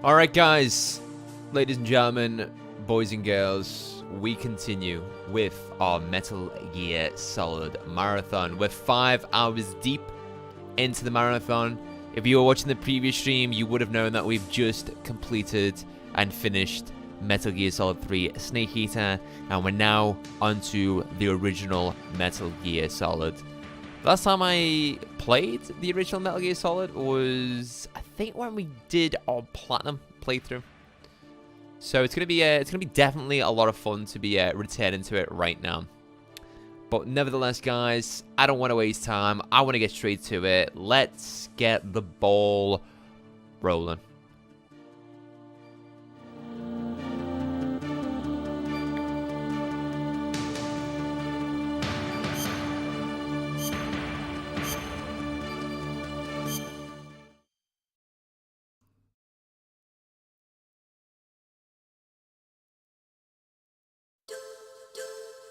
Alright guys, ladies and gentlemen, boys and girls, we continue with our Metal Gear Solid Marathon. We're 5 hours deep into the marathon. If you were watching the previous stream, you would have known that we've just completed and finished Metal Gear Solid 3 Snake Eater, and we're now onto the original Metal Gear Solid. Last time I played the original Metal Gear Solid was, I think, when we did our Platinum playthrough. So it's gonna be definitely a lot of fun to be returning to it right now. But nevertheless, guys, I don't want to waste time. I want to get straight to it. Let's get the ball rolling.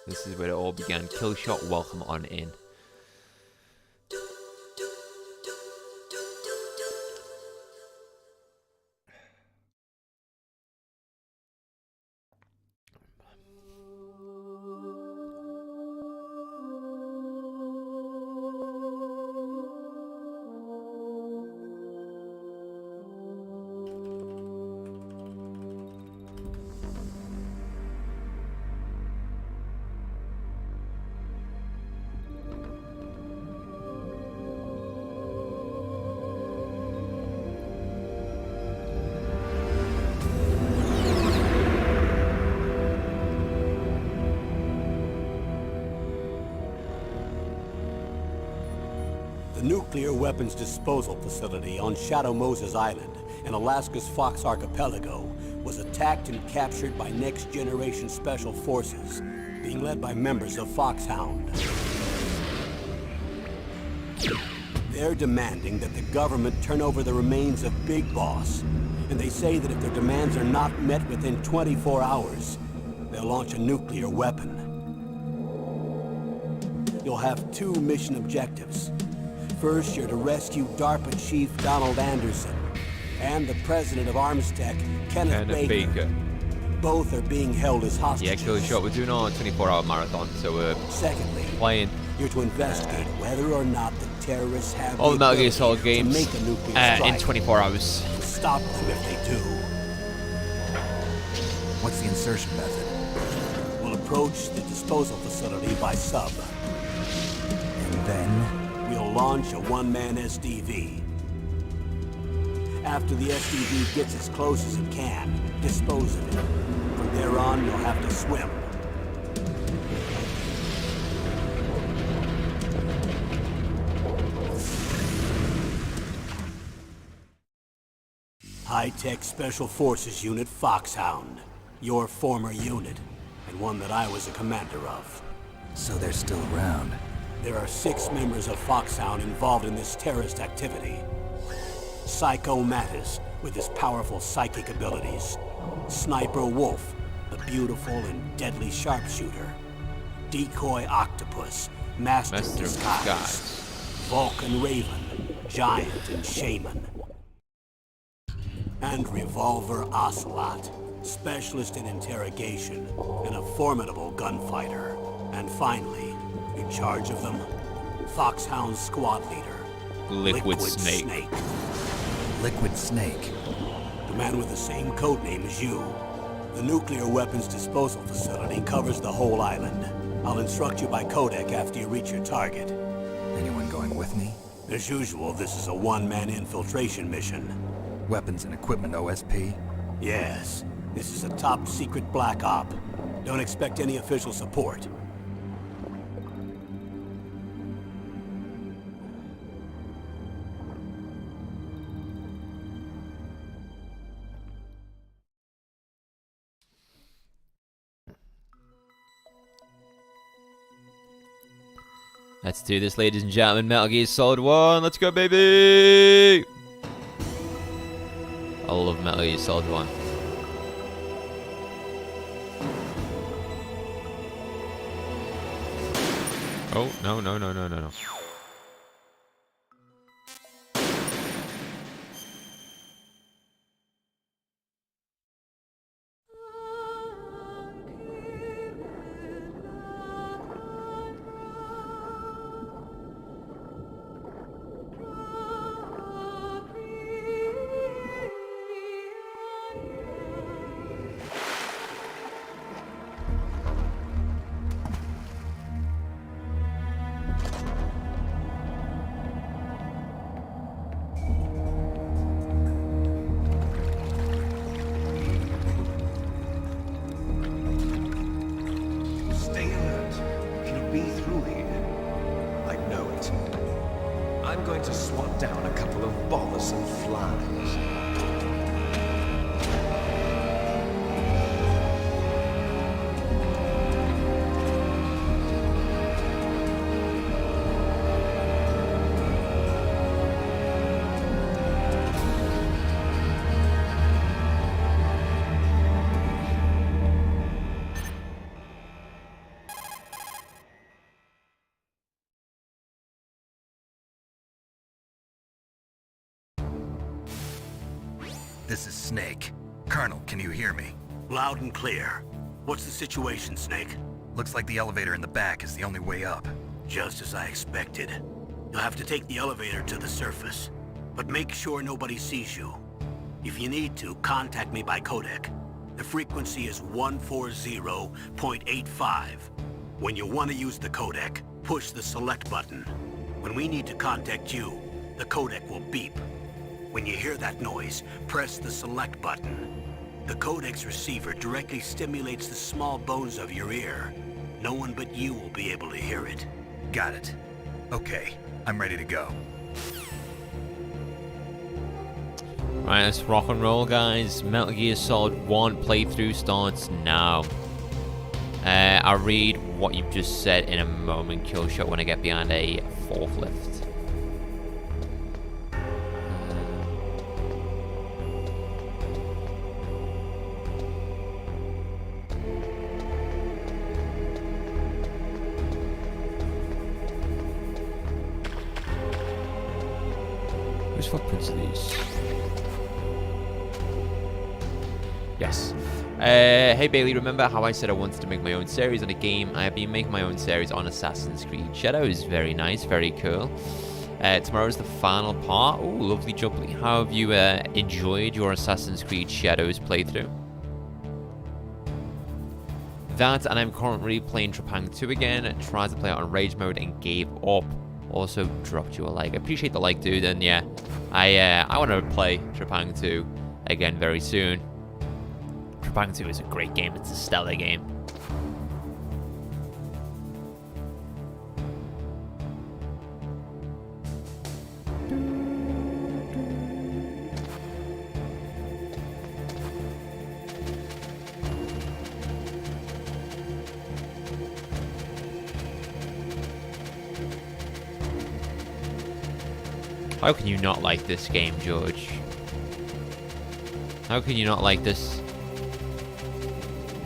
This is where it all began. Killshot, welcome on in. The nuclear weapons disposal facility on Shadow Moses Island in Alaska's Fox Archipelago was attacked and captured by next-generation special forces, being led by members of Foxhound. They're demanding that the government turn over the remains of Big Boss, and they say that if their demands are not met within 24 hours, they'll launch a nuclear weapon. You'll have 2 mission objectives. First, you're to rescue DARPA Chief Donald Anderson and the president of Arms Tech, Kenneth Baker. Both are being held as hostages. Yeah, Killshot, we're doing our 24-hour marathon, so we're playing. You're to investigate whether or not the terrorists have all the Metal Gear ability Solid to games make a nuclear strike in 24 hours. and stop them if they do. What's the insertion method? We'll approach the disposal facility by sub. And then? We'll launch a one-man SDV. After the SDV gets as close as it can, dispose of it. From there on, you'll have to swim. High-Tech Special Forces Unit Foxhound. Your former unit, and one that I was a commander of. So they're still around. There are 6 members of Foxhound involved in this terrorist activity. Psycho Mantis, with his powerful psychic abilities. Sniper Wolf, the beautiful and deadly sharpshooter. Decoy Octopus, master of disguise. Vulcan Raven, giant and shaman. And Revolver Ocelot, specialist in interrogation and a formidable gunfighter. And finally, in charge of them, Foxhound's squad leader, Liquid Snake. Liquid Snake. The man with the same codename as you. The nuclear weapons disposal facility covers the whole island. I'll instruct you by codec after you reach your target. Anyone going with me? As usual, this is a one-man infiltration mission. Weapons and equipment OSP? Yes, this is a top-secret black op. Don't expect any official support. Let's do this, ladies and gentlemen. Metal Gear Solid 1. Let's go, baby! I love Metal Gear Solid 1. Oh, no. down a couple of bothersome flies. This is Snake. Colonel, can you hear me? Loud and clear. What's the situation, Snake? Looks like the elevator in the back is the only way up. Just as I expected. You'll have to take the elevator to the surface, but make sure nobody sees you. If you need to, contact me by codec. The frequency is 140.85. When you want to use the codec, push the select button. When we need to contact you, the codec will beep. When you hear that noise, press the select button. The codec's receiver directly stimulates the small bones of your ear. No one but you will be able to hear it. Got it. Okay, I'm ready to go. Right, let's rock and roll, guys. Metal Gear Solid 1 playthrough starts now. I'll read what you've just said in a moment, Killshot, when I get behind a forklift. Whose footprints are these? Yes. Hey Bailey, remember how I said I wanted to make my own series on a game? I have been making my own series on Assassin's Creed Shadows. Very nice, very cool. Tomorrow's the final part. Oh, lovely jubbly. How have you enjoyed your Assassin's Creed Shadows playthrough? That, and I'm currently playing Trepang 2 again. Tried to play it on Rage mode and gave up. Also dropped you a like. I appreciate the like, dude. And yeah, I want to play Trepang 2 again very soon. Trepang 2 is a great game. It's a stellar game. How can you not like this game, George? How can you not like this?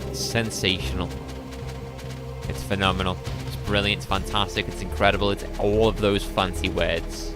It's sensational. It's phenomenal. It's brilliant. It's fantastic. It's incredible. It's all of those fancy words.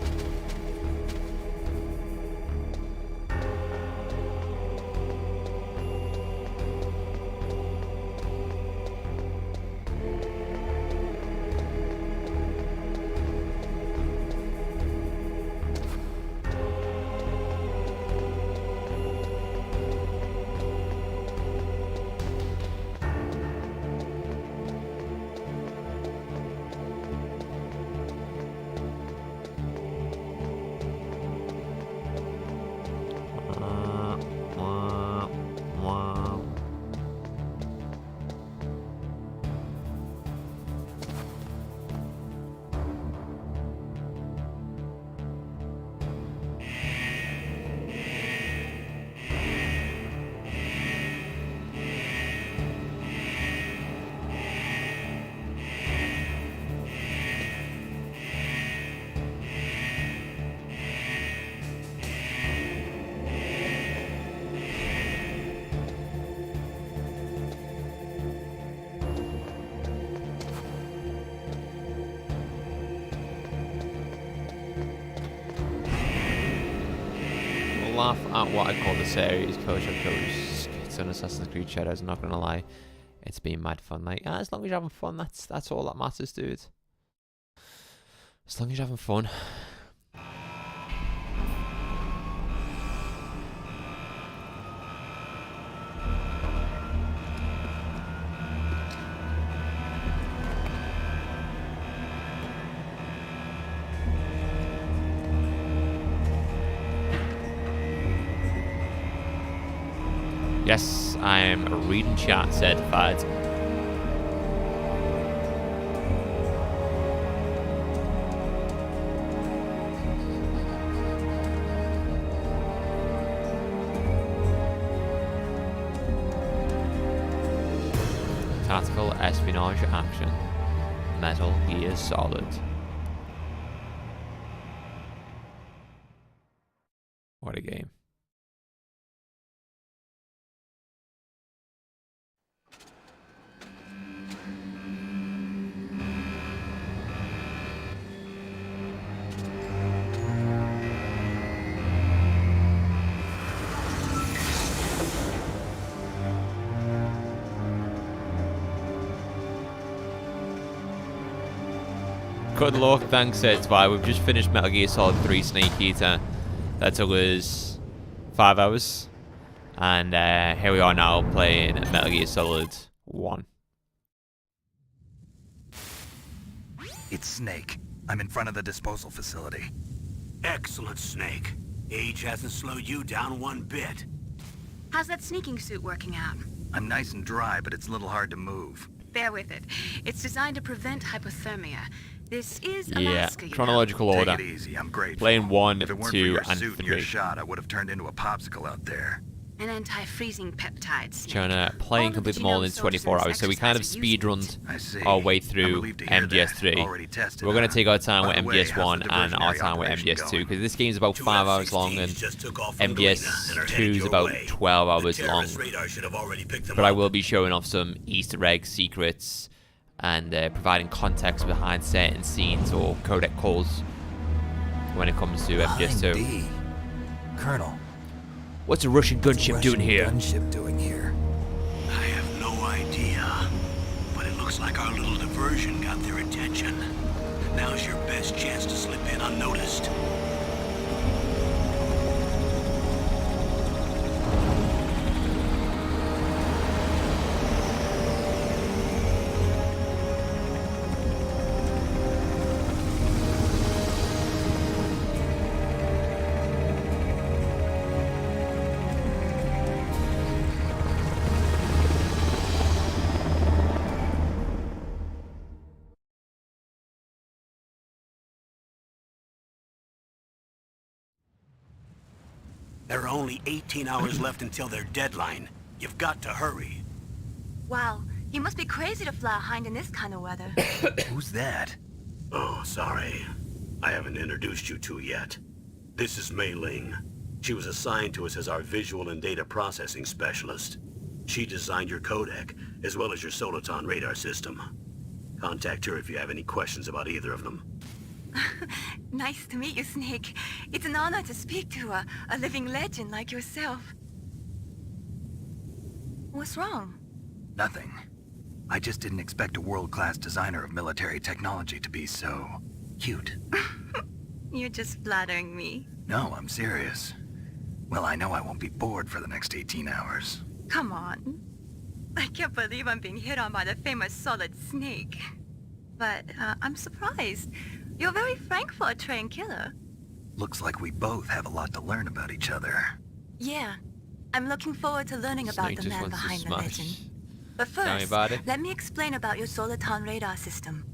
Laugh at what I call the series Kojima it's on Assassin's Creed Shadows. I'm not gonna lie, it's been mad fun. Like, as long as you're having fun, that's all that matters, dude. As long as you're having fun. Yes, I am reading chat certified. tactical espionage action. Metal Gear Solid. What a game. Good luck, thanks Ed5. We've just finished Metal Gear Solid 3 Snake Eater. That took us 5 hours. And here we are now playing Metal Gear Solid 1. It's Snake. I'm in front of the disposal facility. Excellent, Snake. Age hasn't slowed you down one bit. How's that sneaking suit working out? I'm nice and dry, but it's a little hard to move. Bear with it. It's designed to prevent hypothermia. This is Yeah, Alaska, you know. chronological order. Take it easy, I'm grateful. Playing 1, If it weren't 2, for your and suit and your 3. shot, I would have turned into a popsicle out there. An anti-freezing peptide, Snake. Trying to play and All of complete the them all in genome 24 soldiers hours. So we kind of exercise speed are runned using I see. our way I'm through relieved to hear that. MGS3. Already tested, We're going to take our time By with the way, how's MGS1 the and our diversionary time with operation MGS2. going? Because this game's about 5 hours long and just took off from Galena and are MGS2 headed is your about way. 12 hours The long. terrorist radar should have already picked them But I up. will be showing off some Easter egg secrets and providing context behind certain scenes or codec calls when it comes to MGS2. D. Colonel, What's a Russian gunship doing here? Gunship doing here? I have no idea, but it looks like our little diversion got their attention. Now's your best chance to slip in unnoticed. There are only 18 hours left until their deadline. You've got to hurry. Wow, you must be crazy to fly a hind in this kind of weather. Who's that? Oh, sorry. I haven't introduced you to yet. This is Mei Ling. She was assigned to us as our visual and data processing specialist. She designed your codec, as well as your Soliton radar system. Contact her if you have any questions about either of them. Nice to meet you, Snake. It's an honor to speak to a living legend like yourself. What's wrong? Nothing. I just didn't expect a world-class designer of military technology to be so cute. You're just flattering me. No, I'm serious. Well, I know I won't be bored for the next 18 hours. Come on. I can't believe I'm being hit on by the famous Solid Snake. But I'm surprised. You're very frank for a trained killer. Looks like we both have a lot to learn about each other. Yeah. I'm looking forward to learning about Snake the just man wants to behind the smash. legend. But Tell me first, about it. let me explain about your Soliton radar system.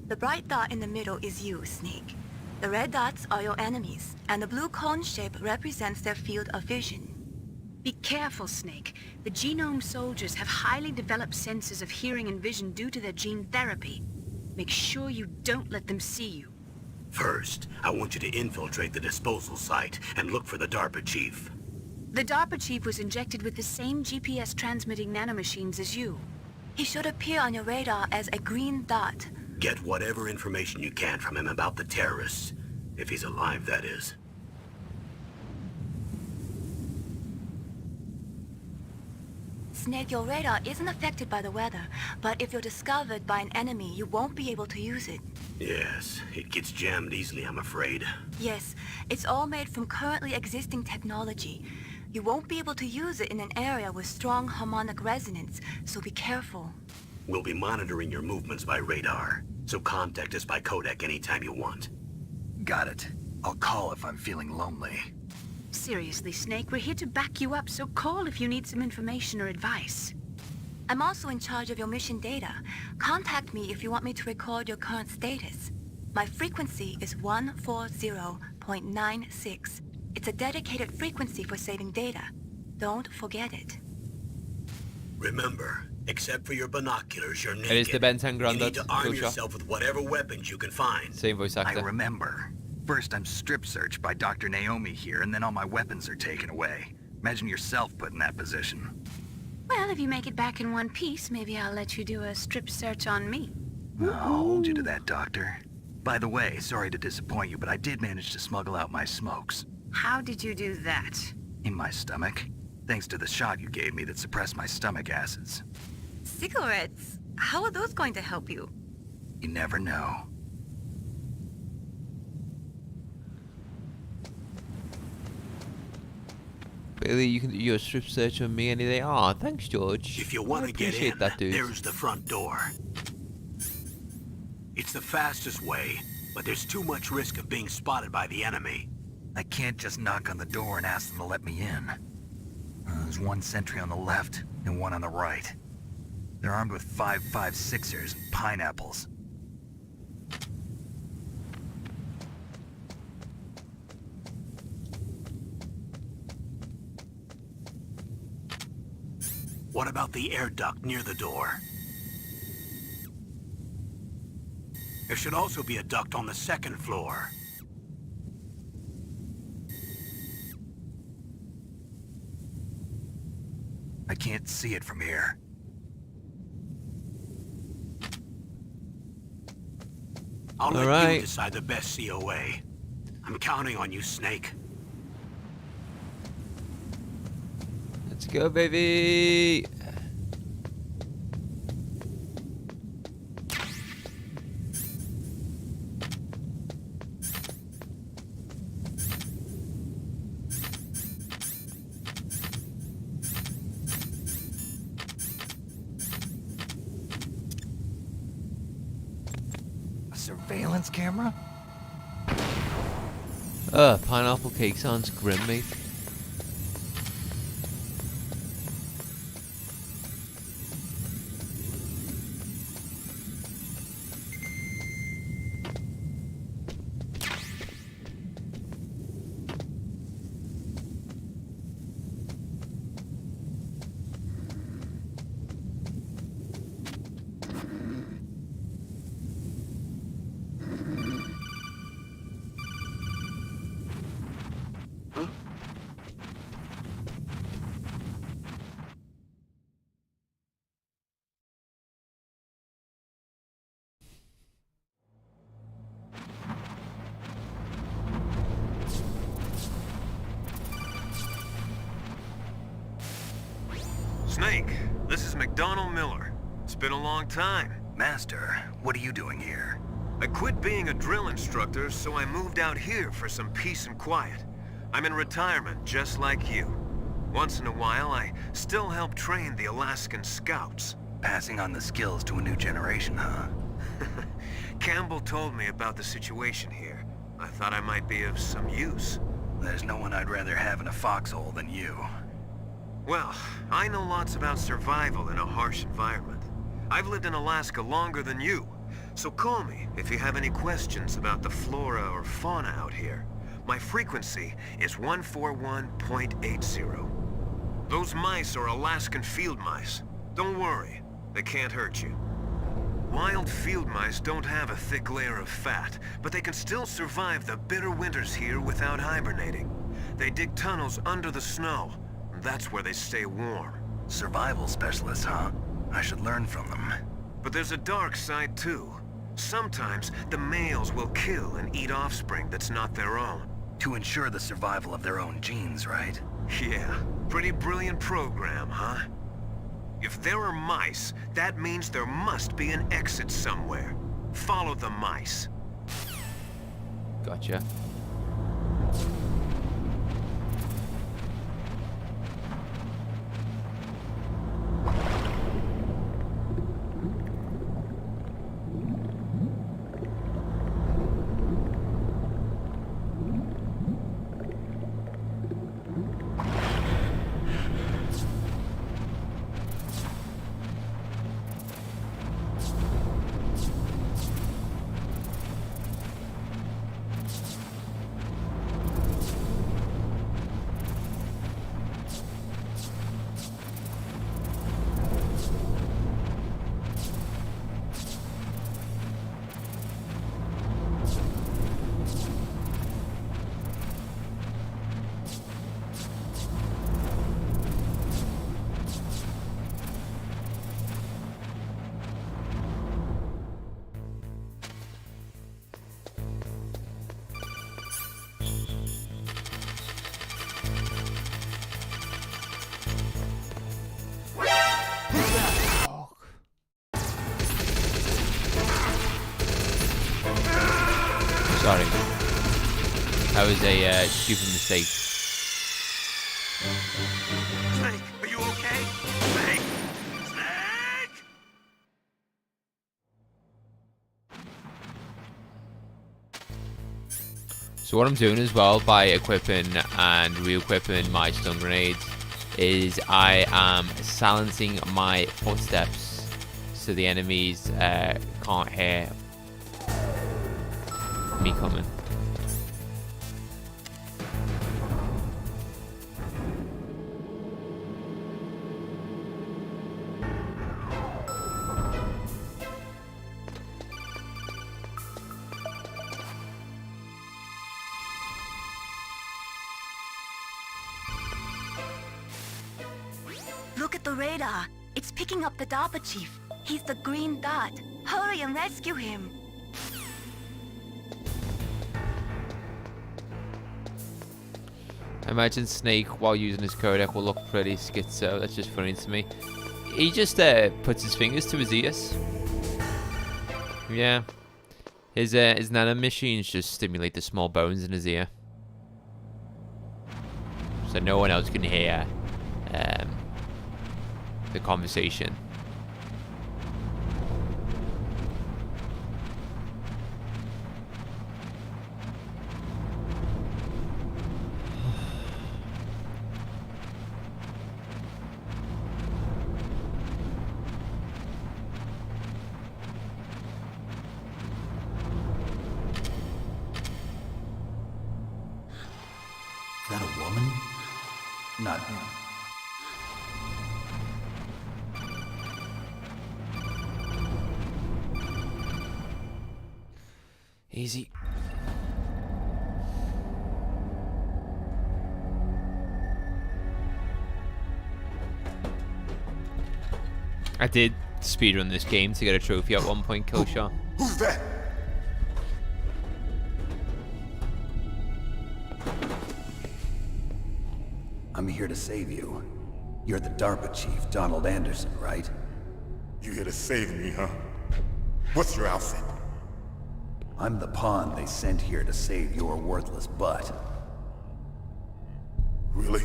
The bright dot in the middle is you, Snake. The red dots are your enemies, and the blue cone shape represents their field of vision. Be careful, Snake. The genome soldiers have highly developed senses of hearing and vision due to their gene therapy. Make sure you don't let them see you. First, I want you to infiltrate the disposal site and look for the DARPA chief. The DARPA chief was injected with the same GPS transmitting nanomachines as you. He should appear on your radar as a green dot. Get whatever information you can from him about the terrorists. If he's alive, that is. Snake, your radar isn't affected by the weather, but if you're discovered by an enemy, you won't be able to use it. Yes, it gets jammed easily, I'm afraid. Yes, it's all made from currently existing technology. You won't be able to use it in an area with strong harmonic resonance, so be careful. We'll be monitoring your movements by radar, so contact us by codec anytime you want. Got it. I'll call if I'm feeling lonely. Seriously, Snake, we're here to back you up, so call if you need some information or advice. I'm also in charge of your mission data. Contact me if you want me to record your current status. My frequency is 140.96. It's a dedicated frequency for saving data. Don't forget it. Remember, except for your binoculars, you're naked. It is the Ben 10 You Grandad need to arm kill shot. yourself with whatever weapons you can find. Same voice I actor. remember. First I'm strip searched by Dr. Naomi here, and then all my weapons are taken away. Imagine yourself put in that position. Well, if you make it back in one piece, maybe I'll let you do a strip search on me. I'll hold you to that, Doctor. By the way, sorry to disappoint you, but I did manage to smuggle out my smokes. How did you do that? In my stomach. Thanks to the shot you gave me that suppressed my stomach acids. Cigarettes? How are those going to help you? You never know. Bailey, you can do your strip search on me any day. Aw, thanks, George. If you want I to get appreciate in, that, dude. there's the front door. It's the fastest way, but there's too much risk of being spotted by the enemy. I can't just knock on the door and ask them to let me in. There's one sentry on the left and one on the right. They're armed with 5.56ers and pineapples. What about the air duct near the door? There should also be a duct on the second floor. I can't see it from here. I'll let Alright. you decide the best COA. I'm counting on you, Snake. Let's go, baby. A surveillance camera? Pineapple cake sounds grim, mate. Snake, this is McDonald Miller. It's been a long time. Master, what are you doing here? I quit being a drill instructor, so I moved out here for some peace and quiet. I'm in retirement, just like you. Once in a while, I still help train the Alaskan Scouts. Passing on the skills to a new generation, huh? Campbell told me about the situation here. I thought I might be of some use. There's no one I'd rather have in a foxhole than you. Well, I know lots about survival in a harsh environment. I've lived in Alaska longer than you, so call me if you have any questions about the flora or fauna out here. My frequency is 141.80. Those mice are Alaskan field mice. Don't worry, they can't hurt you. Wild field mice don't have a thick layer of fat, but they can still survive the bitter winters here without hibernating. They dig tunnels under the snow. That's where they stay warm. Survival specialists, huh? I should learn from them. But there's a dark side too. Sometimes the males will kill and eat offspring that's not their own. To ensure the survival of their own genes, right? Yeah, pretty brilliant program, huh? If there are mice, that means there must be an exit somewhere. Follow the mice. Gotcha. was a stupid mistake. Snake, are you okay? Snake! Snake! So what I'm doing as well by equipping and re-equipping my stun grenades is I am silencing my footsteps so the enemies can't hear me coming. Look at the radar. It's picking up the DARPA chief. He's the green dot. Hurry and rescue him. I imagine Snake, while using his codec, will look pretty schizo. That's just funny to me. He just puts his fingers to his ears. Yeah. His nano machines just stimulate the small bones in his ear. So no one else can hear the conversation. Is that a woman? Not. Easy. I did speedrun this game to get a trophy at one point, kill shot. Who's that? I'm here to save you. You're the DARPA chief, Donald Anderson, right? You here to save me, huh? What's your outfit? I'm the pawn they sent here to save your worthless butt. Really?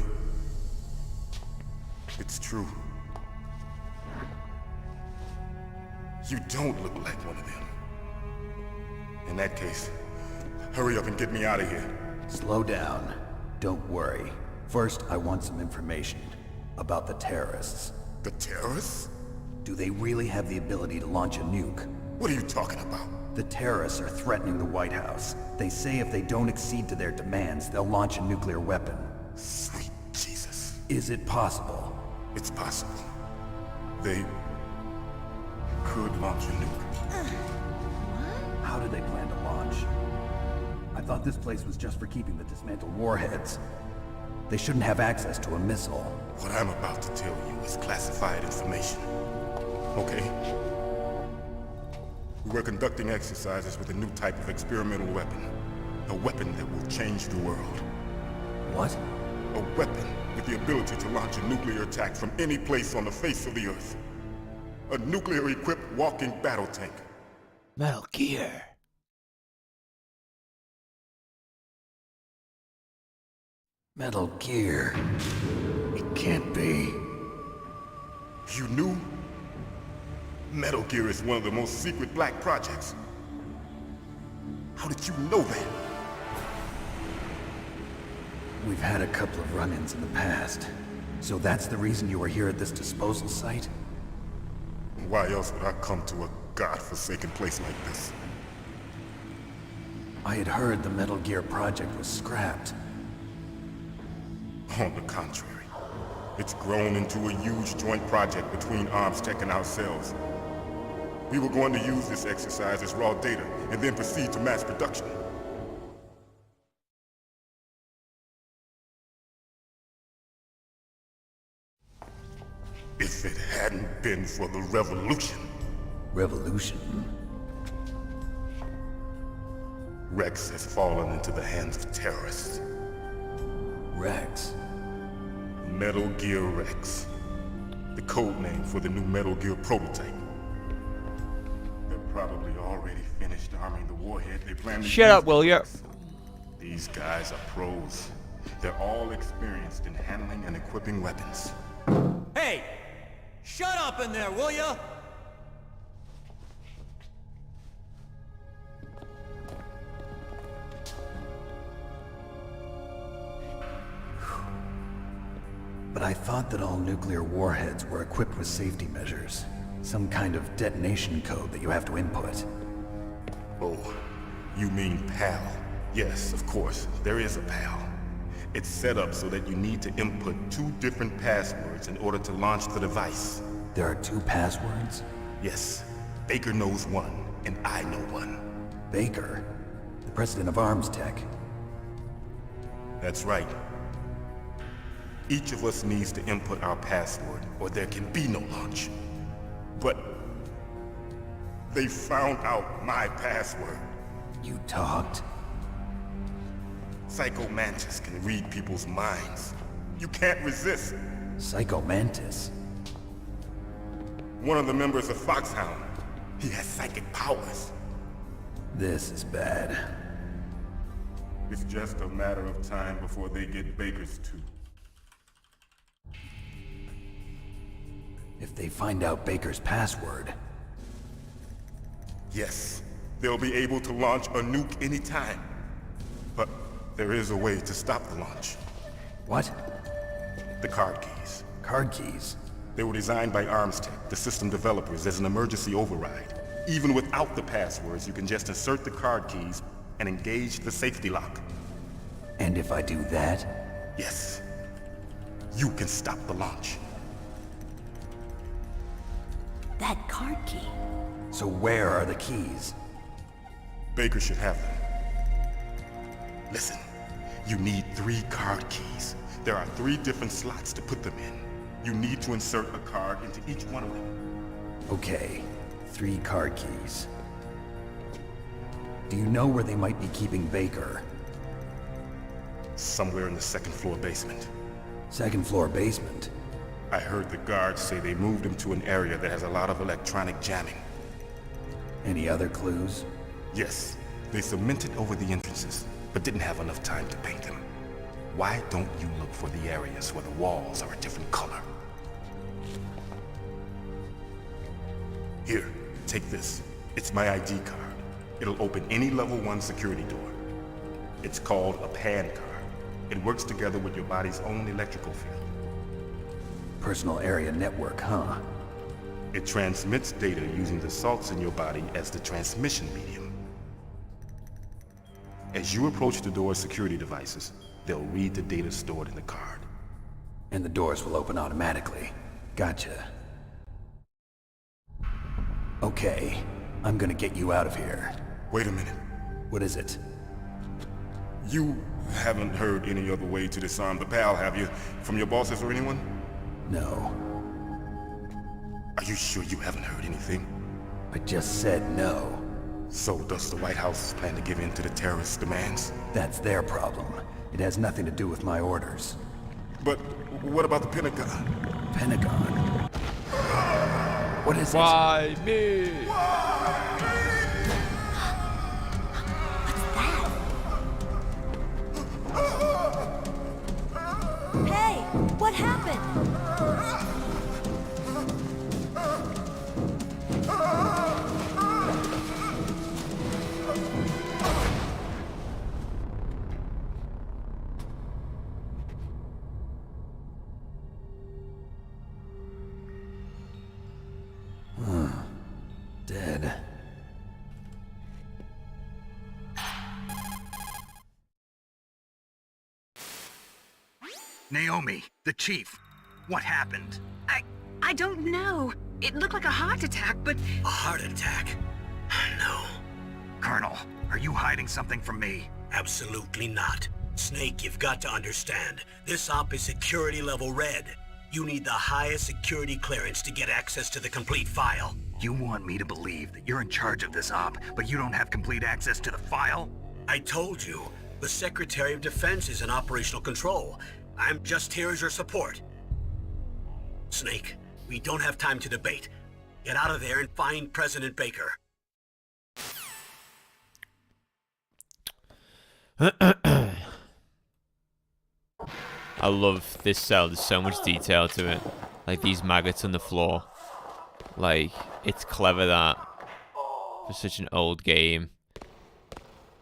It's true. You don't look like one of them. In that case, hurry up and get me out of here. Slow down. Don't worry. First, I want some information about the terrorists. The terrorists? Do they really have the ability to launch a nuke? What are you talking about? The terrorists are threatening the White House. They say if they don't accede to their demands, they'll launch a nuclear weapon. Sweet Jesus. Is it possible? It's possible. They could launch a nuke. How do they plan to launch? I thought this place was just for keeping the dismantled warheads. They shouldn't have access to a missile. What I'm about to tell you is classified information. Okay? We're conducting exercises with a new type of experimental weapon. A weapon that will change the world. What? A weapon with the ability to launch a nuclear attack from any place on the face of the Earth. A nuclear-equipped walking battle tank. Metal Gear. Metal Gear. It can't be. You knew? Metal Gear is one of the most secret black projects. How did you know that? We've had a couple of run-ins in the past. So that's the reason you were here at this disposal site? Why else would I come to a godforsaken place like this? I had heard the Metal Gear project was scrapped. On the contrary, it's grown into a huge joint project between Arms Tech and ourselves. We were going to use this exercise as raw data and then proceed to mass production. If it hadn't been for the revolution. Revolution? Rex has fallen into the hands of terrorists. Rex? Metal Gear Rex. The code name for the new Metal Gear prototype. They're probably already finished arming the warhead they plan to Shut use up, will ya? The These guys are pros. They're all experienced in handling and equipping weapons. Hey! Shut up in there, will ya? But I thought that all nuclear warheads were equipped with safety measures. Some kind of detonation code that you have to input. Oh, you mean PAL? Yes, of course, there is a PAL. It's set up so that you need to input 2 different passwords in order to launch the device. There are 2 passwords? Yes, Baker knows one, and I know one. Baker? The president of Arms Tech? That's right. Each of us needs to input our password, or there can be no launch. But they found out my password. You talked? Psycho Mantis can read people's minds. You can't resist. Psycho Mantis? One of the members of Foxhound. He has psychic powers. This is bad. It's just a matter of time before they get Baker's too. If they find out Baker's password... Yes, they'll be able to launch a nuke anytime. But there is a way to stop the launch. What? The card keys. Card keys? They were designed by Arms Tech, the system developers, as an emergency override. Even without the passwords, you can just insert the card keys and engage the safety lock. And if I do that? Yes. You can stop the launch. That card key. So where are the keys? Baker should have them. Listen, you need 3 card keys. There are 3 different slots to put them in. You need to insert a card into each one of them. Okay, 3 card keys. Do you know where they might be keeping Baker? Somewhere in the 2nd floor basement. 2nd floor basement? I heard the guards say they moved him to an area that has a lot of electronic jamming. Any other clues? Yes, they cemented over the entrances, but didn't have enough time to paint them. Why don't you look for the areas where the walls are a different color? Here, take this. It's my ID card. It'll open any level 1 security door. It's called a PAN card. It works together with your body's own electrical field. Personal area network, huh? It transmits data using the salts in your body as the transmission medium. As you approach the door's security devices, they'll read the data stored in the card. And the doors will open automatically. Gotcha. Okay, I'm gonna get you out of here. Wait a minute. What is it? You haven't heard any other way to disarm the PAL, have you? From your bosses or anyone? No. Are you sure you haven't heard anything? I just said no. So does the White House plan to give in to the terrorists' demands? That's their problem. It has nothing to do with my orders. But what about the Pentagon? Pentagon? What is it? Why me? Hey, what happened? Dead. Naomi, the chief. What happened? I don't know. It looked like a heart attack, but... A heart attack? No, Colonel, are you hiding something from me? absolutely not. Snake, you've got to understand. This op is security level red. You need the highest security clearance to get access to the complete file. You want me to believe that you're in charge of this op, but you don't have complete access to the file? I told you, the Secretary of Defense is in operational control. I'm just here as your support. Snake, we don't have time to debate. Get out of there and find President Baker. I love this cell. There's so much detail to it. Like these maggots on the floor. Like, it's clever that for such an old game,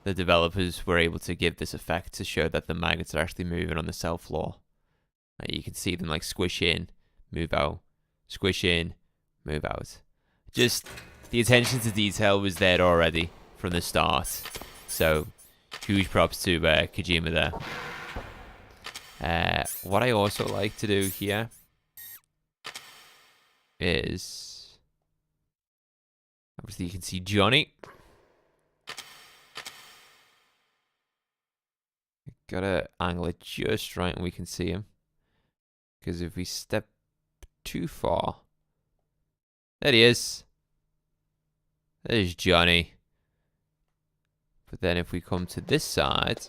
the developers were able to give this effect to show that the maggots are actually moving on the cell floor. Like, you can see them like squish in, move out, squish in, move out. Just the attention to detail was there already from the start. So, huge props to Kojima there. What I also like to do here is, obviously you can see Johnny. Gotta angle it just right and we can see him. Because if we step too far, there he is. There's Johnny. But then if we come to this side,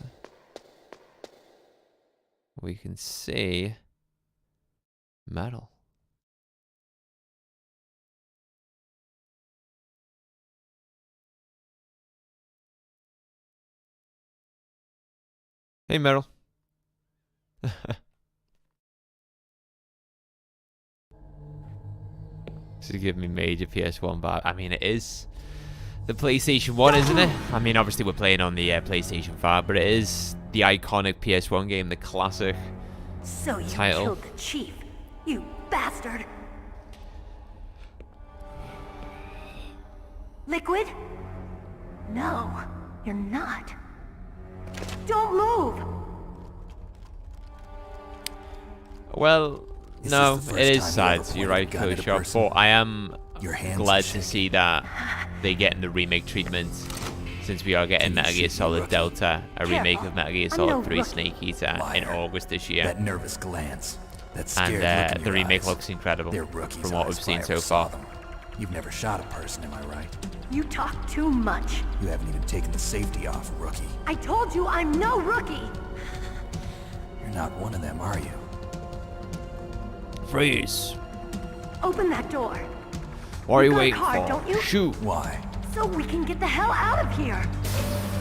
we can see Meryl. Hey, Meryl. This is giving me major PS1 vibe. I mean, it is the PlayStation 1, isn't it? I mean, obviously we're playing on the PlayStation 5, but it is the iconic PS1 game, the classic So you title. killed the chief, you bastard! Liquid? No, you're not. Don't move! Well, This no, is the it first is time you sad. ever You're pointed right, a gun at a Coach. person. But I am Your hands glad are to shaking. see that they get in the remake treatment, since we are getting Can you Metal Gear shoot me, Solid rookie? Delta, a remake of Metal Gear I'm Solid no 3 rookie. Snake Eater in Liar. August this year. That nervous glance. That scared And look in the your remake eyes. looks incredible They're rookies. from what eyes we've seen if I so ever saw far. them. You've never shot a person, am I right? You talk too much. You haven't even taken the safety off, rookie. I told you I'm no rookie! You're not one of them, are you? Freeze! Open that door, What are you got a waiting card, for? don't you? Shoot! Why? so we can get the hell out of here!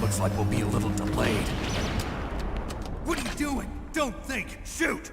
Looks like we'll be a little delayed. What are you doing? Don't think! Shoot!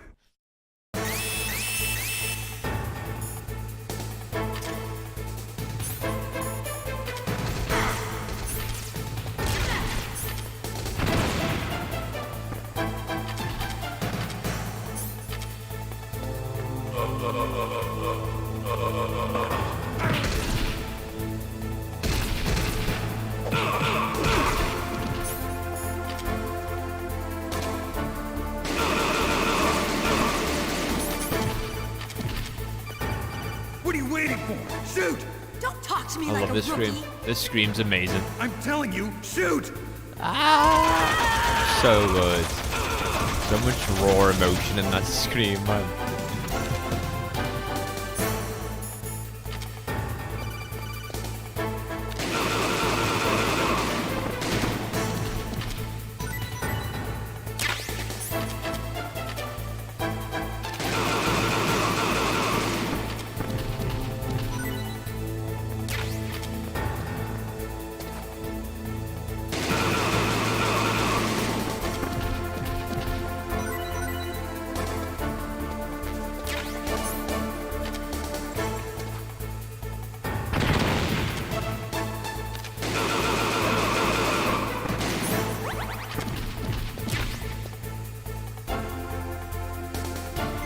What are you waiting for? Shoot! Don't talk to me I like love a this rookie! scream. This scream's amazing. I'm telling you, shoot! So good. So much raw emotion in that scream, man.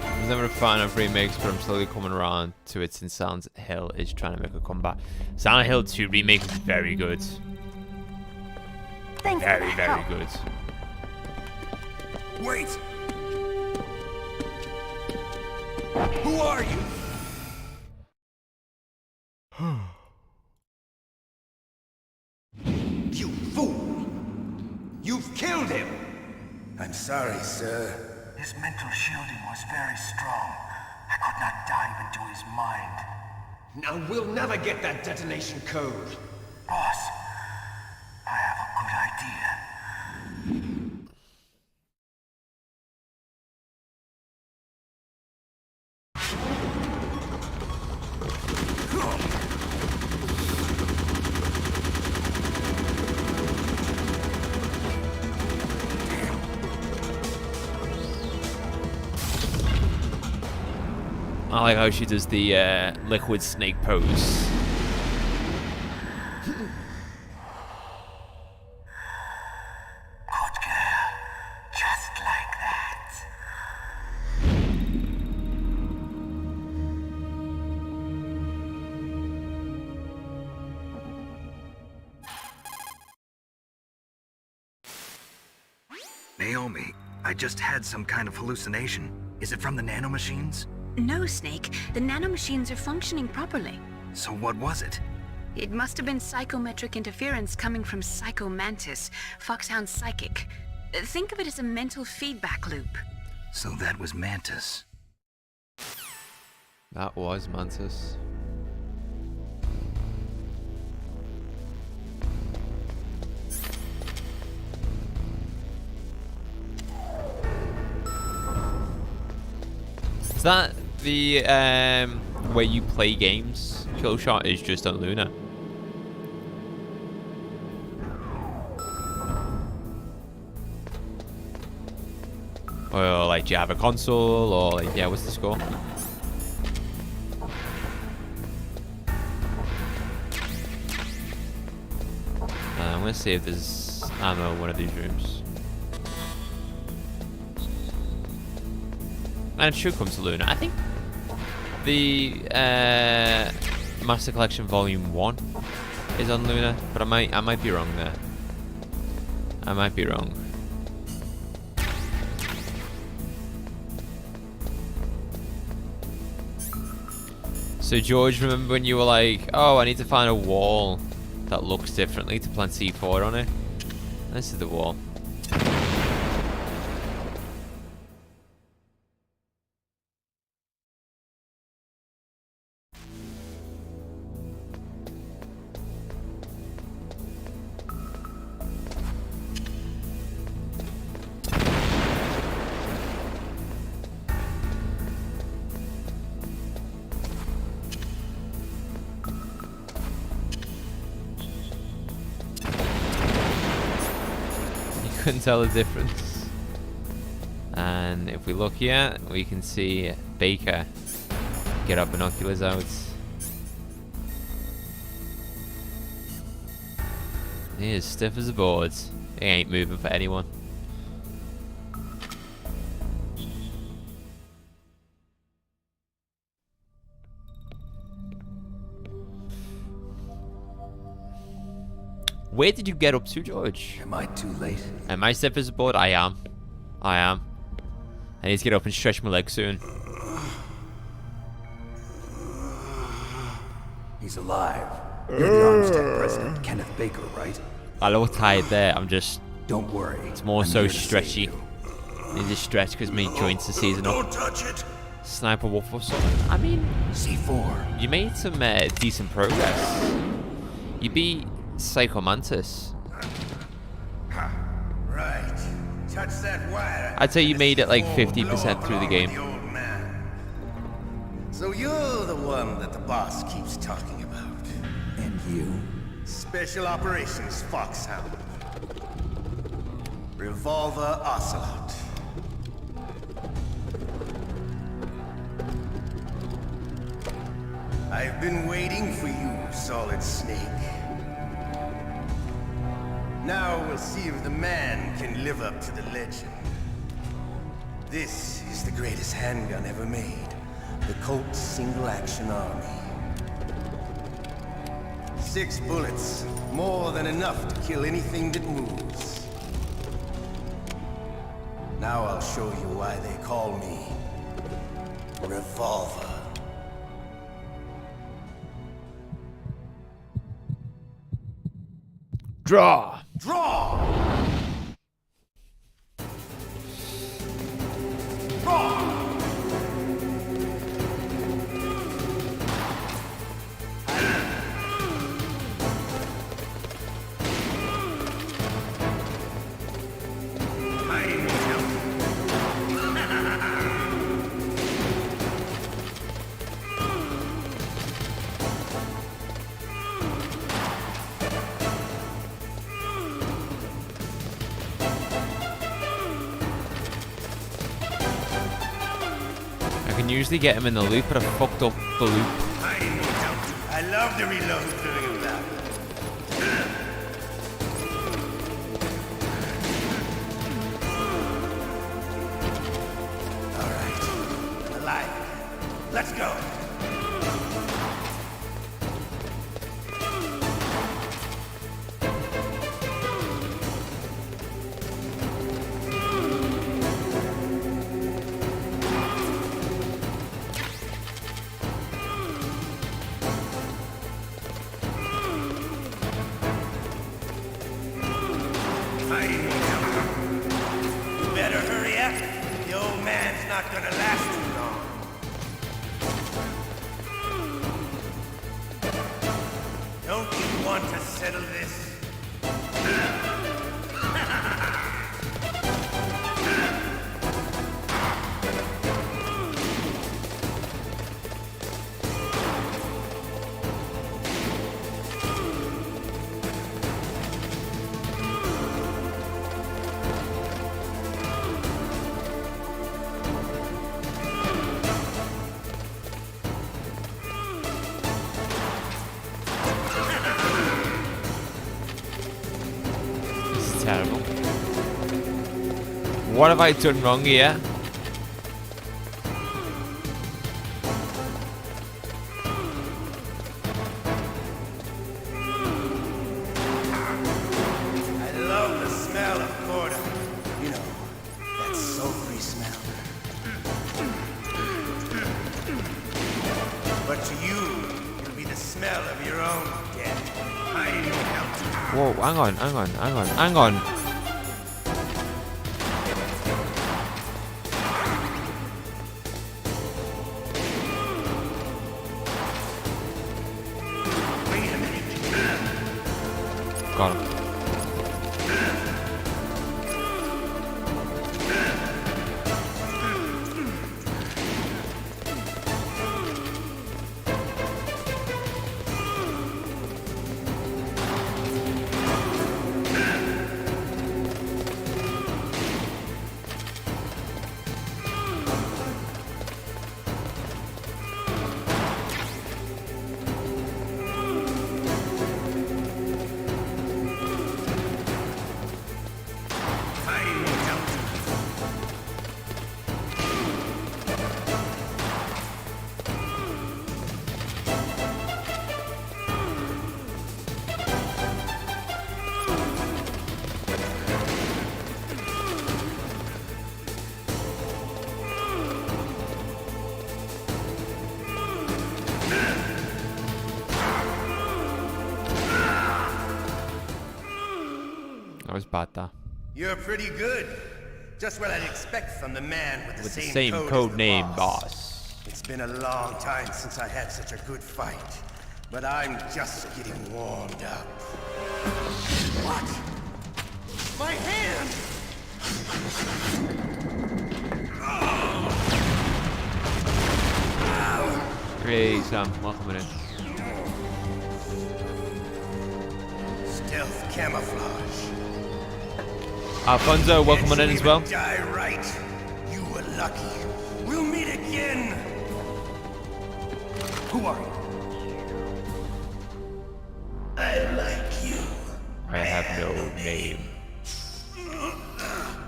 I was never a fan of remakes, but I'm slowly coming around to it since Silent Hill is trying to make a comeback. Silent Hill 2 remake is very good. Thanks for the Very, very help. good. Wait! Who are you? You fool! You've killed him! I'm sorry, sir. His mental shielding was very strong. I could not dive into his mind. Now we'll never get that detonation code. Boss, I have a good idea. I like how she does the liquid snake pose. Naomi, I just had some kind of hallucination. Is it from the nanomachines? No, Snake. The nanomachines are functioning properly. So what was it? It must have been psychometric interference coming from Psycho Mantis, Foxhound's psychic. Think of it as a mental feedback loop. So that was Mantis. That was Mantis. Is that the where you play games? Killshot is just on Luna. Or like, do you have a console? Or like, yeah, what's the score? I'm gonna see if there's ammo in one of these rooms. And it should come to Luna. I think the Master Collection Volume 1 is on Luna, but I might be wrong there. I might be wrong. So George, remember when you were like, oh, I need to find a wall that looks differently to plant C4 on it? This is the wall. Couldn't tell the difference. And if we look here, we can see Baker get our binoculars out. He is stiff as a board. He ain't moving for anyone. Where did you get up to, George? Am I too late? Am I stiff as a board? I am. I need to get up and stretch my legs soon. He's alive. You're the Armstead president, Kenneth Baker, right? I look tired there. I'm just... Don't worry. It's more I'm so here to stretchy. save you. I need to stretch because my joints are seizing up. Don't touch it! Sniper Wolf or something. I mean, C4. you made some decent progress. You beat Psycho Mantis. Right. Touch that wire. I'd say you made it like 50% through the game. The old man. So you're the one that the boss keeps talking about. And you? Special Operations Foxhound. Revolver Ocelot. I've been waiting for you, Solid Snake. Now we'll see if the man can live up to the legend. This is the greatest handgun ever made. The Colt Single Action Army. 6 bullets, more than enough to kill anything that moves. Now I'll show you why they call me Revolver. Draw! Draw! Draw! can usually get him in the loop, but I fucked up the loop. I love to reload during a battle. All right, alive. Let's go. Better hurry up. The old man's not gonna last too long. Don't you want to settle this? Terrible. What have I done wrong here? I love the smell of Corda. You know, that sulfury smell. But to you, it'll be the smell of your own death. I know how to. Whoa, hang on. Wait a minute. Got him. That was bad, though. You're pretty good. Just what I'd expect from the man with the Same code as the name, boss. It's been a long time since I had such a good fight, but I'm just getting warmed up. What? My hand! Hey, Sam, welcome in. Stealth camouflage. Alfonso, welcome on in as well. Die right. You were lucky. We'll meet again. Who are you? I like you. I have no name.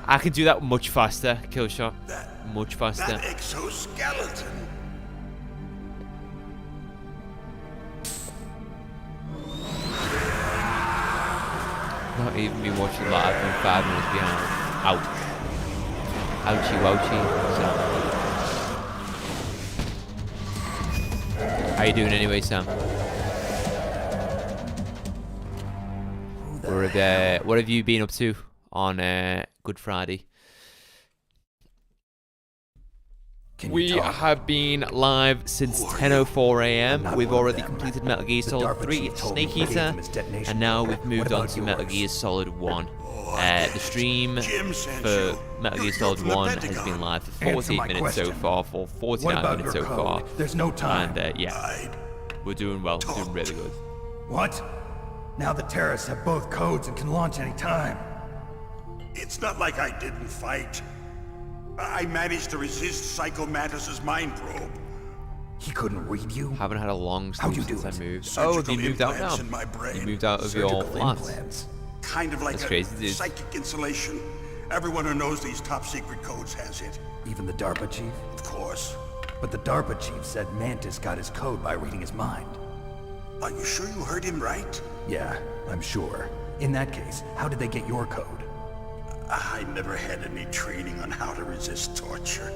I can do that much faster, kill shot. Much faster. That exoskeleton. Not even me watching live and 5 minutes behind. Ouch. Ouchie wouchie. So. How you doing anyway, Sam? What have you been up to on Good Friday? We have been live since 10:04 AM. We've already completed Metal Gear Solid 3, Snake Eater, and now we've moved on to Metal Gear Solid 1. The stream for Metal Gear Solid 1 has been live for 48 minutes so far, for 49 minutes so far. There's no time. And yeah, we're doing well, we're doing really good. What? Now the terrorists have both codes and can launch any time. It's not like I didn't fight. I managed to resist Psycho Mantis's mind probe. He couldn't read you? Haven't had a long sleep How'd you do since I it? moved. Surgical Oh, they moved out now. implants in my brain. You moved out of your Surgical flat. implants. Kind of like That's a crazy, dude. psychic insulation. Everyone who knows these top secret codes has it. Even the DARPA chief? Of course. But the DARPA chief said Mantis got his code by reading his mind. Are you sure you heard him right? Yeah, I'm sure. In that case, how did they get your code? I never had any training on how to resist torture.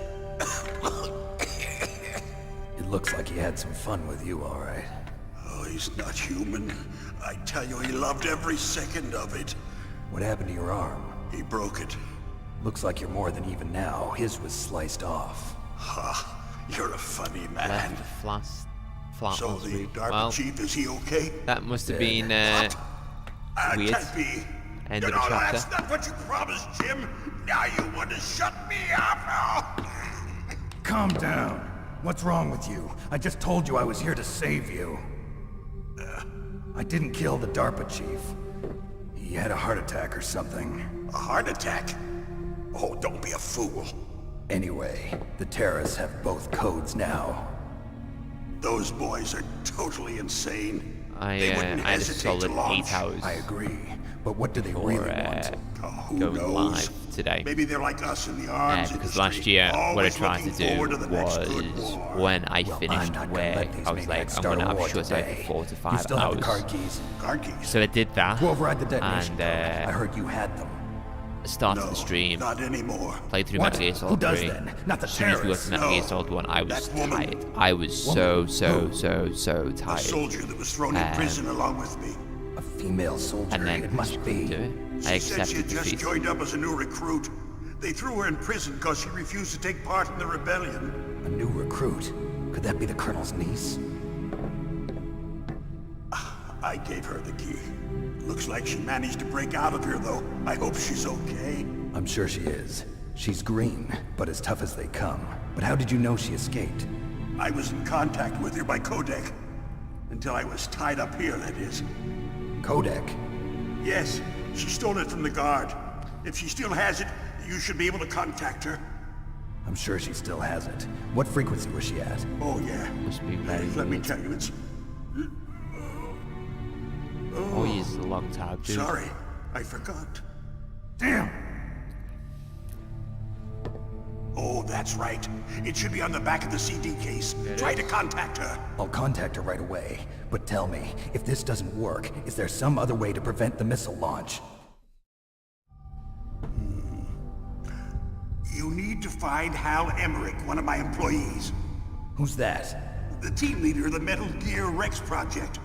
It looks like he had some fun with you, all right. Oh, he's not human. I tell you, he loved every second of it. What happened to your arm? He broke it. Looks like you're more than even now. His was sliced off. Ha, you're a funny man. Left the flat So last the week. DARPA Well, chief, is he okay? that must have been What? weird. Can't be. End of No, the chapter. that's not what you promised, Jim. Now you want to shut me up. Calm down. What's wrong with you? I just told you I was here to save you. I didn't kill the DARPA chief. He had a heart attack or something. A heart attack? Oh, don't be a fool. Anyway, the terrorists have both codes now. Those boys are totally insane. I They wouldn't had a hesitate to solid launch. 8 hours I agree. But what do they for really want? Oh, who going knows? live today. Maybe they're like us in the arms Because industry, last year, what I always tried to looking do forward the next was good war. when I Well, finished I'm not gonna work, let these I was like, maniacs I'm start gonna a have war shut out today. for 4 to You 5 still have the hours. card keys? Card keys? So I did that. Go override the detonation And, code. I heard you had them. Started No, the stream, not anymore. played through What? Metal Gear Who Solid does 3. then? Not the As soon as we got terrorists. to Metal Gear No. Solid 1, I was That woman. tired. I was so A tired. soldier that was thrown in prison along with me. A female soldier, And then it must be. do it. I She said she accepted had just defeat. joined up as a new recruit. They threw her in prison because she refused to take part in the rebellion. A new recruit. Could that be the colonel's niece? I gave her the key. Looks like she managed to break out of here, though. I hope she's okay. I'm sure she is. She's green, but as tough as they come. But how did you know she escaped? I was in contact with her by codec. Until I was tied up here, that is. Codec? Yes, she stole it from the guard. If she still has it, you should be able to contact her. I'm sure she still has it. What frequency was she at? Oh, yeah. Must be very Let me weird. tell you, it's... Oh, he's a long time, dude. Sorry, I forgot. Damn! Oh, that's right. It should be on the back of the CD case. Try to contact her. I'll contact her right away. But tell me, if this doesn't work, is there some other way to prevent the missile launch? You need to find Hal Emmerich, one of my employees. Who's that? The team leader of the Metal Gear Rex project.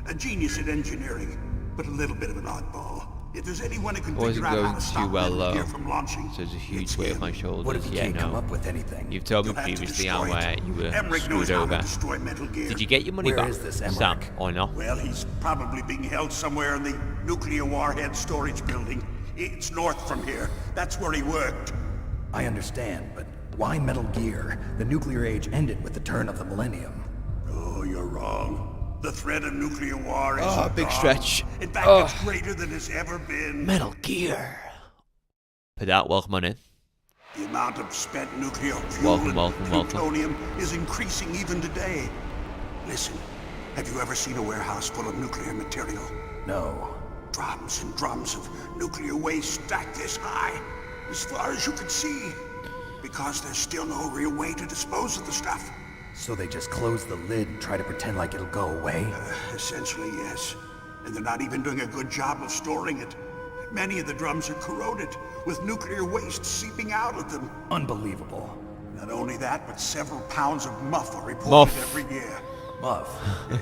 A genius at engineering, but a little bit of an oddball. If there's anyone who can Wasn't figure out how going to too stop well, Metal Gear though. from launching, So there's a huge it's weight on him. my shoulders. What if you Yeah, can't come no. up with anything? You've told me You'll have to previously destroy how it. you were Emmerich knows screwed how over. to destroy Metal Gear. Did you get your money Where back, is this Sam, Emmerich? or not? Well, he's probably being held somewhere in the nuclear warhead storage building. It's north from here. That's where he worked. I understand, but why Metal Gear? The nuclear age ended with the turn of the millennium. Oh, you're wrong. The threat of nuclear war is big gone. stretch. In fact, it's greater than it's ever been. Metal Gear. Put out, welcome on in. The amount of spent nuclear fuel Welcome, and welcome. plutonium is increasing even today. Listen, have you ever seen a warehouse full of nuclear material? No. Drums and drums of nuclear waste stacked this high, as far as you can see. Because there's still no real way to dispose of the stuff. So they just close the lid and try to pretend like it'll go away? Essentially, yes. And they're not even doing a good job of storing it. Many of the drums are corroded, with nuclear waste seeping out of them. Unbelievable. Not only that, but several pounds of muff are reported Muff. every year. Muff.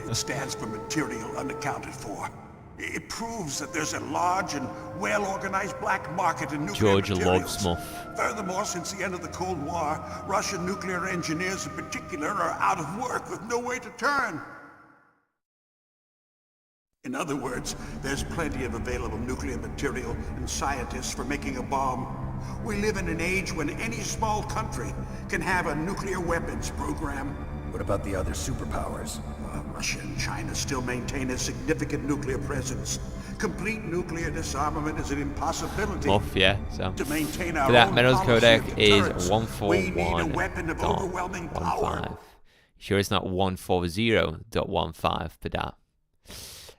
It stands for material unaccounted for. It proves that there's a large and well-organized black market in nuclear Georgia materials. loves muff. Furthermore, since the end of the Cold War, Russian nuclear engineers in particular are out of work with no way to turn. In other words, there's plenty of available nuclear material and scientists for making a bomb. We live in an age when any small country can have a nuclear weapons program. What about the other superpowers? Russia and China still maintain a significant nuclear presence. Complete nuclear disarmament is an impossibility. Off, yeah. So To maintain our for that, own Meryl's policy codec of is deterrence, we need a weapon of overwhelming power. 141.15. Sure, it's not 140.15 for that.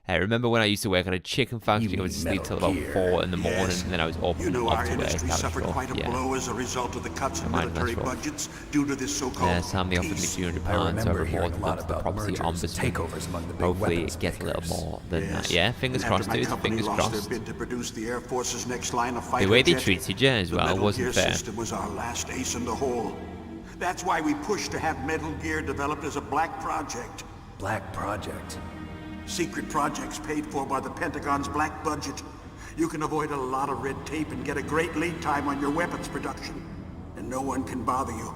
Hey, remember when I used to work at a chicken factory? I would sleep till about 4 in the morning, Yes. and then I was up You and know, off our to work. industry That was suffered rough, quite a yeah. blow as a result of the cuts in Mind, military that's rough. budgets due to this so-called Yeah, Sam, they offered me peace. £200, I so I remember hearing reported a lot that to the about property mergers and ombudsman. takeovers among the big Hopefully weapons it gets a little makers. more than Yes. that. Yeah, fingers And after crossed, my dude. company Fingers lost crossed. their bid to produce the Air Force's next line of fighter The way they jet, treated you as the well Metal wasn't Gear fair. system was our last ace in the hole. That's why we pushed to have Metal Gear developed as a black project. Black Project. Secret projects paid for by the Pentagon's black budget. You can avoid a lot of red tape and get a great lead time on your weapons production. And no one can bother you.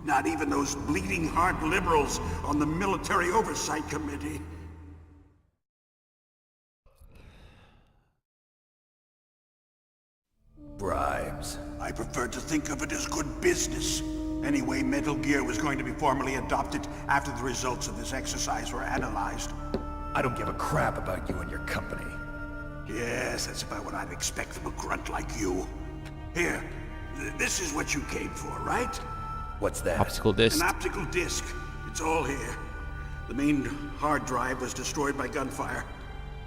Not even those bleeding heart liberals on the Military Oversight Committee. Bribes. I prefer to think of it as good business. Anyway, Metal Gear was going to be formally adopted after the results of this exercise were analyzed. I don't give a crap about you and your company. Yes, that's about what I'd expect from a grunt like you. Here, this is what you came for, right? What's that? Optical disc. An optical disc. It's all here. The main hard drive was destroyed by gunfire.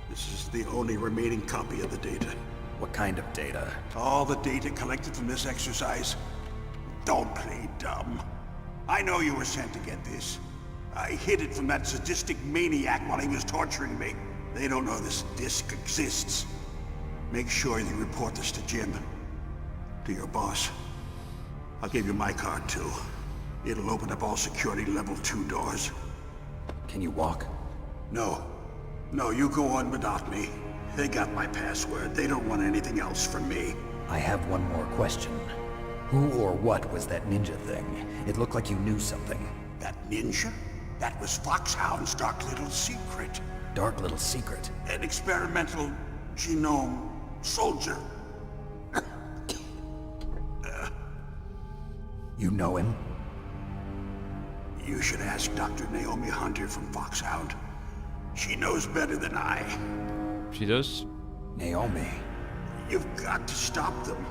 This is the only remaining copy of the data. What kind of data? All the data collected from this exercise. Don't play dumb. I know you were sent to get this. I hid it from that sadistic maniac while he was torturing me. They don't know this disc exists. Make sure you report this to Jim. To your boss. I'll give you my card too. It'll open up all security level 2 doors. Can you walk? No. No, you go on without me. They got my password. They don't want anything else from me. I have one more question. Who or what was that ninja thing? It looked like you knew something. That ninja? That was Foxhound's dark little secret. Dark little secret. An experimental genome soldier. You know him? You should ask Dr. Naomi Hunter from Foxhound. She knows better than I. She does. Naomi. You've got to stop them.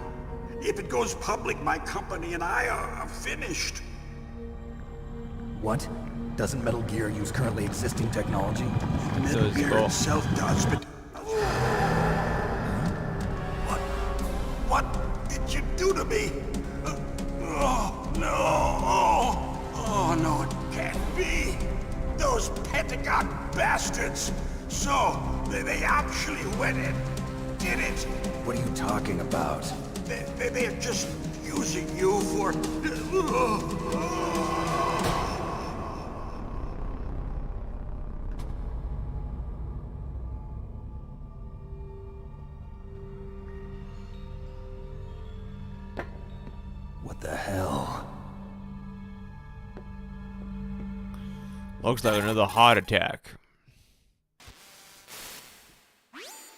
If it goes public, my company and I are finished. What? Doesn't Metal Gear use currently existing technology? Metal Gear Boss. itself does, but... What did you do to me? Oh, no. Oh, no, it can't be. Those Pentagon bastards. So, they actually went and did it. What are you talking about? They're just using you for... What the hell? Looks like another heart attack.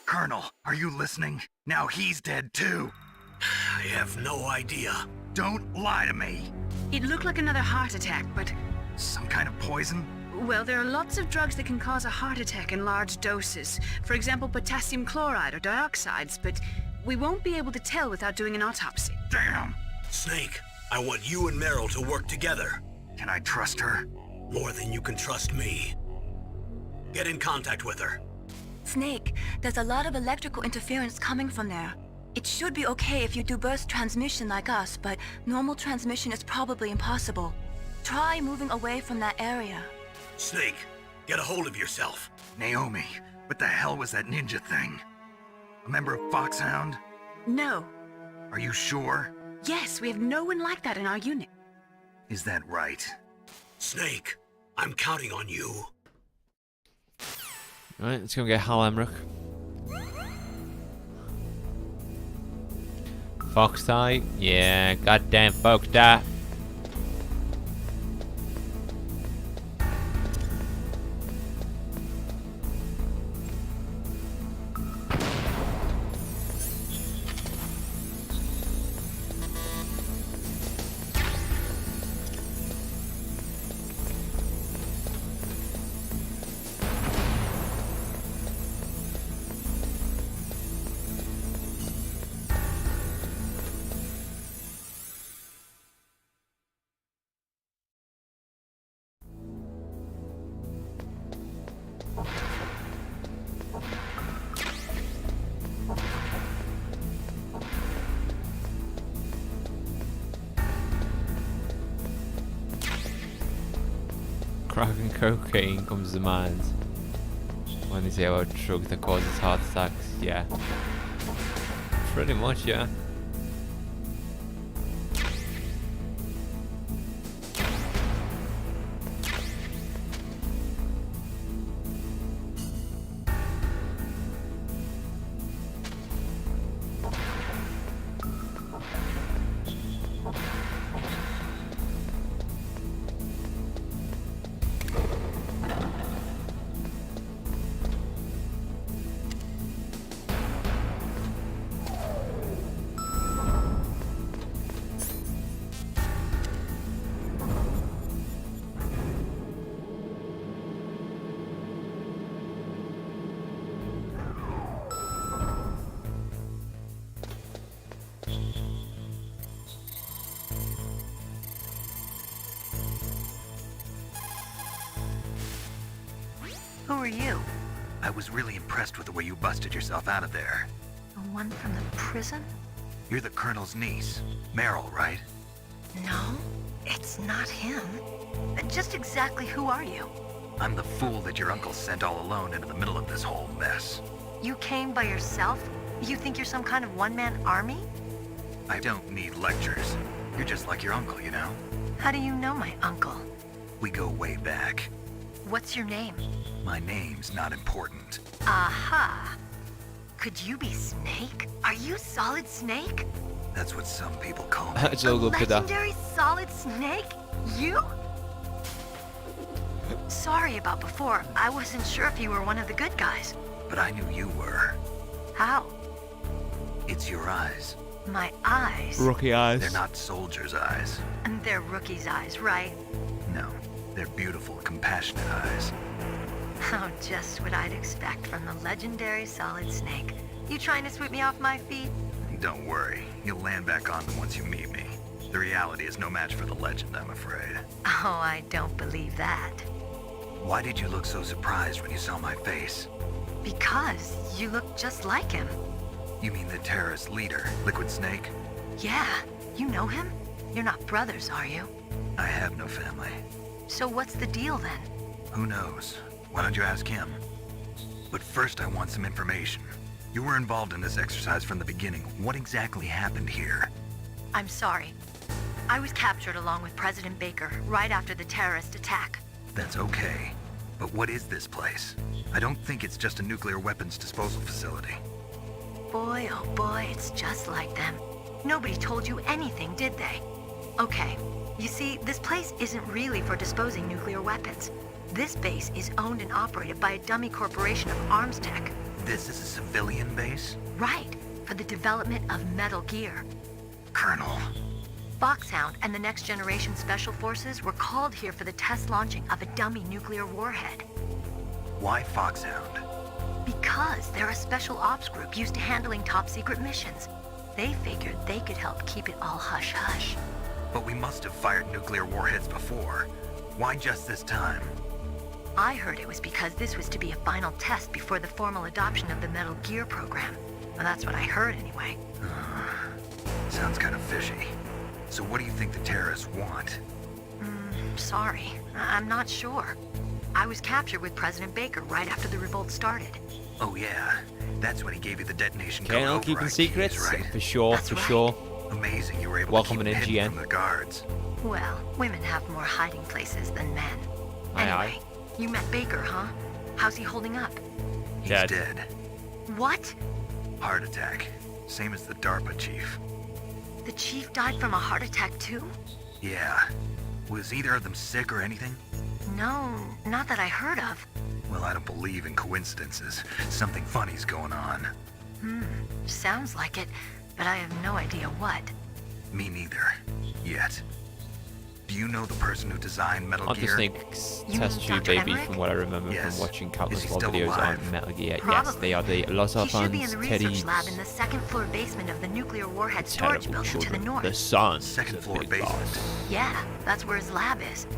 Colonel, are you listening? Now he's dead too. I have no idea. Don't lie to me. It looked like another heart attack, but... Some kind of poison? Well, there are lots of drugs that can cause a heart attack in large doses. For example, potassium chloride or dioxides, but we won't be able to tell without doing an autopsy. Damn! Snake, I want you and Meryl to work together. Can I trust her? More than you can trust me. Get in contact with her. Snake, there's a lot of electrical interference coming from there. It should be okay if you do burst transmission like us, but normal transmission is probably impossible. Try moving away from that area. Snake, get a hold of yourself. Naomi, what the hell was that ninja thing? A member of Foxhound? No. Are you sure? Yes, we have no one like that in our unit. Is that right? Snake, I'm counting on you. Alright, let's go get Hal Emmerich. FoxDie? Yeah, goddamn FoxDie. Crack and cocaine comes to mind when they say about drugs that causes heart attacks. Yeah. Pretty much, yeah. Who are you? I was really impressed with the way you busted yourself out of there. The one from the prison? You're the Colonel's niece, Meryl, right? No, it's not him. Just exactly who are you? I'm the fool that your uncle sent all alone into the middle of this whole mess. You came by yourself? You think you're some kind of one-man army? I don't need lectures. You're just like your uncle, you know? How do you know my uncle? We go way back. What's your name? My name's not important. Aha! Could you be Snake? Are you Solid Snake? That's what some people call me. It's all good, Peter. Legendary Solid Snake? You? Sorry about before. I wasn't sure if you were one of the good guys. But I knew you were. How? It's your eyes. My eyes? Rookie eyes. They're not soldiers' eyes. And they're rookie's eyes, right? No, they're beautiful, compassionate eyes. Oh, just what I'd expect from the legendary Solid Snake. You trying to sweep me off my feet? Don't worry, you'll land back on them once you meet me. The reality is no match for the legend, I'm afraid. Oh, I don't believe that. Why did you look so surprised when you saw my face? Because you look just like him. You mean the terrorist leader, Liquid Snake? Yeah, you know him? You're not brothers, are you? I have no family. So what's the deal then? Who knows? Why don't you ask him? But first I want some information. You were involved in this exercise from the beginning. What exactly happened here? I'm sorry. I was captured along with President Baker right after the terrorist attack. That's okay. But what is this place? I don't think it's just a nuclear weapons disposal facility. Boy, oh boy, it's just like them. Nobody told you anything, did they? Okay, you see, this place isn't really for disposing nuclear weapons. This base is owned and operated by a dummy corporation of arms tech. This is a civilian base? Right, for the development of Metal Gear. Colonel. Foxhound and the Next Generation Special Forces were called here for the test launching of a dummy nuclear warhead. Why Foxhound? Because they're a special ops group used to handling top secret missions. They figured they could help keep it all hush-hush. But we must have fired nuclear warheads before. Why just this time? I heard it was because this was to be a final test before the formal adoption of the Metal Gear program. Well, that's what I heard anyway. Sounds kind of fishy. So what do you think the terrorists want? Sorry, I'm not sure. I was captured with President Baker right after the revolt started. Oh yeah, that's when he gave you the detonation Okay, code I'll keep override secrets. keys, right? For sure, That's for right. sure. Amazing you were able Welcome to keep in, it hidden GN. from the guards. Well, women have more hiding places than men. Aye, Anyway, you met Baker, huh? How's he holding up? He's Dead. dead. What? Heart attack. Same as the DARPA chief. The chief died from a heart attack too? Yeah. Was either of them sick or anything? No, not that I heard of. Well, I don't believe in coincidences. Something funny's going on. Sounds like it, but I have no idea what. Me neither. Yet. Do you know the person who designed Metal Aren't the Gear? snakes You test mean tube Dr. baby Emmerich? from what I remember Yes. from watching countless Is he more still videos alive? on Metal Gear? Yes, Probably. they are the Los He should be in Orphans the research Teddy. lab in the second floor basement of the nuclear warhead storage Terrible building to the children. north. The sun. Second is a floor big basement. boss. Yeah, that's where his lab is.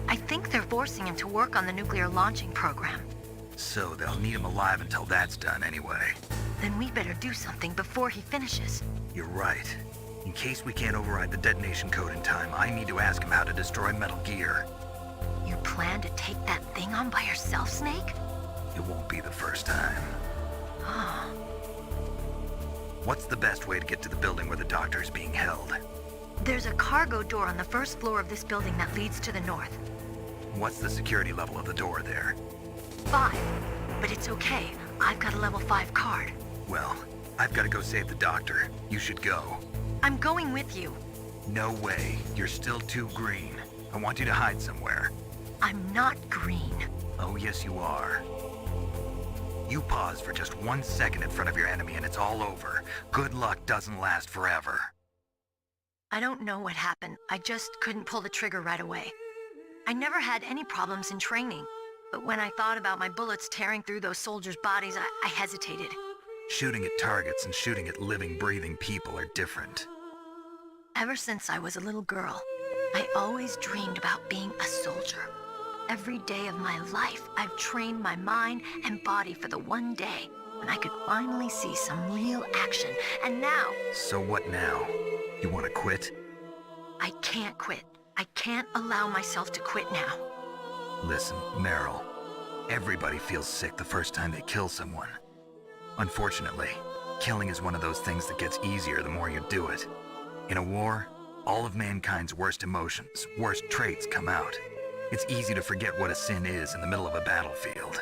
I think they're forcing him to work on the nuclear launching program. So they'll need him alive until that's done anyway. Then we better do something before he finishes. You're right. In case we can't override the detonation code in time, I need to ask him how to destroy Metal Gear. You plan plan to take that thing on by yourself, Snake? It won't be the first time. What's the best way to get to the building where the doctor is being held? There's a cargo door on the first floor of this building that leads to the north. What's the security level of the door there? 5. But it's okay. I've got a level 5 card. Well, I've got to go save the doctor. You should go. I'm going with you. No way. You're still too green. I want you to hide somewhere. I'm not green. Oh, yes, you are. You pause for just 1 second in front of your enemy and it's all over. Good luck doesn't last forever. I don't know what happened. I just couldn't pull the trigger right away. I never had any problems in training, but when I thought about my bullets tearing through those soldiers' bodies, I hesitated. Shooting at targets and shooting at living, breathing people are different. Ever since I was a little girl, I always dreamed about being a soldier. Every day of my life, I've trained my mind and body for the one day when I could finally see some real action, and now... So what now? You want to quit? I can't quit. I can't allow myself to quit now. Listen, Meryl, everybody feels sick the first time they kill someone. Unfortunately, killing is one of those things that gets easier the more you do it. In a war, all of mankind's worst emotions, worst traits come out. It's easy to forget what a sin is in the middle of a battlefield.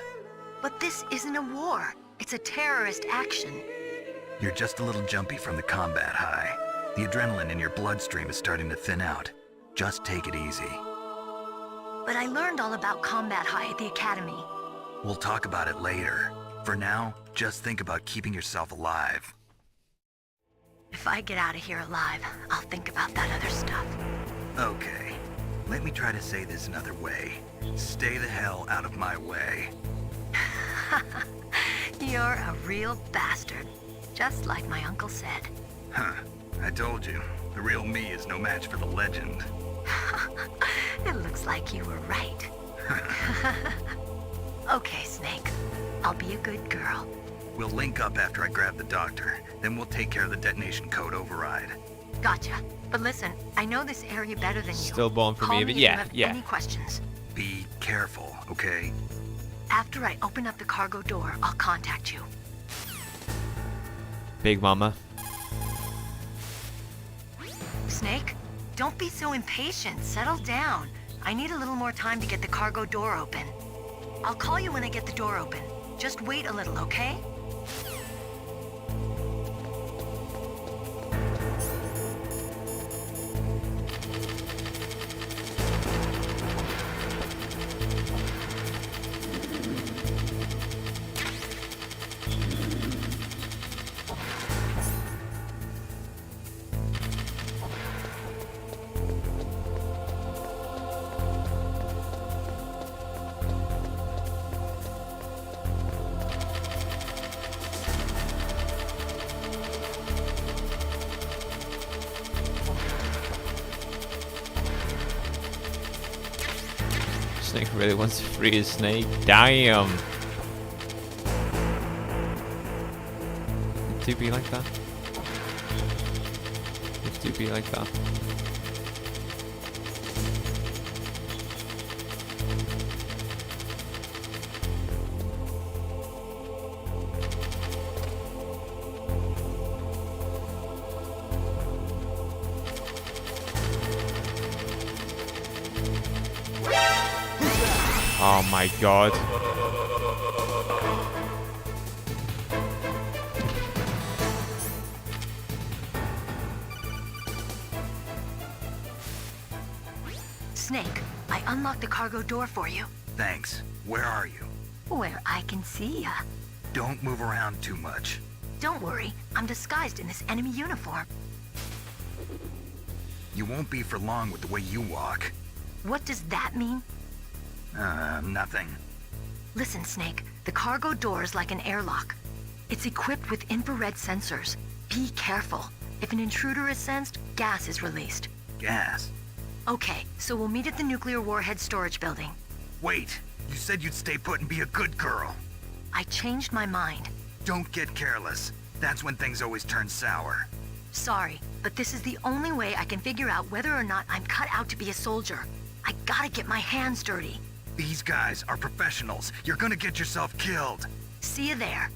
But this isn't a war. It's a terrorist action. You're just a little jumpy from the combat high. The adrenaline in your bloodstream is starting to thin out. Just take it easy. But I learned all about combat high at the academy. We'll talk about it later. For now, just think about keeping yourself alive. If I get out of here alive, I'll think about that other stuff. Okay. Let me try to say this another way. Stay the hell out of my way. You're a real bastard. Just like my uncle said. Huh. I told you. The real me is no match for the legend. It looks like you were right. Okay, Snake. I'll be a good girl. We'll link up after I grab the doctor. Then we'll take care of the detonation code override. Gotcha. But listen, I know this area better than you. Stillborn for Call me, but if you yeah, have yeah. any questions. Be careful, okay? After I open up the cargo door, I'll contact you. Big Mama. Snake, don't be so impatient. Settle down. I need a little more time to get the cargo door open. I'll call you when I get the door open. Just wait a little, okay? Snake really wants to free his snake. Damn. It do be like that. It do be like that. Oh my god. Snake, I unlocked the cargo door for you. Thanks. Where are you? Where I can see ya. Don't move around too much. Don't worry, I'm disguised in this enemy uniform. You won't be for long with the way you walk. What does that mean? Nothing. Listen, Snake, the cargo door is like an airlock. It's equipped with infrared sensors. Be careful. If an intruder is sensed, gas is released. Gas? Okay, so we'll meet at the nuclear warhead storage building. Wait, you said you'd stay put and be a good girl. I changed my mind. Don't get careless. That's when things always turn sour. Sorry, but this is the only way I can figure out whether or not I'm cut out to be a soldier. I gotta get my hands dirty. These guys are professionals. You're gonna get yourself killed. See you there.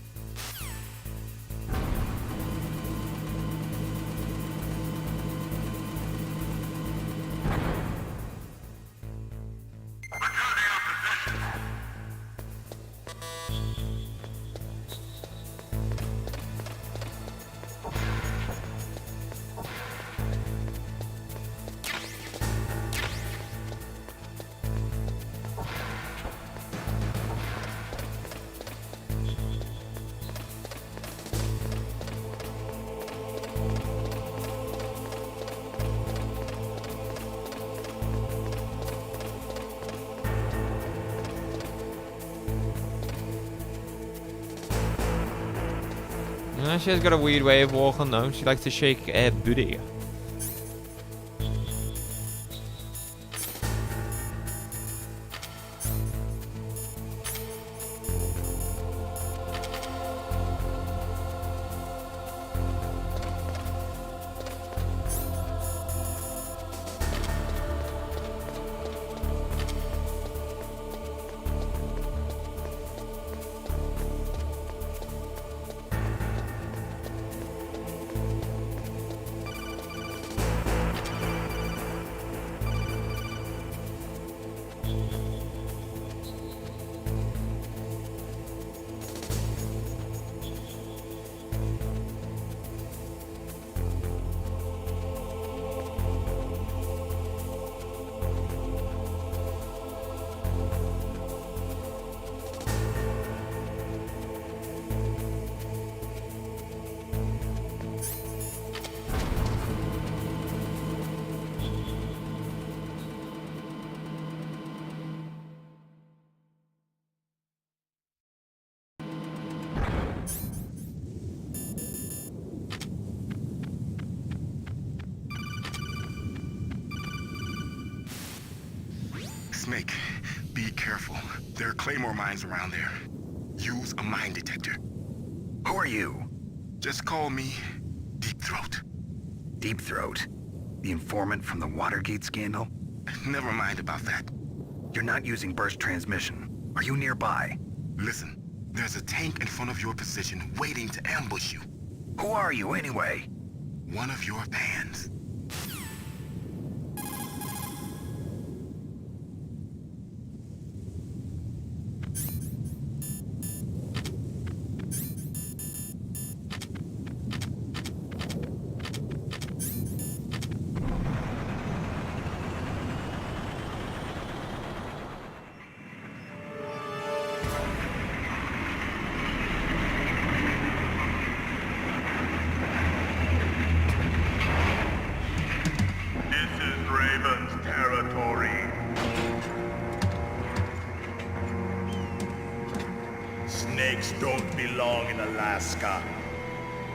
She has got a weird way of walking though. She likes to shake a booty. Snake, be careful. There are claymore mines around there. Use a mine detector. Who are you? Just call me Deep Throat. Deep Throat? The informant from the Watergate scandal? Never mind about that. You're not using burst transmission. Are you nearby? Listen, there's a tank in front of your position waiting to ambush you. Who are you anyway? One of your fans. Snakes don't belong in Alaska.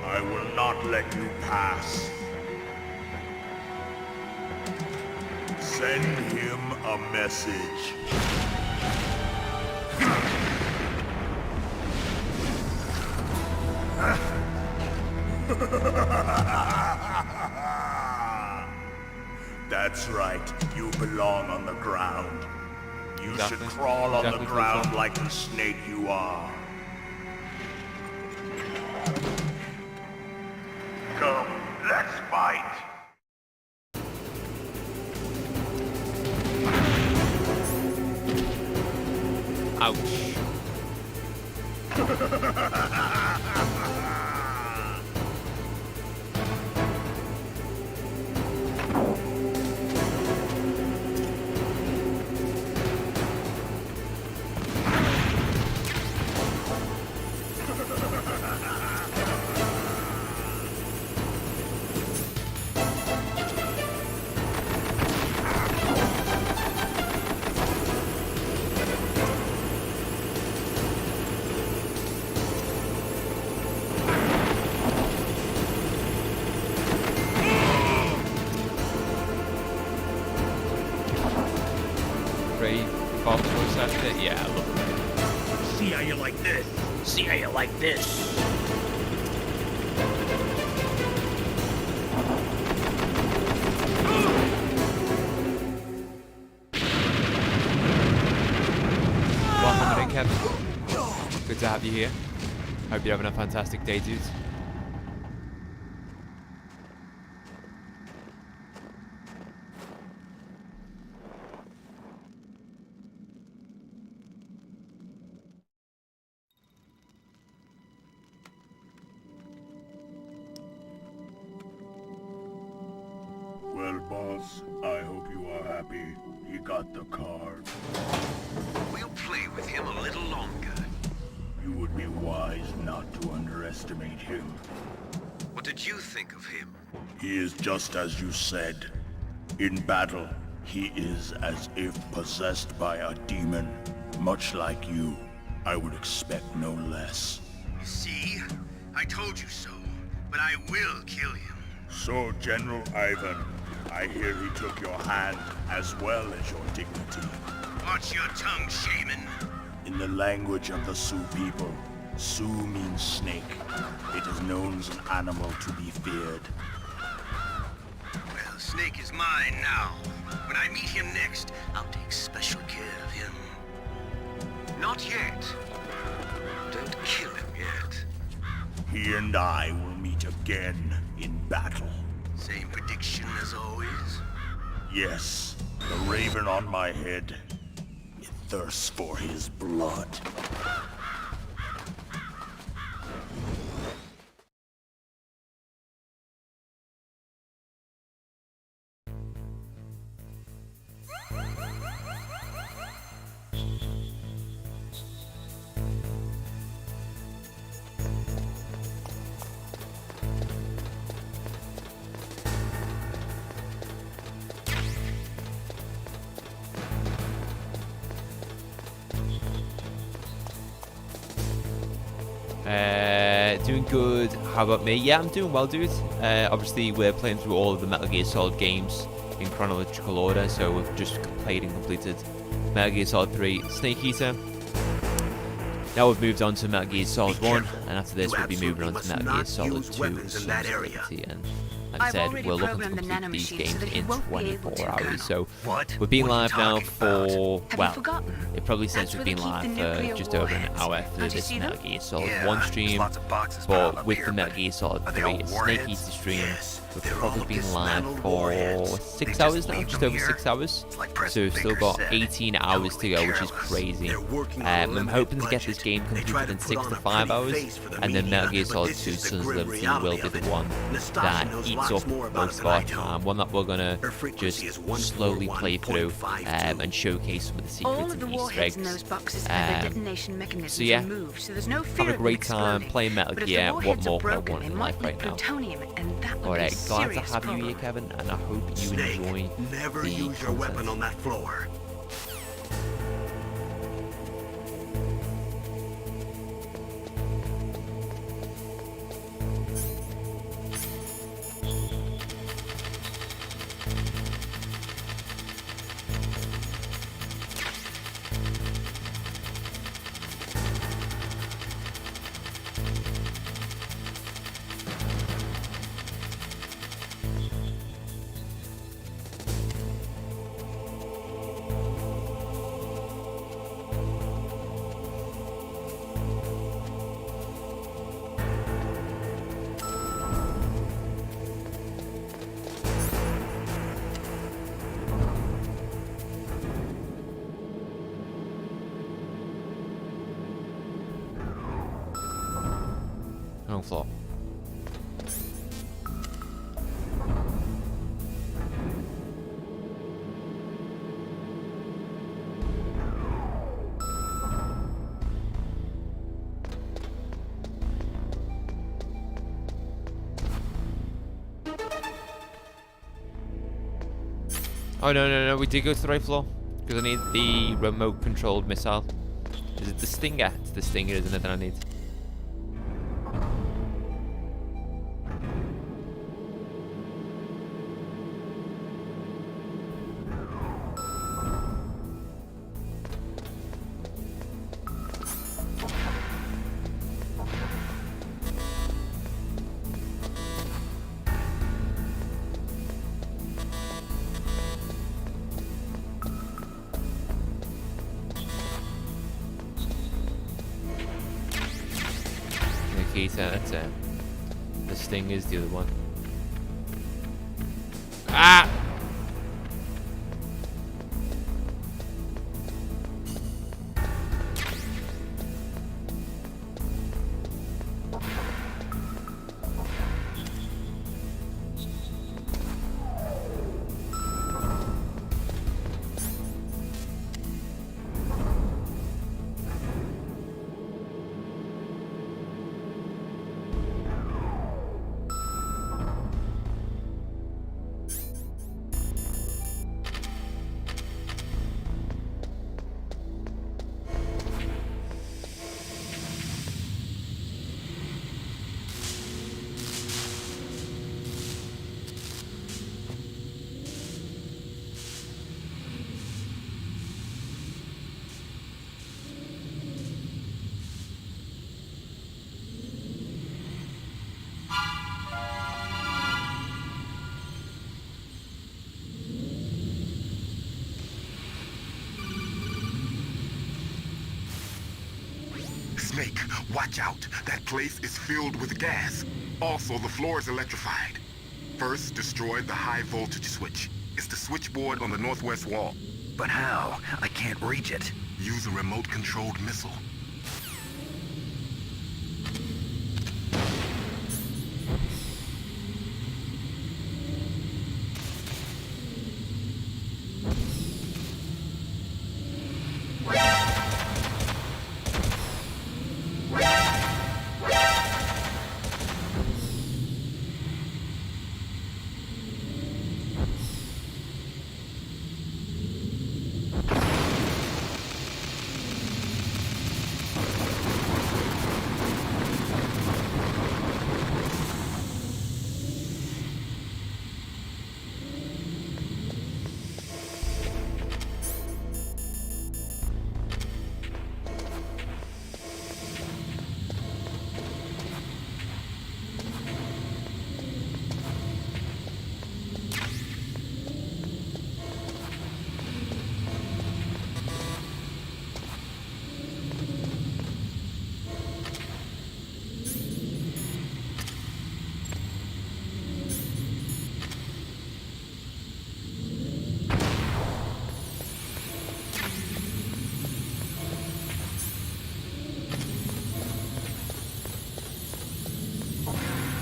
I will not let you pass. Send him a message. That's right. You belong on the ground. You should crawl on the ground like the snake you are. Come, let's fight. Ouch. Yeah, look. See how you like this? See how you like this? coming in, Kevin. Good to have you here. Hope you're having a fantastic day, dudes. Well, boss, I hope you are happy. He got the card. We'll play with him a little longer. You would be wise not to underestimate him. What did you think of him? He is just as you said. In battle, he is as if possessed by a demon. Much like you, I would expect no less. See? I told you so. But I will kill him. So, General Ivan, I hear he took your hand as well as your dignity. Watch your tongue, shaman. In the language of the Sioux people, Sioux means snake. It is known as an animal to be feared. Well, Snake is mine now. When I meet him next, I'll take special care of him. Not yet. Don't kill him yet. He and I will meet again in battle. Same prediction as always? Yes, the raven on my head. It thirsts for his blood. Doing good. How about me? Yeah, I'm doing well, dude. Obviously, we're playing through all of the Metal Gear Solid games in chronological order, so we've just played and completed Metal Gear Solid 3 Snake Eater. Now we've moved on to Metal Gear Solid 1, and after this we'll be moving on to Metal Gear Solid 2, Sons of Liberty, and like I said, we're looking to complete these games in 24 hours, so we've been live now for, well, it probably says we've been live for just over an hour for this Metal Gear Solid 1 stream, but with the Metal Gear Solid 3 Snake Eater stream, we've probably been live for 6 hours now, just over 6 hours, so we've still got 18 hours to go, which is crazy. I'm hoping to get this game completed in 6 to 5 hours, and then Metal Gear Solid 2 Sons of Liberty will be the one that eats up most of our time, one that we're gonna just slowly play through and showcase some of the secrets and Easter eggs. So yeah, have a great time playing Metal Gear. What more could I want in life right now? Alright, glad to have you here, Kevin, and I hope you enjoy Never the use your weapon on that floor. Wrong floor. Oh no, we did go to the right floor because I need the remote controlled missile. Is it the Stinger? It's the Stinger, isn't it, that I need? Nikita, that's it. The Sting is the other one. Ah! Snake, watch out. That place is filled with gas. Also, the floor is electrified. First, destroy the high voltage switch. It's the switchboard on the northwest wall. But how? I can't reach it. Use a remote-controlled missile.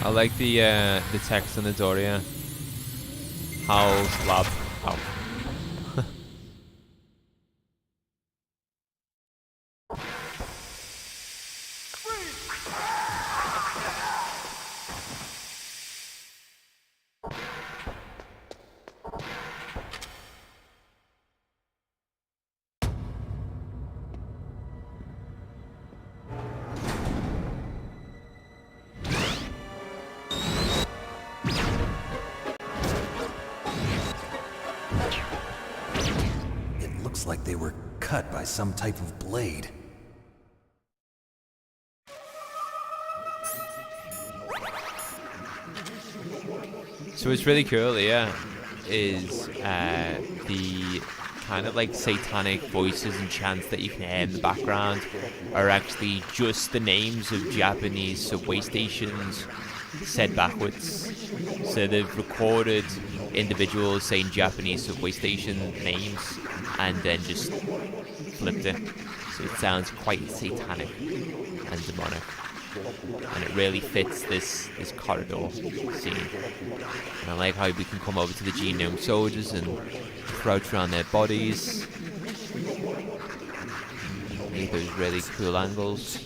I like the text on the door here. Hal's lab. Oh. Like they were cut by some type of blade. So what's really cool here is the kind of like satanic voices and chants that you can hear in the background are actually just the names of Japanese subway stations said backwards. So they've recorded individuals saying Japanese subway station names and then just flipped it. So it sounds quite satanic and demonic. And it really fits this corridor scene. And I like how we can come over to the genome soldiers and crouch around their bodies. Make those really cool angles.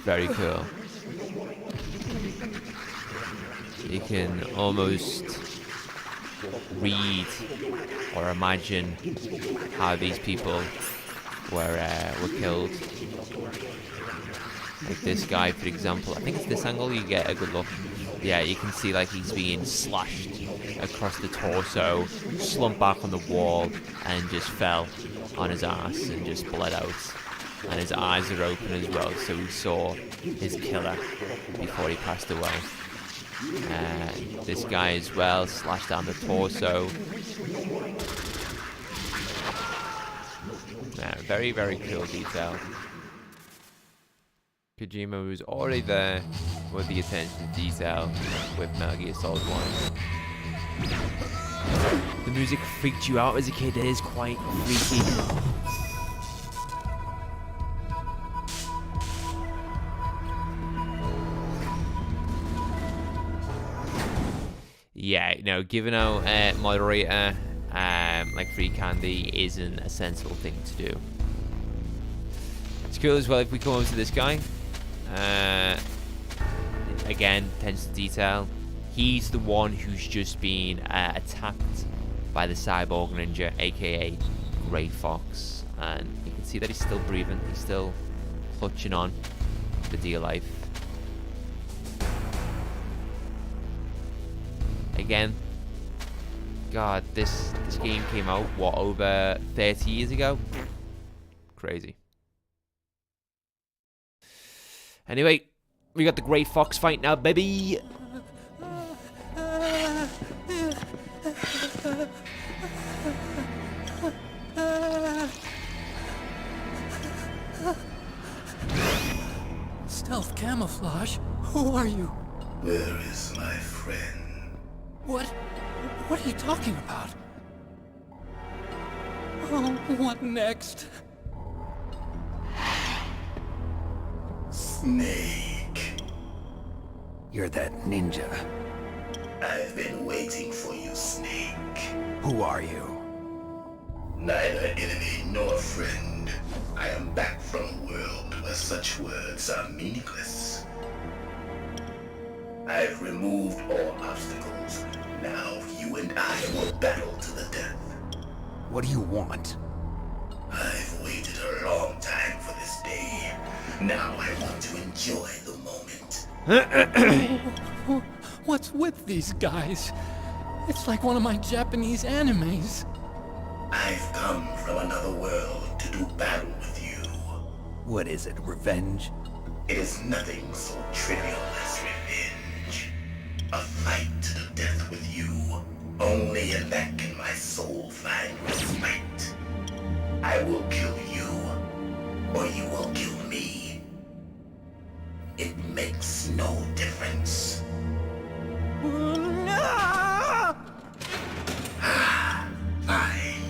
Very cool. You can almost read or imagine how these people were killed. Like this guy, for example. I think it's this angle you get a good look. Yeah, you can see like he's being slashed across the torso, slumped back on the wall, and just fell on his ass and just bled out. And his eyes are open as well, so we saw his killer before he passed away. This guy as well, slashed down the torso. Very, very cool detail. Kojima was already there with the attention to detail with Metal Gear Solid 1. The music freaked you out as a kid. It is quite freaky. Yeah, no, giving out moderator like free candy isn't a sensible thing to do. It's cool as well if we come over to this guy. Again, attention to detail. He's the one who's just been attacked by the cyborg ninja, aka Grey Fox, and you can see that he's still breathing. He's still clutching on for dear life. Again, God, this game came out, what, over 30 years ago? Crazy. Anyway, we got the Grey Fox fight now, baby! Stealth camouflage? Who are you? Where is my friend? What are you talking about? Oh, what next? Snake. You're that ninja. I've been waiting for you, Snake. Who are you? Neither enemy nor friend. I am back from a world where such words are meaningless. I've removed all obstacles. Now you and I will battle to the death. What do you want? I've waited a long time for this day. Now I want to enjoy the moment. What's with these guys? It's like one of my Japanese animes. I've come from another world to do battle with you. What is it, revenge? It is nothing so trivial as revenge. A fight to the death with you. Only in that can my soul find respite. I will kill you, or you will kill me. It makes no difference. Fine.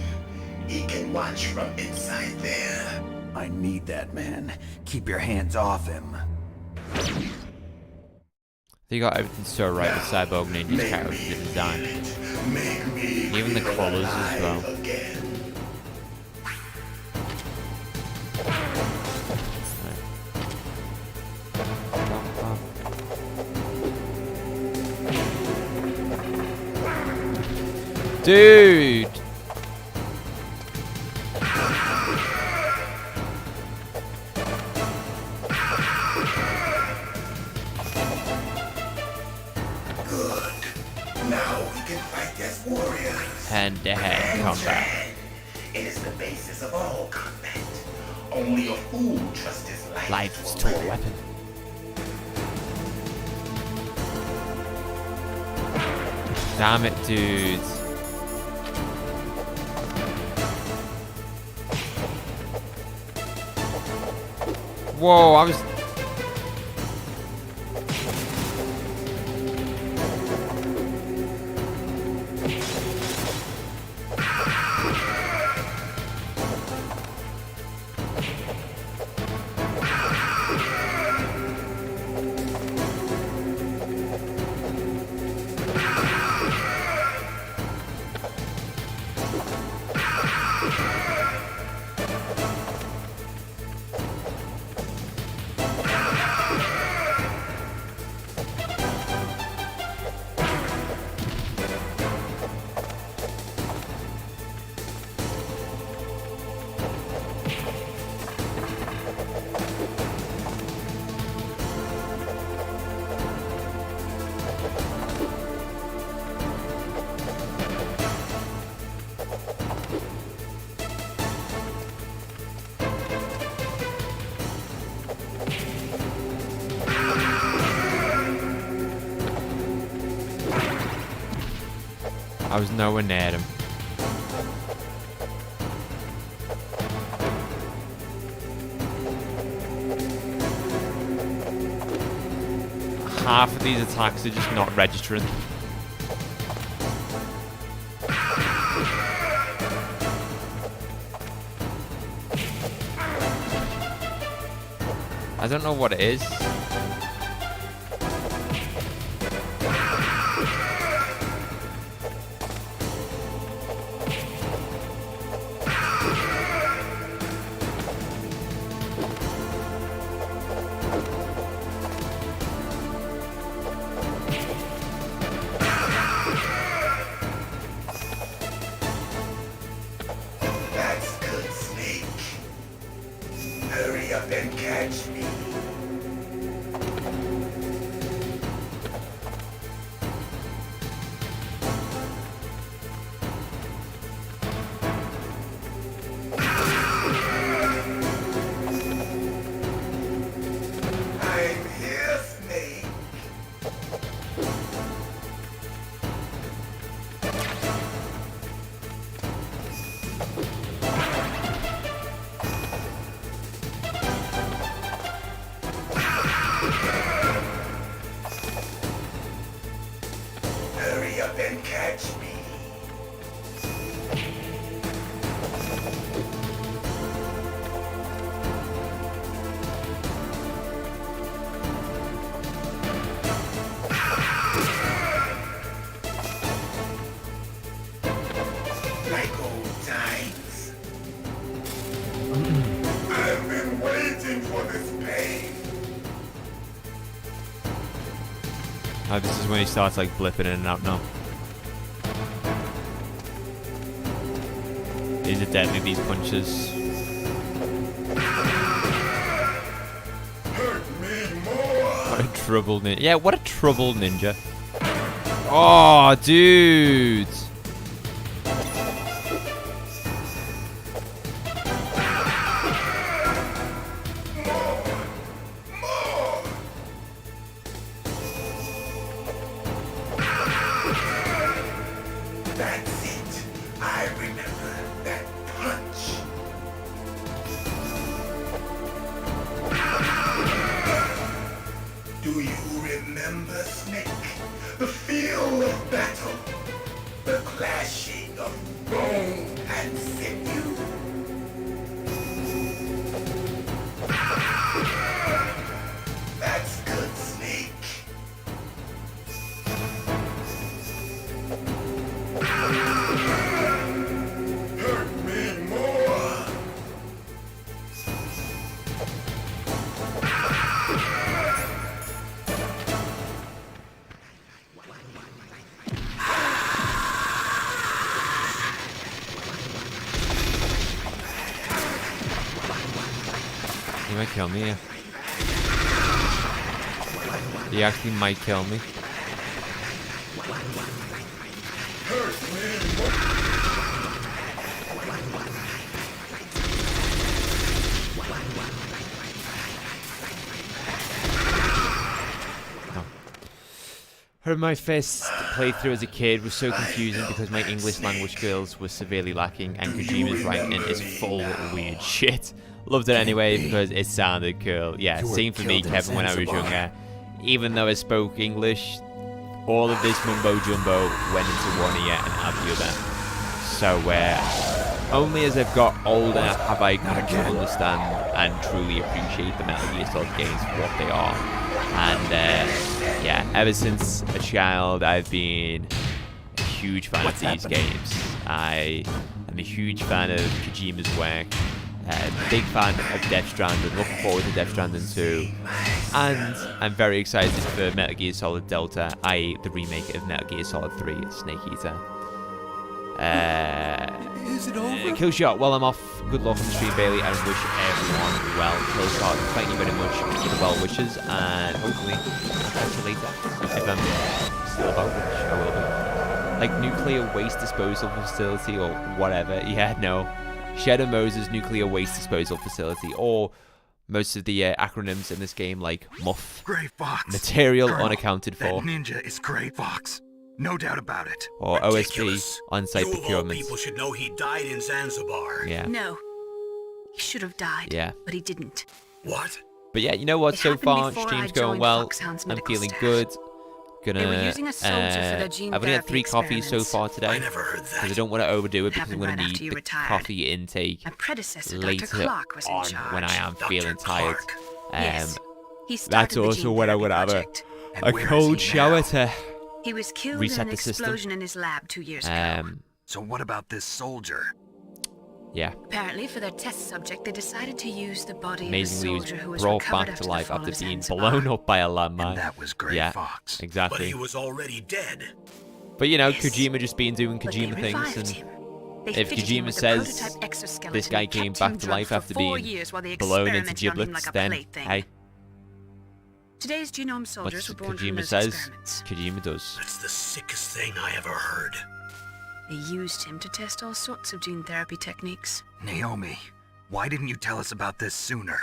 He can watch from inside there. I need that man. Keep your hands off him. They got everything so right with Cyborg Ninja's character design. Even the colors as well. Dude! Hand-to-hand combat. It is the basis of all combat. Only a fool trusts his life to a weapon. Damn it, dudes. Whoa, I was... I was nowhere near him. half of these attacks are just not registering. I don't know what it is. That's good, Snake. Hurry up and catch me. I'm here, Snake. Hurry up and catch me. Like old times. I've been waiting for this pain. Oh, this is when he starts like blipping in and out now. These are deadly, these punches. Hurt me more. What a troubled ninja. Yeah, what a troubled ninja. Oh, dude. That's it. I remember that punch. Do you remember, Snake? The feel of battle. The clashing of bone and sinew. That's good, Snake. Hurt me more. He might kill me, yeah. He actually might kill me. My first playthrough as a kid was so confusing because my English language skills were severely lacking and Kojima's writing is full of weird shit. Loved it anyway because it sounded cool. Yeah, same for me, Kevin, when I was younger. Even though I spoke English, all of this mumbo jumbo went into one ear and out the other. So only as I've got older have I come to understand and truly appreciate the Metal Gear Solid games for what they are. And yeah, ever since a child, I've been a huge fan of these games. I am a huge fan of Kojima's work. Big fan of Death Stranding. Looking forward to Death Stranding 2. And I'm very excited for Metal Gear Solid Delta, i.e. the remake of Metal Gear Solid 3, Snake Eater. Is it over? Killshot, well, I'm off. Good luck on the stream, Bailey, and wish everyone well. Killshot, thank you very much for the well wishes, and hopefully I'll catch you later. If I'm still about, which I will be. Like nuclear waste disposal facility or whatever. Yeah, no. Shadow Moses Nuclear Waste Disposal Facility, or most of the acronyms in this game, like MUF. Gray Fox. Material Colonel, unaccounted for. That ninja is Gray Fox. No doubt about it. Or Ridiculous. OSP, on-site You of all procurement. people should know he died in Zanzibar. Yeah. No. He should have died. Yeah. But he didn't. What? But yeah, you know what? It So happened far, before stream's I going joined well. Foxhound's I'm medical feeling staff. good. They were using a soldier for their gene I've only had 3 therapy coffees so far today. I never heard Because I that. don't want to overdo it because I'm Happened going right to after need you the retired. coffee intake My predecessor, later Dr. Clark, was in on charge. when I am Dr. feeling tired. Clark. Yes. He That's started the also gene when I therapy would have project. a where is cold he shower now? to He was killed reset in an the system. explosion in his lab 2 years ago. So what about this soldier? Yeah. Apparently, for their test subject, they decided to use the body Amazingly, he of a soldier who was was brought recovered back after to the life fall after of being Zanzibar. blown up by a landmine. And that was Gray Yeah, Fox. But exactly. he was already dead. But you know, Yes. Kojima just been doing But they Kojima things, revived and him. They if fitted him Kojima with the says prototype exoskeleton this guy and came kept back him to drugged life for after 4 being years while they blown into experimented on him giblets, like a then plaything. hey, Today's genome what soldiers were born from Kojima those says, experiments. Kojima does. That's the sickest thing I ever heard. They used him to test all sorts of gene therapy techniques. Naomi, why didn't you tell us about this sooner?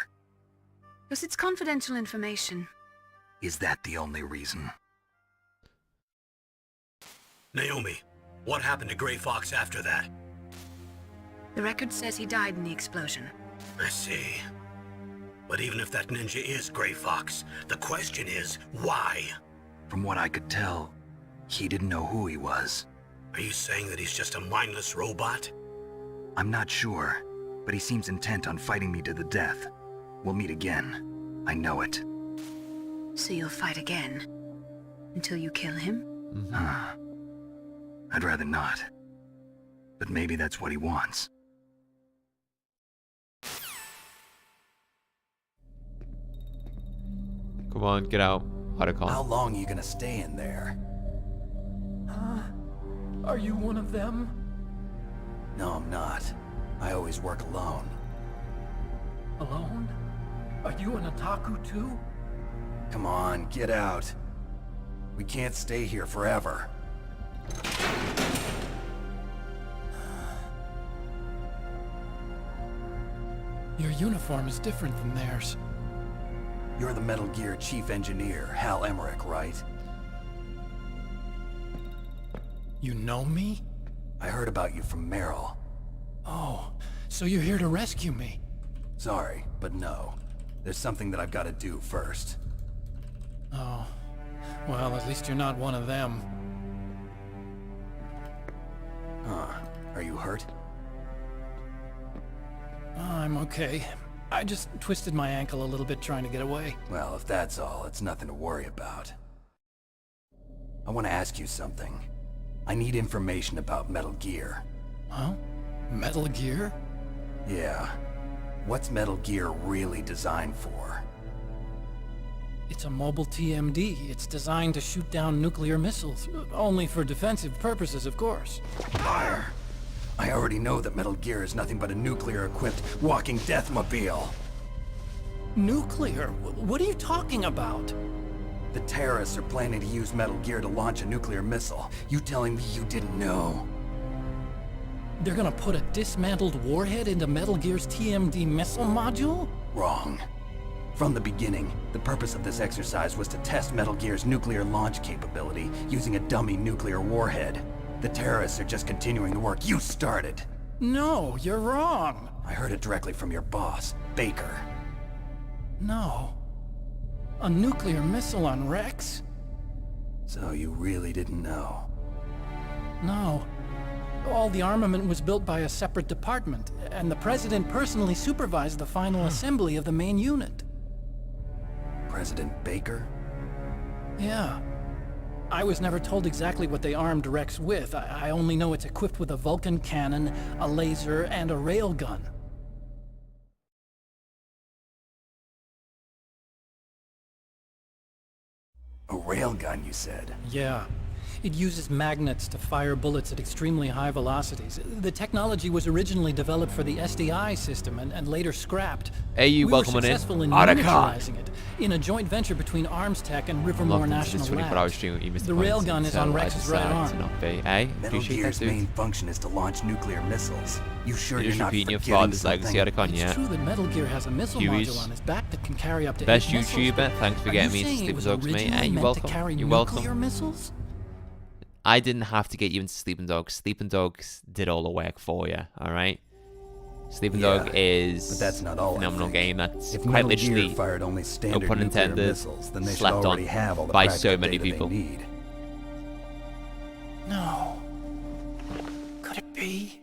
Because it's confidential information. Is that the only reason? Naomi, what happened to Gray Fox after that? The record says he died in the explosion. I see. But even if that ninja is Gray Fox, the question is, why? From what I could tell, he didn't know who he was. Are you saying that he's just a mindless robot? I'm not sure, but he seems intent on fighting me to the death. We'll meet again. I know it. So you'll fight again? Until you kill him? I'd rather not. But maybe that's what he wants. Come on, get out. How Otacon. long are you gonna stay in there? Are you one of them? No, I'm not. I always work alone. Alone? Are you an otaku too? Come on, get out. We can't stay here forever. Your uniform is different from theirs. You're the Metal Gear Chief Engineer, Hal Emmerich, right? You know me? I heard about you from Meryl. Oh, so you're here to rescue me? Sorry, but no. There's something that I've got to do first. Oh, well, at least you're not one of them. Huh. Are you hurt? I'm okay. I just twisted my ankle a little bit trying to get away. Well, if that's all, it's nothing to worry about. I want to ask you something. I need information about Metal Gear. Huh? Metal Gear? Yeah. What's Metal Gear really designed for? It's a mobile TMD. It's designed to shoot down nuclear missiles. Only for defensive purposes, of course. Fire. I already know that Metal Gear is nothing but a nuclear-equipped walking deathmobile. Nuclear? What are you talking about? The terrorists are planning to use Metal Gear to launch a nuclear missile. You telling me you didn't know? They're gonna put a dismantled warhead into Metal Gear's TMD missile module? Wrong. From the beginning, the purpose of this exercise was to test Metal Gear's nuclear launch capability using a dummy nuclear warhead. The terrorists are just continuing the work you started. No, you're wrong. I heard it directly from your boss, Baker. No. A nuclear missile on Rex? So you really didn't know? No. All the armament was built by a separate department, and the President personally supervised the final assembly of the main unit. President Baker? Yeah. I was never told exactly what they armed Rex with. I only know it's equipped with a Vulcan cannon, a laser, and a railgun. A railgun, you said? Yeah. It uses magnets to fire bullets at extremely high velocities. The technology was originally developed for the SDI system and later scrapped. Hey, you, We welcome were on in. successful in Otacon. miniaturizing it in a joint venture between Arms Tech and Rivermore National 24-hour Labs. stream. You missed The point, railgun is so on I Rex's right decided arm. to not be. Hey, Metal appreciate that, Gear's dude. main function is to launch nuclear missiles. You sure You're you're just not repeating your forgetting father's something? legacy, Otacon, It's yeah. true that Metal Gear has a missile Huey's module on his back that can carry up to Best 8 missiles. YouTuber, thanks for Are getting you me into saying it Sleeping was Dogs, mate. originally Hey, you're meant welcome. to carry You're nuclear welcome. missiles? I didn't have to get you into Sleeping Dogs. Sleeping Dogs did all the work for you, alright? Sleeping Yeah, Dog is but that's not all a I phenomenal think. game that's If quite Metal Gear literally, fired only no standard pun nuclear intended, missiles, then they should slept already on have all the by so practical many data people. they need. No. Could it be?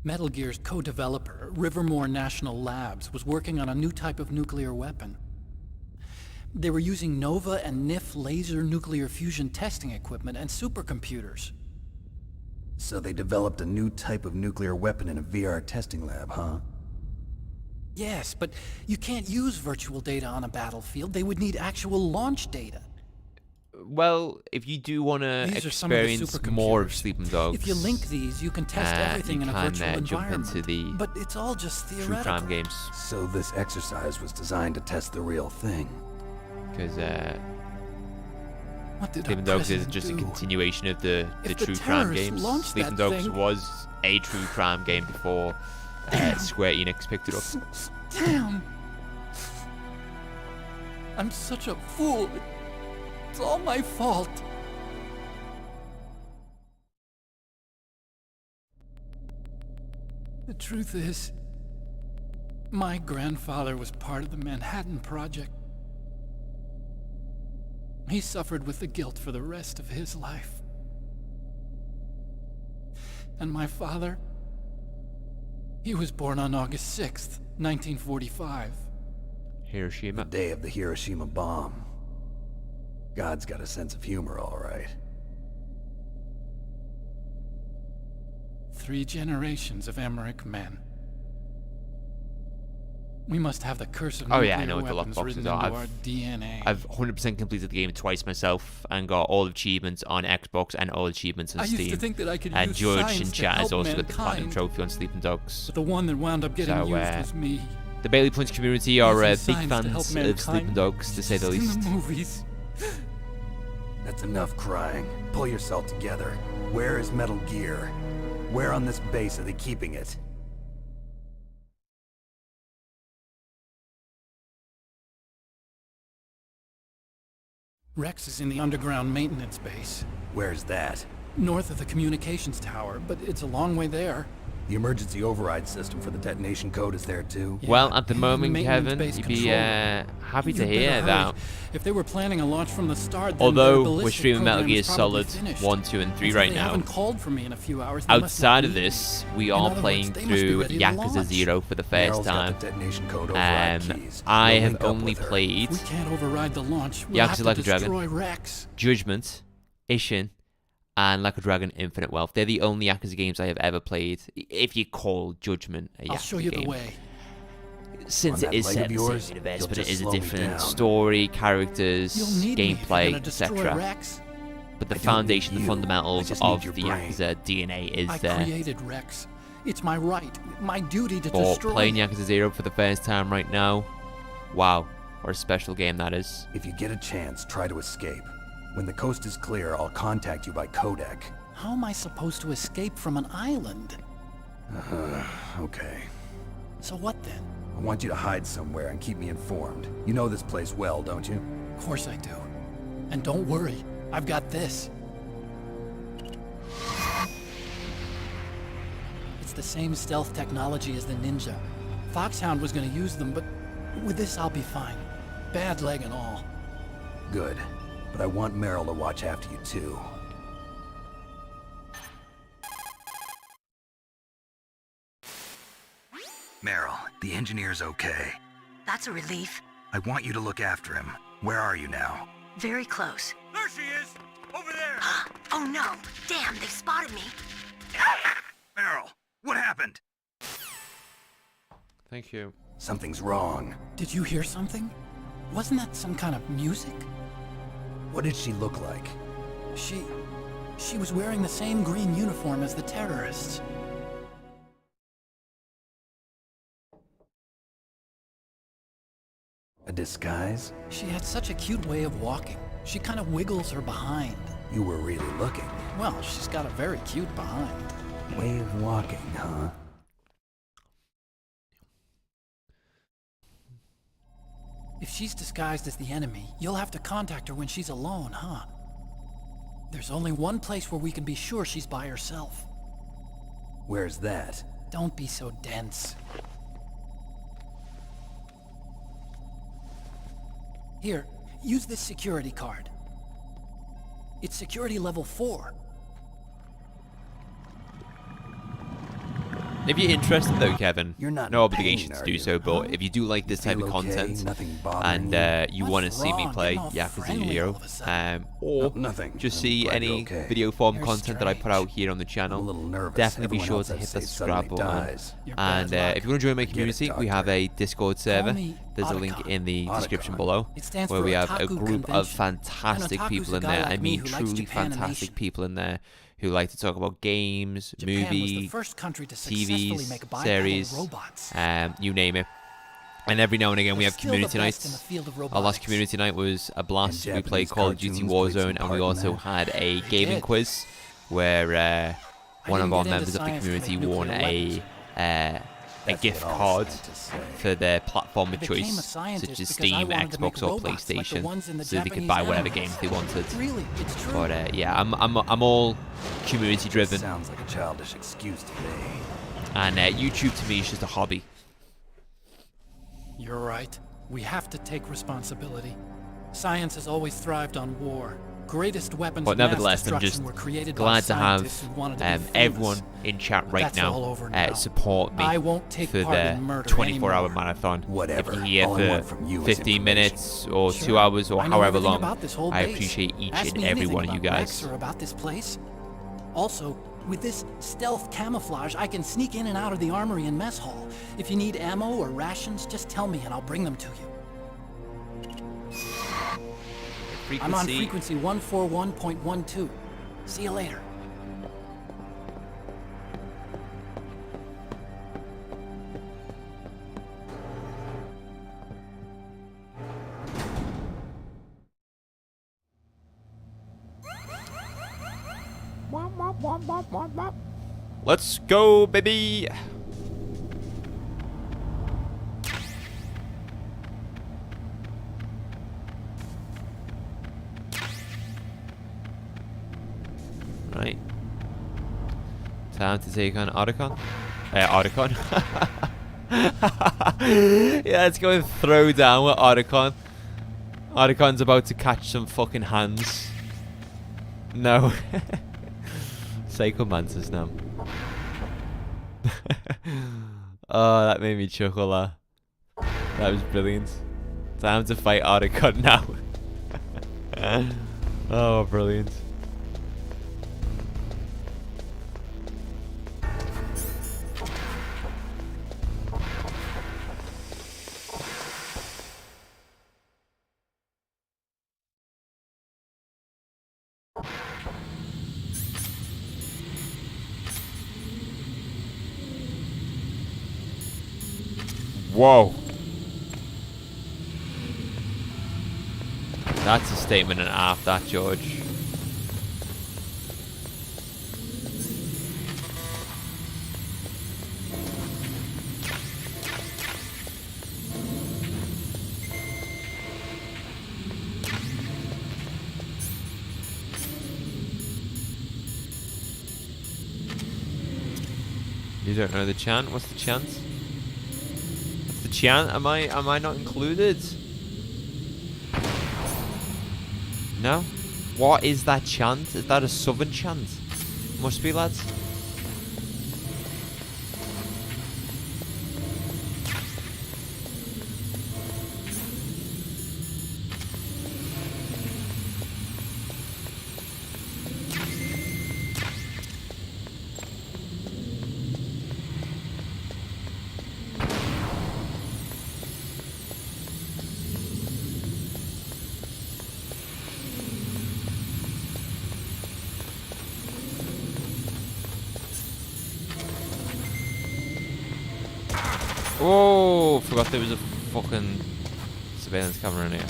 Metal Gear's co-developer, Rivermore National Labs, was working on a new type of nuclear weapon. They were using Nova and NIF laser nuclear fusion testing equipment and supercomputers. So they developed a new type of nuclear weapon in a VR testing lab, huh? Yes, but you can't use virtual data on a battlefield. They would need actual launch data. Well, if you do want to These are some of the experience more of supercomputers. Sleeping Dogs, If you link these, you can test everything in a virtual jump environment. into the But it's all just true theoretical. crime games. So this exercise was designed to test the real thing. Because What did Sleeping our Dogs is president just a do? continuation of the If the true crime terrorists games. launched Sleeping that Dogs thing- was a true crime game before Square Enix picked it up. Damn! I'm such a fool. It's all my fault. The truth is, my grandfather was part of the Manhattan Project. He suffered with the guilt for the rest of his life. And my father, he was born on August 6th, 1945. Hiroshima. The day of the Hiroshima bomb. God's got a sense of humor, all right. 3 generations of Emmerich men. We must have the curse of Oh nuclear yeah, I know what the weapons lockboxes written are. into our DNA. I've 100% completed the game twice myself and got all achievements on Xbox and all achievements on I Steam. used to think that I could And use George science in to chat has help also got the platinum mankind. trophy on Sleeping Dogs. But the one that wound up getting So, used was me. The Bailey Points community are Using big science to help fans of mankind, Sleeping Dogs, to say the just in least. the movies. That's enough crying. Pull yourself together. Where is Metal Gear? Where on this base are they keeping it? Rex is in the underground maintenance base, Where's that? north of the communications tower, but it's a long way there. The emergency override system for the detonation code is there too? Well, at the and moment, maintenance Kevin, base you'd be controller. happy to You'd hear better that. hurry. If they were planning a launch from the start, then Although their we're ballistic streaming Metal program Gear is probably Solid finished. 1, 2, and 3 And right they now. haven't called for me in a few hours. They must Outside not of be. this, we In are other playing words, they must be through ready to Yakuza launch. 0 for the first Meryl's got time. the detonation code override keys. I You'll have link up only with her. played We can't override the launch. We'll have Yakuza to Like a Dragon, destroy Rex. Judgment, Ishin, and Like a Dragon Infinite Wealth. They're the only Yakuza games I have ever played, if you call Judgment a Yakuza I'll show you game. the way. Since On it that is leg set of in the yours, same universe, you'll but it just is a slow me different down. story, characters, You'll need me if you're gameplay, gonna destroy etc. Rex. But the I don't foundation, need the you. I fundamentals just of need your the brain. Yakuza DNA is I there. created Rex. It's my right, my duty to For destroy playing him. Yakuza 0 for the first time right now, wow, what a special game that is. If you get a chance, try to escape. When the coast is clear, I'll contact you by codec. How am I supposed to escape from an island? Okay. So what then? I want you to hide somewhere and keep me informed. You know this place well, don't you? Of course I do. And don't worry, I've got this. It's the same stealth technology as the Ninja. Foxhound was gonna use them, but with this I'll be fine. Bad leg and all. Good. But I want Meryl to watch after you too. Meryl, the engineer's okay. That's a relief. I want you to look after him. Where are you now? Very close. There she is! Over there! Oh no! Damn, they've spotted me. Meryl, what happened? Thank you. Something's wrong. Did you hear something? Wasn't that some kind of music? What did she look like? She was wearing the same green uniform as the terrorists. A disguise? She had such a cute way of walking. She kind of wiggles her behind. You were really looking. Well, she's got a very cute behind. Way of walking, huh? If she's disguised as the enemy, you'll have to contact her when she's alone, huh? There's only one place where we can be sure she's by herself. Where's that? Don't be so dense. Here, use this security card. It's security level 4. If you're interested though, Kevin, You're not no in pain, obligation to are do you? so, but if you do like this type Feel of okay? content Nothing bothering and you What's want to see me wrong? play Getting all Yakuza friendly 0, all of a sudden. or Nothing. just I'm see glad you're any okay. video form You're content that I put out here on the channel, I'm a little nervous. definitely be Everyone sure else to I've hit the saved subscribe suddenly button. dies. You're And bad luck. if you want to join my Get it, community, we have Doctor. a Discord server. me There's a link Otacon. in the description Otacon. below, It stands where for we have a Otaku group Convention. of fantastic An otaku's people a in guy there. like I me mean, who likes truly fantastic Japanimation. people in there who like to talk about games, Japan was the movies, first country to successfully TVs, make bipedal series, robots. you name it. And every now and again we They're have still the community best in the nights. field of Our last robotics. community night was a blast. And We played Japanese Call of Duty cartoons played some Warzone, and part we in also that. had a gaming did. quiz where one of didn't our get into members of the science to community make won nuclear a That's gift what all card scientists say. for their platform I of became a choice, scientist such as because I Steam, wanted to make Xbox, or robots like the PlayStation, ones in the so they could Japanese buy whatever animes. games they wanted. Really, it's true. But yeah, I'm all community driven, Sounds like a childish excuse to me. and YouTube to me is just a hobby. You're right. We have to take responsibility. Science has always thrived on war. Greatest weapons But of mass nevertheless, I'm destruction just were created by glad to have scientists who wanted to be famous. everyone in chat right That's all now, over now. support me I won't take for part the in murder 24-hour anymore. marathon. Whatever. If you're here All I want from you for is 15 minutes information. or 2 hours or I know however everything long, about this whole I base. appreciate each Ask and me every anything one of you about guys. Rex or about this place. Also, with this stealth camouflage, I can sneak in and out of the armory and mess hall. If you need ammo or rations, just tell me and I'll bring them to you. I'm on frequency 141.12. See you later. Let's go, baby! Right. Time to take on Otacon. Otacon. Yeah, let's go and throw down with Otacon. Otacon's about to catch some fucking hands. No. Psycho Mantis now. Oh, that made me chuckle. That was brilliant. Time to fight Otacon now. Oh, brilliant. Whoa. That's a statement and a half, that, George. You don't know the chant? What's the chant? What's the chant? Am I not included? No? What is that chant? Is that a southern chant? Must be, lads. Oh, forgot there was a fucking surveillance camera in here.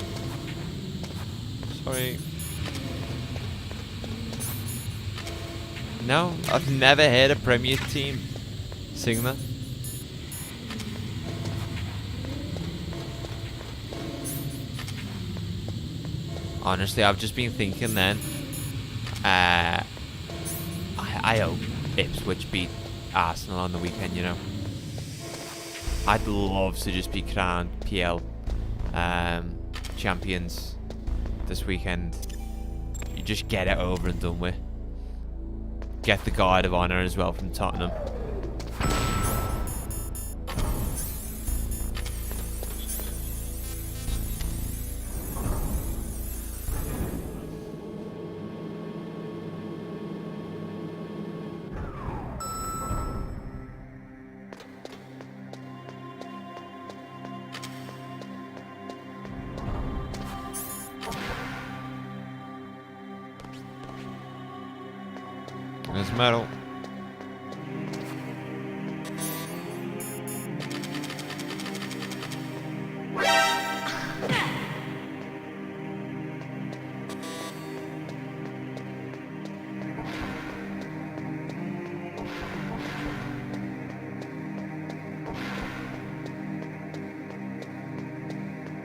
Sorry. No, I've never heard a Premier team sing that. Honestly, I've just been thinking then. I hope Ipswich beat Arsenal on the weekend, you know. I'd love to just be crowned PL champions this weekend. You just get it over and done with. Get the Guard of Honor as well from Tottenham. There's Meryl.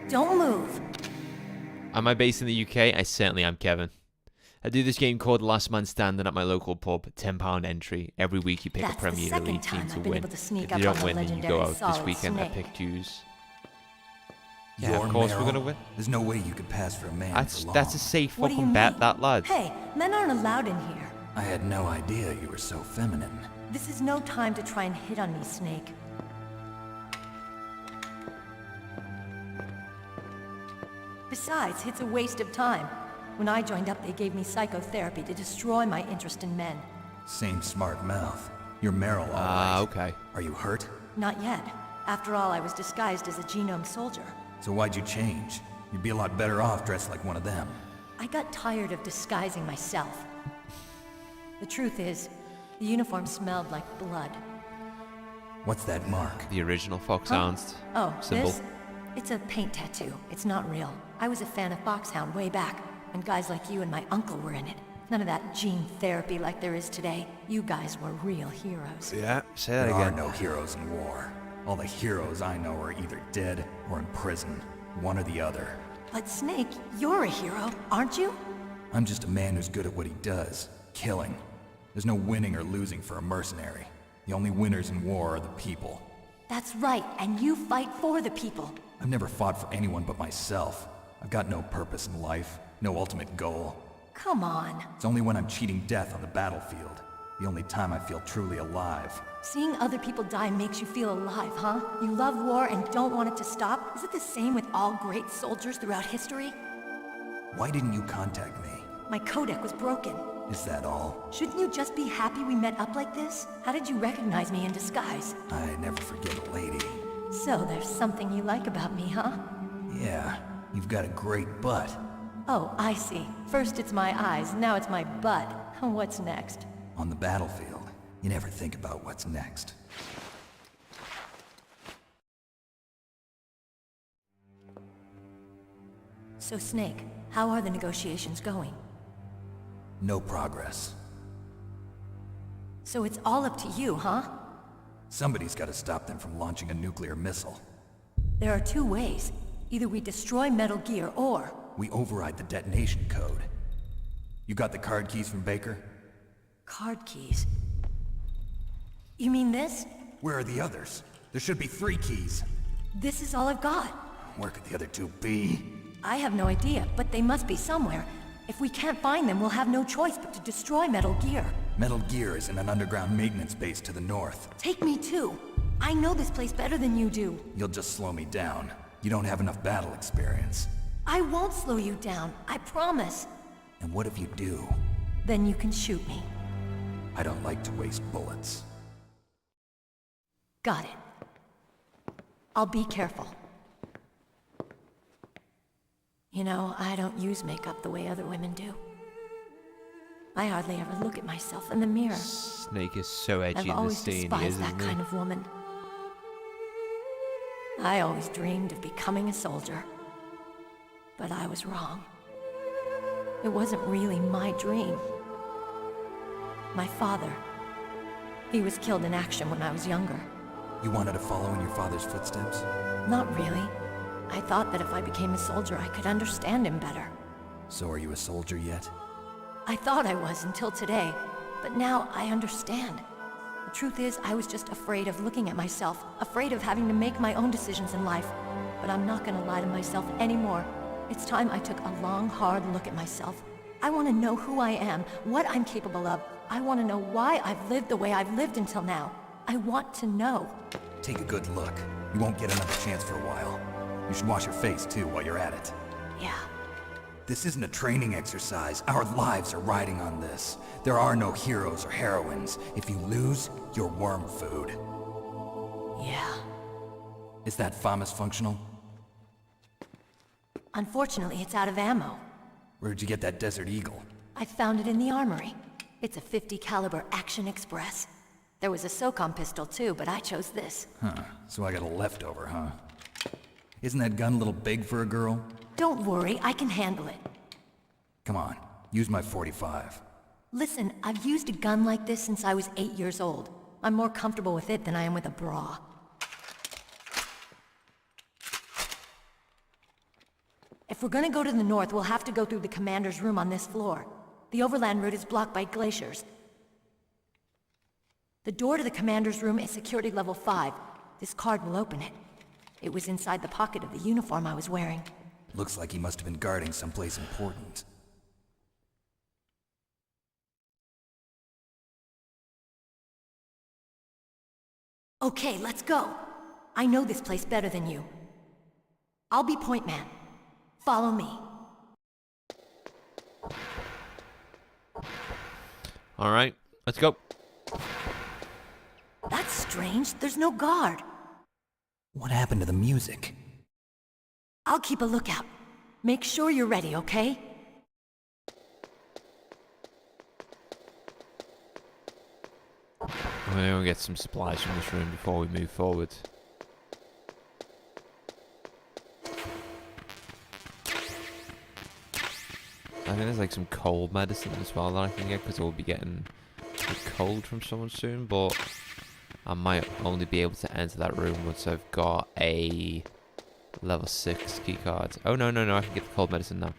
Don't move. Am I based in the UK? I certainly am, Kevin. I do this game called Last Man Standing at my local pub. £10 entry. Every week you pick a Premier League team to win. If you don't win, then you go out. This weekend I picked yous. Yeah, of course we're gonna win. There's no way you could pass for a man. That's a safe fucking bet, that lad. Hey, men aren't allowed in here. I had no idea you were so feminine. This is no time to try and hit on me, Snake. Besides, it's a waste of time. When I joined up, they gave me psychotherapy to destroy my interest in men. Same smart mouth. You're Meryl, all right. Okay. Are you hurt? Not yet. After all, I was disguised as a genome soldier. So why'd you change? You'd be a lot better off dressed like one of them. I got tired of disguising myself. The truth is, the uniform smelled like blood. What's that mark? The original Foxhound symbol. This? It's a paint tattoo. It's not real. I was a fan of Foxhound way back, when guys like you and my uncle were in it. None of that gene therapy like there is today. You guys were real heroes. Yeah, say that again. again. There are no heroes in war. All the heroes I know are either dead or in prison. One or the other. But Snake, you're a hero, aren't you? I'm just a man who's good at what he does. Killing. There's no winning or losing for a mercenary. The only winners in war are the people. That's right, and you fight for the people. I've never fought for anyone but myself. I've got no purpose in life, no ultimate goal. Come on. It's only when I'm cheating death on the battlefield. The only time I feel truly alive. Seeing other people die makes you feel alive, huh? You love war and don't want it to stop? Is it the same with all great soldiers throughout history? Why didn't you contact me? My codec was broken. Is that all? Shouldn't you just be happy we met up like this? How did you recognize me in disguise? I never forget a lady. So there's something you like about me, huh? Yeah, you've got a great butt. Oh, I see. First it's my eyes, now it's my butt. What's next? On the battlefield, you never think about what's next. So Snake, how are the negotiations going? No progress. So it's all up to you, huh? Somebody's got to stop them from launching a nuclear missile. There are two ways. Either we destroy Metal Gear, or... we override the detonation code. You got the card keys from Baker? Card keys? You mean this? Where are the others? There should be 3 keys. This is all I've got. Where could the other 2 be? I have no idea, but they must be somewhere. If we can't find them, we'll have no choice but to destroy Metal Gear. Metal Gear is in an underground maintenance base to the north. Take me too. I know this place better than you do. You'll just slow me down. You don't have enough battle experience. I won't slow you down, I promise. And what if you do? Then you can shoot me. I don't like to waste bullets. Got it. I'll be careful. You know, I don't use makeup the way other women do. I hardly ever look at myself in the mirror. Snake is so edgy I've in always this scene, despised isn't that he? kind of woman. I always dreamed of becoming a soldier. But I was wrong. It wasn't really my dream. My father, he was killed in action when I was younger. You wanted to follow in your father's footsteps? Not really. I thought that if I became a soldier, I could understand him better. So are you a soldier yet? I thought I was until today, but now I understand. The truth is, I was just afraid of looking at myself, afraid of having to make my own decisions in life. But I'm not gonna lie to myself anymore. It's time I took a long, hard look at myself. I want to know who I am, what I'm capable of. I want to know why I've lived the way I've lived until now. I want to know. Take a good look. You won't get another chance for a while. You should wash your face, too, while you're at it. Yeah. This isn't a training exercise. Our lives are riding on this. There are no heroes or heroines. If you lose, you're worm food. Yeah. Is that FAMAS functional? Unfortunately, it's out of ammo. Where'd you get that Desert Eagle? I found it in the armory. It's a .50 caliber Action Express. There was a SOCOM pistol too, but I chose this. Huh, so I got a leftover, huh? Isn't that gun a little big for a girl? Don't worry, I can handle it. Come on, use my .45. Listen, I've used a gun like this since I was 8 years old. I'm more comfortable with it than I am with a bra. If we're gonna go to the north, we'll have to go through the commander's room on this floor. The overland route is blocked by glaciers. The door to the commander's room is security level 5. This card will open it. It was inside the pocket of the uniform I was wearing. Looks like he must have been guarding someplace important. Okay, let's go. I know this place better than you. I'll be point man. Follow me. Alright, let's go. That's strange. There's no guard. What happened to the music? I'll keep a lookout. Make sure you're ready, okay? I'm gonna go get some supplies from this room before we move forward. I think there's like some cold medicine as well that I can get because I will be getting a cold from someone soon, but I might only be able to enter that room once I've got a level 6 keycard. Oh no, I can get the cold medicine now.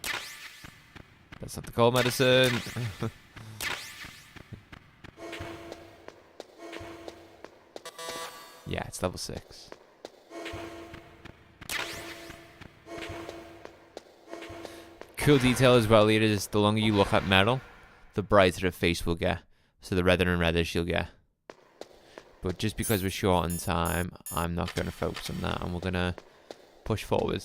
That's not the cold medicine! Yeah, it's level 6. Cool detail as well here is the longer you look at Meryl, the brighter her face will get. So the redder and redder she'll get. But just because we're short on time, I'm not going to focus on that and we're going to push forward.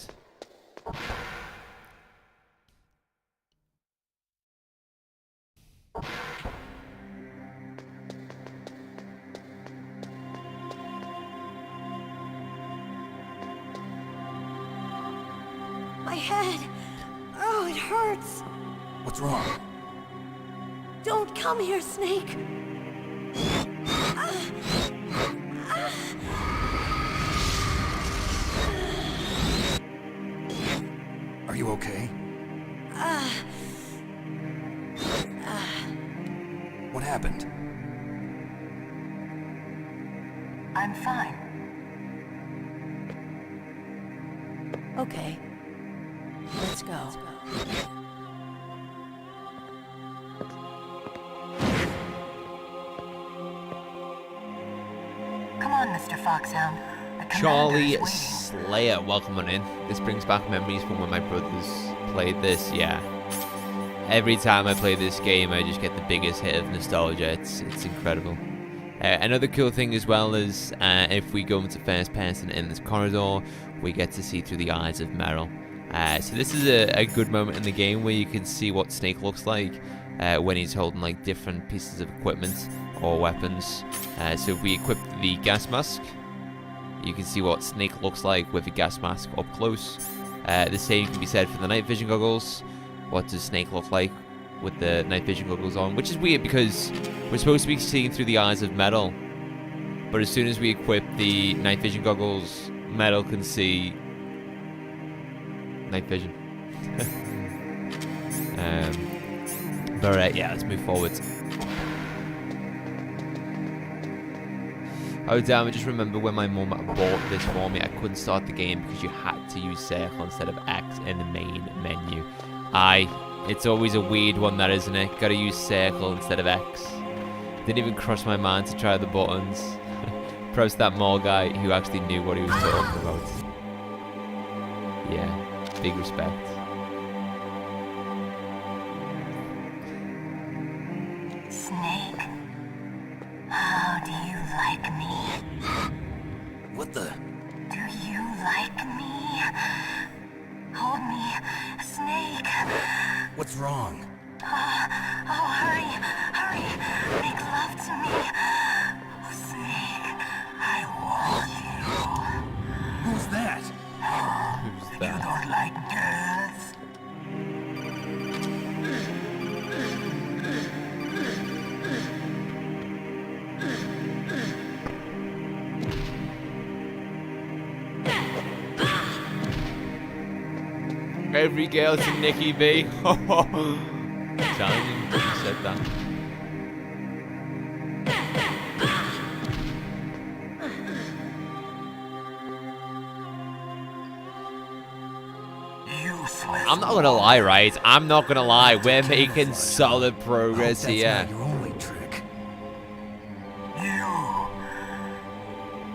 My head! Oh, it hurts! What's wrong? Don't come here, Snake! Are you okay? What happened? I'm fine. Okay. Let's go. Come on, Mr. Foxhound. The commander Charlie is waiting. Slayer, welcome on in. This brings back memories from when my brothers played this, yeah. Every time I play this game, I just get the biggest hit of nostalgia. It's incredible. Another cool thing as well is if we go into first person in this corridor, we get to see through the eyes of Meryl. So this is a good moment in the game where you can see what Snake looks like when he's holding like different pieces of equipment or weapons. So if we equip the gas mask, you can see what Snake looks like with the gas mask up close. The same can be said for the night vision goggles. What does Snake look like with the night vision goggles on? Which is weird because we're supposed to be seeing through the eyes of Meryl. But as soon as we equip the night vision goggles, Meryl can see night vision. But yeah, let's move forward. Oh damn, I just remember when my mum bought this for me, I couldn't start the game because you had to use circle instead of X in the main menu. I It's always a weird one, that, isn't it? Gotta use circle instead of X. Didn't even cross my mind to try the buttons. Props to that mall guy who actually knew what he was talking about. Yeah, big respect. Snake, how do you like me? What the? Do you like me? Hold me, Snake. What's wrong? Oh, hurry, hurry. Make love to me. Oh, Snake, I want you. Who's that? Who's You that? don't like girls? Every girl's a Nikki B. Challenging, but you said that. Useless. I'm not gonna lie, right? I'm not gonna lie. We're making solid progress That's here. not your only trick.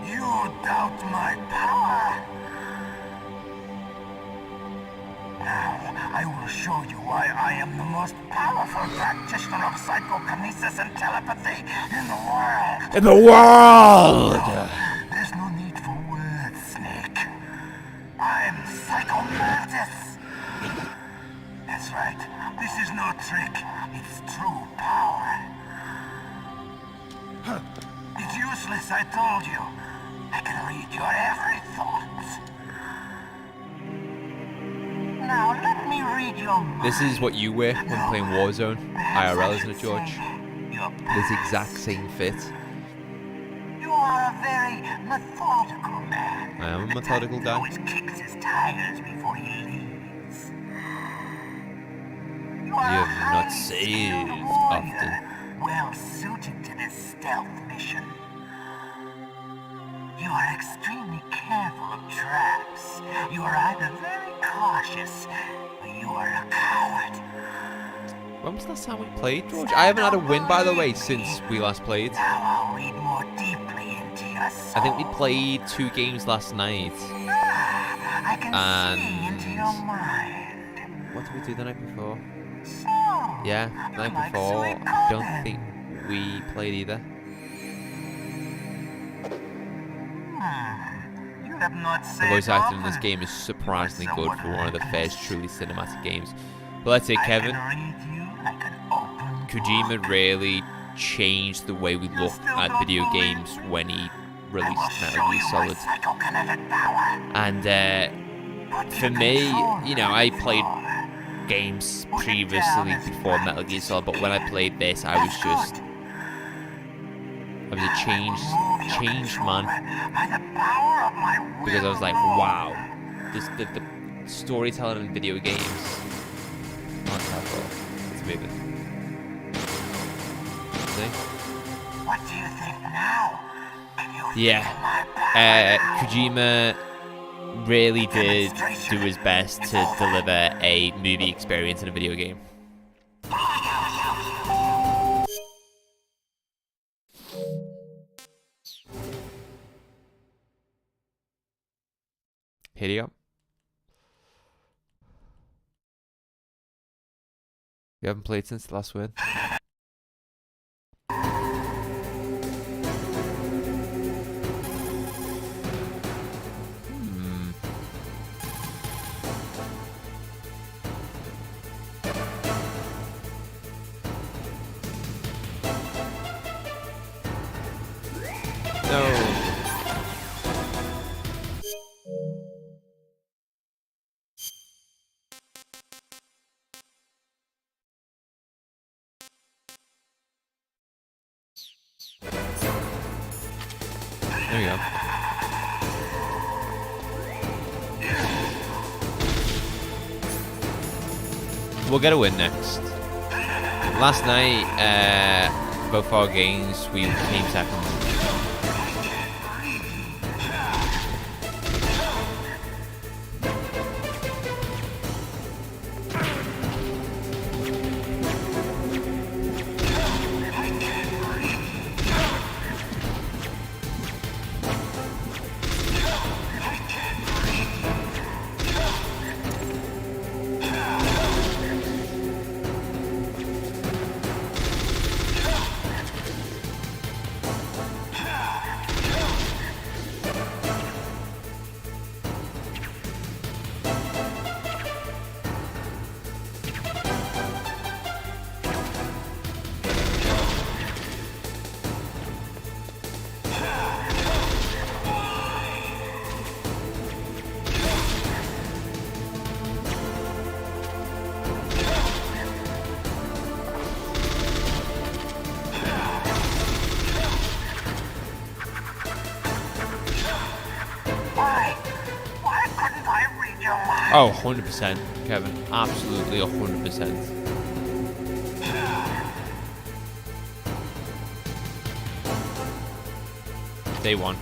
You doubt my power? Now, I will show you why I am the most powerful practitioner of psychokinesis and telepathy in the world. In the world! There's no need for words, Snake. I'm Mantis. That's right. This is no trick. It's true power. It's useless, I told you. I can read your every thought. Now let me read your mind. This is what you wear when playing Warzone. IRL, isn't it, George? This exact same fit. You are a very methodical man. I am a methodical guy. Always kicks his tires before he leaves. You are You a have not highly saved skilled often. warrior, well suited to this stealth mission. You are extremely careful of traps. You are either very cautious or you are a coward. When was the last time we played, George? I haven't had a win, by the way, since we last played. Now I'll read more deeply into your soul. I think we played 2 games last night. I can see into your And mind. what did we do the night before? So, Yeah, the you night like before. sweet I don't cotton. think we played either. You have not The said voice acting in this often. game is surprisingly good someone for one of the I first truly cinematic games. But let's say, I Kevin, can read you like an open Kojima book. really changed the way we look still at don't video believe games me? when he I will released show Metal Gear you my Solid. psychokinetic power. And Put for your me, controller you know, on I the played floor. games Put it previously down as before Metal Gear Solid, but when I played this, I was That's just, good. I was a changed man, By the power of my because I was like, will. wow, the storytelling in video games, not terrible. It's moving. See? What do you think now? Can you Yeah, feel my power? Kojima really did do his best to deliver a movie experience in a video game. Hit up. We haven't played since the last win. No. There we go. We'll get a win next. Last night, both our games, we came second. Oh, 100%, Kevin. Absolutely 100%. Day one.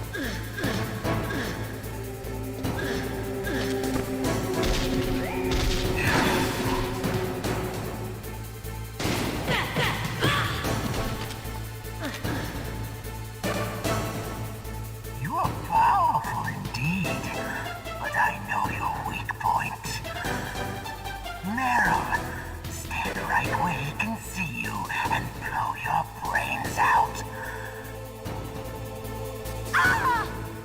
You are powerful indeed, but I know your weak point. Meryl, stand right where he can see you and blow your brains out.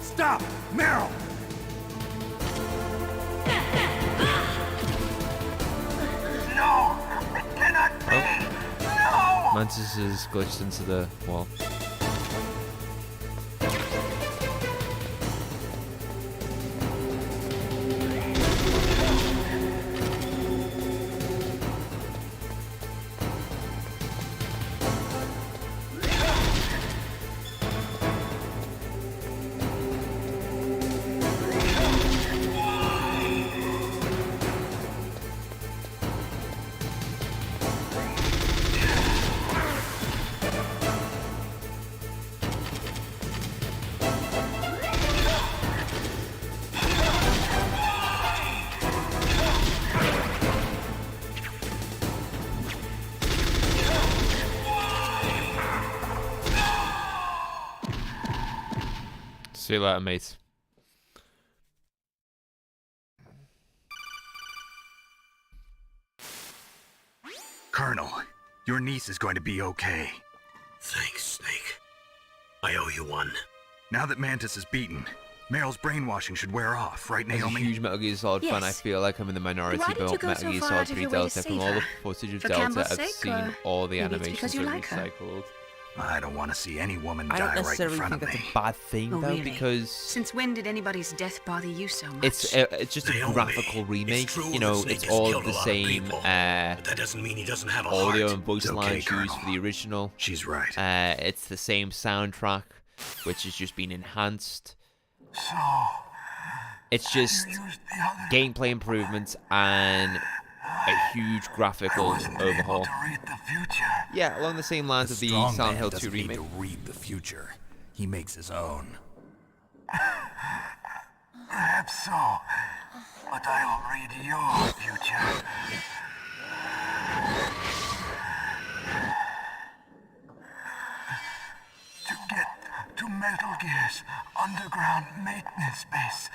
Stop! Meryl! No! It cannot be! No! Mantis is glitched into the wall. See you later, mate. Colonel, your niece is going to be okay. Thanks, Snake. I owe you one. Now that Mantis is beaten, Meryl's brainwashing should wear off, right, As a Naomi? huge Metal Gear Solid fan, I Yes. feel like I'm in the minority, Why did you but go Metal so Gear far Solid out of 3 your way to Delta, from save all the her? footage of For Delta, Campbell's I've sake, seen or all the maybe it's animations because are you like her? recycled. I don't want to see any woman I die don't right in necessarily front think of that's me. a bad thing, Oh, though, really? because Since when did anybody's death bother you so much? it's just a Naomi, graphical remake. it's true You know, that Snake it's has all killed a the lot of same people, but that doesn't mean he doesn't have a audio heart. and voice It's okay, lines used Colonel. for the original. She's right. It's the same soundtrack, which has just been enhanced. So, It's just you used the other... gameplay improvements and a huge graphical wasn't able overhaul. to read the future. Yeah, along the same lines of the strong Silent man Hill 2 doesn't need remake. to read the future. He makes his own. Perhaps so, but I'll read your future. To get to Metal Gear's underground maintenance base,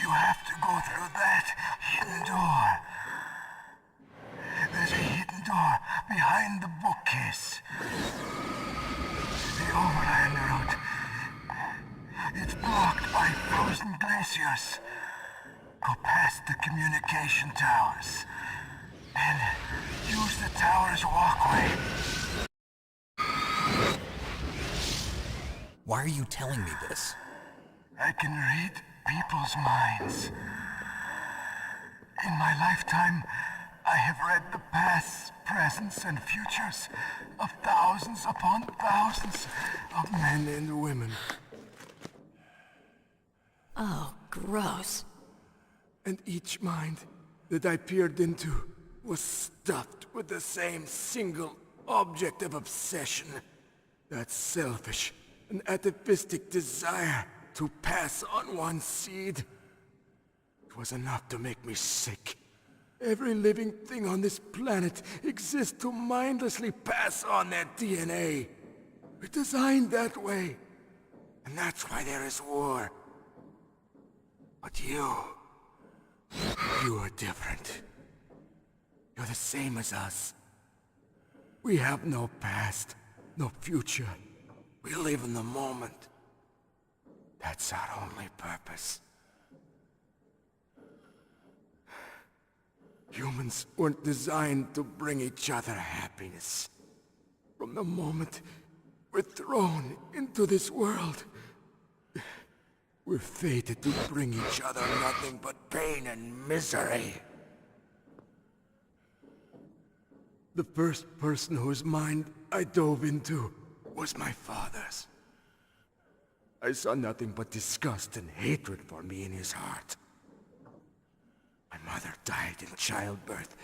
you have to go through that hidden door. There's a hidden door behind the bookcase. The overland route. It's blocked by frozen glaciers. Go past the communication towers. And use the tower's walkway. Why are you telling me this? I can read people's minds. In my lifetime, I have read the pasts, presents, and futures of thousands upon thousands of men and women. Oh, gross. And each mind that I peered into was stuffed with the same single object of obsession. That selfish and atavistic desire to pass on one's seed. It was enough to make me sick. Every living thing on this planet exists to mindlessly pass on their DNA. We're designed that way. And that's why there is war. But you are different. You're the same as us. We have no past, no future. We live in the moment. That's our only purpose. Humans weren't designed to bring each other happiness. From the moment we're thrown into this world, we're fated to bring each other nothing but pain and misery. The first person whose mind I dove into was my father's. I saw nothing but disgust and hatred for me in his heart. My mother died in childbirth,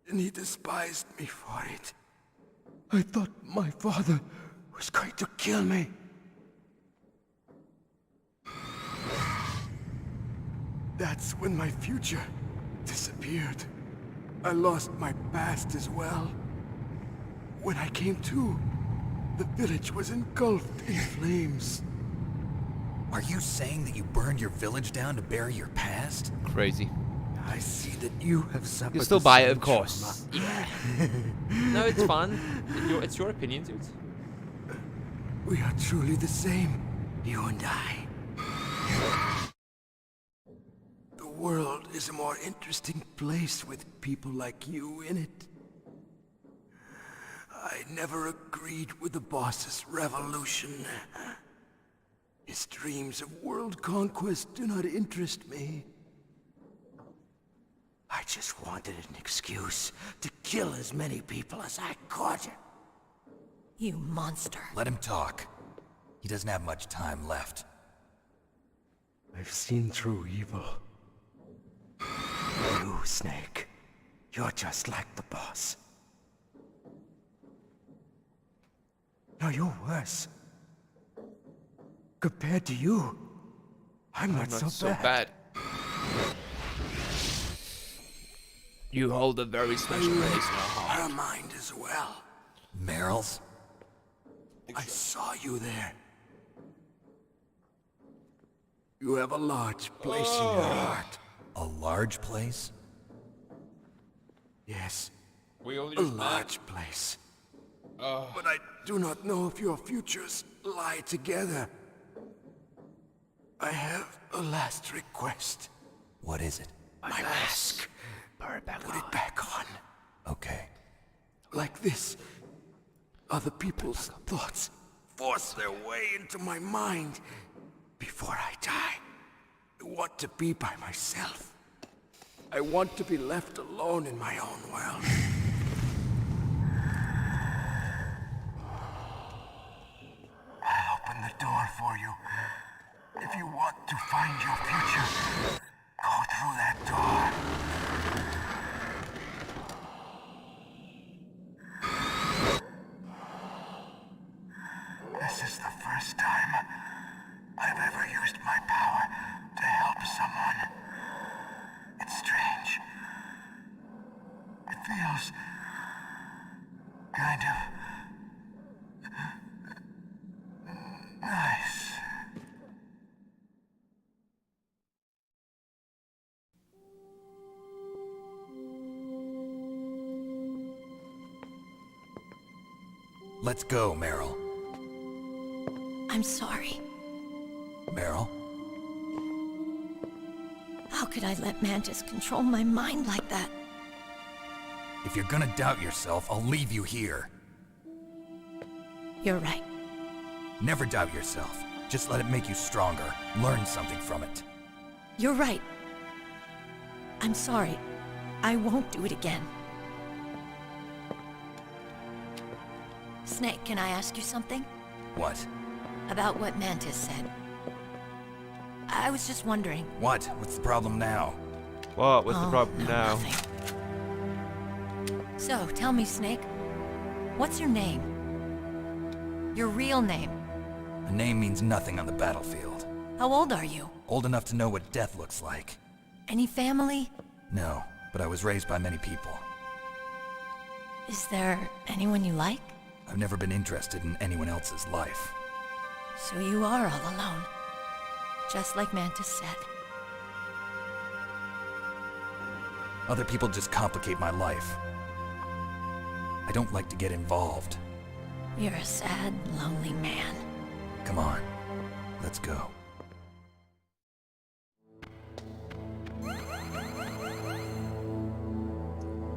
and he despised me for it. I thought my father was going to kill me. That's when my future disappeared. I lost my past as well. When I came to, the village was engulfed in flames. Are you saying that you burned your village down to bury your past? Crazy. I see that you have suffered. You'll still the buy it, same of course. trauma. Yeah. No, it's fun. It's your opinion, dude. We are truly the same, you and I. The world is a more interesting place with people like you in it. I never agreed with the boss's revolution. His dreams of world conquest do not interest me. I just wanted an excuse to kill as many people as I could. You monster. Let him talk. He doesn't have much time left. I've seen through evil. You, Snake, you're just like the boss. No, you're worse. Compared to you, I'm not so bad. You hold a very special place in our heart. Her mind as well. Meryl's? I saw you there. You have a large place in your heart. A large place? Yes, We only a large place. But I do not know if your futures lie together. I have a last request. What is it? My mask. Put it back on. Okay. Like this, other people's thoughts force their way into my mind. Before I die, I want to be by myself. I want to be left alone in my own world. I'll open the door for you. If you want to find your future, go through that door. This is the first time I've ever used my power to help someone. It's strange. It feels kind of nice. Let's go, Meryl. I'm sorry. Meryl? How could I let Mantis control my mind like that? If you're gonna doubt yourself, I'll leave you here. You're right. Never doubt yourself. Just let it make you stronger. Learn something from it. You're right. I'm sorry. I won't do it again. Snake, can I ask you something? What? About what Mantis said. I was just wondering. What? What's the problem now? What? What's the problem no, now? Nothing. So, tell me, Snake. What's your name? Your real name? A name means nothing on the battlefield. How old are you? Old enough to know what death looks like. Any family? No, but I was raised by many people. Is there anyone you like? I've never been interested in anyone else's life. So you are all alone. Just like Mantis said. Other people just complicate my life. I don't like to get involved. You're a sad, lonely man. Come on, let's go.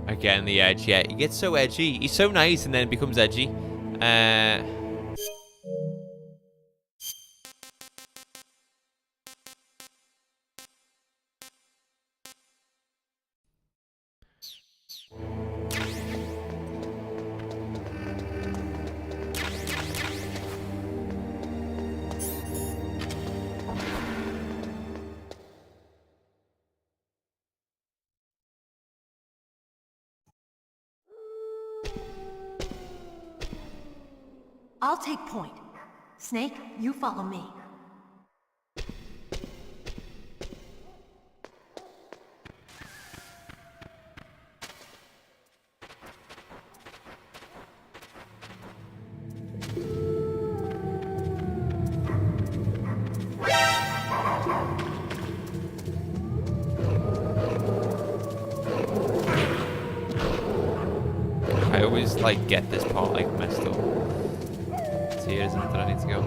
Again, the edge, yeah. He gets so edgy. He's so nice and then becomes edgy. I'll take point. Snake, you follow me. I always like get this part like messed up. So here isn't it that I need to go?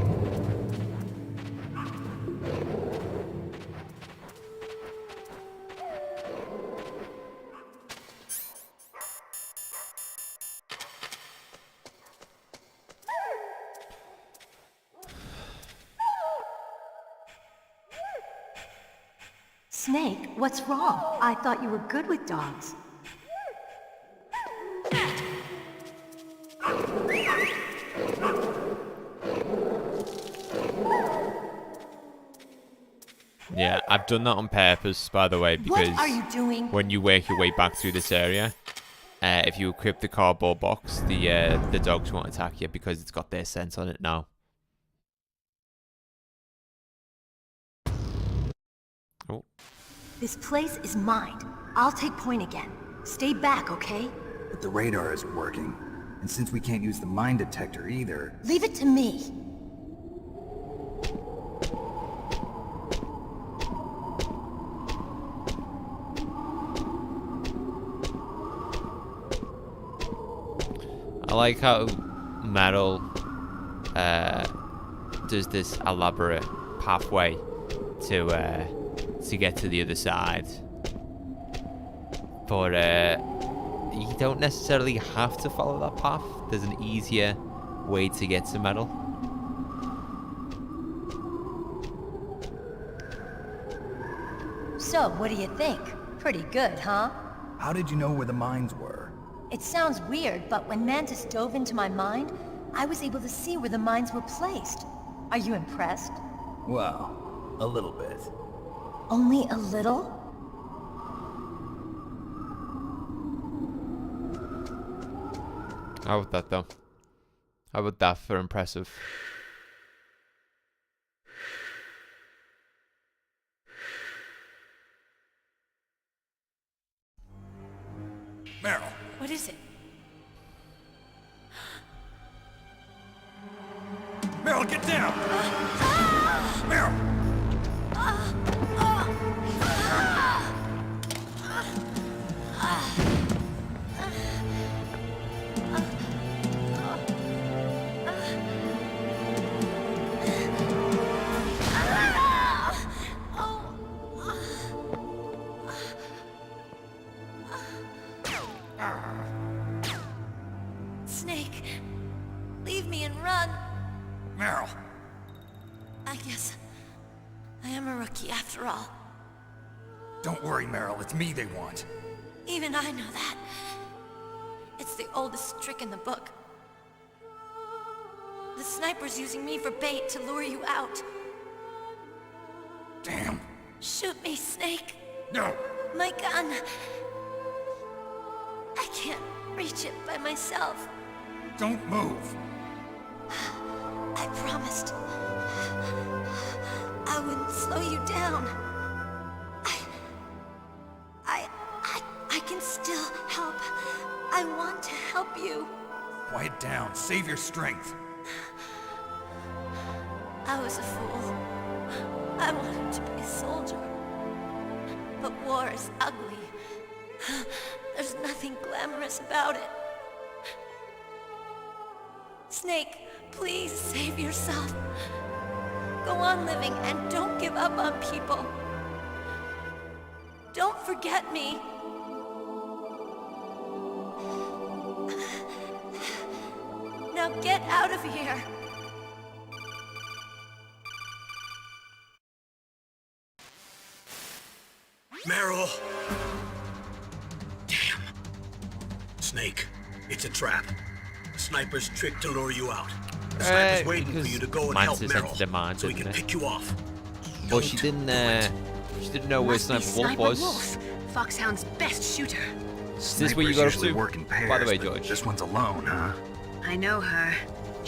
Snake, what's wrong? I thought you were good with dogs. Yeah, I've done that on purpose, by the way, because What are you doing? when you work your way back through this area, if you equip the cardboard box, the dogs won't attack you because it's got their scent on it now. Oh. This place is mine. I'll take point again. Stay back, okay? But the radar isn't working. And since we can't use the mine detector either... Leave it to me. I like how Meryl does this elaborate pathway to get to the other side, but you don't necessarily have to follow that path. There's an easier way to get to Meryl. So, what do you think? Pretty good, huh? How did you know where the mines were? It sounds weird, but when Mantis dove into my mind, I was able to see where the mines were placed. Are you impressed? Well, a little bit. Only a little? How about that, though? How about that for impressive? Meryl! What is it? Meryl, get down! Meryl! Snake, leave me and run. Meryl! I guess I am a rookie after all. Don't worry, Meryl. It's me they want. Even I know that. It's the oldest trick in the book. The sniper's using me for bait to lure you out. Damn. Shoot me, Snake. No. My gun. I can't reach it by myself. Don't move. I promised. I wouldn't slow you down. I can still help. I want to help you. Quiet down. Save your strength. I was a fool. I wanted to be a soldier. But war is ugly. There's nothing glamorous about it. Snake, please save yourself. Go on living and don't give up on people. Don't forget me. Now get out of here. Meryl! Damn. Snake, it's a trap. The sniper's trick to lure you out. The sniper's waiting for you to go and help Meryl, so he can pick you off. Well, she didn't know where Sniper Wolf was. Foxhound's best shooter. Is this where you got up to? Work in pairs, By the way, but George. This one's alone, huh? I know her.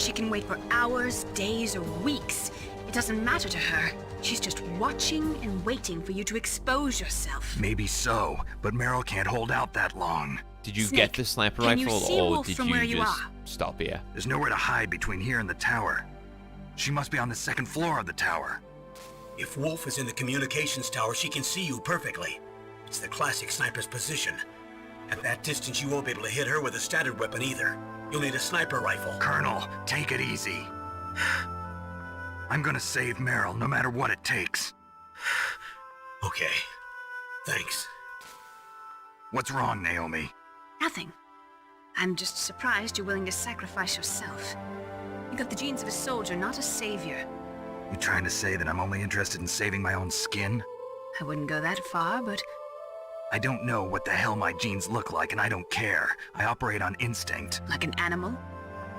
She can wait for hours, days, or weeks. It doesn't matter to her. She's just watching and waiting for you to expose yourself. Maybe so, but Meryl can't hold out that long. Did you Snake, get the sniper can you rifle, see or Wolf did from where you you just are? stop here? There's nowhere to hide between here and the tower. She must be on the second floor of the tower. If Wolf is in the communications tower, she can see you perfectly. It's the classic sniper's position. At that distance, you won't be able to hit her with a standard weapon either. You'll need a sniper rifle. Colonel, take it easy. I'm gonna save Meryl, no matter what it takes. Okay. Thanks. What's wrong, Naomi? Nothing. I'm just surprised you're willing to sacrifice yourself. You got the genes of a soldier, not a savior. You trying to say that I'm only interested in saving my own skin? I wouldn't go that far, but I don't know what the hell my genes look like, and I don't care. I operate on instinct. like an animal?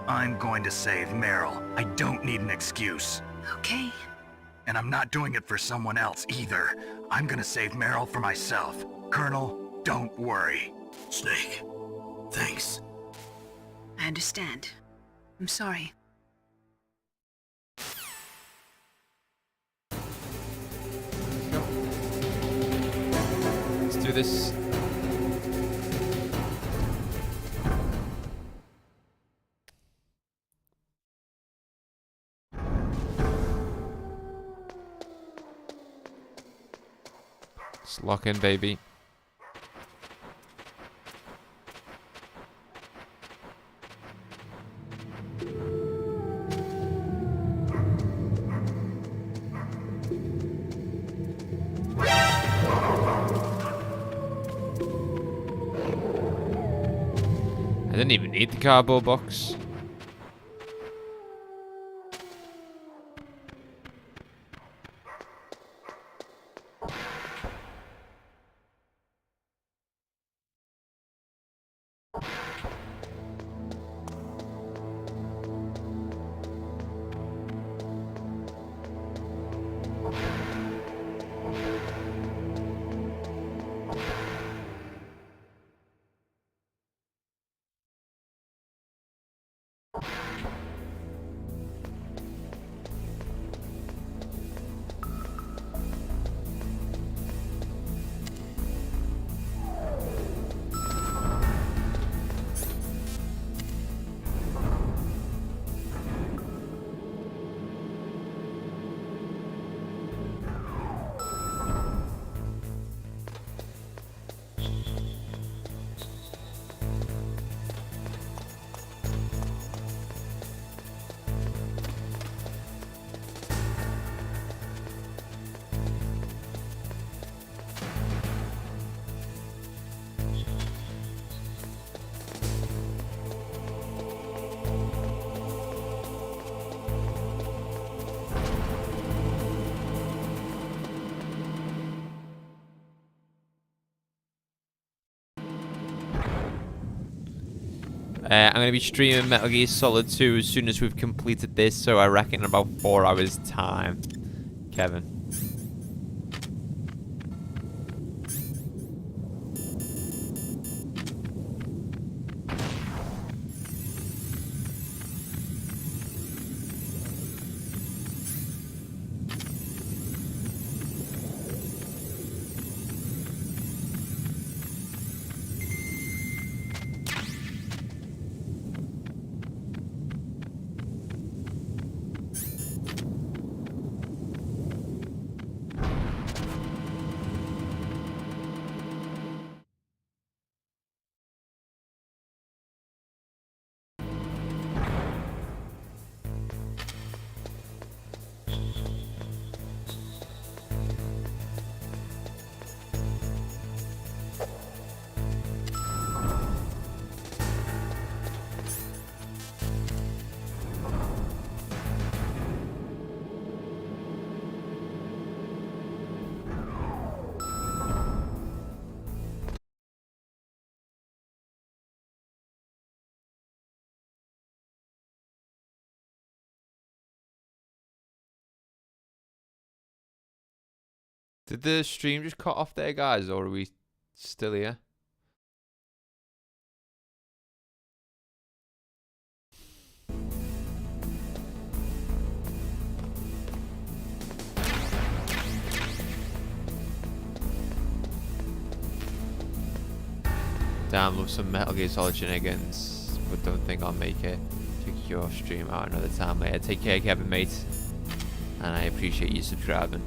I'm going to save Meryl. I don't need an excuse. Okay. And I'm not doing it for someone else either. I'm gonna save Meryl for myself. Colonel, don't worry. Snake. Thanks. I understand. I'm sorry. Let's do this. Let's lock in, baby. I didn't even need the cardboard box. I'm going to be streaming Metal Gear Solid 2 as soon as we've completed this, so I reckon in about 4 hours time. Kevin. Did the stream just cut off there, guys, or are we still here? Damn, love some Metal Gear Solid shenanigans, but don't think I'll make it. Check your stream out another time later. Take care, Kevin, mate. And I appreciate you subscribing.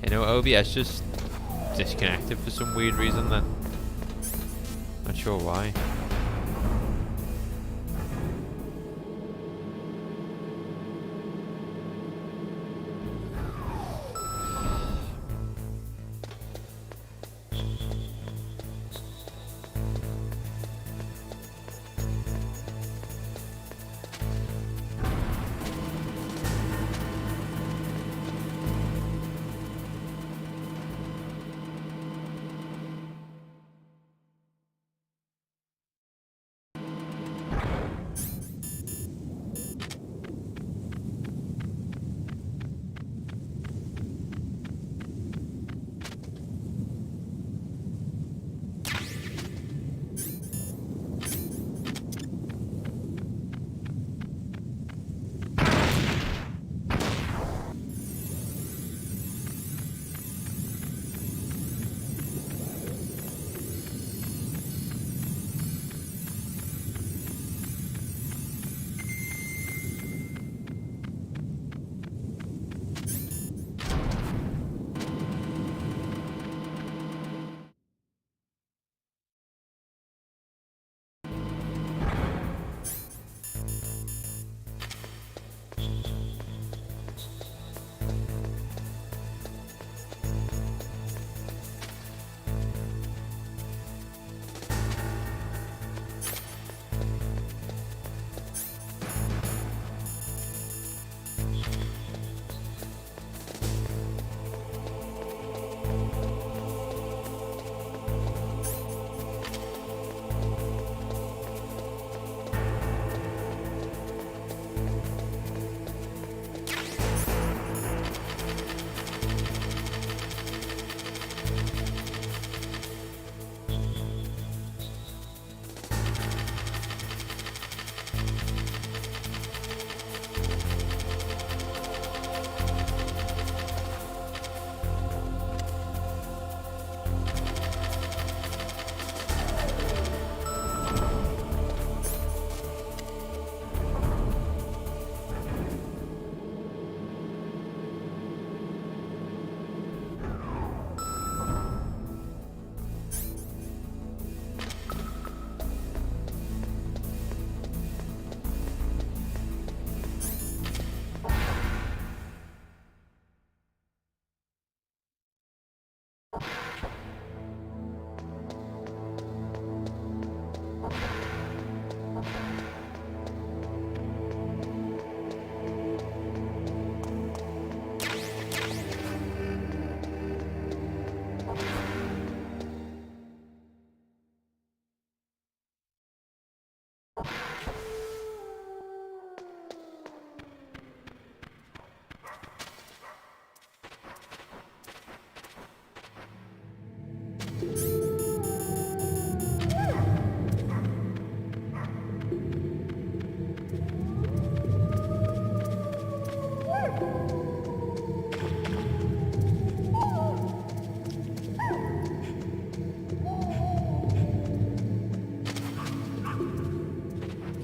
You know, OBS just disconnected for some weird reason then. Not sure why.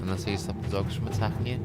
Unless he stopped the dogs from attacking you.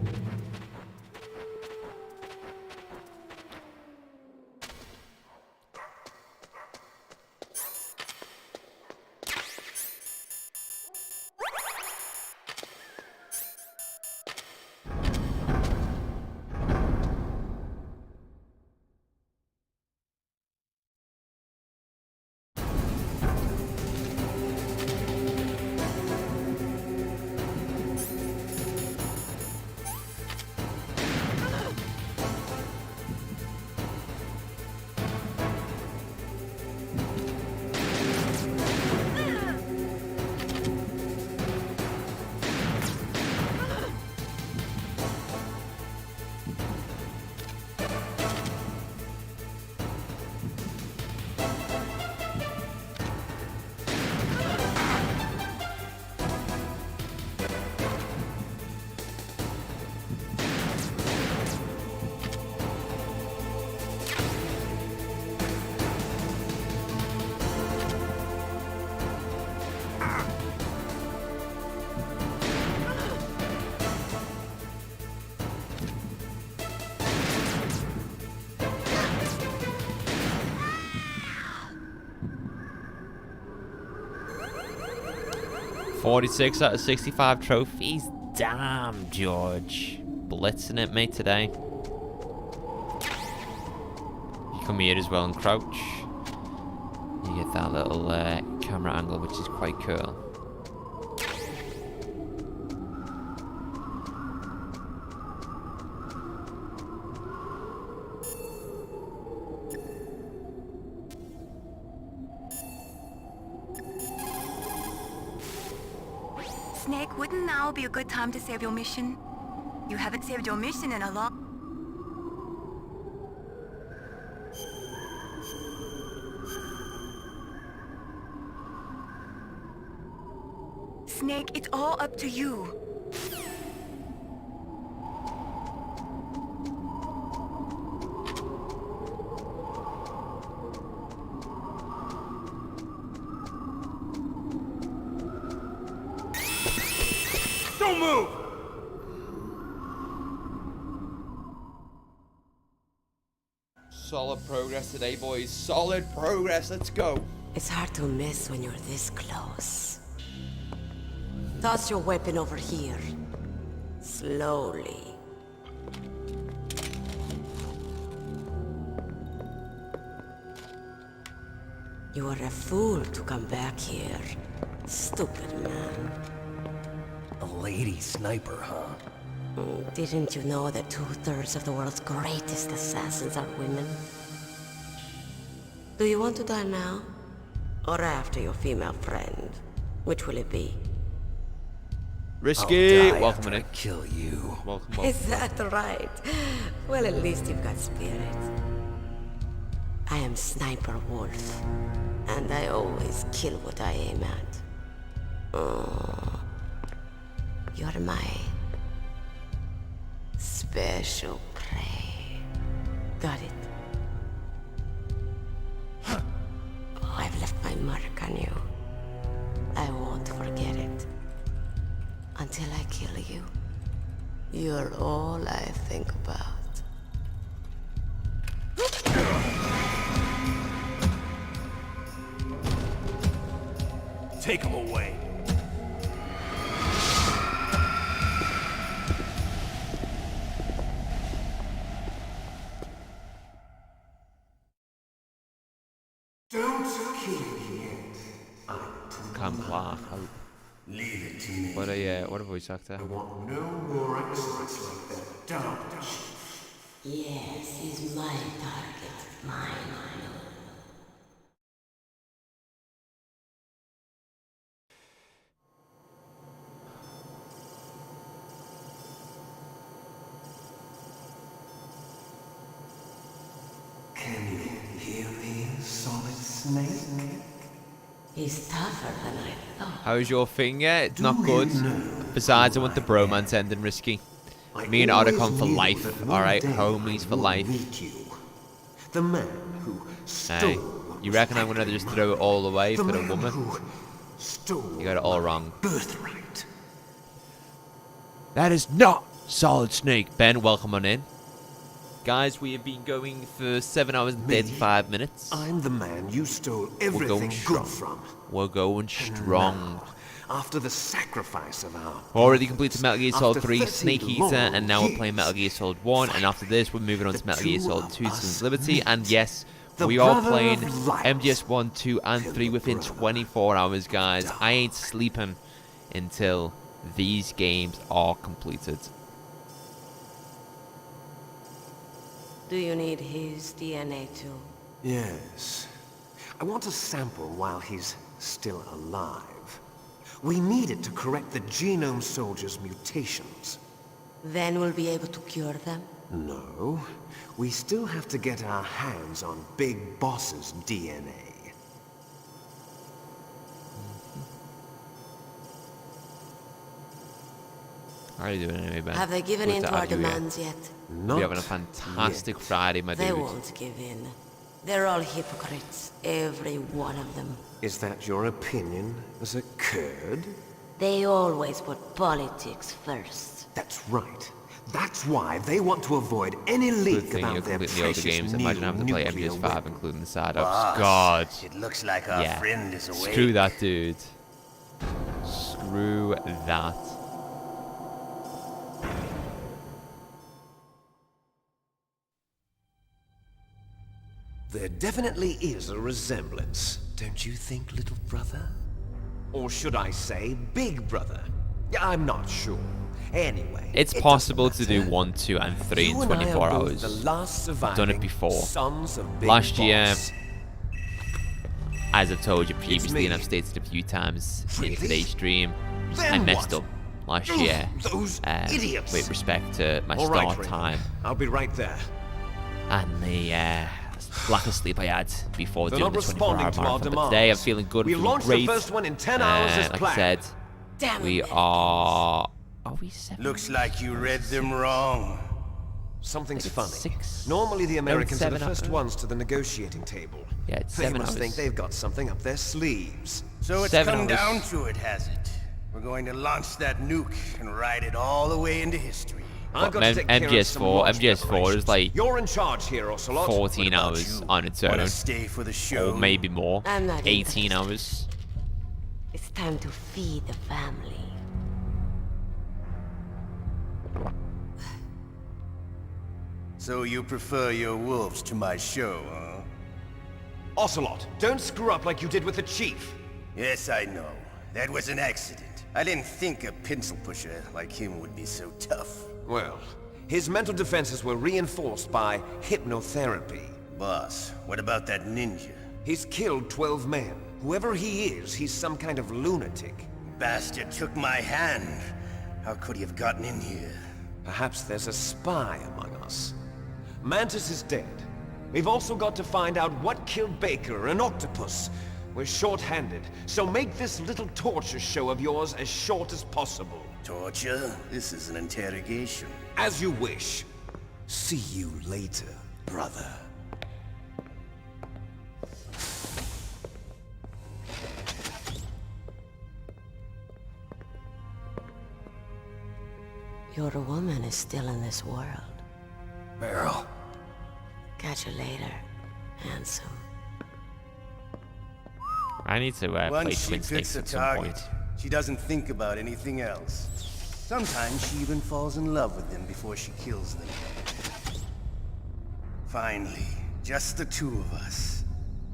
46 out of 65 trophies. Damn, George. Blitzing it, mate, today. You come here as well and crouch. You get that little camera angle, which is quite cool. Snake, wouldn't now be a good time to save your mission? You haven't saved your mission in a long... Snake, it's all up to you. Don't move! Solid progress today, boys. Solid progress. Let's go. It's hard to miss when you're this close. Toss your weapon over here. Slowly. You are a fool to come back here. Stupid man. A lady sniper, huh? Didn't you know that 2/3 of the world's greatest assassins are women? Do you want to die now? Or after your female friend? Which will it be? Risky. Welcome in. Kill you. Welcome. Is that right? Well, at least you've got spirit. I am Sniper Wolf, and I always kill what I aim at. Oh, you're my special prey. Got it. I've left my mark on you. I won't forget it. Until I kill you. You're all I think about. Take him away. Don't kill me yet. Can't laugh. Leave it to me. What a voice actor. I want no more accidents like that. Don't. Yes, he's my target. Mine. Can you hear me, Solid Snake? He's tougher than I thought. How's your finger? It's not good. Besides, I want the bromance ending risky. Me and Otacon for life. Alright, homies for life. The man who Hey, you reckon I'm gonna just throw it all away for the woman? You got it all wrong. Birthright. That is not Solid Snake. Ben, welcome on in. Guys, we have been going for 7 hours and 35 minutes. I'm the man you stole everything good from. We're going strong. Now, after the sacrifice of our... Already completed Metal Gear Solid 3 Snake Eater, and now we're playing Metal Gear Solid 1, and after this we're moving on to Metal Gear Solid 2 Sons of Liberty, and yes, we are playing MGS 1, 2, and 3 within 24 hours, guys. I ain't sleeping until these games are completed. Do you need his DNA too? Yes. I want a sample while he's still alive. We need it to correct the Genome Soldier's mutations. Then we'll be able to cure them? No. We still have to get our hands on Big Boss's DNA. How are you doing anyway, Ben? Have they given in to our demands yet? We're having a fantastic Friday, my dude. They won't give in. They're all hypocrites, every one of them. Is that your opinion as a Kurd? They always put politics first. That's right. That's why they want to avoid any Good leak thing you're about their completely older precious games. new Imagine having to play nuclear MGS5, weapon. including the side ups. God. It looks like our Yeah. friend is awake. Screw that, dude. Screw True that. There definitely is a resemblance, don't you think, little brother? Or should I say, big brother? I'm not sure. Anyway, it's possible to do 1, 2, and 3 in 24 hours. I've done it before. Last year, as I've told you previously, and I've stated a few times in today's stream, I messed up last year with respect to my start time. I'll be right there. And the lack of sleep I had before doing the 24-hour marathon. But today I'm feeling good, feeling great. The first one in 10 hours as like planned. I said, we are we 7? Looks like you read them wrong. Something's funny. 6. Normally the Americans are the 7 first hours. ones to the negotiating table. Yeah, it's They 7 must hours. think they've got something up their sleeves. So it's 7 come hours. down to it, has it? We're going to launch that nuke and ride it all the way into history. I've got to take care of some launch MGS4 is like You're in charge here, Ocelot. 14 hours on its own. Wanna stay for the show? Or maybe more. I'm not 18 interested. hours. It's time to feed the family. So you prefer your wolves to my show, huh? Ocelot, don't screw up like you did with the chief. Yes, I know. That was an accident. I didn't think a pencil pusher like him would be so tough. Well, his mental defenses were reinforced by hypnotherapy. Boss, what about that ninja? He's killed 12 men. Whoever he is, he's some kind of lunatic. Bastard took my hand. How could he have gotten in here? Perhaps there's a spy among us. Mantis is dead. We've also got to find out what killed Baker, an octopus. We're short-handed, so make this little torture show of yours as short as possible. Torture? This is an interrogation. As you wish. See you later, brother. Your woman is still in this world. Meryl. Catch you later, handsome. I need to play Once she Twin picks Snakes a at some target, point. she doesn't think about anything else. Sometimes she even falls in love with them before she kills them. Finally, just the two of us.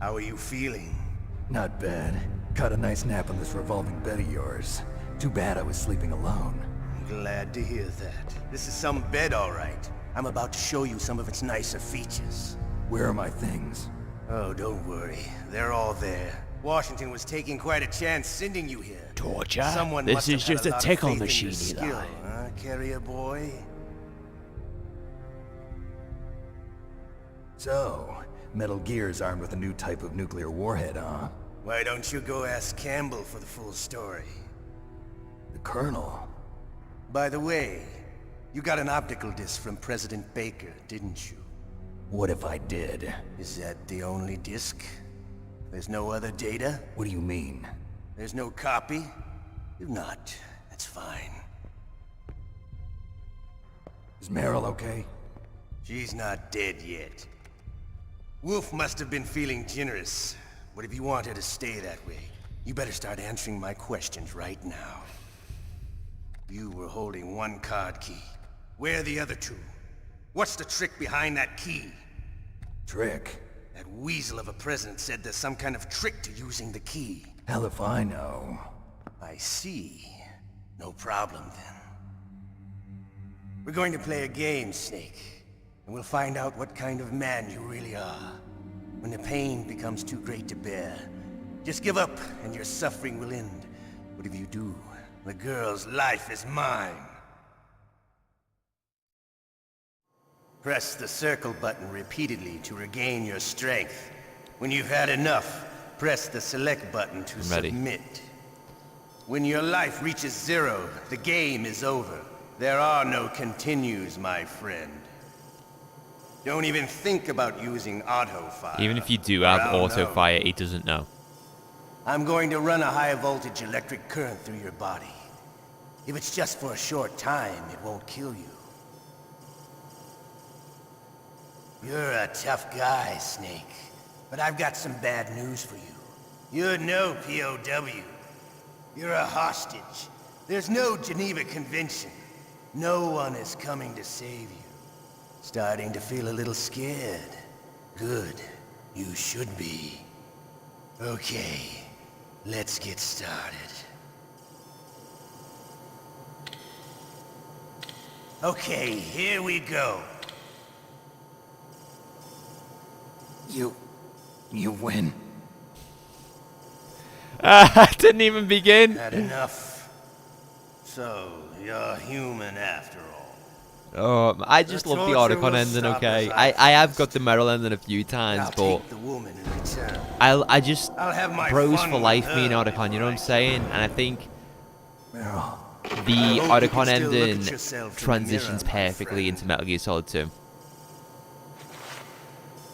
How are you feeling? Not bad. Caught a nice nap on this revolving bed of yours. Too bad I was sleeping alone. Glad to hear that. This is some bed, all right. I'm about to show you some of its nicer features. Where are my things? Oh, don't worry. They're all there. Washington was taking quite a chance sending you here. Torture? Someone This must have is had just a a lot of tickle faith in machine, your skill, Eli. huh, carrier boy? So, Metal Gear's armed with a new type of nuclear warhead, huh? Why don't you go ask Campbell for the full story? The Colonel? By the way, you got an optical disc from President Baker, didn't you? What if I did? Is that the only disc? There's no other data? What do you mean? There's no copy? If not, that's fine. Is Meryl okay? She's not dead yet. Wolf must have been feeling generous. But if you want her to stay that way, you better start answering my questions right now. You were holding one card key. Where are the other two? What's the trick behind that key? Trick? That weasel of a president said there's some kind of trick to using the key. Hell if I know. I see. No problem then. We're going to play a game, Snake. And we'll find out what kind of man you really are. When the pain becomes too great to bear, just give up and your suffering will end. But if you do, the girl's life is mine. Press the circle button repeatedly to regain your strength. When you've had enough, press the select button to submit. When your life reaches 0, the game is over. There are no continues, my friend. Don't even think about using auto-fire. Even if you do have auto-fire, it doesn't know. I'm going to run a high-voltage electric current through your body. If it's just for a short time, it won't kill you. You're a tough guy, Snake. But I've got some bad news for you. You're no POW. You're a hostage. There's no Geneva Convention. No one is coming to save you. Starting to feel a little scared. Good. You should be. Okay, let's get started. Okay, here we go. You win. Didn't even begin. Had enough. So, you're human after all. Oh, I just love the Otacon ending, okay? I have got the Meryl ending a few times, but I just bros for life me and Otacon, you know what I'm saying? And I think the Otacon ending transitions perfectly into Metal Gear Solid 2.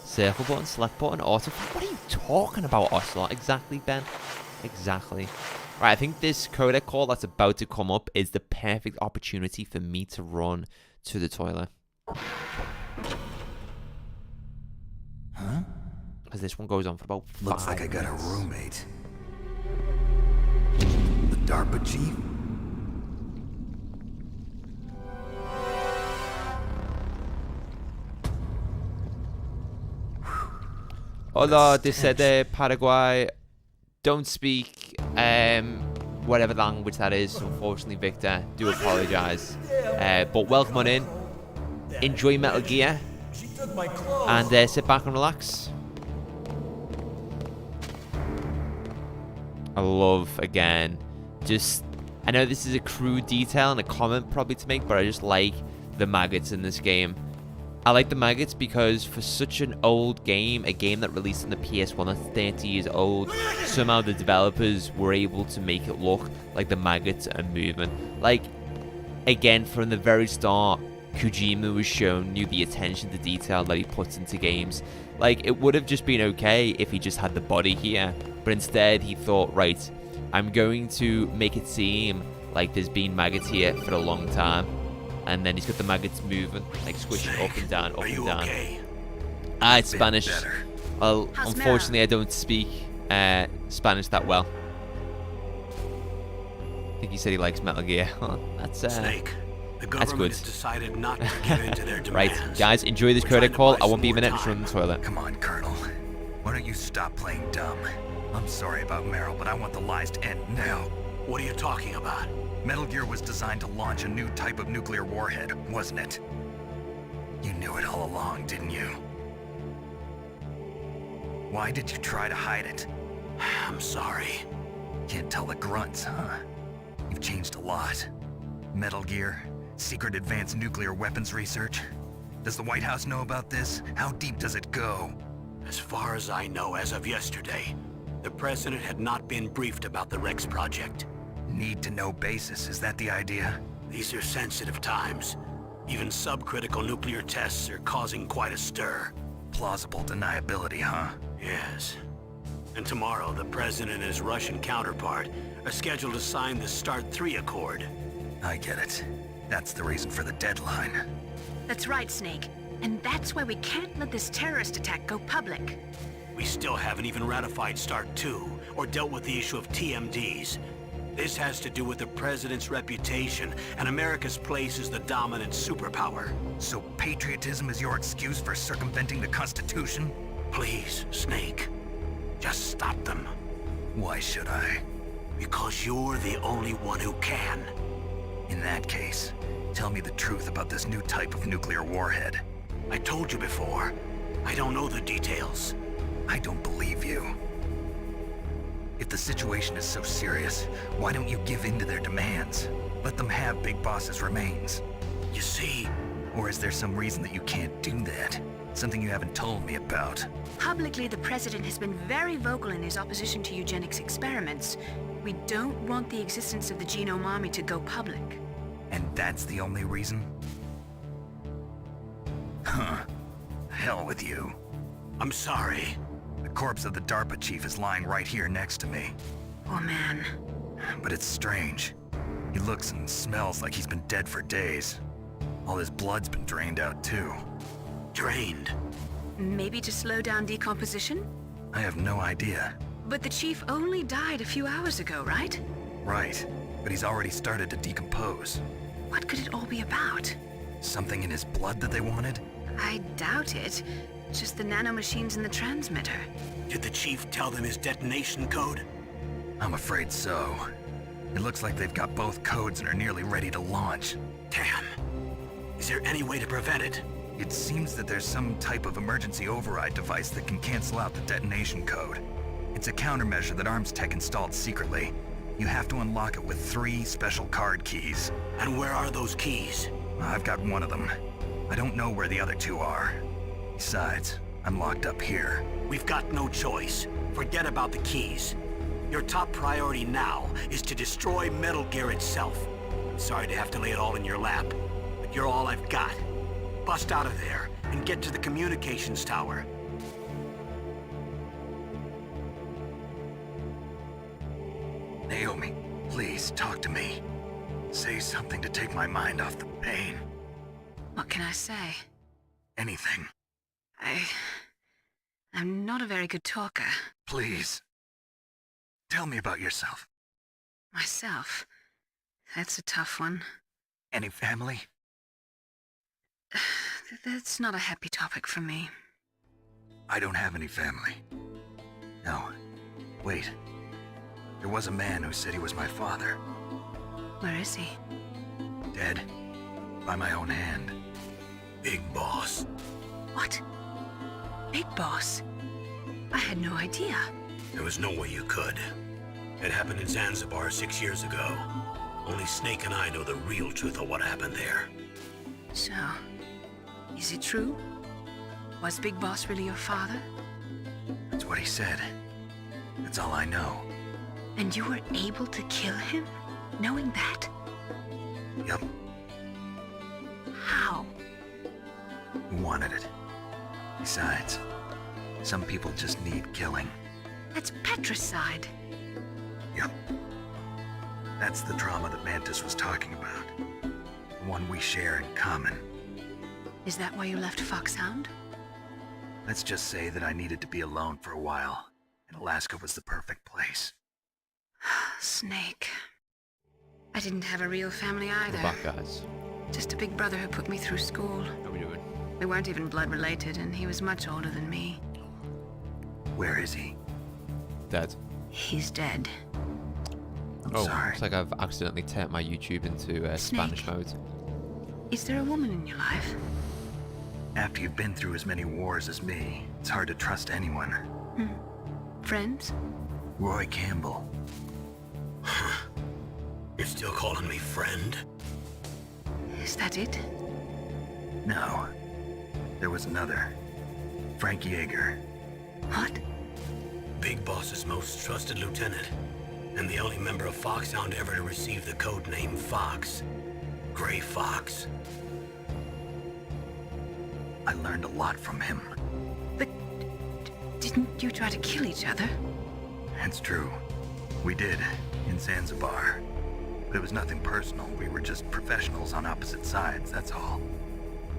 Circle button, select button, auto. What are you talking about, Ocelot? Exactly, Ben. Exactly. Right, I think this codec call that's about to come up is the perfect opportunity for me to run to the toilet. Huh? Because this one goes on for about 5 Looks like I got a minutes. roommate. The DARPA chief? Hola, this is Paraguay. Don't speak whatever language that is, unfortunately, Victor. Do apologize. But welcome on in. Enjoy Metal Gear. And sit back and relax. I love, again, just... I know this is a crude detail and a comment probably to make, but I just like the maggots in this game. I like the maggots because for such an old game, a game that released on the PS1 that's 30 years old, somehow the developers were able to make it look like the maggots are moving. Like, again, from the very start, Kojima was showing you the attention to detail that he puts into games. Like, it would have just been okay if he just had the body here, but instead he thought, right, I'm going to make it seem like there's been maggots here for a long time. And then he's got the maggots moving, like squishing up and down, up and down. Okay? It's Spanish. Well, unfortunately, I don't speak Spanish that well. I think he said he likes Metal Gear. That's Snake, the that's government good. has decided not to give in to their demands. Right, guys, enjoy this credit call. I won't be a minute to run the toilet. Come on, Colonel. Why don't you stop playing dumb? I'm sorry about Meryl, but I want the lies to end now. What are you talking about? Metal Gear was designed to launch a new type of nuclear warhead, wasn't it? You knew it all along, didn't you? Why did you try to hide it? I'm sorry. Can't tell the grunts, huh? You've changed a lot. Metal Gear, secret advanced nuclear weapons research. Does the White House know about this? How deep does it go? As far as I know, as of yesterday, the president had not been briefed about the Rex project. Need-to-know basis, is that the idea? These are sensitive times. Even subcritical nuclear tests are causing quite a stir. Plausible deniability, huh? Yes. And tomorrow, the president and his Russian counterpart are scheduled to sign the START 3 Accord. I get it. That's the reason for the deadline. That's right, Snake. And that's why we can't let this terrorist attack go public. We still haven't even ratified START 2 or dealt with the issue of TMDs. This has to do with the president's reputation and America's place as the dominant superpower. So patriotism is your excuse for circumventing the Constitution? Please, Snake. Just stop them. Why should I? Because you're the only one who can. In that case, tell me the truth about this new type of nuclear warhead. I told you before. I don't know the details. I don't believe you. If the situation is so serious, why don't you give in to their demands? Let them have Big Boss's remains. You see... Or is there some reason that you can't do that? Something you haven't told me about. Publicly, the president has been very vocal in his opposition to eugenics experiments. We don't want the existence of the Genome Army to go public. And that's the only reason? Huh. Hell with you. I'm sorry. The corpse of the DARPA chief is lying right here next to me. Oh, man. But it's strange. He looks and smells like he's been dead for days. All his blood's been drained out, too. Drained? Maybe to slow down decomposition? I have no idea. But the chief only died a few hours ago, right? Right, but he's already started to decompose. What could it all be about? Something in his blood that they wanted? I doubt it. Just the nanomachines in the transmitter. Did the Chief tell them his detonation code? I'm afraid so. It looks like they've got both codes and are nearly ready to launch. Damn. Is there any way to prevent it? It seems that there's some type of emergency override device that can cancel out the detonation code. It's a countermeasure that Arms Tech installed secretly. You have to unlock it with 3 special card keys. And where are those keys? I've got one of them. I don't know where the other 2 are. Besides, I'm locked up here. We've got no choice. Forget about the keys. Your top priority now is to destroy Metal Gear itself. I'm sorry to have to lay it all in your lap, but you're all I've got. Bust out of there and get to the communications tower. Naomi, please talk to me. Say something to take my mind off the pain. What can I say? Anything. I'm not a very good talker. Please. Tell me about yourself. Myself? That's a tough one. Any family? That's not a happy topic for me. I don't have any family. No. Wait. There was a man who said he was my father. Where is he? Dead. By my own hand. Big Boss. What? Big Boss? I had no idea. There was no way you could. It happened in Zanzibar 6 years ago. Only Snake and I know the real truth of what happened there. So, is it true? Was Big Boss really your father? That's what he said. That's all I know. And you were able to kill him, knowing that? Yup. How? He wanted it. Besides, some people just need killing. That's patricide. Yup. That's the trauma that Mantis was talking about. The one we share in common. Is that why you left Foxhound? Let's just say that I needed to be alone for a while, and Alaska was the perfect place. Snake. I didn't have a real family either. Back, guys. Just a big brother who put me through school. How are we doing? We weren't even blood related, and he was much older than me. Where is he? Dead. He's dead. I'm sorry. Looks like I've accidentally turned my YouTube into Spanish mode. Is there a woman in your life? After you've been through as many wars as me, it's hard to trust anyone. Friends? Roy Campbell. You're still calling me friend? Is that it? No. There was another. Frank Yeager. What? Big Boss's most trusted lieutenant, and the only member of Foxhound ever to receive the code name Fox. Gray Fox. I learned a lot from him. But didn't you try to kill each other? That's true. We did, in Zanzibar. But it was nothing personal. We were just professionals on opposite sides, that's all.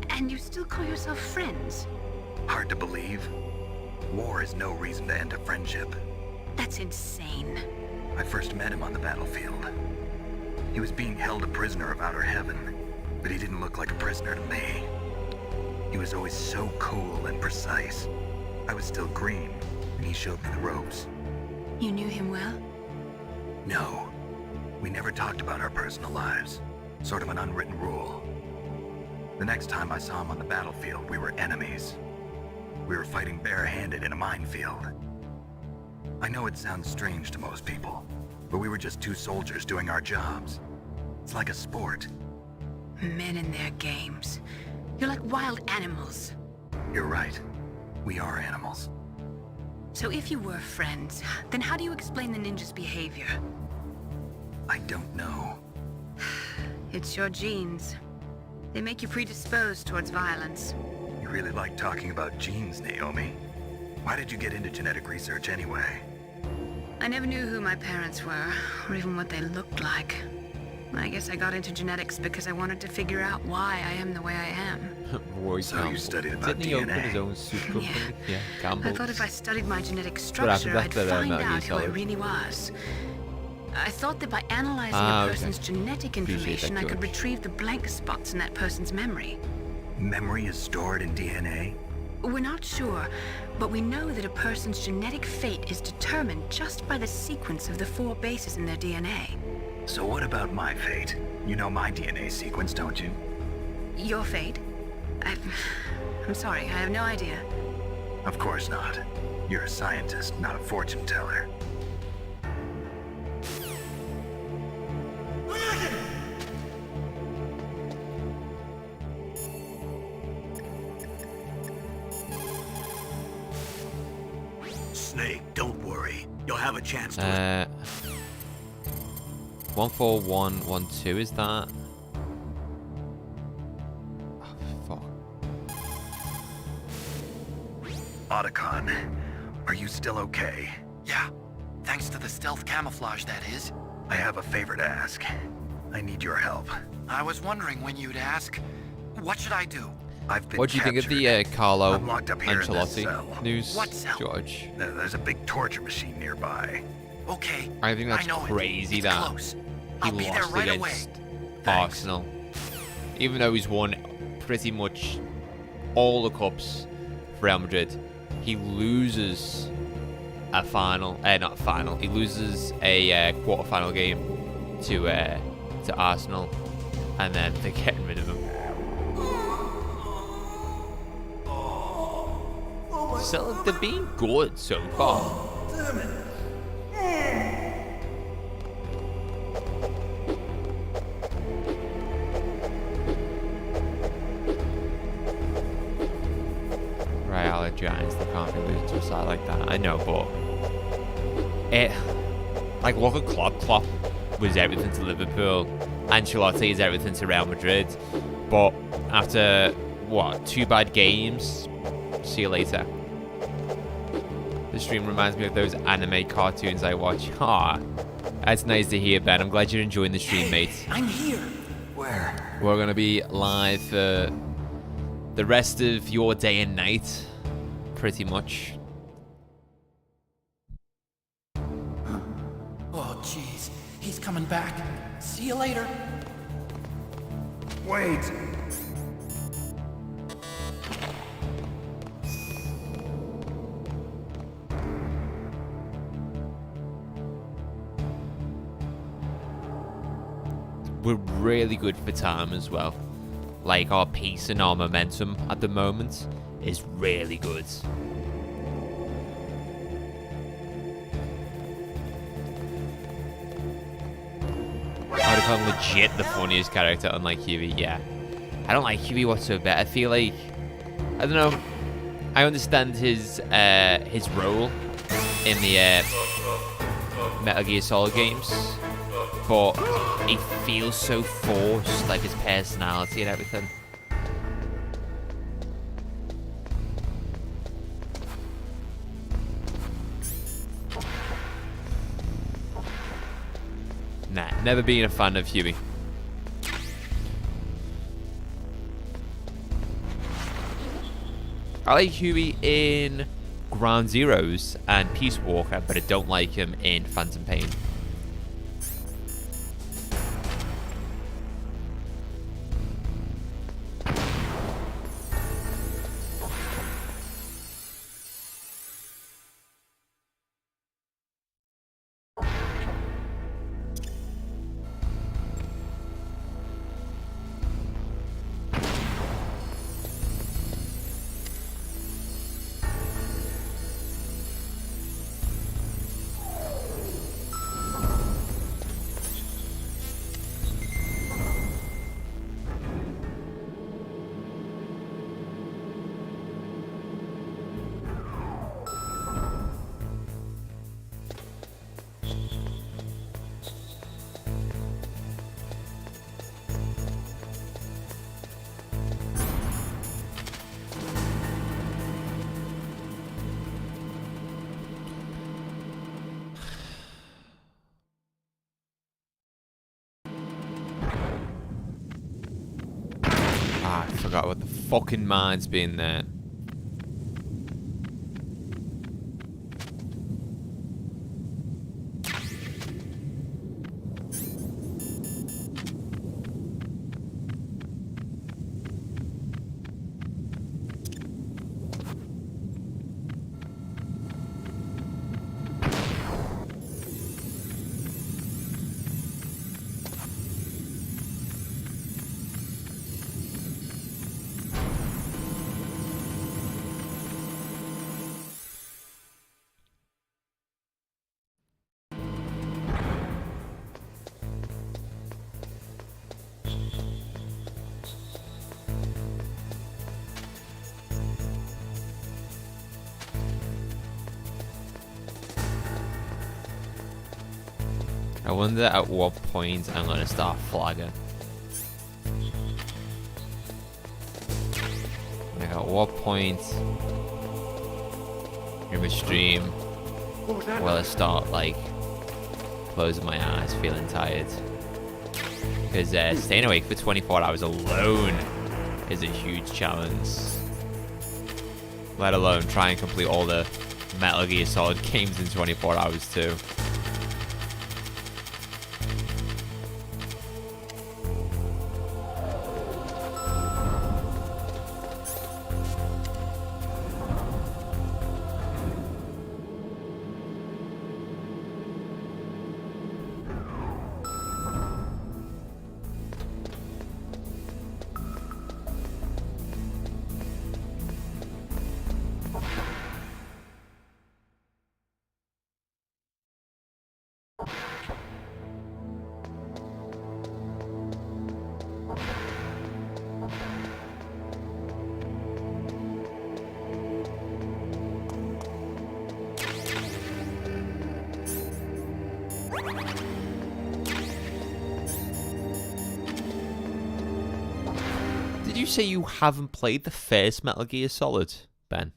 And you still call yourself friends? Hard to believe. War is no reason to end a friendship. That's insane. I first met him on the battlefield. He was being held a prisoner of outer heaven, but he didn't look like a prisoner to me. He was always so cool and precise. I was still green, and he showed me the ropes. You knew him well? No. We never talked about our personal lives. Sort of an unwritten rule. The next time I saw him on the battlefield, we were enemies. We were fighting barehanded in a minefield. I know it sounds strange to most people, but we were just 2 soldiers doing our jobs. It's like a sport. Men and their games. You're like wild animals. You're right. We are animals. So if you were friends, then how do you explain the ninja's behavior? I don't know. It's your genes. They make you predisposed towards violence. You really like talking about genes, Naomi. Why did you get into genetic research anyway? I never knew who my parents were, or even what they looked like. I guess I got into genetics because I wanted to figure out why I am the way I am. Roy So Campbell. you studied about Didn't he open DNA? his own soup company? Yeah, Campbell. I thought if I studied my genetic happened structure, I'd after find Metal Gear out who I Solid? really was. I thought that by analyzing a person's genetic information, I could retrieve the blank spots in that person's memory. Memory is stored in DNA? We're not sure, but we know that a person's genetic fate is determined just by the sequence of the 4 bases in their DNA. So what about my fate? You know my DNA sequence, don't you? Your fate? I'm sorry, I have no idea. Of course not. You're a scientist, not a fortune teller. Snake, don't worry. You'll have a chance to... 14112, is that? Oh, fuck. Otacon, are you still okay? Yeah, thanks to the stealth camouflage, that is. I have a favor to ask. I need your help. I was wondering when you'd ask. What should I do? I've been What do you think of the Carlo Ancelotti news, What cell? George? There's a big torture machine nearby. Okay. I think that's crazy that he lost against Arsenal. Even though he's won pretty much all the cups for Real Madrid, he loses a final, not a final, he loses a quarter-final game to Arsenal, and then they're getting rid of him. So they're being good so far. Damn it. Right, I'll Giants, they can't be losing to a side like that. I know, but like, look at Klopp. Klopp was everything to Liverpool. Ancelotti is everything to Real Madrid. But after, what, 2 bad games, see you later. The stream reminds me of those anime cartoons I watch. Ah, that's nice to hear, Ben. I'm glad you're enjoying the stream, mate. I'm here. Where? We're going to be live for the rest of your day and night, pretty much. Oh, jeez. He's coming back. See you later. Wait. We're really good for time as well. Like, our pace and our momentum at the moment is really good. I would call him legit the funniest character, unlike Huey. Yeah, I don't like Huey whatsoever. I feel like, I don't know, I understand his role in the Metal Gear Solid games, but he feels so forced, like his personality and everything. Nah, never been a fan of Huey. I like Huey in Ground Zeroes and Peace Walker, but I don't like him in Phantom Pain. I forgot what the fucking mine's been there. I wonder at what point I'm gonna start flagging. Like at what point in the stream will I start like closing my eyes, feeling tired? Because staying awake for 24 hours alone is a huge challenge. Let alone try and complete all the Metal Gear Solid games in 24 hours too. Did you say you haven't played the first Metal Gear Solid, Ben?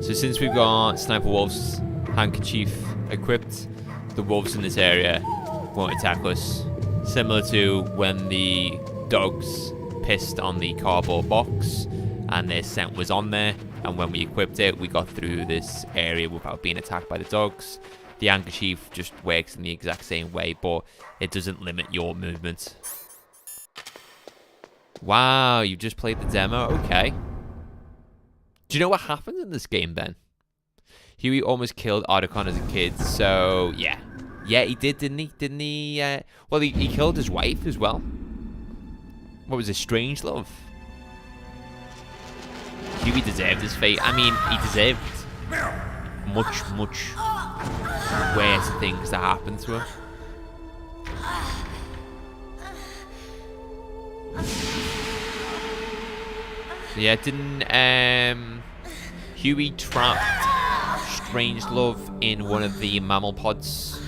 So since we've got Sniper Wolf's handkerchief equipped, the wolves in this area won't attack us. Similar to when the dogs pissed on the cardboard box and their scent was on there, and when we equipped it, we got through this area without being attacked by the dogs. The handkerchief just works in the exact same way, but it doesn't limit your movement. Wow, you just played the demo? Okay. Do you know what happened in this game, Ben? Huey almost killed Otacon as a kid, so yeah. Yeah, he did, didn't he? Didn't he? Well, he killed his wife as well. What was it, Strange Love? Huey deserved his fate. I mean, he deserved much, much worse things to happen to him. Yeah, didn't Huey trapped Strange Love in one of the mammal pods?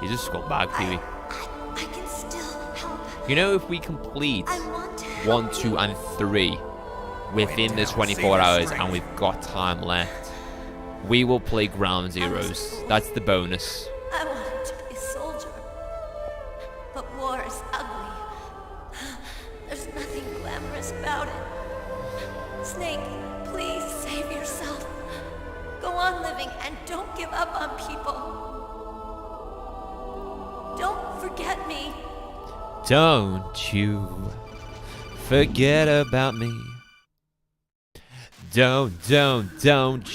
He's a scumbag, Huey. I can still help. You know, if we complete 1, 2, and 3 within the 24 hours and we've got time left, we will play Ground Zeroes. That's the bonus. I wanted to be a soldier. But war is ugly. There's nothing glamorous about it. Snake, please save yourself. Go on living and don't give up on people. Don't forget me. Don't you forget about me. Don't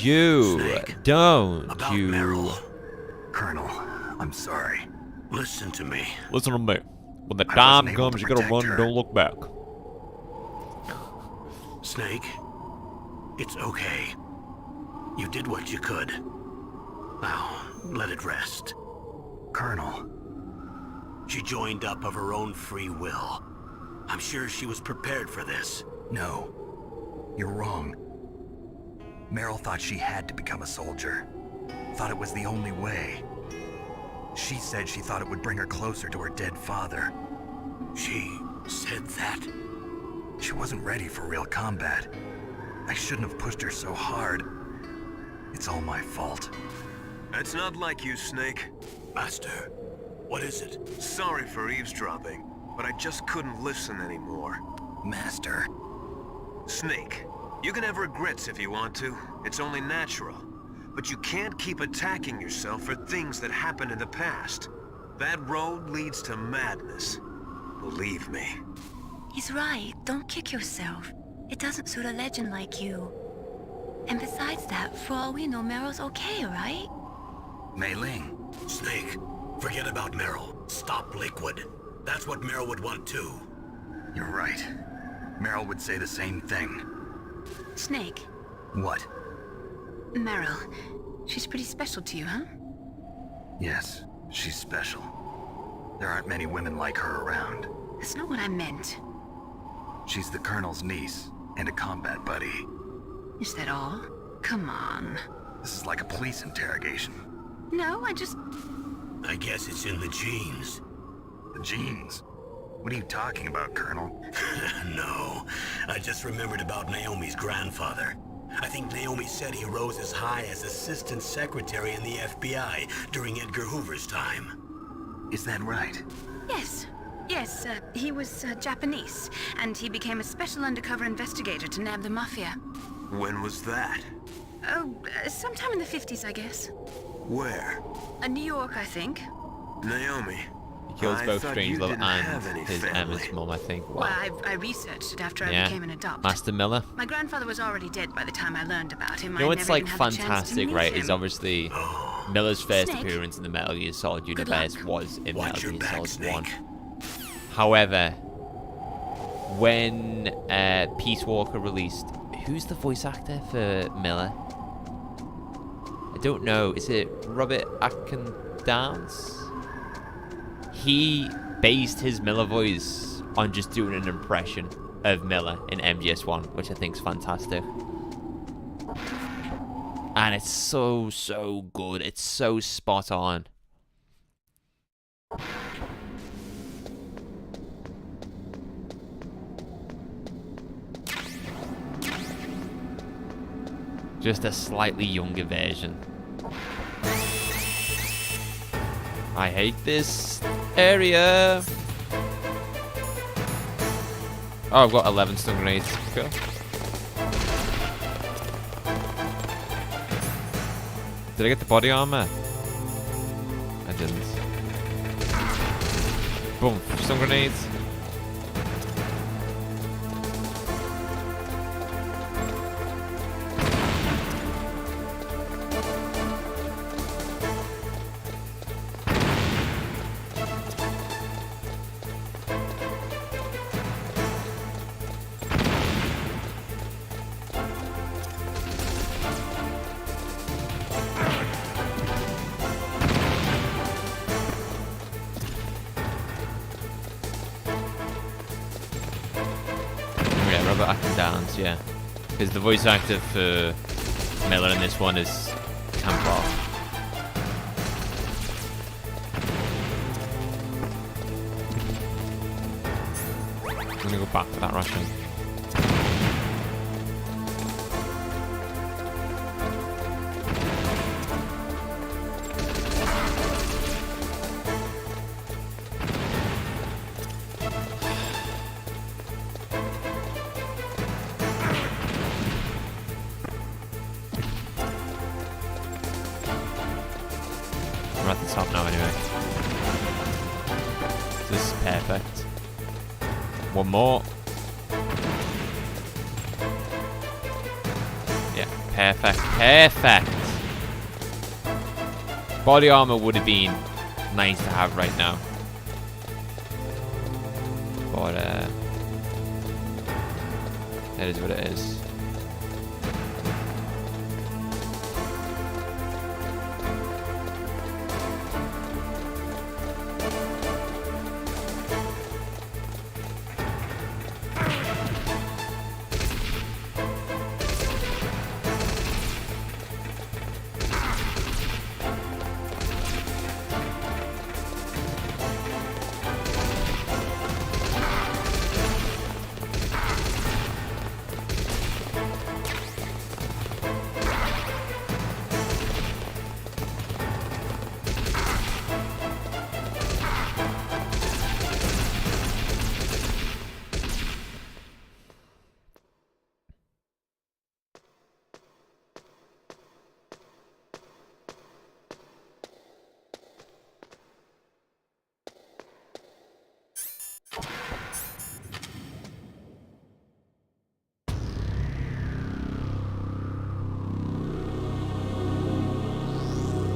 you. Snake, Don't about you. Meryl. Colonel, I'm sorry. Listen to me. Listen to me. When the I time wasn't able comes, to you gotta protect run, her. don't look back. Snake, it's okay. You did what you could. Now, let it rest. Colonel. She joined up of her own free will. I'm sure she was prepared for this. No. You're wrong. Meryl thought she had to become a soldier. Thought it was the only way. She said she thought it would bring her closer to her dead father. She said that? She wasn't ready for real combat. I shouldn't have pushed her so hard. It's all my fault. That's not like you, Snake. Master, what is it? Sorry for eavesdropping, but I just couldn't listen anymore. Master. Snake, you can have regrets if you want to. It's only natural. But you can't keep attacking yourself for things that happened in the past. That road leads to madness. Believe me. He's right. Don't kick yourself. It doesn't suit a legend like you. And besides that, for all we know, Meryl's okay, right? Mei Ling. Snake, forget about Meryl. Stop Liquid. That's what Meryl would want too. You're right. Meryl would say the same thing. Snake. What? Meryl. She's pretty special to you, huh? Yes, she's special. There aren't many women like her around. That's not what I meant. She's the Colonel's niece and a combat buddy. Is that all? Come on. This is like a police interrogation. No, I guess it's in the genes. The genes? What are you talking about, Colonel? No, I just remembered about Naomi's grandfather. I think Naomi said he rose as high as assistant secretary in the FBI during Edgar Hoover's time. Is that right? Yes. Yes, he was Japanese, and he became a special undercover investigator to nab the Mafia. When was that? Oh, sometime in the 50s, I guess. Where? New York, I think. Naomi. He kills both Strangelove and his Emma's mum, I think. Wow. Well, I researched it after I became an adopt. Master Miller. My grandfather was already dead by the time I learned about him. You know what's like fantastic, fantastic, right? Is obviously Miller's first appearance in the Metal Gear Solid universe was in Metal Gear Solid 1. However, when Peace Walker released, who's the voice actor for Miller? I don't know. Is it Robert Atkins? He based his Miller voice on just doing an impression of Miller in MGS1, which I think is fantastic. And it's so good. It's so spot on. Just a slightly younger version. I hate this area. Oh, I've got 11 stun grenades. Cool. Did I get the body armor? I didn't. Boom. Stun grenades. Yeah, because the voice actor for Miller in this one is camouflage. I'm gonna go back for that Russian. We're at the top now anyway. This is perfect. One more. Yeah, perfect. Perfect! Body armor would have been nice to have right now. But, it is what it is.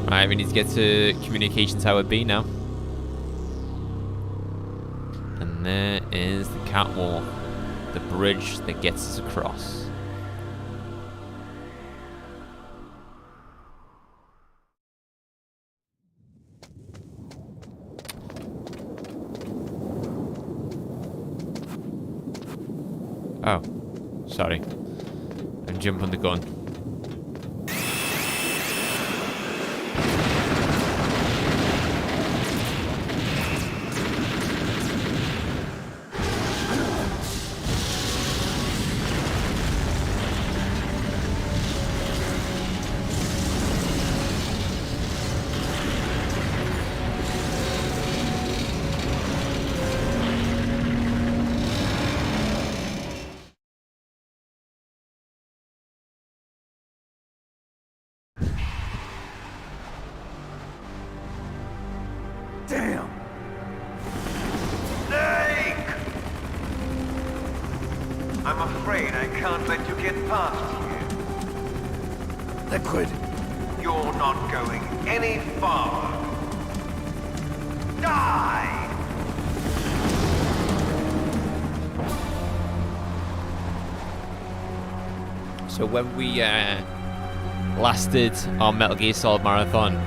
Alright, we need to get to Communication Tower B now. And there is the catwalk. The bridge that gets us across. Oh, sorry. I'm jumping the gun. Damn! Snake! I'm afraid I can't let you get past here. Liquid! You're not going any farther. Die! So when we last did our Metal Gear Solid Marathon,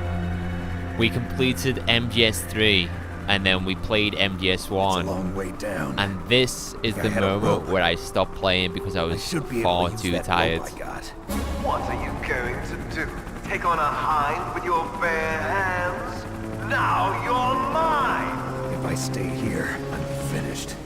we completed MGS3 and then we played MGS1. It's a long way down. And this is the moment where I stopped playing because I was far too tired. What are you going to do? Take on a hind with your bare hands? Now you're mine! If I stay here, I'm finished.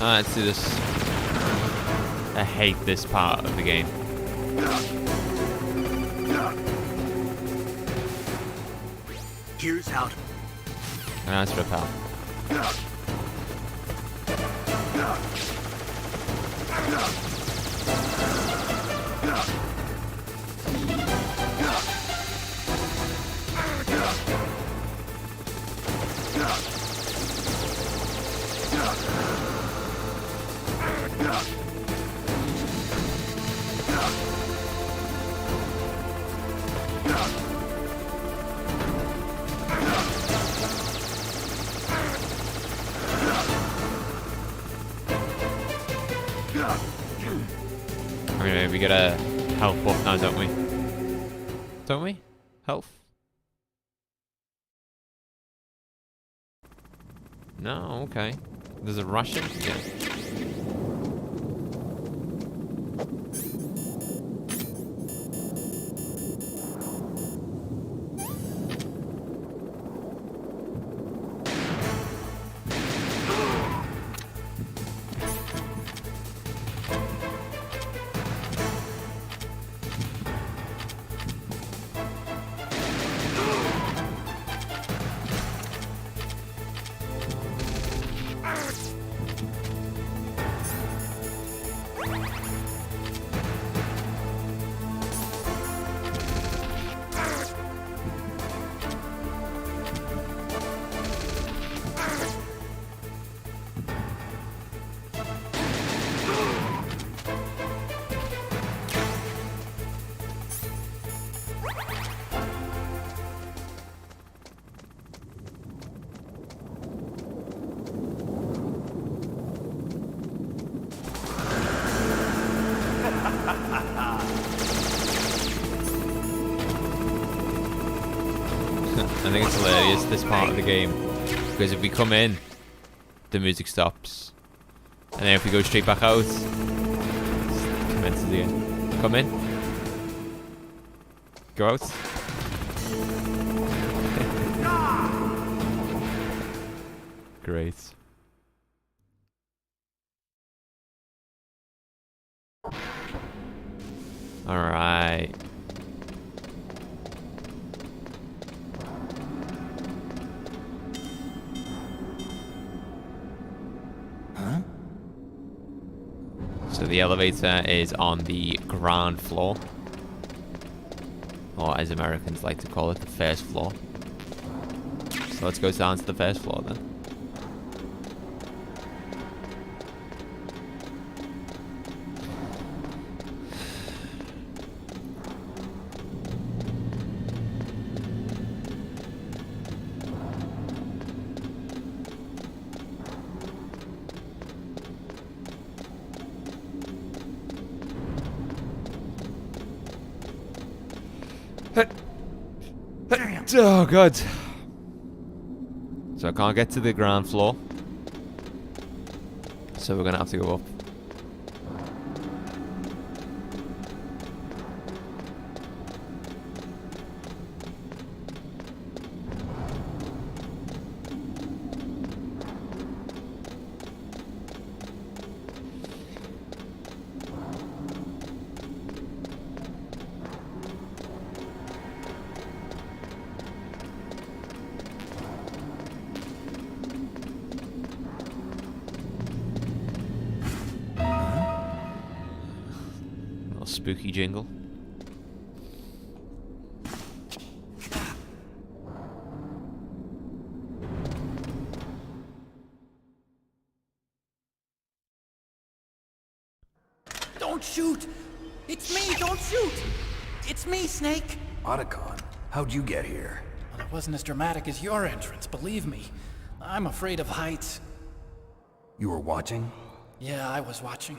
Let's do this. I hate this part of the game. Here's how to... Nice repel. I mean, we get a health buff now, don't we? Don't we? Health? No, okay. There's a Russian? Yeah. I think it's hilarious, this part of the game, because if we come in, the music stops, and then if we go straight back out, it commences again. Come in, go out. Great. All right. So the elevator is on the ground floor, or as Americans like to call it, the first floor. So let's go down to the first floor then. Oh, God. So I can't get to the ground floor. So we're gonna have to go up. Spooky jingle. Don't shoot! It's me! Don't shoot! It's me, Snake! Otacon, how'd you get here? Well, it wasn't as dramatic as your entrance, believe me. I'm afraid of heights. You were watching? Yeah, I was watching.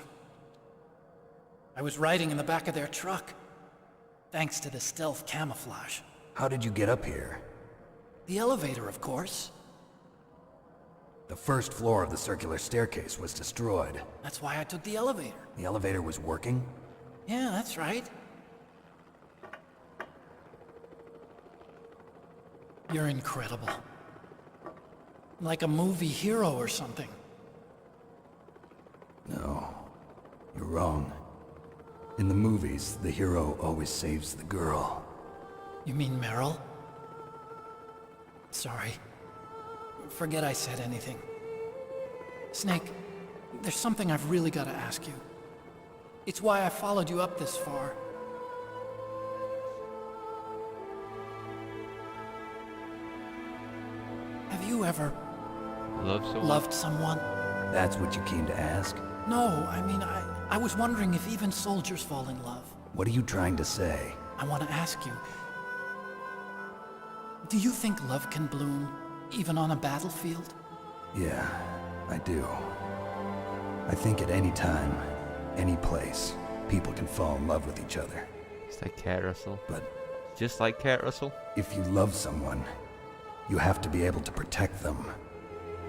I was riding in the back of their truck. Thanks to the stealth camouflage. How did you get up here? The elevator, of course. The first floor of the circular staircase was destroyed. That's why I took the elevator. The elevator was working? Yeah, that's right. You're incredible. Like a movie hero or something. No, you're wrong. In the movies, the hero always saves the girl. You mean Meryl? Sorry. Forget I said anything. Snake, there's something I've really got to ask you. It's why I followed you up this far. Have you ever loved someone? That's what you came to ask? No, I mean, I was wondering if even soldiers fall in love. What are you trying to say? I want to ask you, do you think love can bloom, even on a battlefield? Yeah, I do. I think at any time, any place, people can fall in love with each other. It's like Kurt Russell. But just like Kurt Russell? If you love someone, you have to be able to protect them.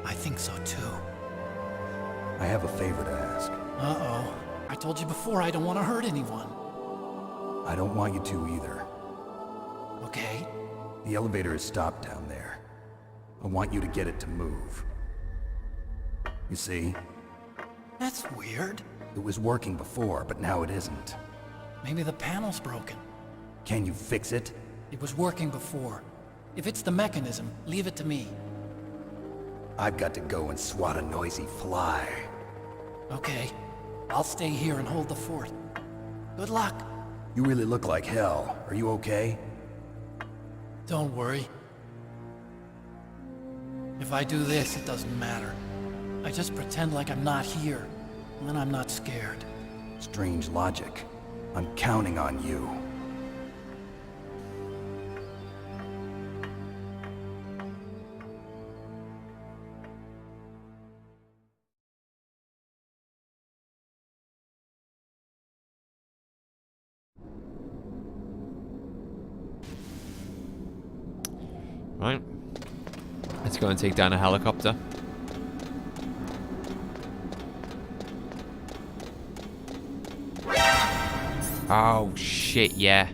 I think so too. I have a favor to ask. Uh-oh. I told you before I don't want to hurt anyone. I don't want you to either. Okay. The elevator is stopped down there. I want you to get it to move. You see? That's weird. It was working before, but now it isn't. Maybe the panel's broken. Can you fix it? It was working before. If it's the mechanism, leave it to me. I've got to go and swat a noisy fly. Okay. I'll stay here and hold the fort. Good luck. You really look like hell. Are you okay? Don't worry. If I do this, it doesn't matter. I just pretend like I'm not here, and then I'm not scared. Strange logic. I'm counting on you. Right. Let's go and take down a helicopter. Oh, shit, yeah.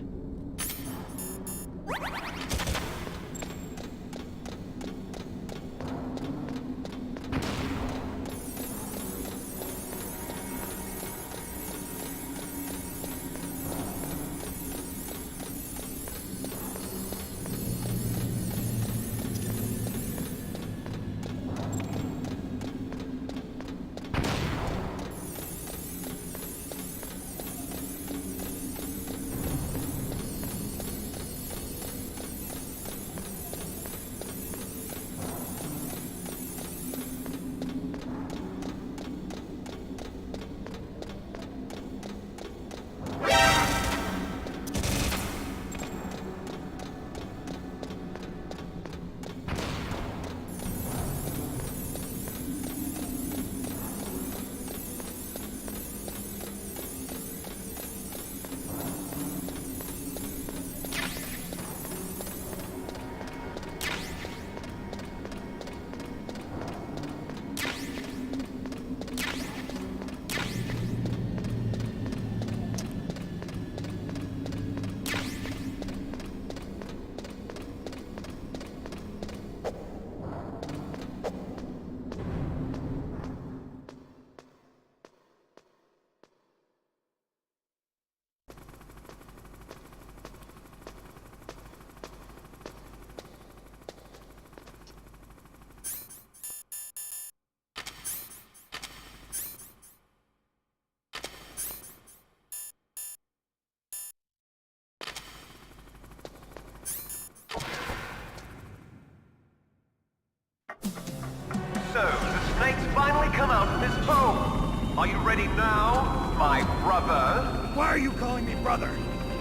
so, the snake's finally come out of his home. Are you ready now, my brother? Why are you calling me brother?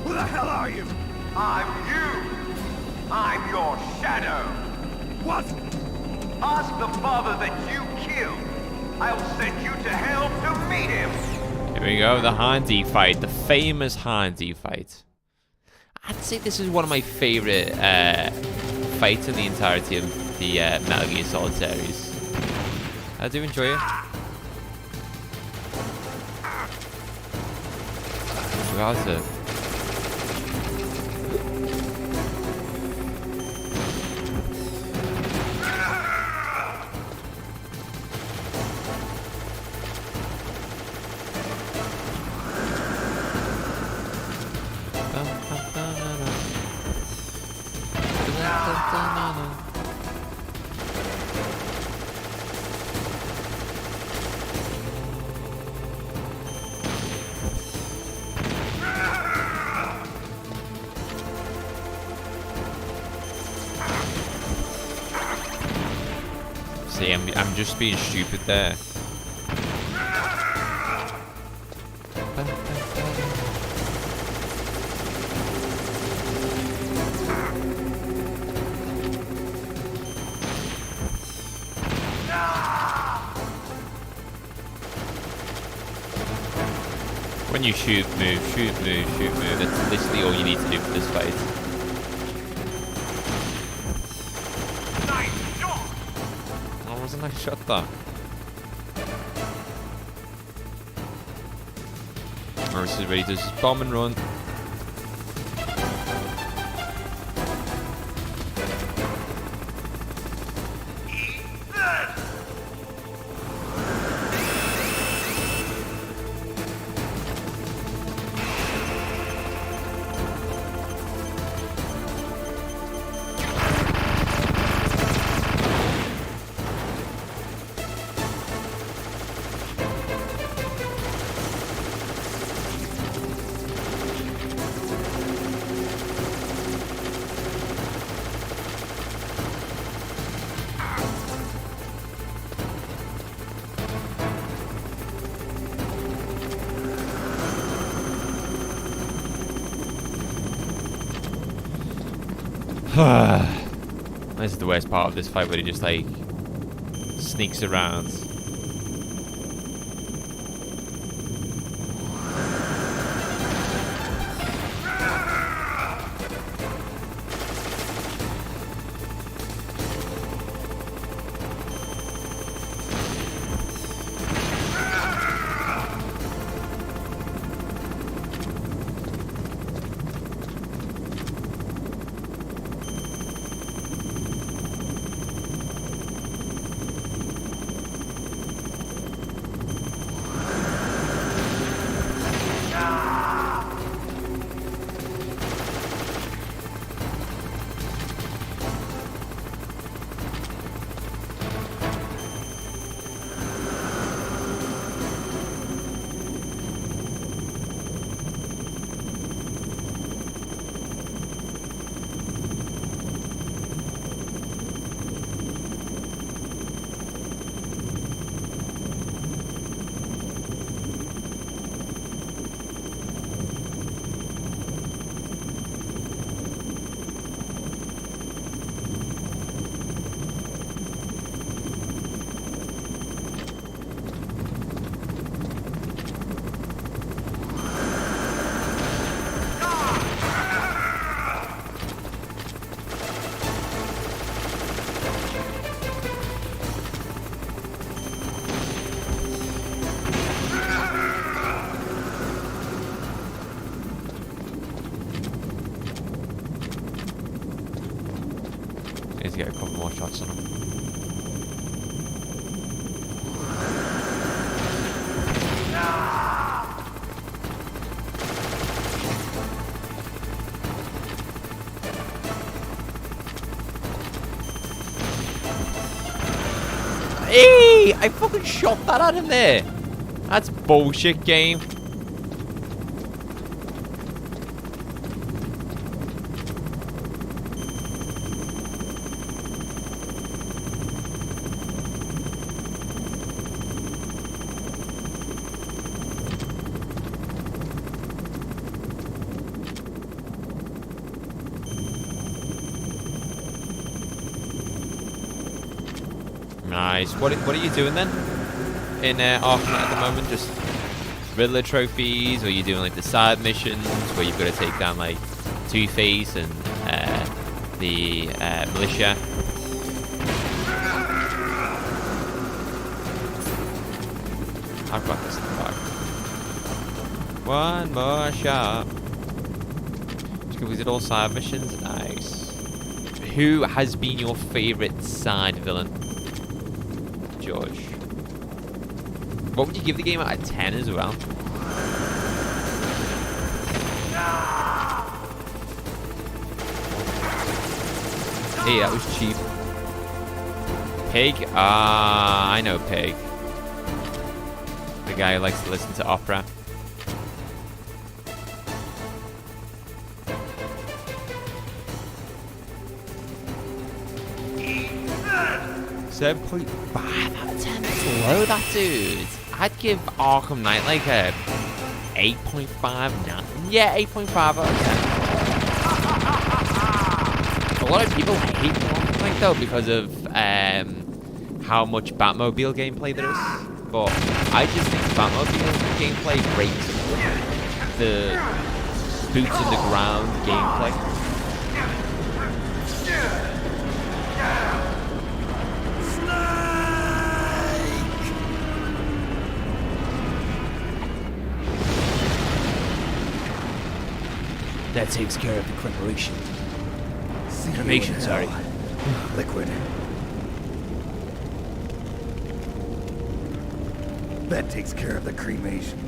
Who the hell are you? I'm you. I'm your shadow. What? Ask the father that you killed. I'll send you to hell to meet him. Here we go, the Handy fight, the famous Handy fight. I'd say this is one of my favorite fights in the entirety of the Metal Gear Solid series. I do enjoy it. Without it. See, I'm just being stupid there. When you shoot, move, shoot, move, shoot, move. That's literally all you need to do for this fight. Oh, wasn't I shot that? Morris is ready to just bomb and run. This is the worst part of this fight where he just like sneaks around. To get a couple more shots on him. Hey! I fucking shot that at him there! That's bullshit, game. Nice. What are you doing then in Arkham at the moment? Just Riddler trophies, or are you doing like the side missions where you've got to take down like Two-Face and the militia? I've got this in the bag. One more shot. Just completed all side missions. Nice. Who has been your favorite side villain? George. What would you give the game out of 10 as well? Hey, that was cheap. Pig? Ah, I know Pig. The guy who likes to listen to opera. .5 out of 10. That's low, that dude. I'd give Arkham Knight like a 8.5. Yeah, 8.5 out of 10. A lot of people hate Arkham Knight though because of how much Batmobile gameplay there is. But I just think Batmobile gameplay breaks the boots in the ground gameplay. That takes care of the cremation. Cremation, sorry. Liquid. That takes care of the cremation.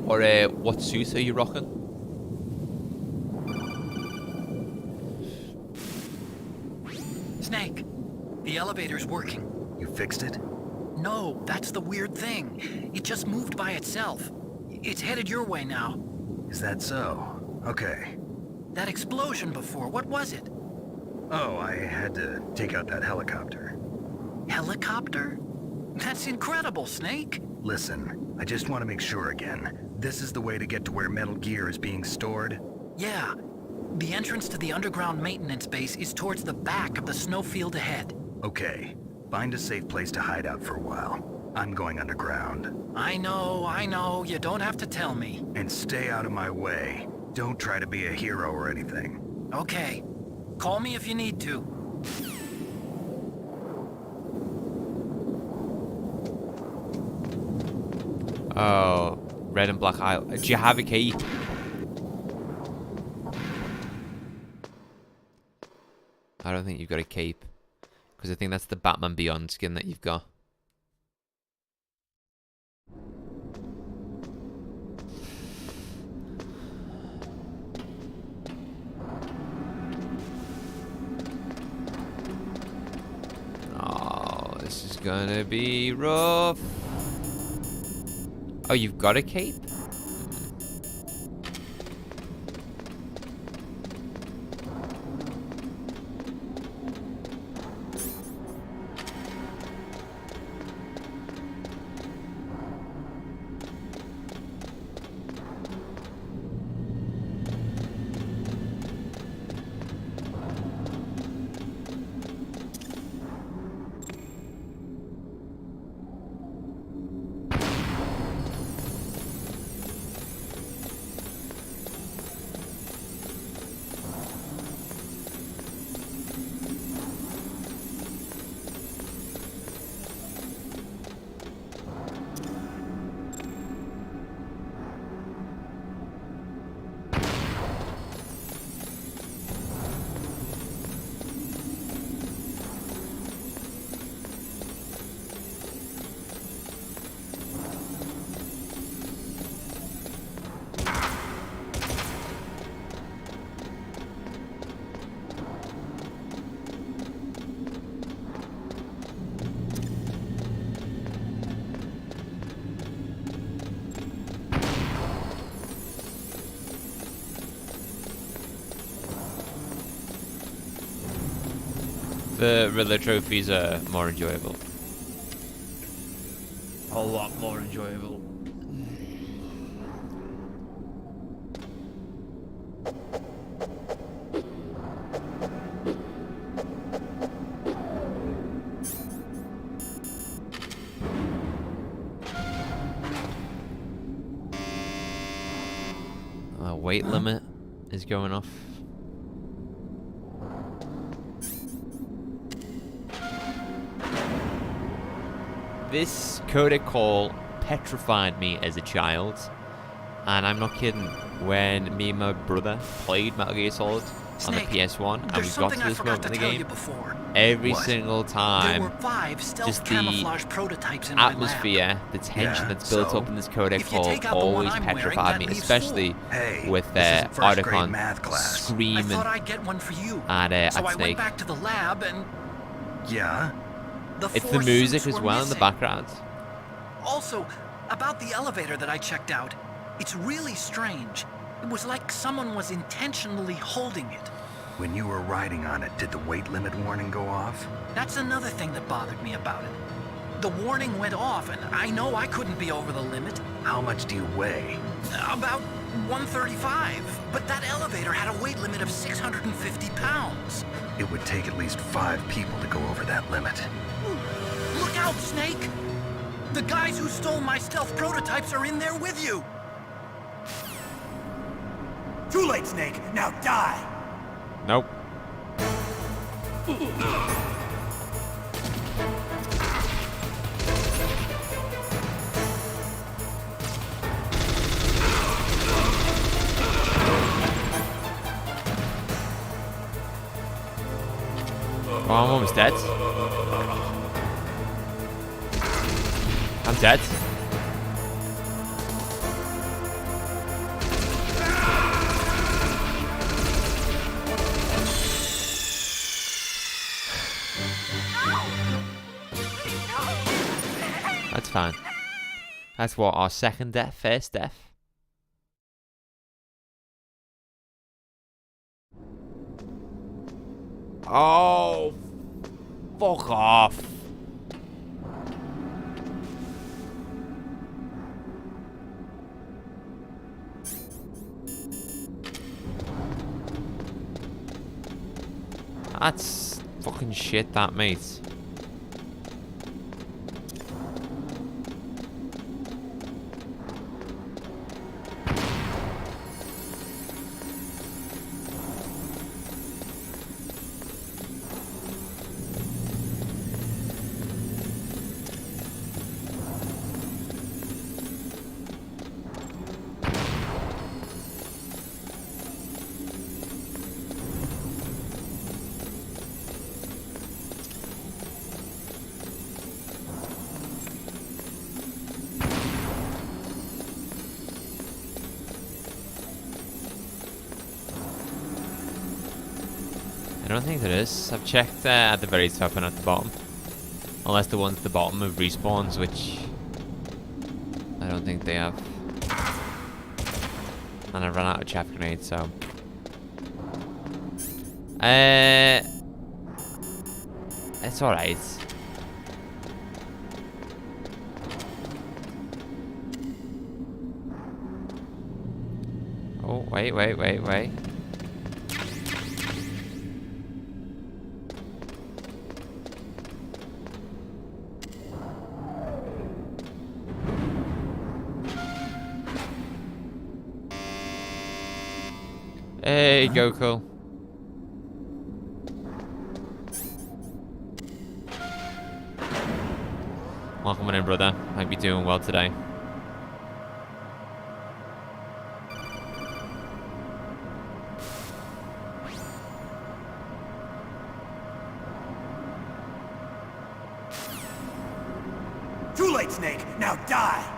Or what suit are you rocking? Snake, the elevator's working. You fixed it? No, that's the weird thing. It just moved by itself. It's headed your way now. Is that so? Okay. That explosion before, what was it? Oh, I had to take out that helicopter. Helicopter? That's incredible, Snake. Listen, I just want to make sure again. This is the way to get to where Metal Gear is being stored? Yeah. The entrance to the underground maintenance base is towards the back of the snowfield ahead. Okay. Find a safe place to hide out for a while. I'm going underground. I know. You don't have to tell me. And stay out of my way. Don't try to be a hero or anything. Okay. Call me if you need to. Oh, red and black aisle. Do you have a key? I don't think you've got a cape. Because I think that's the Batman Beyond skin that you've got. Oh, this is gonna be rough. Oh, you've got a cape? The Riddler trophies are more enjoyable. A whole lot more enjoyable. weight limit is going off. This codec call petrified me as a child, and I'm not kidding. When me and my brother played Metal Gear Solid on the PS1, and we got to this moment in the game, every single time, There were 5 stealth just camouflage the prototypes in my lab. atmosphere, the tension Yeah, that's built so? up in this codec If you take out call the one always I'm wearing, petrified that me, leaves especially 4. Hey, with this is first grade Otacon math class. I screaming thought I'd get one for you. at So I Snake. went back to the lab and Yeah? the It's 4 the music suits as were well in the missing. background. Also, about the elevator that I checked out, it's really strange. It was like someone was intentionally holding it. When you were riding on it, did the weight limit warning go off? That's another thing that bothered me about it. The warning went off, and I know I couldn't be over the limit. How much do you weigh? About 135, but that elevator had a weight limit of 650 pounds. It would take at least 5 people to go over that limit. Look out, Snake! The guys who stole my stealth prototypes are in there with you! Too late, Snake. Now die. Nope. Oh, I'm almost dead. I'm dead. That's fine. That's what, our second death? First death? Oh, fuck off. That's fucking shit, that, mate. I don't think there is. I've checked at the very top and at the bottom. Unless the ones at the bottom have respawns, which I don't think they have. And I've run out of chaff grenades, so... It's alright. Oh, wait. Hey, Goku. Welcome in, brother. Hope you're doing well today. Too late, Snake. Now die.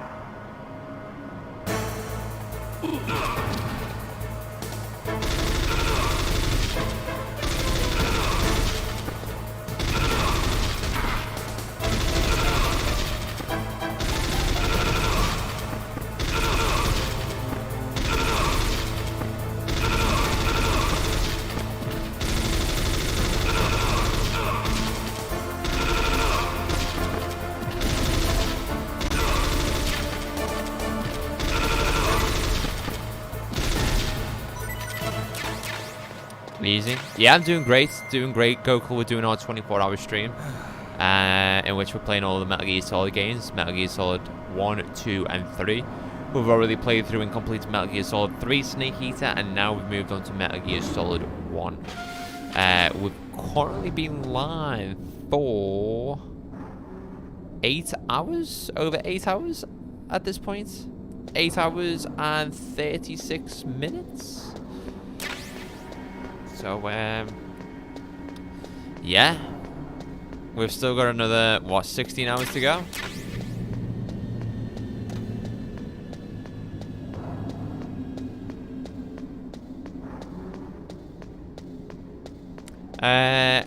Easy. Yeah, I'm doing great. Goku, we're doing our 24-hour stream. In which we're playing all the Metal Gear Solid games. Metal Gear Solid 1, 2, and 3. who've already played through and completed Metal Gear Solid 3 Snake Eater, and now we've moved on to Metal Gear Solid 1. We've currently been live for 8 hours? Over 8 hours at this point? 8 hours and 36 minutes? So, yeah. We've still got another, what, 16 hours to go?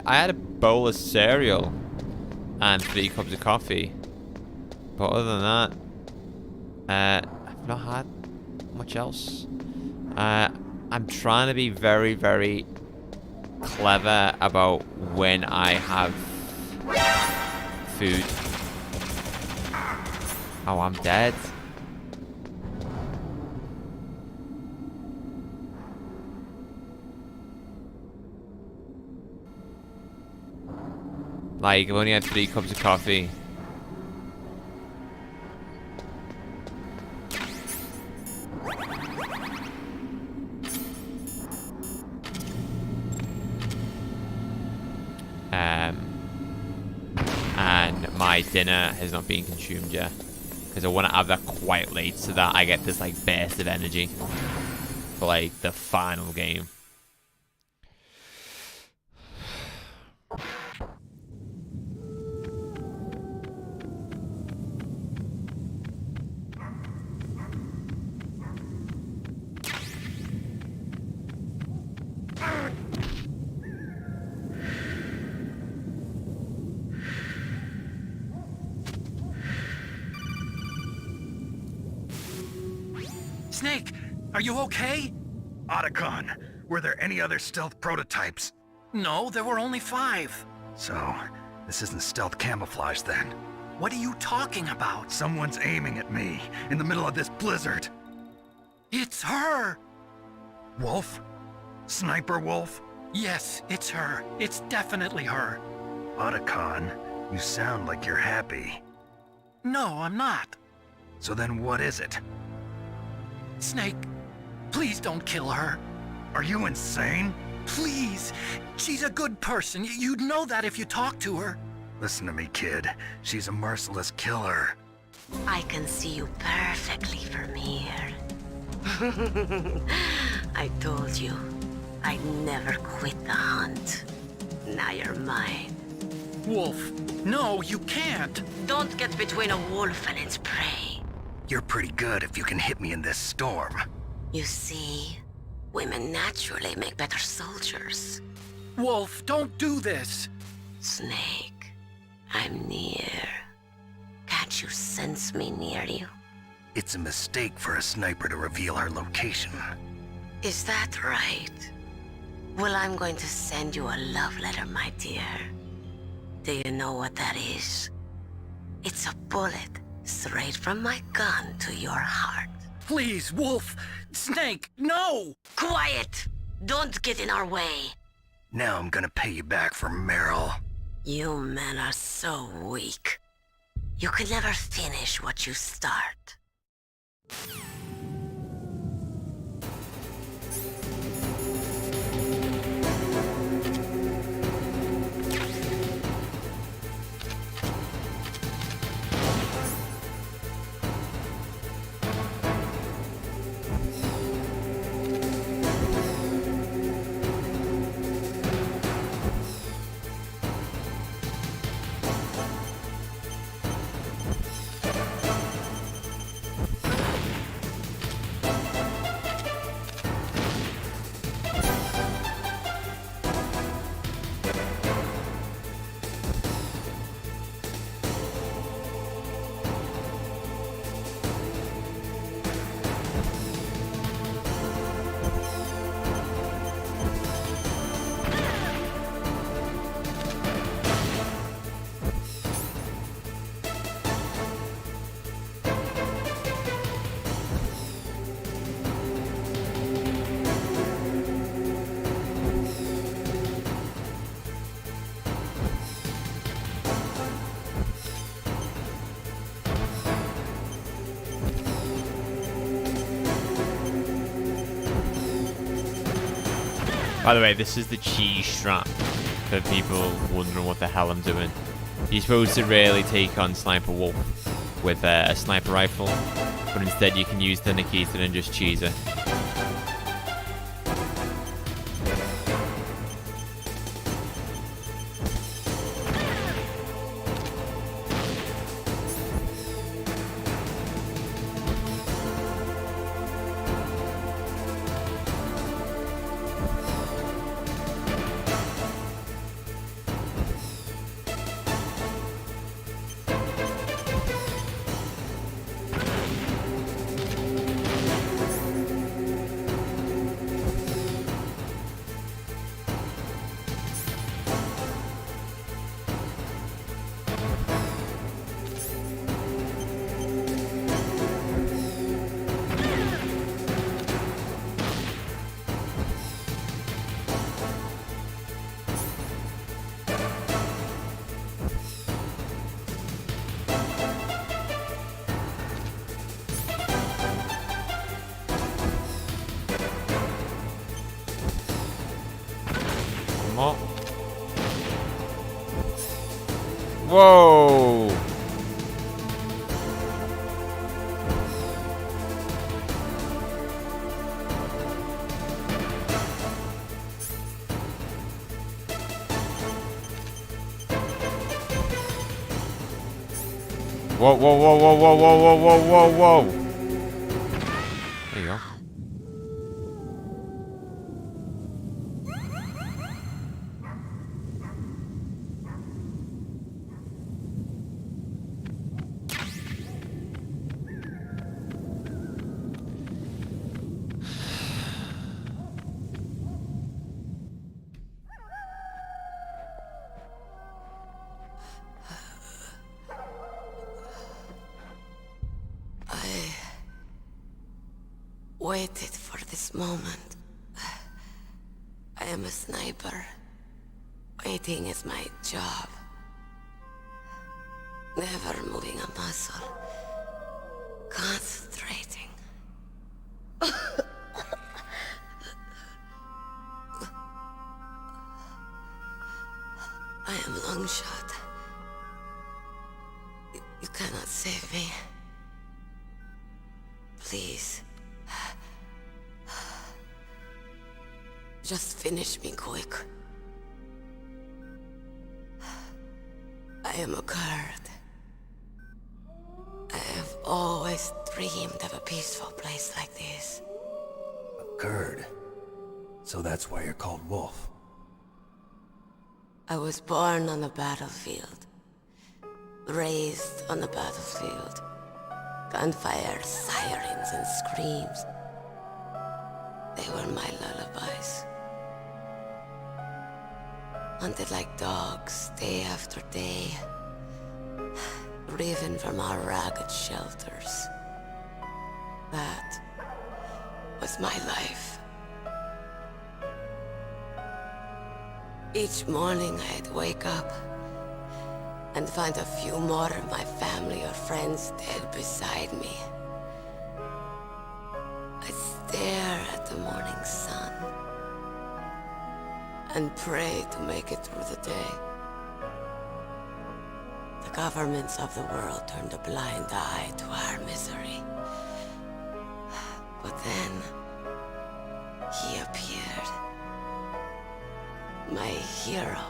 I had a bowl of cereal and 3 cups of coffee, but other than that, I've not had much else. I'm trying to be very, very clever about when I have food. Oh, I'm dead. Like, I've only had 3 cups of coffee. And my dinner has not been consumed yet. Because I want to have that quite late so that I get this, like, burst of energy for, like, the final game. Snake, are you okay? Otacon, were there any other stealth prototypes? No, there were only 5. So, this isn't stealth camouflage then? What are you talking about? Someone's aiming at me in the middle of this blizzard. It's her! Wolf? Sniper Wolf? Yes, it's her. It's definitely her. Otacon, you sound like you're happy. No, I'm not. So then what is it? Snake, please don't kill her. Are you insane? Please. She's a good person. You'd know that if you talked to her. Listen to me, kid. She's a merciless killer. I can see you perfectly from here. I told you, I'd never quit the hunt. Now you're mine. Wolf, no, you can't. Don't get between a wolf and its prey. You're pretty good if you can hit me in this storm. You see, women naturally make better soldiers. Wolf, don't do this. Snake, I'm near. Can't you sense me near you? It's a mistake for a sniper to reveal her location. Is that right? Well, I'm going to send you a love letter, my dear. Do you know what that is? It's a bullet straight from my gun to your heart. Please, Wolf! Snake, no! Quiet! Don't get in our way. Now I'm gonna pay you back for Meryl. You men are so weak. You can never finish what you start. By the way, this is the cheese strap for people wondering what the hell I'm doing. You're supposed to really take on Sniper Wolf with a sniper rifle, but instead you can use the Nikita and just cheese it. Whoa! Whoa, whoa, whoa, whoa, whoa, whoa, whoa, whoa, whoa, whoa. There you go. Waited for this moment. I am a sniper. Waiting is my job. Never moving a muscle. Concentrating. I am long shot. You cannot save me. Please. Just finish me quick. I am a Kurd. I have always dreamed of a peaceful place like this. A Kurd? So that's why you're called Wolf. I was born on the battlefield. Raised on the battlefield. Gunfire, sirens, and screams. They were my lullabies. Hunted like dogs, day after day. Driven from our ragged shelters. That was my life. Each morning I'd wake up and find a few more of my family or friends dead beside me. I'd stare at the morning sun and pray to make it through the day. The governments of the world turned a blind eye to our misery. But then, he appeared. My hero.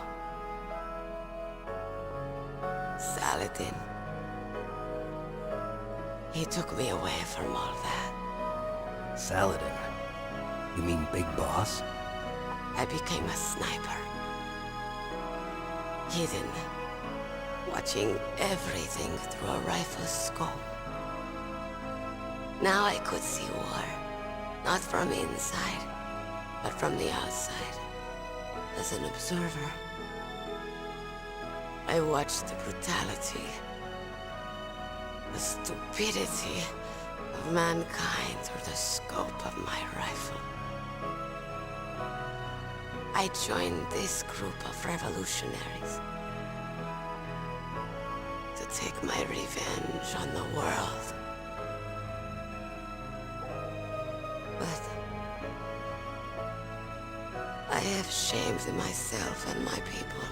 Saladin. He took me away from all that. Saladin? You mean Big Boss? I became a sniper. Hidden. Watching everything through a rifle's scope. Now I could see war. Not from inside, but from the outside. As an observer. I watched the brutality, the stupidity of mankind through the scope of my rifle. I joined this group of revolutionaries to take my revenge on the world. But I have shamed myself and my people.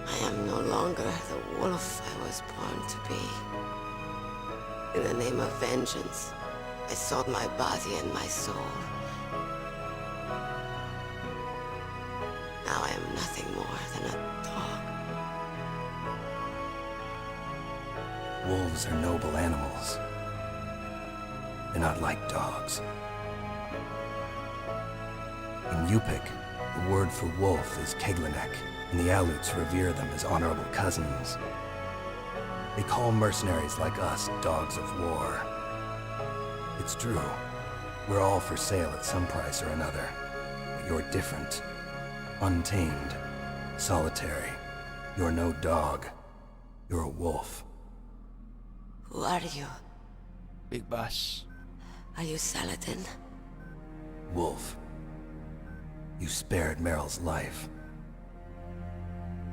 I am no longer the wolf I was born to be. In the name of vengeance, I sold my body and my soul. Now I am nothing more than a dog. Wolves are noble animals. They're not like dogs. In Yupik, the word for wolf is Keglanek, and the Aleuts revere them as honorable cousins. They call mercenaries like us dogs of war. It's true. We're all for sale at some price or another. But you're different. Untamed. Solitary. You're no dog. You're a wolf. Who are you? Big boss. Are you Saladin? Wolf. You spared Meryl's life.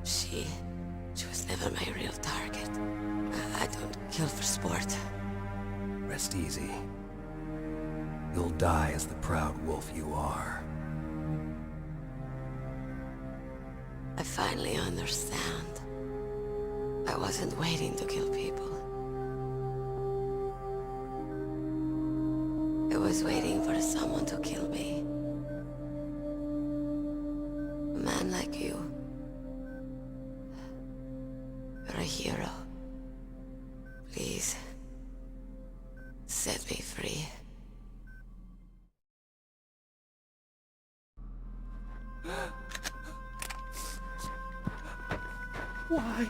She was never my real target. I don't kill for sport. Rest easy. You'll die as the proud wolf you are. I finally understand. I wasn't waiting to kill people. I was waiting for someone to kill me. A man like you. You're a hero. Please, set me free. Why?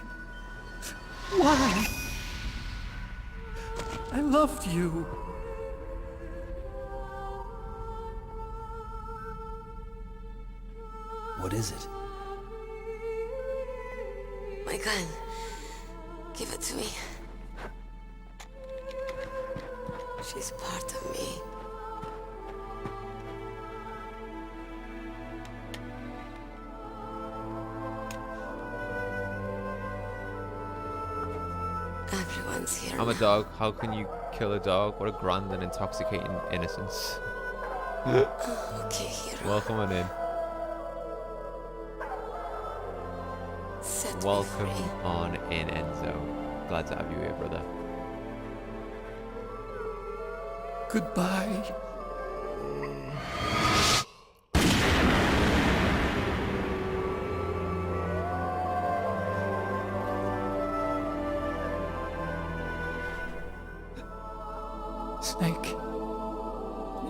Why? I loved you. What is it? My gun. Give it to me. She's part of me. Everyone's here. I'm a dog. How can you kill a dog? What a grand and intoxicating innocence. Okay, hero. Welcome on in. Set Welcome me free. on in, Enzo. Glad to have you here, brother. Goodbye. Snake,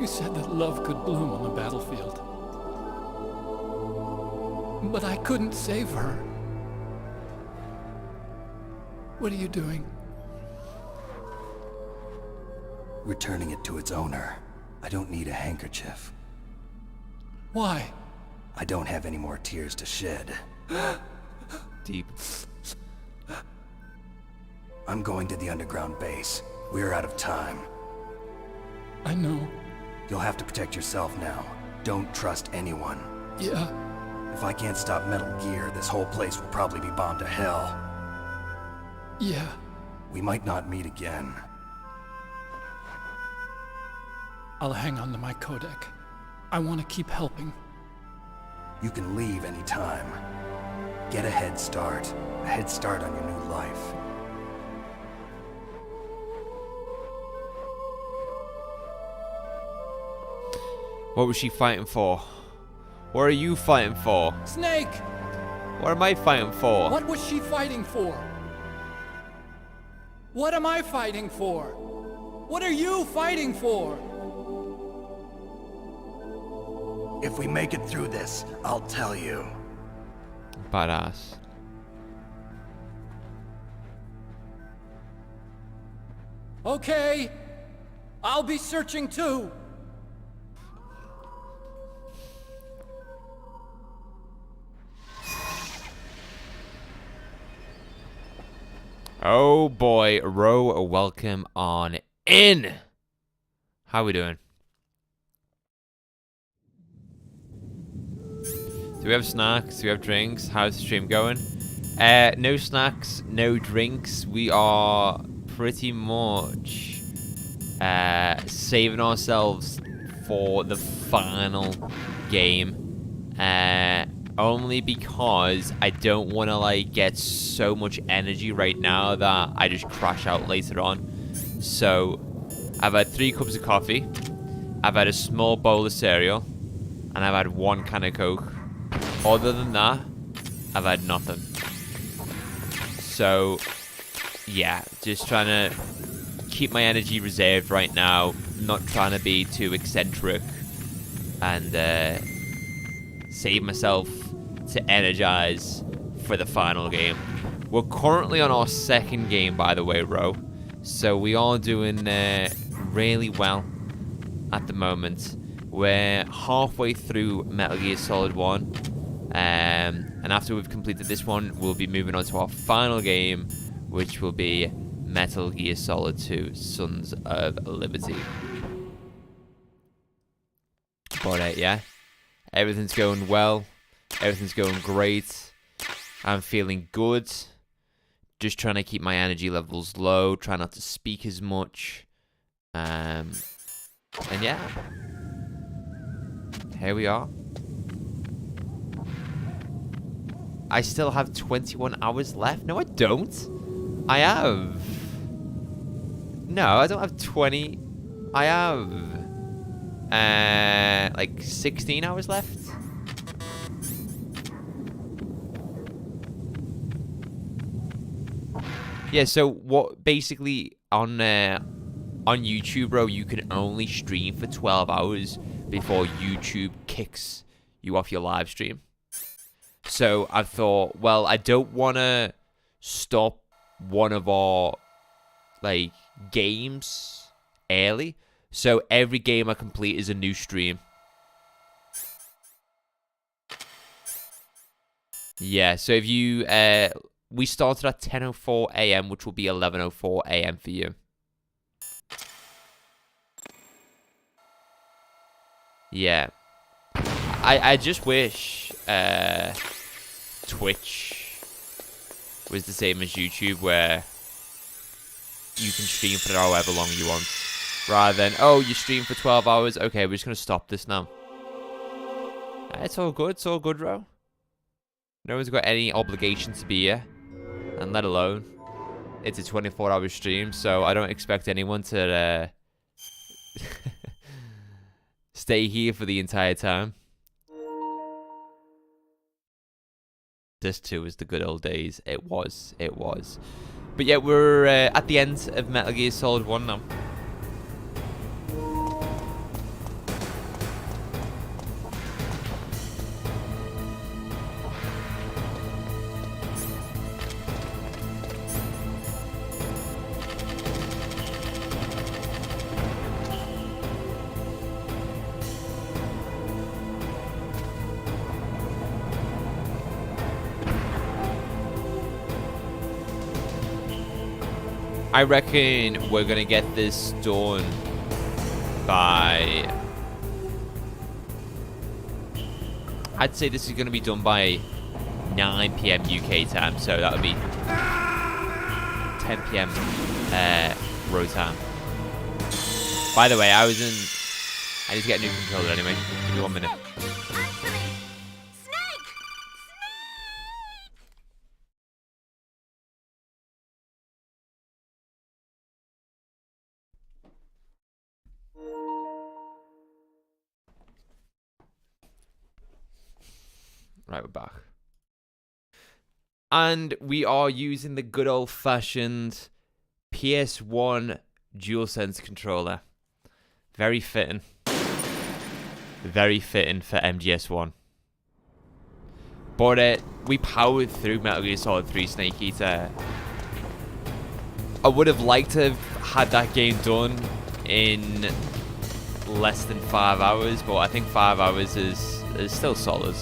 you said that love could bloom on the battlefield. But I couldn't save her. What are you doing? Returning it to its owner. I don't need a handkerchief. Why? I don't have any more tears to shed. Deep. I'm going to the underground base. We're out of time. I know. You'll have to protect yourself now. Don't trust anyone. Yeah. If I can't stop Metal Gear, this whole place will probably be bombed to hell. Yeah. We might not meet again. I'll hang on to my codec. I want to keep helping. You can leave anytime. Get a head start. A head start on your new life. What was she fighting for? What are you fighting for? Snake! What am I fighting for? What was she fighting for? What am I fighting for? What are you fighting for? If we make it through this, I'll tell you. Badass. Okay. I'll be searching too. Oh boy, Ro, welcome on in. How we doing? Do we have snacks? Do we have drinks? How's the stream going? No snacks, no drinks. We are pretty much saving ourselves for the final game, only because I don't want to like get so much energy right now that I just crash out later on. So I've had 3 cups of coffee, I've had a small bowl of cereal, and I've had 1 can of Coke. Other than that, I've had nothing. So yeah, just trying to keep my energy reserved right now, not trying to be too eccentric, and save myself to energize for the final game. We're currently on our 2nd game, by the way, Ro. So we are doing really well at the moment. We're halfway through Metal Gear Solid 1. And after we've completed this one, we'll be moving on to our final game, which will be Metal Gear Solid 2, Sons of Liberty. But yeah, everything's going well. Everything's going great. I'm feeling good. Just trying to keep my energy levels low. Try not to speak as much. And yeah. Here we are. I still have 21 hours left. No, I don't. I have... No, I don't have 20. I have... like 16 hours left. Yeah, so what basically on YouTube, bro, you can only stream for 12 hours before YouTube kicks you off your live stream. So I thought, well, I don't want to stop one of our like games early. So every game I complete is a new stream. Yeah, so if you we started at 10:04 a.m., which will be 11:04 a.m. for you. Yeah. I just wish Twitch was the same as YouTube, where you can stream for however long you want. Rather than, oh, you stream for 12 hours. Okay, we're just going to stop this now. It's all good. It's all good, bro. No one's got any obligation to be here. And let alone, it's a 24-hour stream, so I don't expect anyone to stay here for the entire time. This too is the good old days. It was. But yeah, we're at the end of Metal Gear Solid 1 now. I reckon we're gonna get this done by... I'd say this is gonna be done by 9 p.m. UK time, so that would be 10 p.m. road time. By the way, I need to get a new controller anyway. Give me 1 minute. Right, we're back. And we are using the good old-fashioned PS1 DualSense controller. Very fitting. Very fitting for MGS1. But we powered through Metal Gear Solid 3 Snake Eater. I would have liked to have had that game done in less than 5 hours, but I think 5 hours is still solid.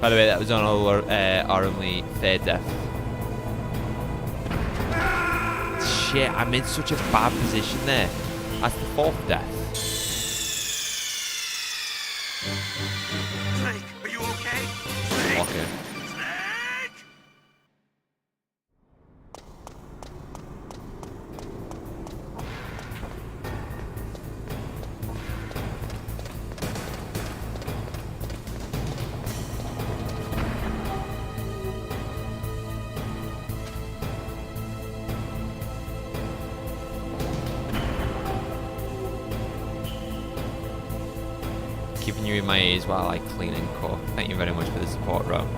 By the way, that was on our only 3rd death. Shit, I'm in such a bad position there. That's the 4th death. Snake, are you okay? Snake? Okay. Snake? you in my ears while I clean and cook. Thank you very much for the support, Ro.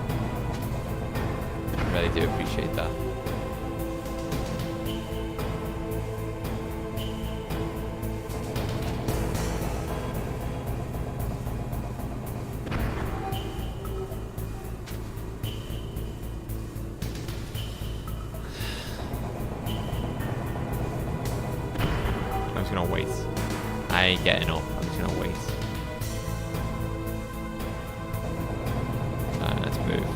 Really do appreciate that. I'm just gonna wait. I ain't getting up. I'm just gonna wait. Let's move.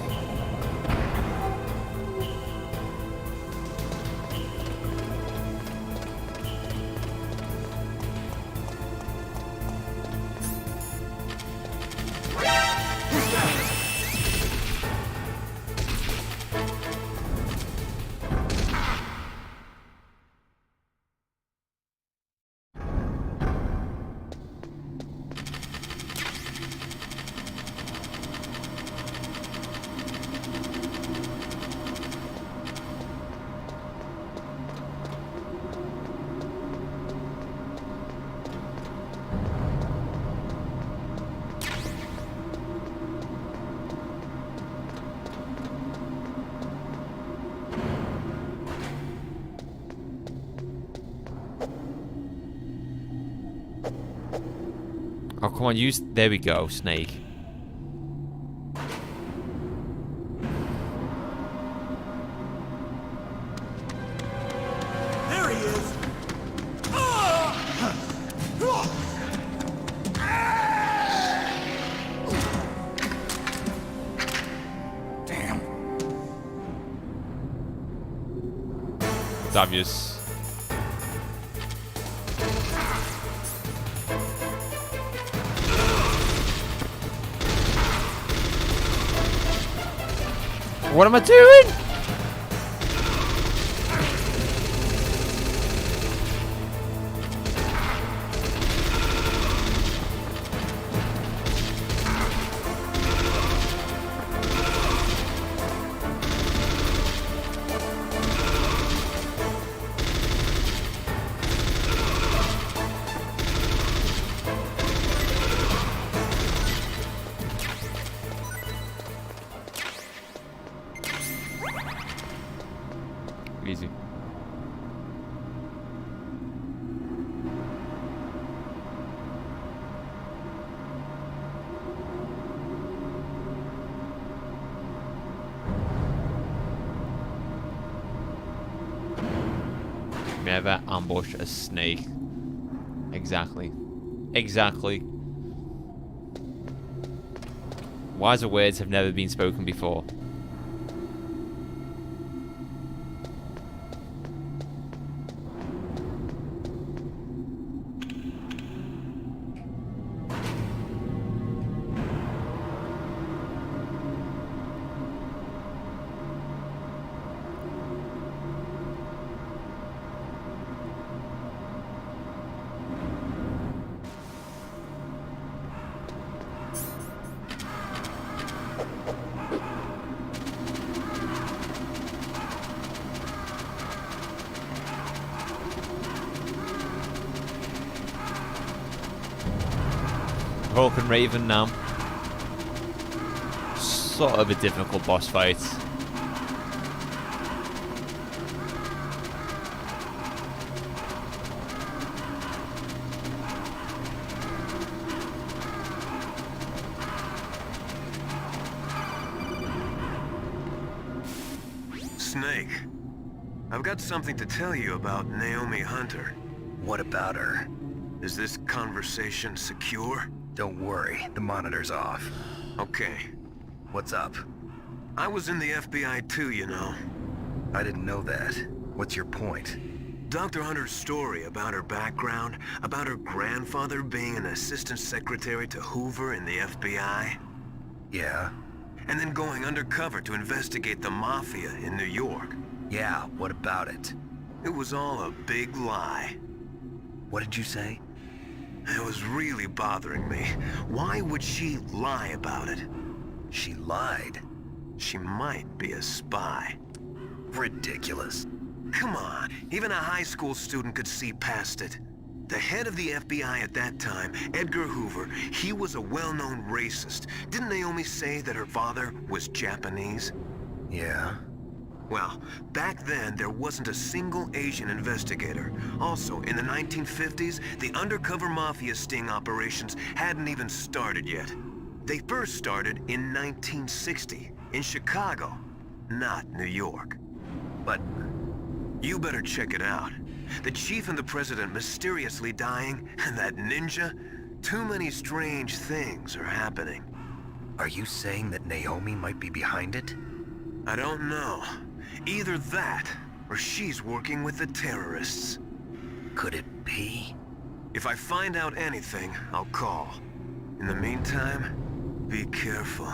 Oh, come on, use... There we go, Snake. There he is! Damn. It's obvious. What am I doing? Easy. Never ambush a snake. Exactly. Exactly. Wiser words have never been spoken before. Vulcan Raven now. Sort of a difficult boss fight. Snake, I've got something to tell you about Naomi Hunter. What about her? Is this conversation secure? Don't worry, the monitor's off. Okay. What's up? I was in the FBI too, you know. I didn't know that. What's your point? Dr. Hunter's story about her background, about her grandfather being an assistant secretary to Hoover in the FBI. Yeah? And then going undercover to investigate the Mafia in New York. Yeah, what about it? It was all a big lie. What did you say? It was really bothering me. Why would she lie about it? She lied? She might be a spy. Ridiculous. Come on, even a high school student could see past it. The head of the FBI at that time, Edgar Hoover, he was a well-known racist. Didn't Naomi say that her father was Japanese? Yeah? Well, back then, there wasn't a single Asian investigator. Also, in the 1950s, the undercover mafia sting operations hadn't even started yet. They first started in 1960, in Chicago, not New York. But you better check it out. The chief and the president mysteriously dying, and that ninja? Too many strange things are happening. Are you saying that Naomi might be behind it? I don't know. Either that, or she's working with the terrorists. Could it be? If I find out anything, I'll call. In the meantime, be careful.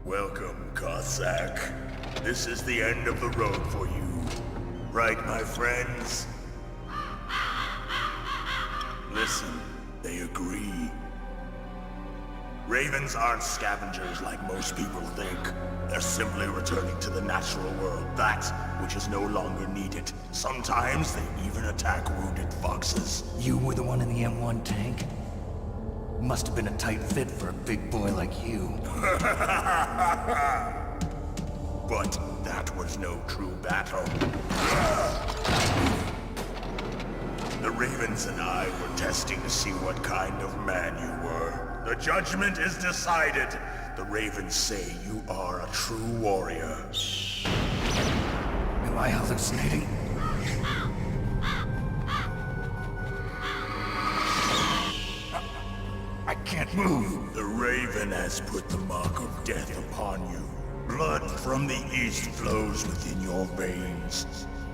Welcome, Cossack. This is the end of the road for you. Right, my friends? Listen, they agree. Ravens aren't scavengers like most people think. They're simply returning to the natural world, that which is no longer needed. Sometimes they even attack wounded foxes. You were the one in the M1 tank? Must have been a tight fit for a big boy like you. But that was no true battle. The Ravens and I were testing to see what kind of man you were. The judgment is decided. The Ravens say you are a true warrior. Am I hallucinating? I can't move. The Raven has put the mark of death upon you. Blood from the east flows within your veins.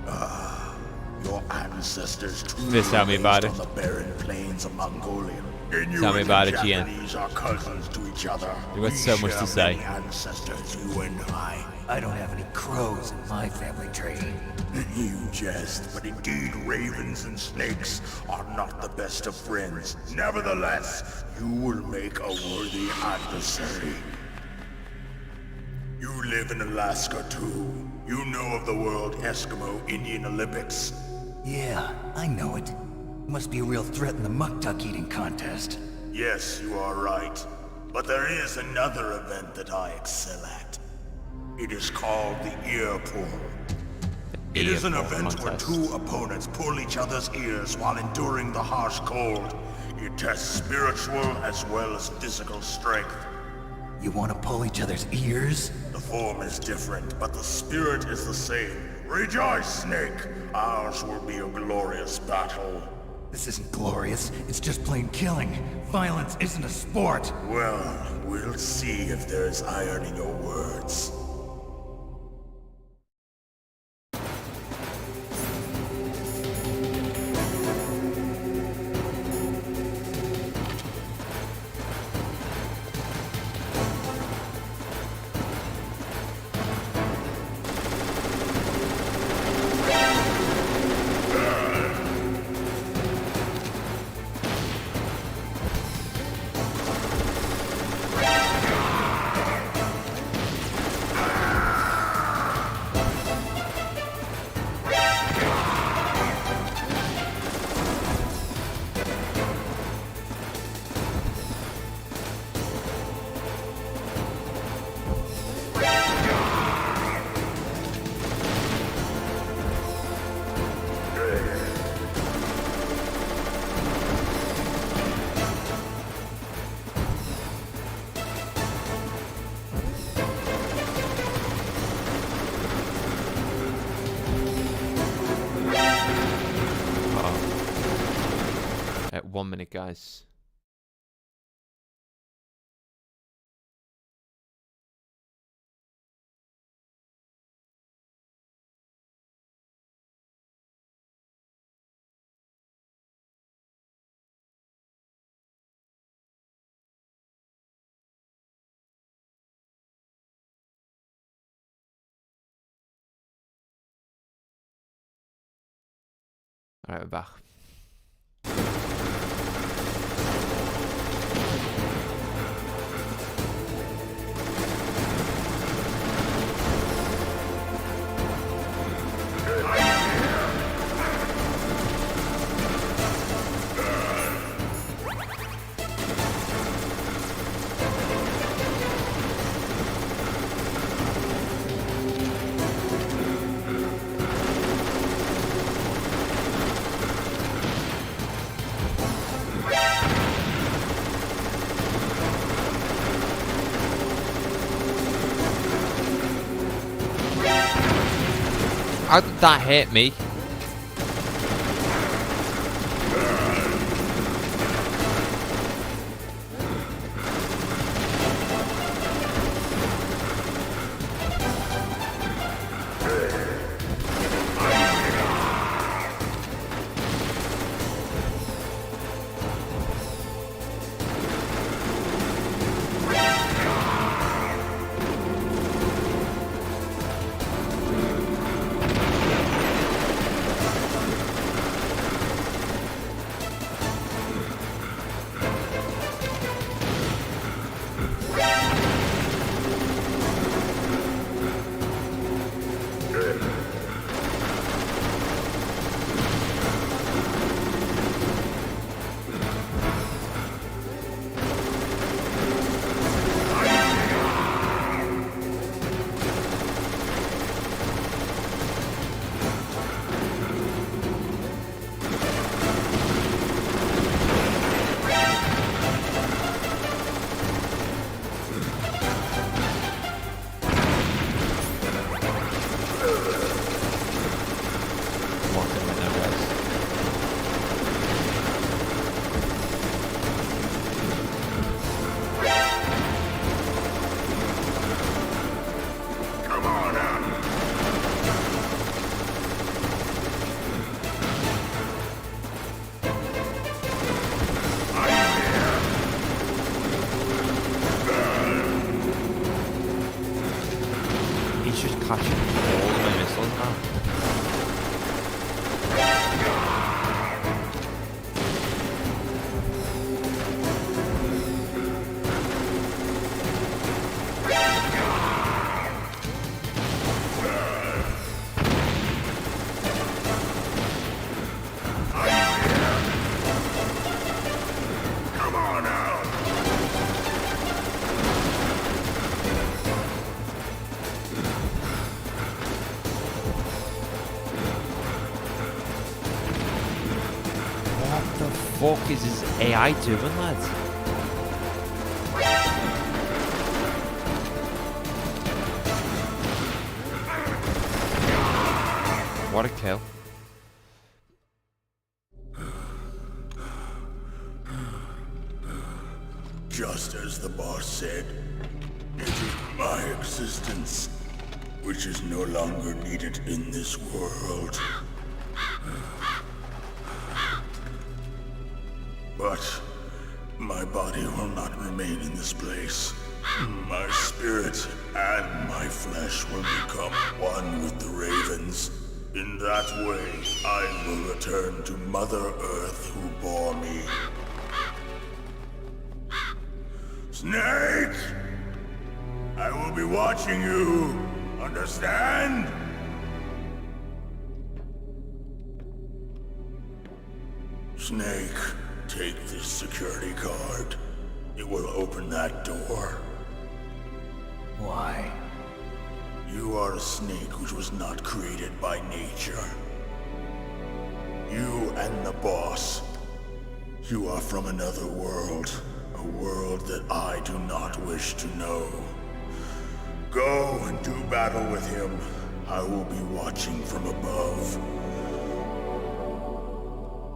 Ah, your ancestors truly Tell me about it. on the barren plains of Mongolia. And Tell me and about the it, Gian. Japanese are cousins to each other. You've got We so much share to say. many ancestors, you and I. I don't have any crows in my family tree. You jest, but indeed ravens and snakes are not the best of friends. Nevertheless, you will make a worthy adversary. You live in Alaska too. You know of the World Eskimo Indian Olympics. Yeah, I know it. Must be a real threat in the muck-duck eating contest. Yes, you are right. But there is another event that I excel at. It is called the ear pull. It is an event where two opponents pull each other's ears while enduring the harsh cold. It tests spiritual as well as physical strength. You want to pull each other's ears? The form is different, but the spirit is the same. Rejoice, Snake! Ours will be a glorious battle. This isn't glorious. It's just plain killing. Violence isn't a sport. Well, we'll see if there's iron in your words. 1 minute, guys. Alright, we're back. How did that hit me? What the fuck is his AI doing, lads? What a kill. Just as the boss said, it is my existence which is no longer needed in this world. But my body will not remain in this place. My spirit and my flesh will become one with the ravens. In that way, I will return to Mother Earth who bore me. Snake! I will be watching you. Understand? Snake, take this security card. It will open that door. Why? You are a snake which was not created by nature. You and the boss. You are from another world. A world that I do not wish to know. Go and do battle with him. I will be watching from above.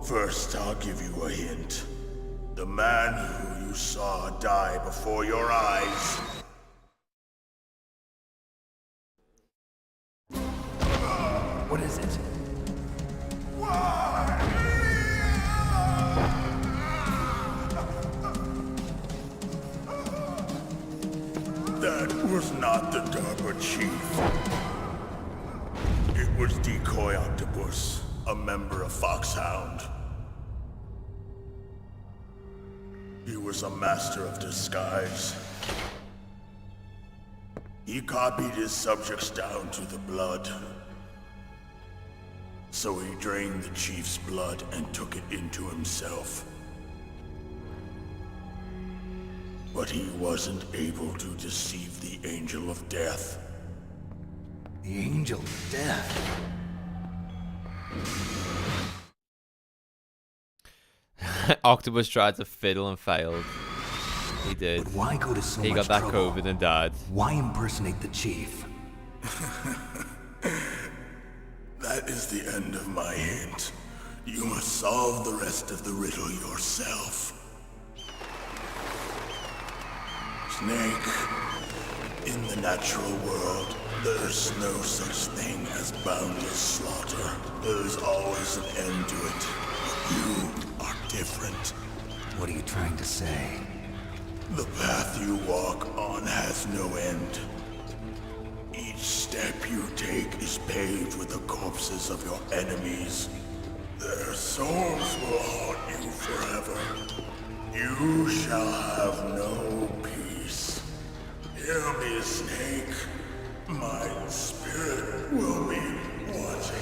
First, I'll give you a hint. The man who you saw die before your eyes. What is it? That was not the DARPA chief. It was Decoy Octopus, a member of Foxhound. He was a master of disguise. He copied his subjects down to the blood. So he drained the chief's blood and took it into himself. But he wasn't able to deceive the Angel of Death. The Angel of Death? Octopus tried to fiddle and failed. He did. But why go to so he much got that trouble? COVID and died. Why impersonate the chief? That is the end of my hint. You must solve the rest of the riddle yourself. Snake, in the natural world, there's no such thing as boundless slaughter. There's always an end to it. But you are different. What are you trying to say? The path you walk on has no end. Each step you take is paved with the corpses of your enemies. Their souls will haunt you forever. You shall have no peace. Hear me, Snake. My spirit will be watching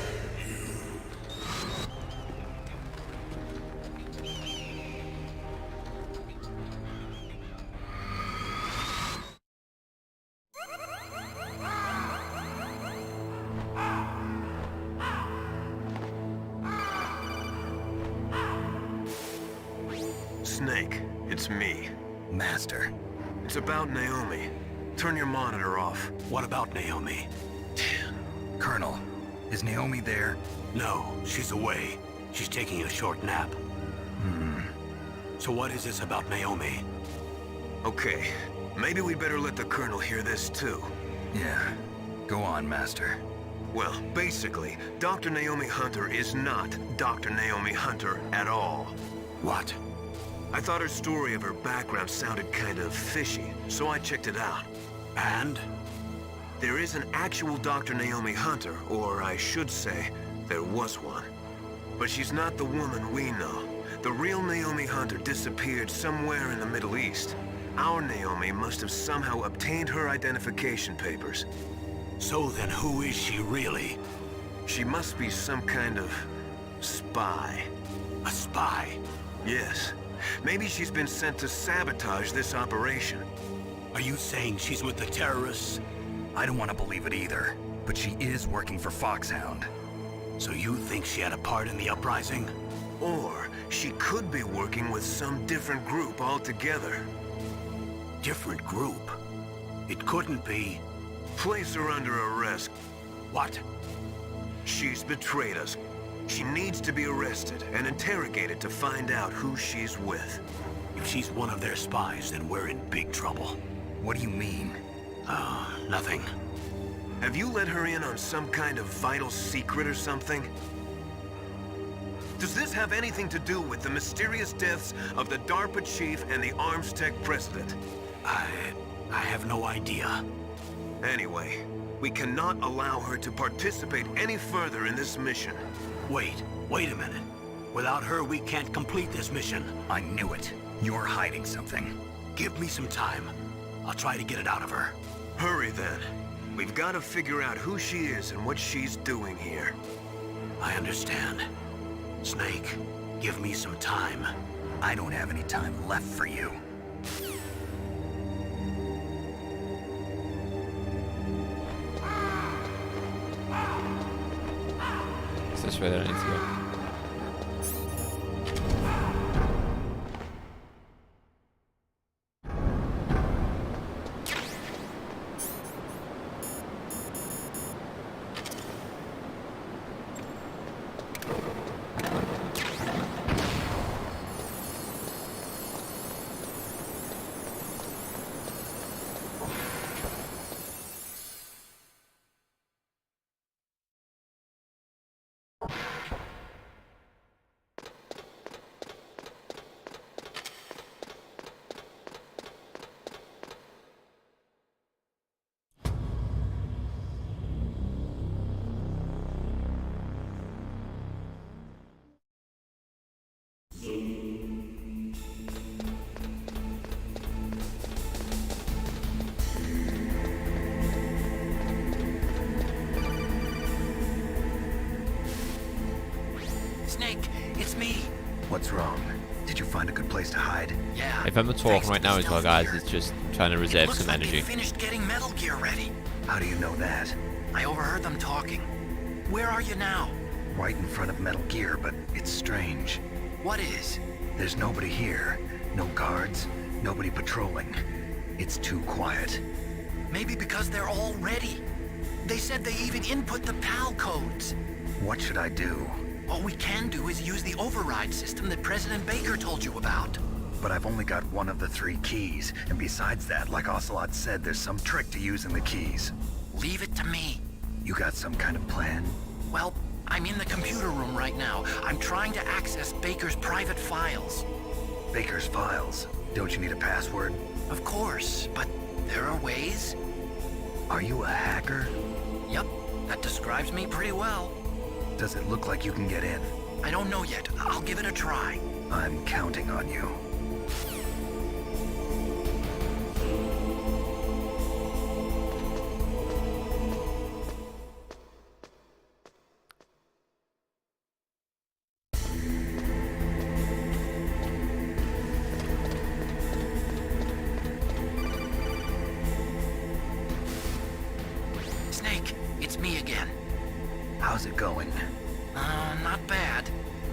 you. Snake, it's me. Master. It's about Naomi. Turn your monitor off. What about Naomi? Colonel, is Naomi there? No, she's away. She's taking a short nap. So what is this about Naomi? Okay, maybe we'd better let the Colonel hear this too. Yeah. Go on, Master. Well, basically, Dr. Naomi Hunter is not Dr. Naomi Hunter at all. What? I thought her story of her background sounded kind of fishy, so I checked it out. And? There is an actual Dr. Naomi Hunter, or I should say, there was one. But she's not the woman we know. The real Naomi Hunter disappeared somewhere in the Middle East. Our Naomi must have somehow obtained her identification papers. So then who is she really? She must be some kind of spy. A spy? Yes. Maybe she's been sent to sabotage this operation. Are you saying she's with the terrorists? I don't want to believe it either, but she is working for Foxhound. So you think she had a part in the uprising? Or she could be working with some different group altogether. Different group? It couldn't be. Place her under arrest. What? She's betrayed us. She needs to be arrested and interrogated to find out who she's with. If she's one of their spies, then we're in big trouble. What do you mean? Nothing. Have you let her in on some kind of vital secret or something? Does this have anything to do with the mysterious deaths of the DARPA chief and the Arms Tech president? I have no idea. Anyway, we cannot allow her to participate any further in this mission. Wait a minute. Without her, we can't complete this mission. I knew it. You're hiding something. Give me some time. I'll try to get it out of her. Hurry then. We've got to figure out who she is and what she's doing here. I understand. Snake, give me some time. I don't have any time left for you. Is this where I need to go? Snake, it's me. What's wrong? Did you find a good place to hide? Yeah. If I'm not talking right now as well, guys, it's just trying to reserve some Like energy. they finished getting Metal Gear ready. How do you know that? I overheard them talking. Where are you now? Right in front of Metal Gear, but it's strange. What is? There's nobody here. No guards, nobody patrolling. It's too quiet. Maybe because they're all ready. They said they even input the PAL codes. What should I do? All we can do is use the override system that President Baker told you about. But I've only got one of the 3 keys, and besides that, like Ocelot said, there's some trick to using the keys. Leave it to me. You got some kind of plan? Well, I'm in the computer room right now. I'm trying to access Baker's private files. Baker's files? Don't you need a password? Of course, but there are ways. Are you a hacker? Yep, that describes me pretty well. Does it look like you can get in? I don't know yet. I'll give it a try. I'm counting on you. Snake, it's me again. How's it going? Not bad.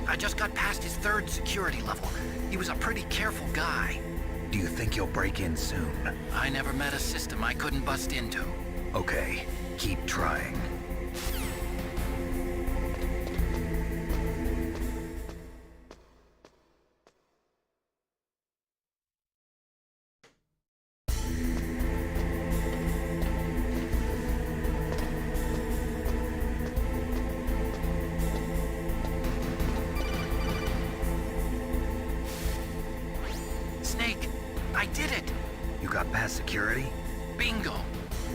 I just got past his 3rd security level. He was a pretty careful guy. Do you think you'll break in soon? I never met a system I couldn't bust into. Okay, keep trying. Snake, I did it! You got past security? Bingo!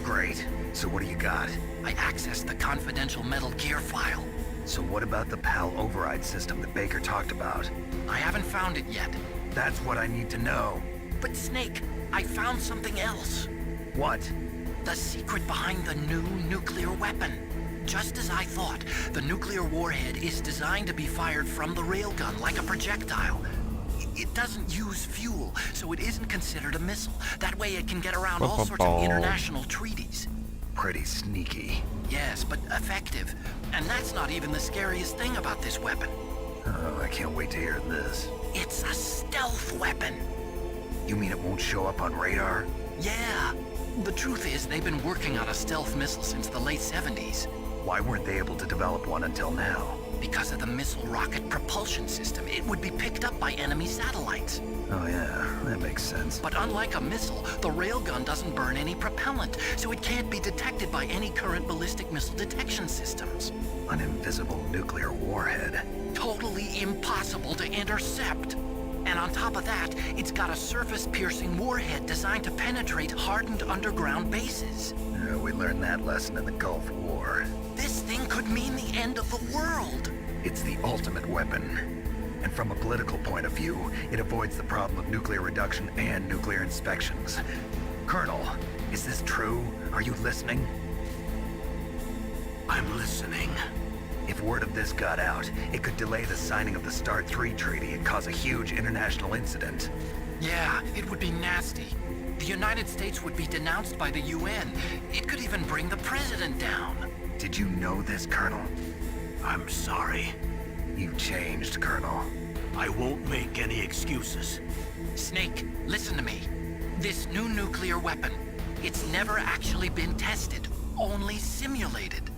Great. So what do you got? I accessed the confidential Metal Gear file. So what about the PAL override system that Baker talked about? I haven't found it yet. That's what I need to know. But Snake, I found something else. What? The secret behind the new nuclear weapon. Just as I thought, the nuclear warhead is designed to be fired from the railgun like a projectile. It doesn't use fuel, so it isn't considered a missile. That way it can get around all sorts of international treaties. Pretty sneaky. Yes, but effective. And that's not even the scariest thing about this weapon. Oh, I can't wait to hear this. It's a stealth weapon. You mean it won't show up on radar? Yeah. The truth is, they've been working on a stealth missile since the late 70s. Why weren't they able to develop one until now? Because of the missile rocket propulsion system, it would be picked up by enemy satellites. Oh yeah, that makes sense. But unlike a missile, the railgun doesn't burn any propellant, so it can't be detected by any current ballistic missile detection systems. An invisible nuclear warhead. Totally impossible to intercept. And on top of that, it's got a surface-piercing warhead designed to penetrate hardened underground bases. We learned that lesson in the Gulf War. This thing could mean the end of the world. It's the ultimate weapon. And from a political point of view, it avoids the problem of nuclear reduction and nuclear inspections. Colonel, is this true? Are you listening? I'm listening. If word of this got out, it could delay the signing of the START 3 treaty and cause a huge international incident. Yeah, it would be nasty. The United States would be denounced by the UN. It could even bring the president down. Did you know this, Colonel? I'm sorry. You changed, Colonel. I won't make any excuses. Snake, listen to me. This new nuclear weapon, it's never actually been tested, only simulated.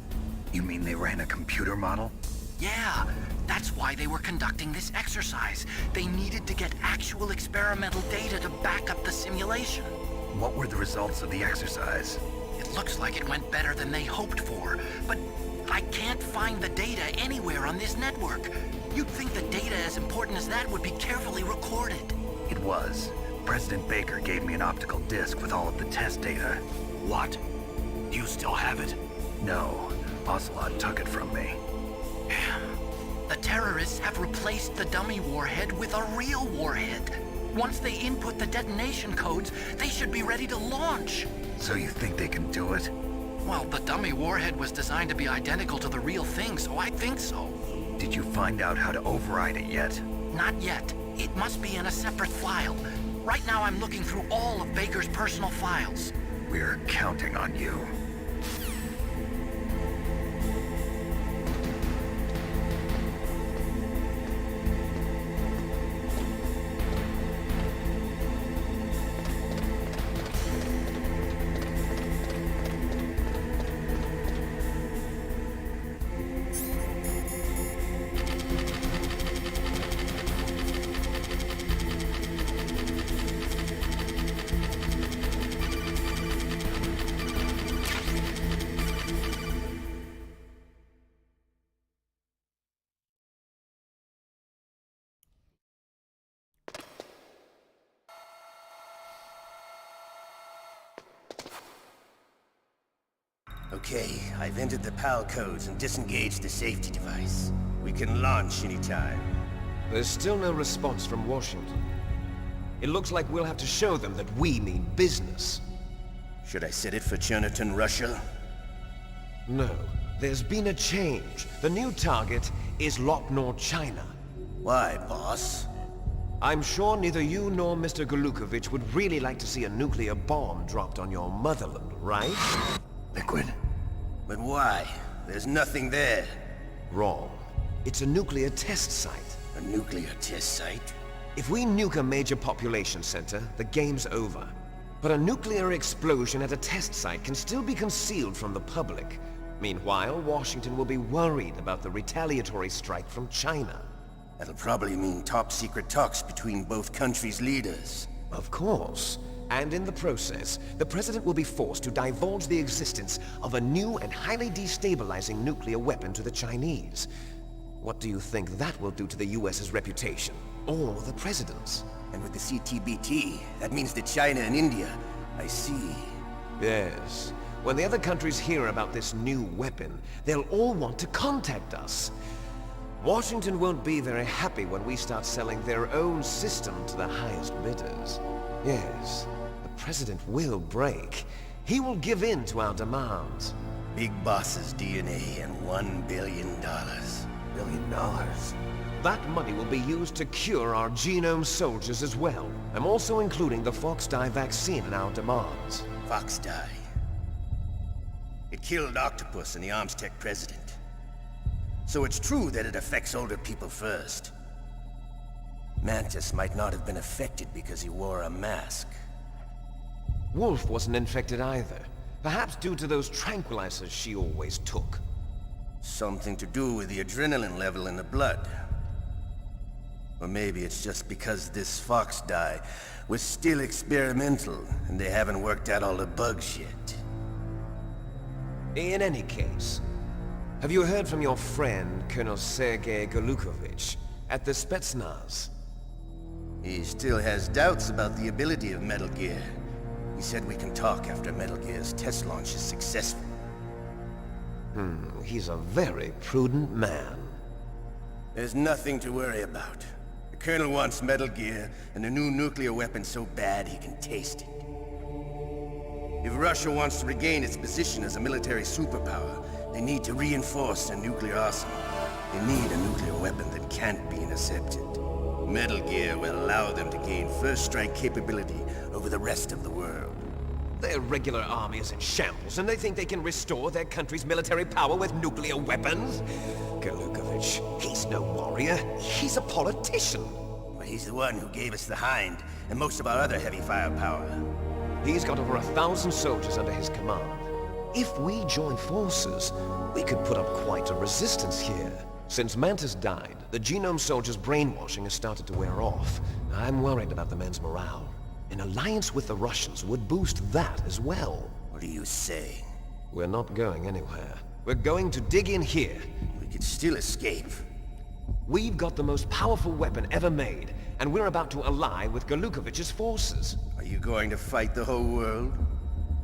You mean they ran a computer model? Yeah, that's why they were conducting this exercise. They needed to get actual experimental data to back up the simulation. What were the results of the exercise? It It looks like it went better than they hoped for, but I can't find the data anywhere on this network. You'd think the data as important as that would be carefully recorded. It was. President Baker gave me an optical disc with all of the test data. What? You still have it? No, Ocelot took it from me. The terrorists have replaced the dummy warhead with a real warhead. Once they input the detonation codes, they should be ready to launch. So you think they can do it? Well, the dummy warhead was designed to be identical to the real thing, so I think so. Did you find out how to override it yet? Not yet. It must be in a separate file. Right now I'm looking through all of Baker's personal files. We're counting on you. Okay, I've entered the PAL codes and disengaged the safety device. We can launch anytime. There's still no response from Washington. It looks like we'll have to show them that we mean business. Should I set it for Cherniton, Russia? No, there's been a change. The new target is Locknor, China. Why, boss? I'm sure neither you nor Mr. Golukovich would really like to see a nuclear bomb dropped on your motherland, right? Liquid. But why? There's nothing there. Wrong. It's a nuclear test site. A nuclear test site? If we nuke a major population center, the game's over. But a nuclear explosion at a test site can still be concealed from the public. Meanwhile, Washington will be worried about the retaliatory strike from China. That'll probably mean top-secret talks between both countries' leaders. Of course. And in the process, the President will be forced to divulge the existence of a new and highly destabilizing nuclear weapon to the Chinese. What do you think that will do to the US's reputation? Or the President's? And with the CTBT, that means that China and India... I see. Yes. When the other countries hear about this new weapon, they'll all want to contact us. Washington won't be very happy when we start selling their own system to the highest bidders. Yes. The President will break. He will give in to our demands. Big Boss's DNA and $1 billion. $1 billion? That money will be used to cure our genome soldiers as well. I'm also including the FoxDie vaccine in our demands. FoxDie? It killed Octopus and the Armstech president. So it's true that it affects older people first. Mantis might not have been affected because he wore a mask. Wolf wasn't infected either. Perhaps due to those tranquilizers she always took. Something to do with the adrenaline level in the blood. Or maybe it's just because this FoxDie was still experimental and they haven't worked out all the bugs yet. In any case, have you heard from your friend, Colonel Sergei Golukovich, at the Spetsnaz? He still has doubts about the ability of Metal Gear. He said we can talk after Metal Gear's test launch is successful. He's a very prudent man. There's nothing to worry about. The Colonel wants Metal Gear and a new nuclear weapon so bad he can taste it. If Russia wants to regain its position as a military superpower, they need to reinforce their nuclear arsenal. They need a nuclear weapon that can't be intercepted. Metal Gear will allow them to gain first strike capability over the rest of the world. Their regular army is in shambles, and they think they can restore their country's military power with nuclear weapons? Golukovich, he's no warrior. He's a politician. Well, he's the one who gave us the Hind and most of our other heavy firepower. He's got over 1,000 soldiers under his command. If we join forces, we could put up quite a resistance here. Since Mantis died, the genome soldiers' brainwashing has started to wear off. I'm worried about the men's morale. An alliance with the Russians would boost that as well. What are you saying? We're not going anywhere. We're going to dig in here. We could still escape. We've got the most powerful weapon ever made, and we're about to ally with Galukovich's forces. Are you going to fight the whole world?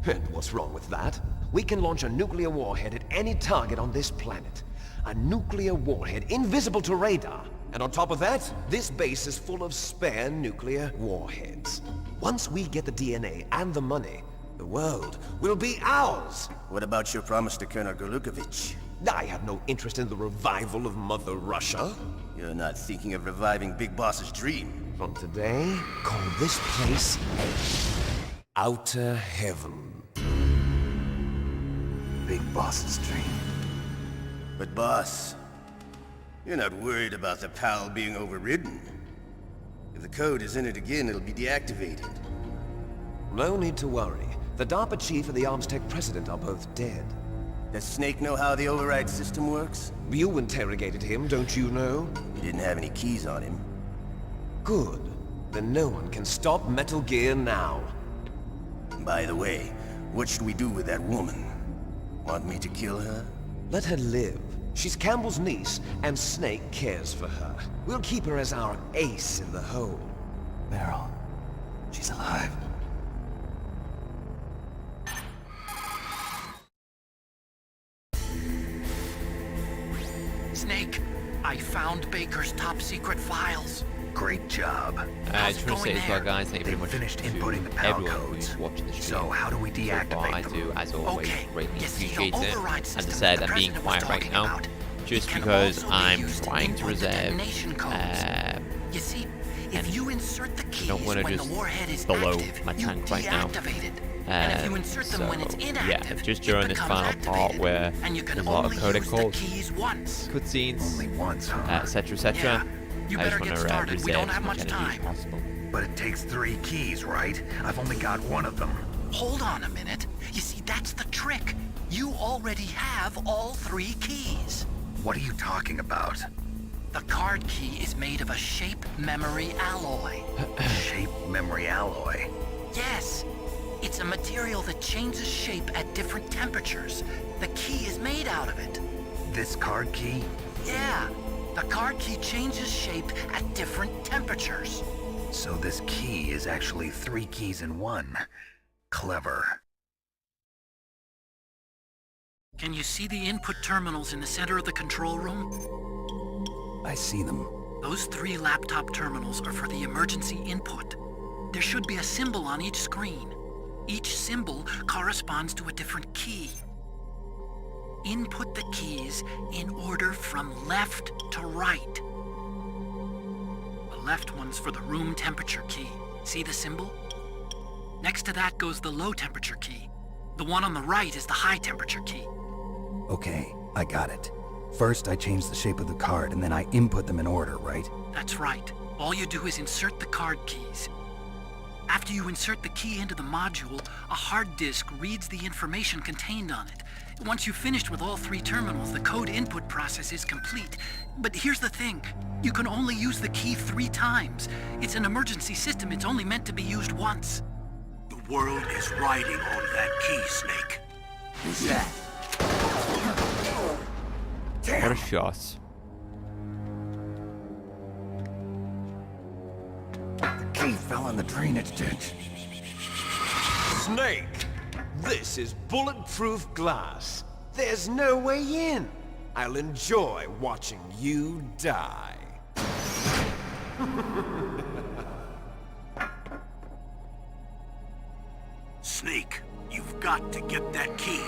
And what's wrong with that? We can launch a nuclear warhead at any target on this planet. A nuclear warhead invisible to radar. And on top of that, this base is full of spare nuclear warheads. Once we get the DNA and the money, the world will be ours! What about your promise to Colonel Galukovich? I have no interest in the revival of Mother Russia. You're not thinking of reviving Big Boss's dream. From today, call this place Outer Heaven. Big Boss's dream. But boss, you're not worried about the PAL being overridden. If the code is in it again, it'll be deactivated. No need to worry. The DARPA chief and the Armstech president are both dead. Does Snake know how the override system works? You interrogated him, don't you know? He didn't have any keys on him. Good. Then no one can stop Metal Gear now. By the way, what should we do with that woman? Want me to kill her? Let her live. She's Campbell's niece, and Snake cares for her. We'll keep her as our ace in the hole. Meryl. She's alive. Snake, I found Baker's top secret files. Great job. I just want to say as well, guys, thank you very much Finished to inputting the PAL everyone codes. who's watching the stream. So how do we deactivate so far. I them? do, as always, greatly You see, the appreciate it. override As I system said, the I'm being president was quiet right talking now, about just can because also be I'm used to trying to input the reserve. detonation codes. You see, if you insert the keys don't want to when just the warhead is blow active, my you tank right now. deactivate it. And if you insert them when it's inactive, yeah, just it during this becomes final part activated, where and you can there's a lot of only codec use the calls, keys once. cutscenes, Only once, huh? etc., etc. You I better just get want to started. We reserve don't as have much much energy as time. possible. But it takes 3 keys, right? I've only got one of them. Hold on a minute. You see, that's the trick. You already have all 3 keys. What are you talking about? The card key is made of a shape memory alloy. Shape memory alloy? Yes. It's a material that changes shape at different temperatures. The key is made out of it. This card key? Yeah. The card key changes shape at different temperatures. So this key is actually 3 keys in one. Clever. Can you see the input terminals in the center of the control room? I see them. Those 3 laptop terminals are for the emergency input. There should be a symbol on each screen. Each symbol corresponds to a different key. Input the keys in order from left to right. The left one's for the room temperature key. See the symbol? Next to that goes the low temperature key. The one on the right is the high temperature key. Okay, I got it. First, I change the shape of the card, and then I input them in order, right? That's right. All you do is insert the card keys. After you insert the key into the module, a hard disk reads the information contained on it. Once you've finished with all 3 terminals, the code input process is complete. But here's the thing. You can only use the key 3 times. It's an emergency system. It's only meant to be used once. The world is riding on that key, Snake. Who's that? What a shot. The key fell in the drainage ditch. Snake! This is bulletproof glass. There's no way in. I'll enjoy watching you die. Snake, you've got to get that key.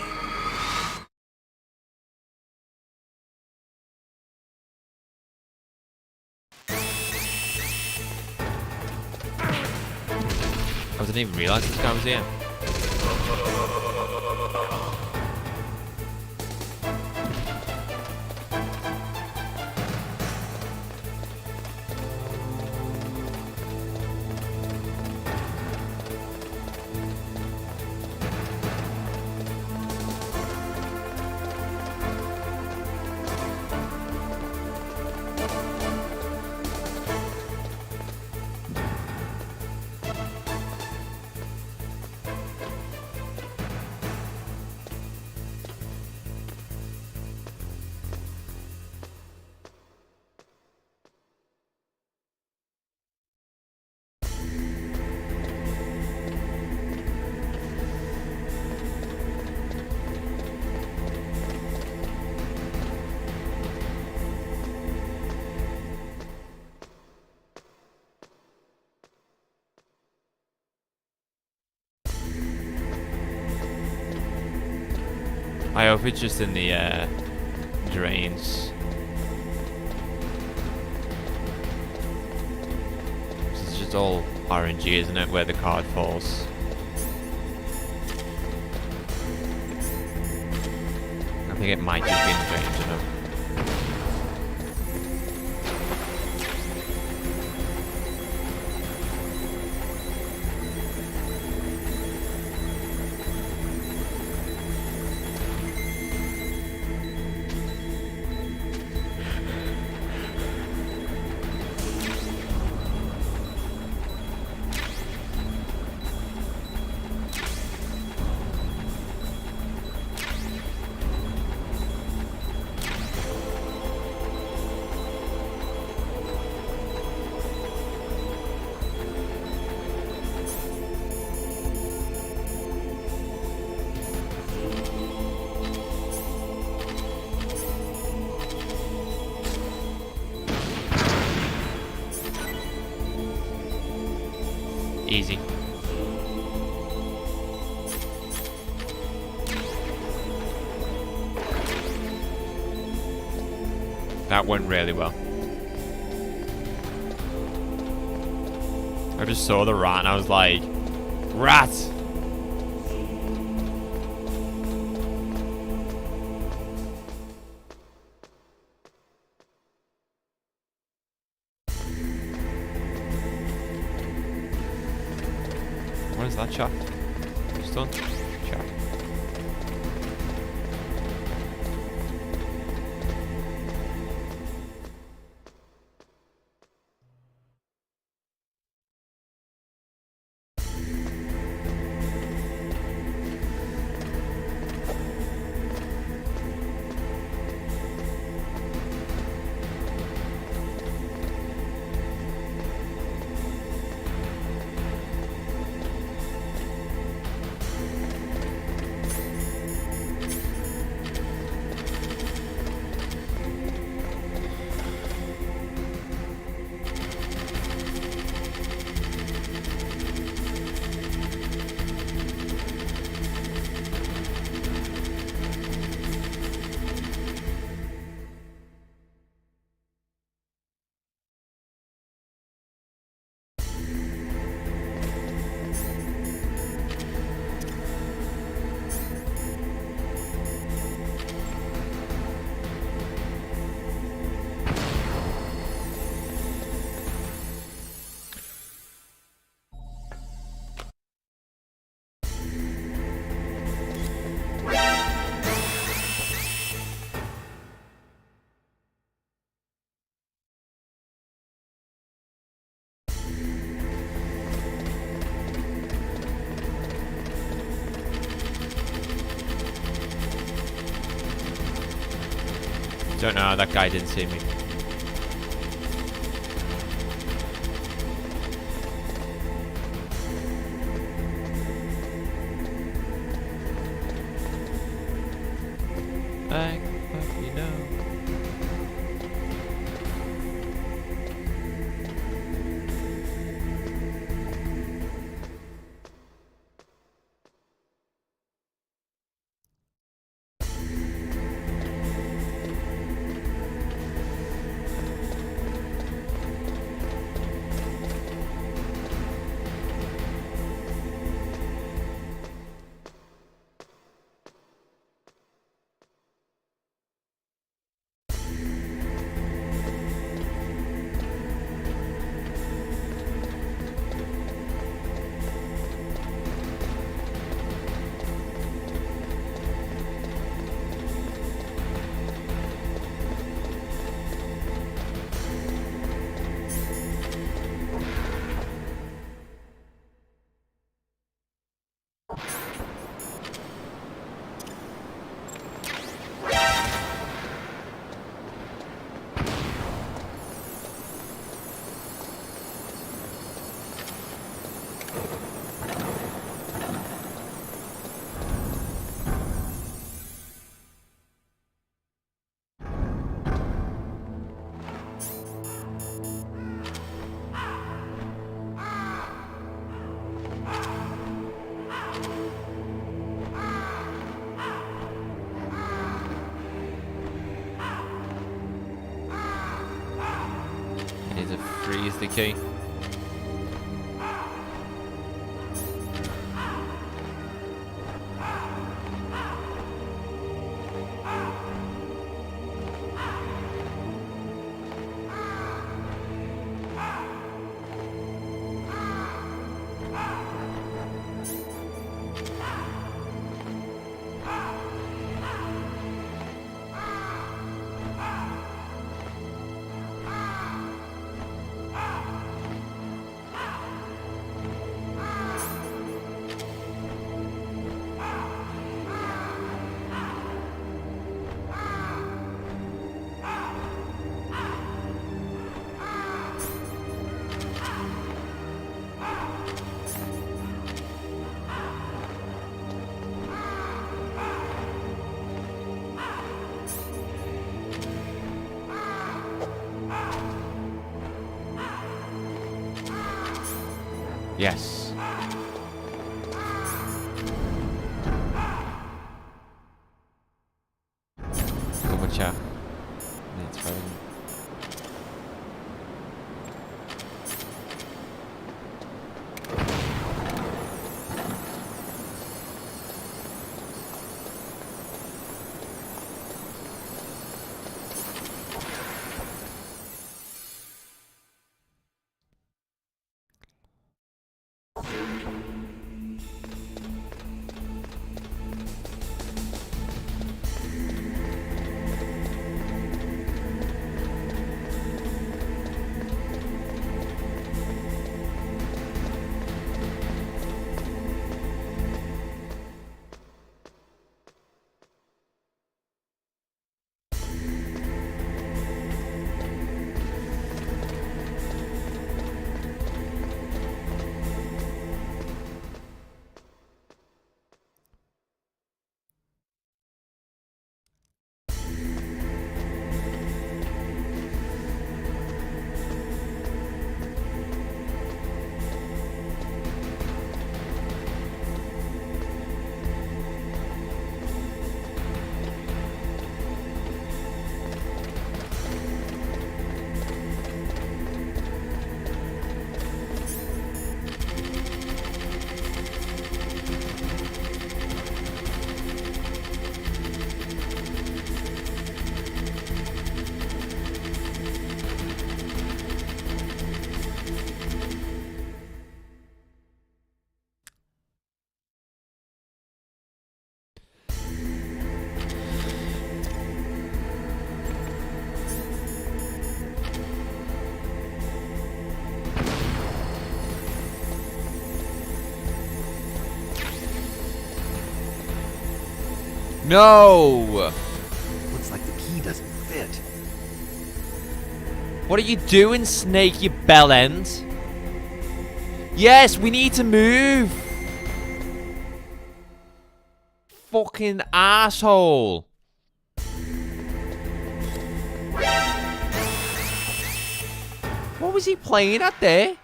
I didn't even realize this guy was here. I hope it's just in the drains. This is just all RNG, isn't it, where the card falls? I think it might just be in the drains, you know. Easy. That went really well. I just saw the rat and I was like, rat! What is that, chap? Just done? Chap. Don't know, that guy didn't see me. I hope you know. need to freeze the key. Yes. Double check. It's fine. No! Looks like the key doesn't fit. What are you doing, Snake, you bell end? Yes, we need to move! Fucking asshole! What was he playing at there?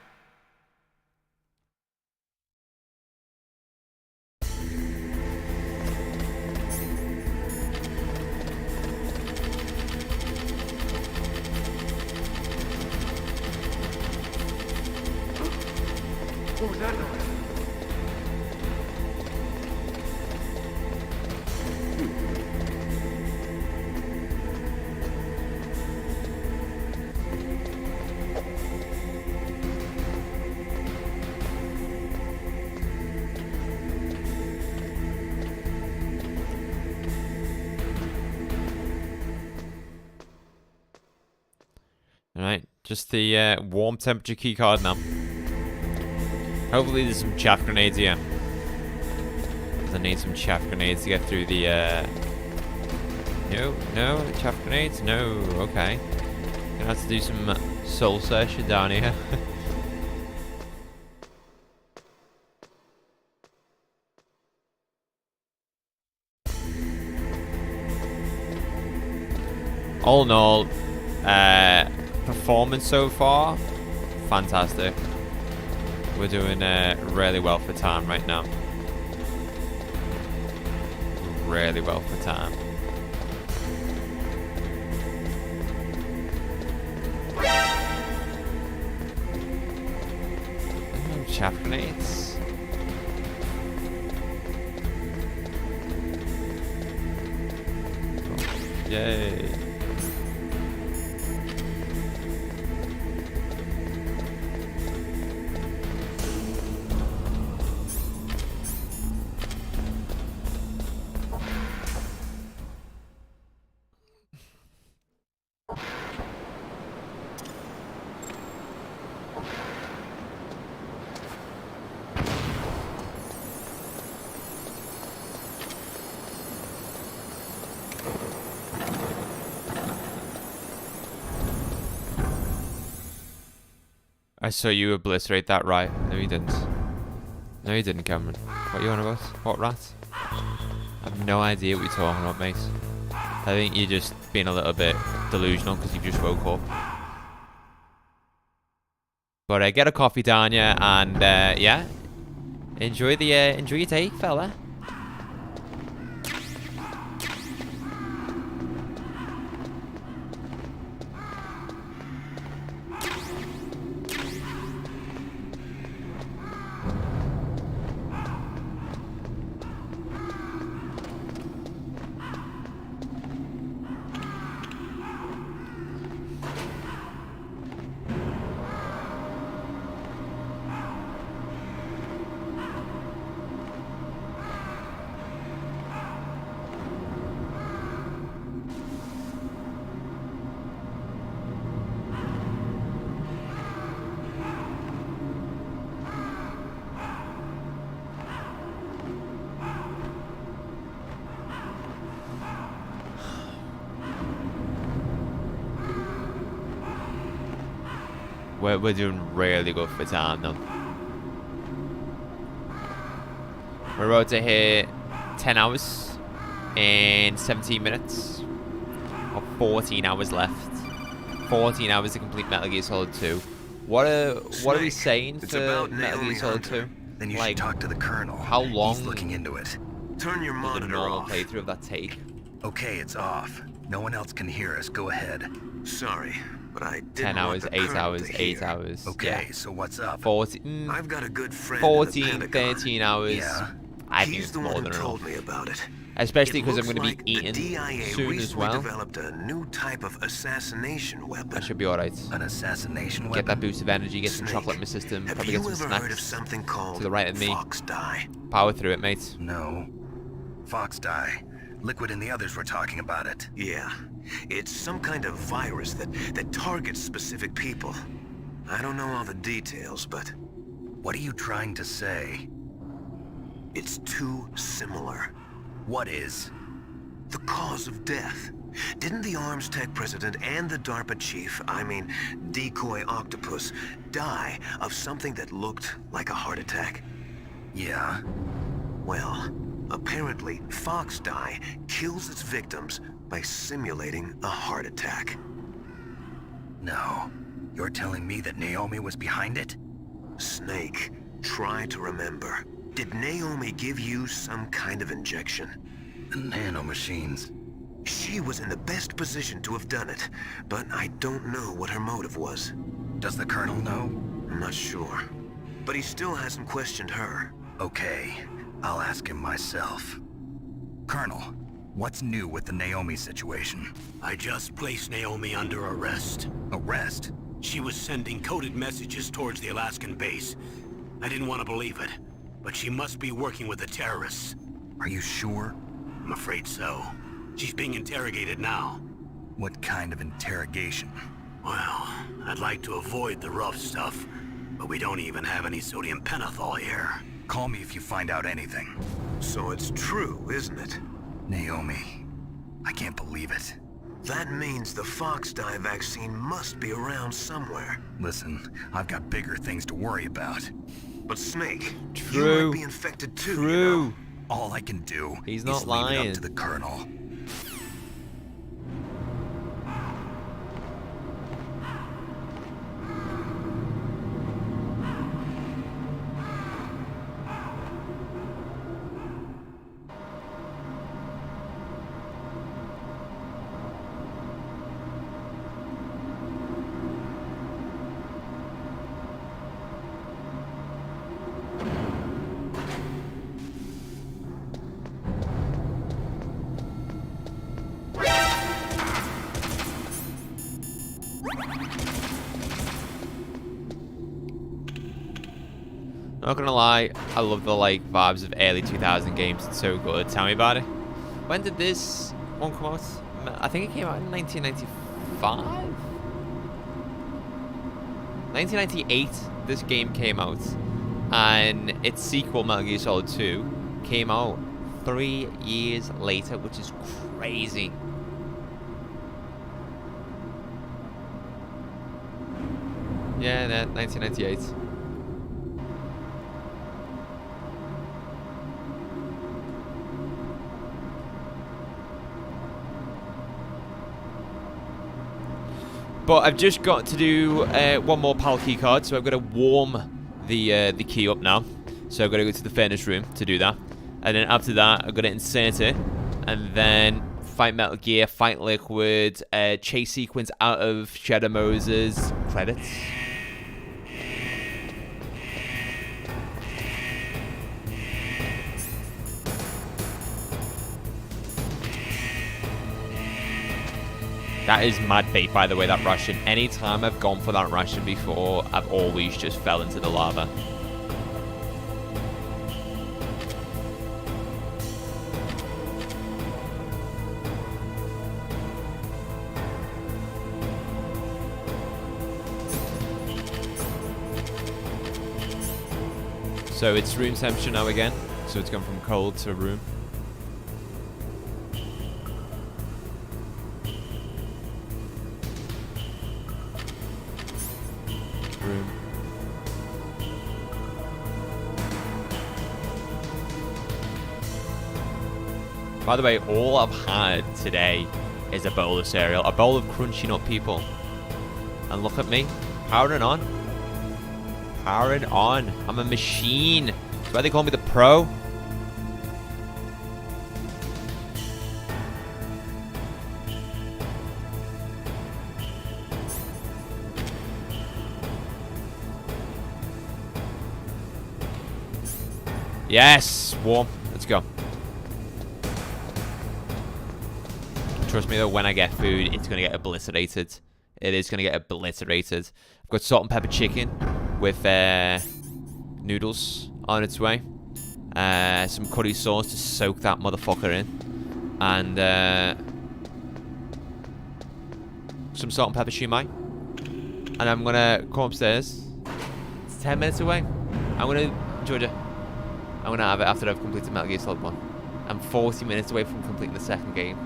What was that noise? Alright, just the warm temperature key card now. Hopefully there's some chaff grenades here. I need some chaff grenades to get through the No chaff grenades? No, okay. Gonna have to do some soul searching down here. All in all, performance so far, fantastic. We're doing really well for time right now. Really well for time. chaff grenades. Yay. I saw you obliterate that right. No, you didn't. No, you didn't, Cameron. What are you on about? What rat? I have no idea what you're talking about, mate. I think you're just being a little bit delusional because you've just woke up. But get a coffee down you, and yeah, enjoy your day, fella. We're doing really good for time though. We're about to hit 10 hours in 17 minutes. Or 14 hours left. 14 hours to complete Metal Gear Solid 2. What are we saying for Metal Gear Solid 2? Then you should talk to the Colonel. How long? He's looking into it. Turn your monitor off. Playthrough of that take. Okay, it's off. No one else can hear us. Go ahead. Sorry, but I didn't 10 hours, 8 hours, 8 hear. hours. Okay, yeah. so what's up? 14. I've got a good friend 14, 13 hours. Yeah. I think He's it's the more one who than told enough. me about it. Especially because I'm It going to looks be like eating the DIA soon as well. developed a new type of assassination weapon. I should be alright. An assassination weapon? Get that boost of energy, get some Snake, chocolate in my system, have probably you get some ever heard of snacks something called to the right of me. FoxDie? Power through it, mate. No. FoxDie. Liquid and the others were talking about it. Yeah. It's some kind of virus that targets specific people. I don't know all the details, but... What are you trying to say? It's too similar. What is? The cause of death. Didn't the Arms Tech president and the DARPA chief, I mean, Decoy Octopus, die of something that looked like a heart attack? Yeah. Well, apparently, FoxDie kills its victims by simulating a heart attack. No. You're telling me that Naomi was behind it? Snake, try to remember. Did Naomi give you some kind of injection? The nanomachines. She was in the best position to have done it, but I don't know what her motive was. Does the Colonel know? I'm not sure. But he still hasn't questioned her. Okay, I'll ask him myself. Colonel, what's new with the Naomi situation? I just placed Naomi under arrest. Arrest? She was sending coded messages towards the Alaskan base. I didn't want to believe it, but she must be working with the terrorists. Are you sure? I'm afraid so. She's being interrogated now. What kind of interrogation? Well, I'd like to avoid the rough stuff, but we don't even have any sodium pentothal here. Call me if you find out anything. So it's true, isn't it? Naomi, I can't believe it. That means the FoxDie vaccine must be around somewhere. Listen, I've got bigger things to worry about. But Snake, True. you might be infected too, True. you know? All I can do He's is not leave lying. it up to the Colonel. Not gonna lie, I love the like vibes of early 2000 games. It's so good. Tell me about it. When did this one come out? I think it came out in 1995? 1998, this game came out. And its sequel, Metal Gear Solid 2, came out 3 years later, which is crazy. Yeah, 1998. But I've just got to do one more PAL key card, so I've got to warm the key up now. So I've got to go to the furnace room to do that. And then after that, I've got to insert it. And then fight Metal Gear, fight Liquid, chase sequence out of Shadow Moses. Credits. That is mad bait, by the way, that Russian. Anytime I've gone for that Russian before, I've always just fell into the lava. So it's room temperature now again. So it's gone from cold to room. By the way, all I've had today is a bowl of cereal. A bowl of crunchy nut people. And look at me. Powering on. Powering on. I'm a machine. That's why they call me the pro. Yes! Warm. Let's go. Trust me though, when I get food, it's going to get obliterated. It is going to get obliterated. I've got salt and pepper chicken with noodles on its way. Some curry sauce to soak that motherfucker in. And some salt and pepper shumai. And I'm going to come upstairs. It's 10 minutes away. I'm going to, Georgia, I'm going to have it after I've completed Metal Gear Solid 1. I'm 40 minutes away from completing the second game.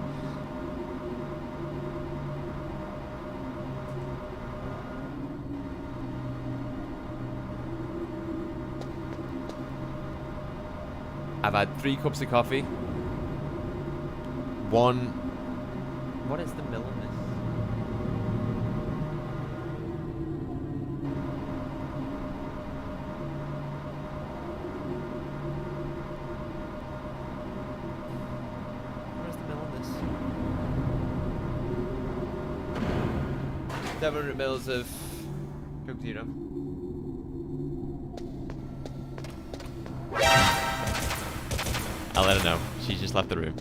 I've had 3 cups of coffee. What is the mill in this? Where's the mill in this? 700 mils of Coke Zero. I'll let her know. She just left the room.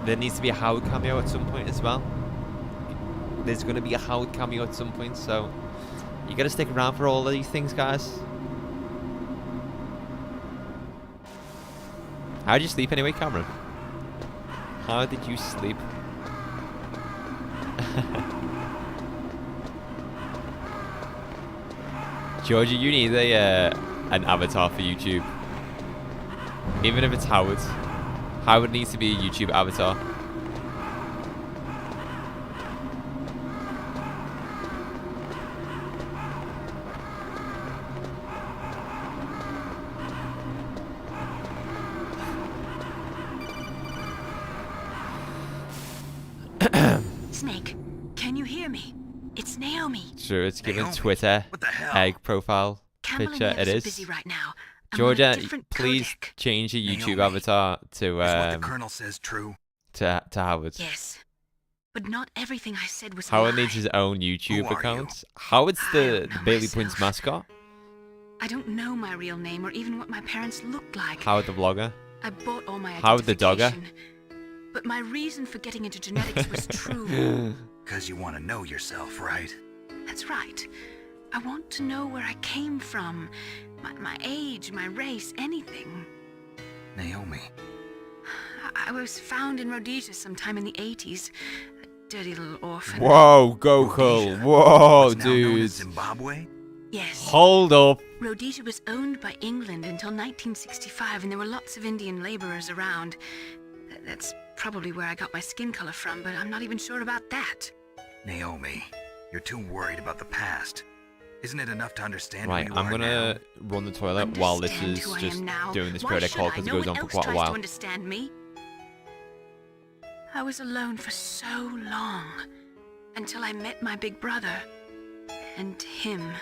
There needs to be a Howard cameo at some point as well. There's going to be a Howard cameo at some point, so you got to stick around for all of these things, guys. How did you sleep anyway, Cameron? How did you sleep? Georgia, you need an avatar for YouTube. Even if it's Howard. Howard needs to be a YouTube avatar. Snake, can you hear me? It's Naomi. True, it's given Twitter egg profile picture. It is. Busy right now. Georgia, please change your YouTube avatar to Is what the Colonel says true? To Howard. Yes, but not everything I said was Howard a lie. needs his own YouTube account. Howard's the Bailey Points mascot. I don't know my real name or even what my parents looked like. Howard the vlogger. I bought all my Howard the dogger. But my reason for getting into genetics was true. Because you want to know yourself, right? That's right. I want to know where I came from. My age, my race, anything. Naomi. I was found in Rhodesia sometime in the 80s. A dirty little orphan. Whoa, Goku. Whoa, What's now known dude. as Zimbabwe? Yes. Hold up. Rhodesia was owned by England until 1965, and there were lots of Indian laborers around. That's probably where I got my skin color from, but I'm not even sure about that. Naomi, you're too worried about the past. Isn't it enough to understand Right, who you I'm are gonna now? run the toilet while this is Who I just am now. doing this Why protocol should I? because it No goes one on for else quite a tries while. to understand me. I was alone for so long until I met my big brother and him.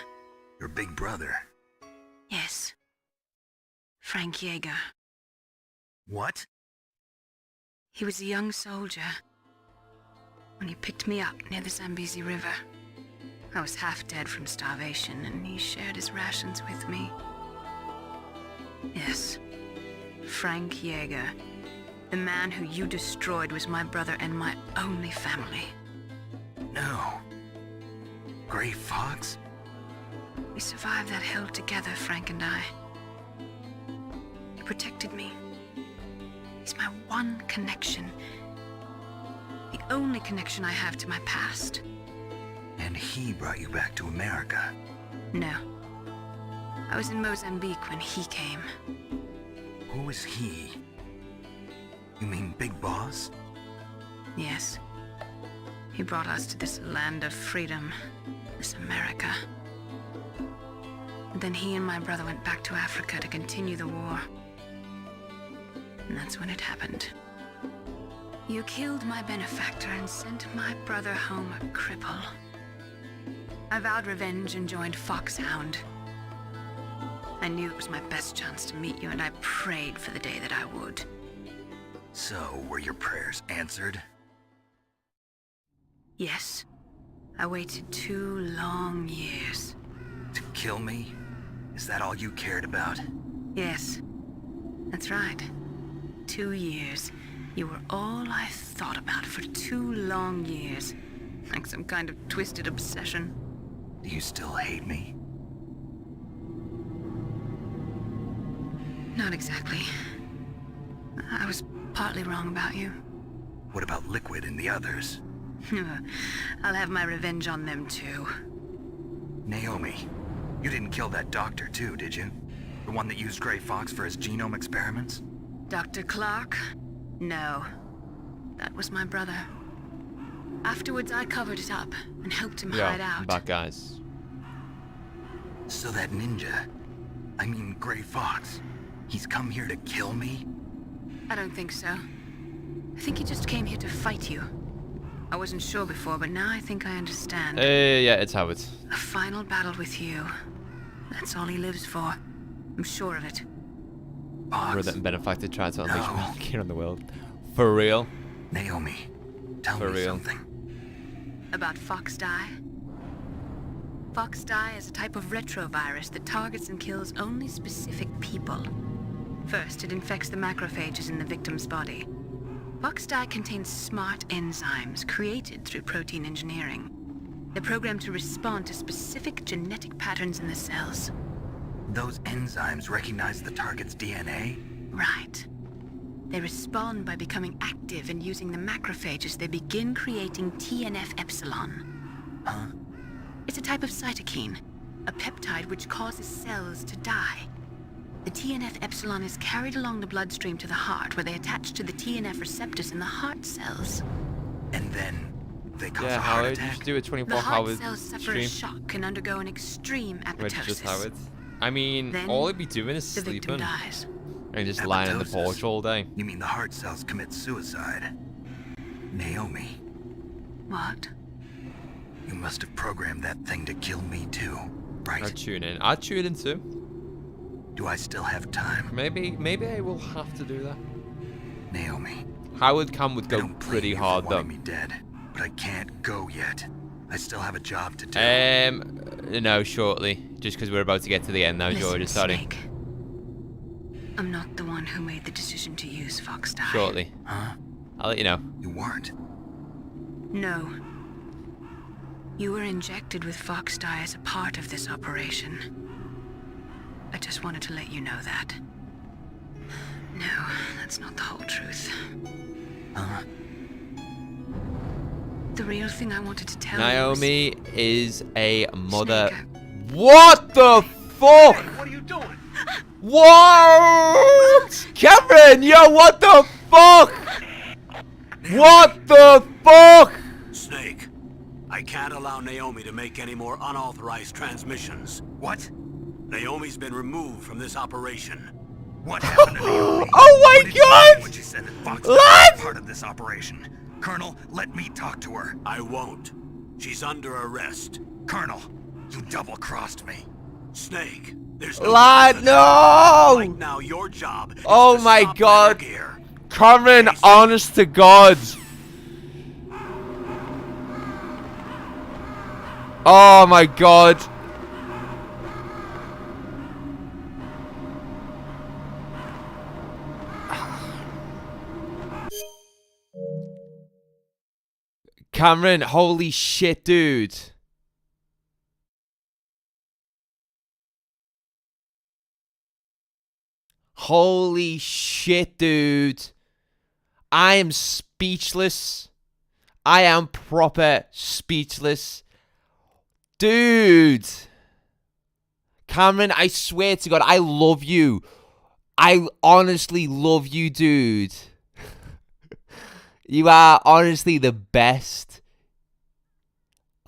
Your big brother? Yes. Frank Yeager. What? He was a young soldier when he picked me up near the Zambezi River. I was half dead from starvation, and he shared his rations with me. Yes, Frank Yeager. The man who you destroyed was my brother and my only family. No. Gray Fox? We survived that hell together, Frank and I. He protected me. He's my one connection. The only connection I have to my past. And he brought you back to America? No. I was in Mozambique when he came. Who is he? You mean Big Boss? Yes. He brought us to this land of freedom, this America. And then he and my brother went back to Africa to continue the war. And that's when it happened. You killed my benefactor and sent my brother home a cripple. I vowed revenge and joined Foxhound. I knew it was my best chance to meet you, and I prayed for the day that I would. So, were your prayers answered? Yes. I waited 2 long years. To kill me? Is that all you cared about? Yes. That's right. 2 years. You were all I thought about for 2 long years. Like some kind of twisted obsession. Do you still hate me? Not exactly. I was partly wrong about you. What about Liquid and the others? I'll have my revenge on them too. Naomi, you didn't kill that doctor too, did you? The one that used Gray Fox for his genome experiments? Dr. Clark? No. That was my brother. Afterwards, I covered it up and helped him hide out. I'm back, guys. So that ninja, I mean Gray Fox, he's come here to kill me? I don't think so. I think he just came here to fight you. I wasn't sure before, but now I think I understand. Yeah, it's Howard. A final battle with you. That's all he lives for. I'm sure of it. Brother and benefactor tried to unleash Vulcan on the world. For real? Naomi, tell me something. About FoxDie? FoxDie is a type of retrovirus that targets and kills only specific people. First, it infects the macrophages in the victim's body. FoxDie contains smart enzymes created through protein engineering. They're programmed to respond to specific genetic patterns in the cells. Those enzymes recognize the target's DNA? Right. They respond by becoming active and using the macrophages. They begin creating TNF-epsilon. Huh? It's a type of cytokine, a peptide which causes cells to die. The TNF-epsilon is carried along the bloodstream to the heart, where they attach to the TNF receptors in the heart cells. And then they cause a heart Howard, attack? you should do a 24 The heart hour cells suffer stream. a shock and undergo an extreme Wait, just apoptosis. Howard. I mean, Then, all he'd be doing is the victim sleeping. dies. And just lying in the Apoptosis? porch all day. You mean the heart cells commit suicide? Naomi, What? you must have programmed that thing to kill me too, right? I'd tune in. I'd tune in too. Do I still have time? Maybe I will have to do that. Naomi. Howard Cam would I go don't blame pretty you for hard though. wanting me dead, but I can't go yet. I still have a job to do. No, shortly. Just because we're about to get to the end now, Listen, George. Sorry. Snake. I'm not the one who made the decision to use FoxDie. Shortly. Huh? I'll let you know. You weren't. No. You were injected with FoxDie as a part of this operation. I just wanted to let you know that. No, that's not the whole truth. The real thing I wanted to tell Naomi you is a mother. Snake. What the fuck? What are you doing? What? Cameron, yo, what the fuck? What the fuck? Snake, I can't allow Naomi to make any more unauthorized transmissions. What? Naomi's been removed from this operation. What happened to Naomi? Oh my What did you god! do when she said that Fox What? was part of this operation? Colonel, let me talk to her. I won't. She's under arrest. Colonel, you double-crossed me. Snake, there's no Lad, time for that. no! Right now, your job is Oh to my stop god. Metal Gear. Cameron, honest to God. Oh my god. Cameron, holy shit, dude. Holy shit, dude. I am speechless. I am proper speechless. Dude. Cameron, I swear to God, I love you. I honestly love you, dude. You are honestly the best.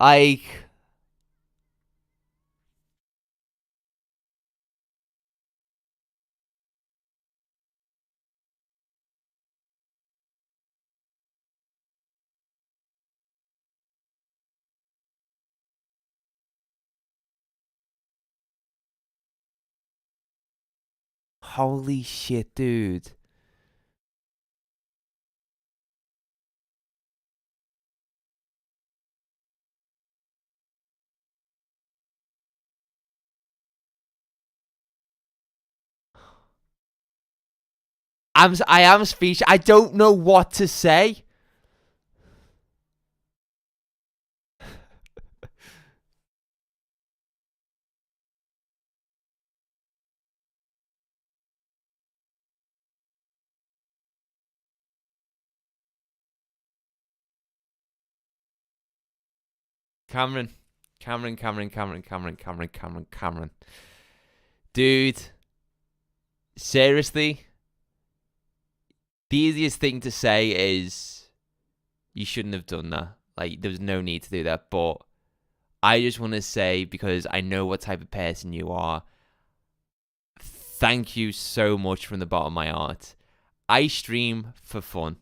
Like... Holy shit, dude. I am speechless. I don't know what to say. Cameron. Dude. Seriously? The easiest thing to say is you shouldn't have done that. Like, there was no need to do that. But I just want to say, because I know what type of person you are, thank you so much from the bottom of my heart. I stream for fun.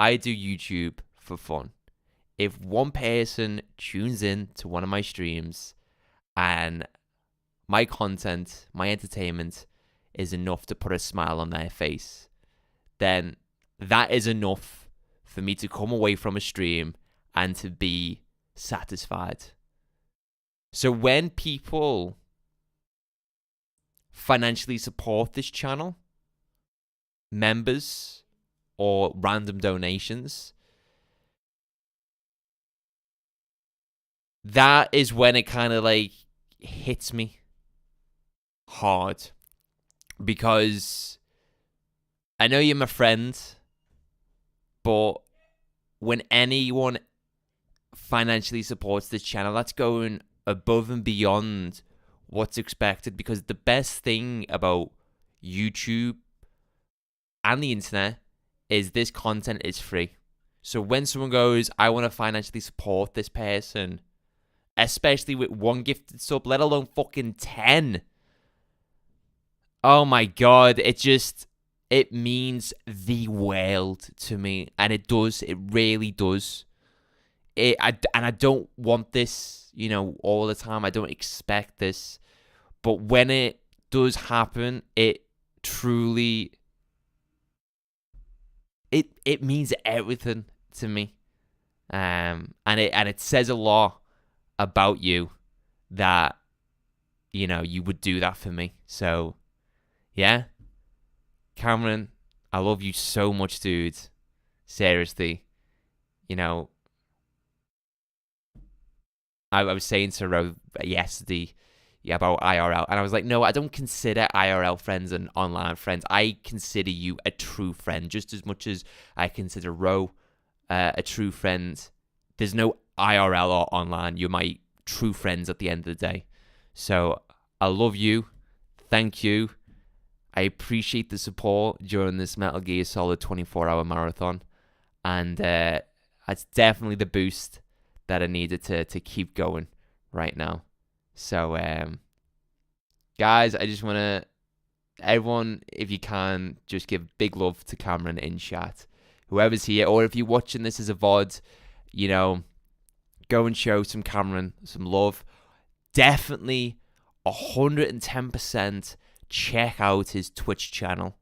I do YouTube for fun. If one person tunes in to one of my streams and my content, my entertainment is enough to put a smile on their face, then that is enough for me to come away from a stream and to be satisfied. So when people financially support this channel, members or random donations, that is when it kind of like hits me hard, because I know you're my friend, but when anyone financially supports this channel, that's going above and beyond what's expected, because the best thing about YouTube and the internet is this content is free. So when someone goes, I want to financially support this person, especially with one gifted sub, let alone fucking 10. Oh my god, it means the world to me. And it does, it really does. And I don't want this, all the time. I don't expect this. But when it does happen, it truly, it means everything to me. And it says a lot about you that, you know, you would do that for me. So, yeah. Cameron, I love you so much, dude. Seriously. You know, I was saying to Ro yesterday about IRL, and I was like, no, I don't consider IRL friends and online friends. I consider you a true friend, just as much as I consider Ro a true friend. There's no IRL or online. You're my true friends at the end of the day. So I love you. Thank you. I appreciate the support during this Metal Gear Solid 24-hour marathon. And it's definitely the boost that I needed to keep going right now. So, guys, I just want to, everyone, if you can, just give big love to Cameron in chat. Whoever's here, or if you're watching this as a VOD, you know, go and show some Cameron some love. Definitely 110% check out his Twitch channel.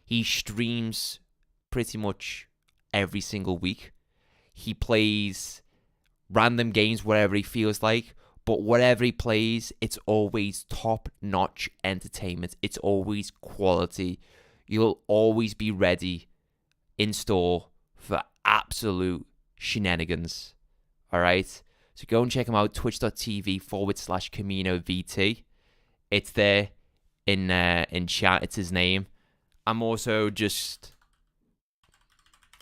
He streams pretty much every single week. He plays random games wherever he feels like, but whatever he plays, it's always top-notch entertainment. It's always quality. You'll always be ready in store for absolute shenanigans. All right? So go and check him out, twitch.tv/CaminoVT. It's there in chat. It's his name. I'm also just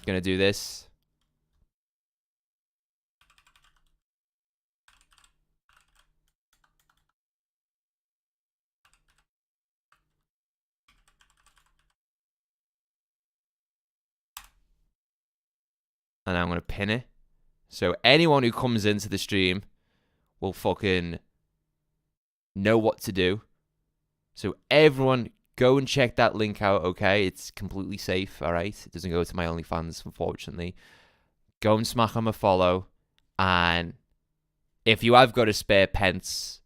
going to do this. And I'm going to pin it. So anyone who comes into the stream will fucking know what to do. So everyone, go and check that link out, okay? It's completely safe, all right? It doesn't go to my OnlyFans, unfortunately. Go and smack him a follow. And if you have got a spare pence,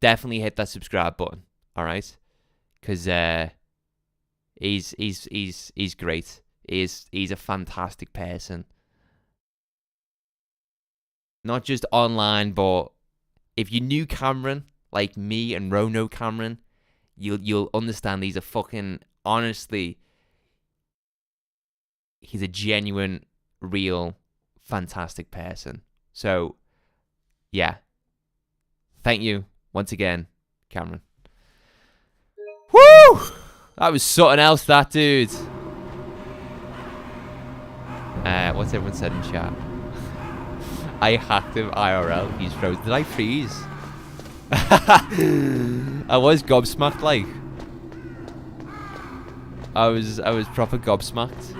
definitely hit that subscribe button, all right? Because he's great. He's a fantastic person. Not just online, but if you knew Cameron, like me and Rono Cameron, you'll understand he's a fucking, honestly, he's a genuine, real, fantastic person. So, yeah. Thank you once again, Cameron. Woo! That was something else, that dude. What's everyone said in chat? I hacked him IRL. He's frozen. Did I freeze? I was gobsmacked, like. I was proper gobsmacked.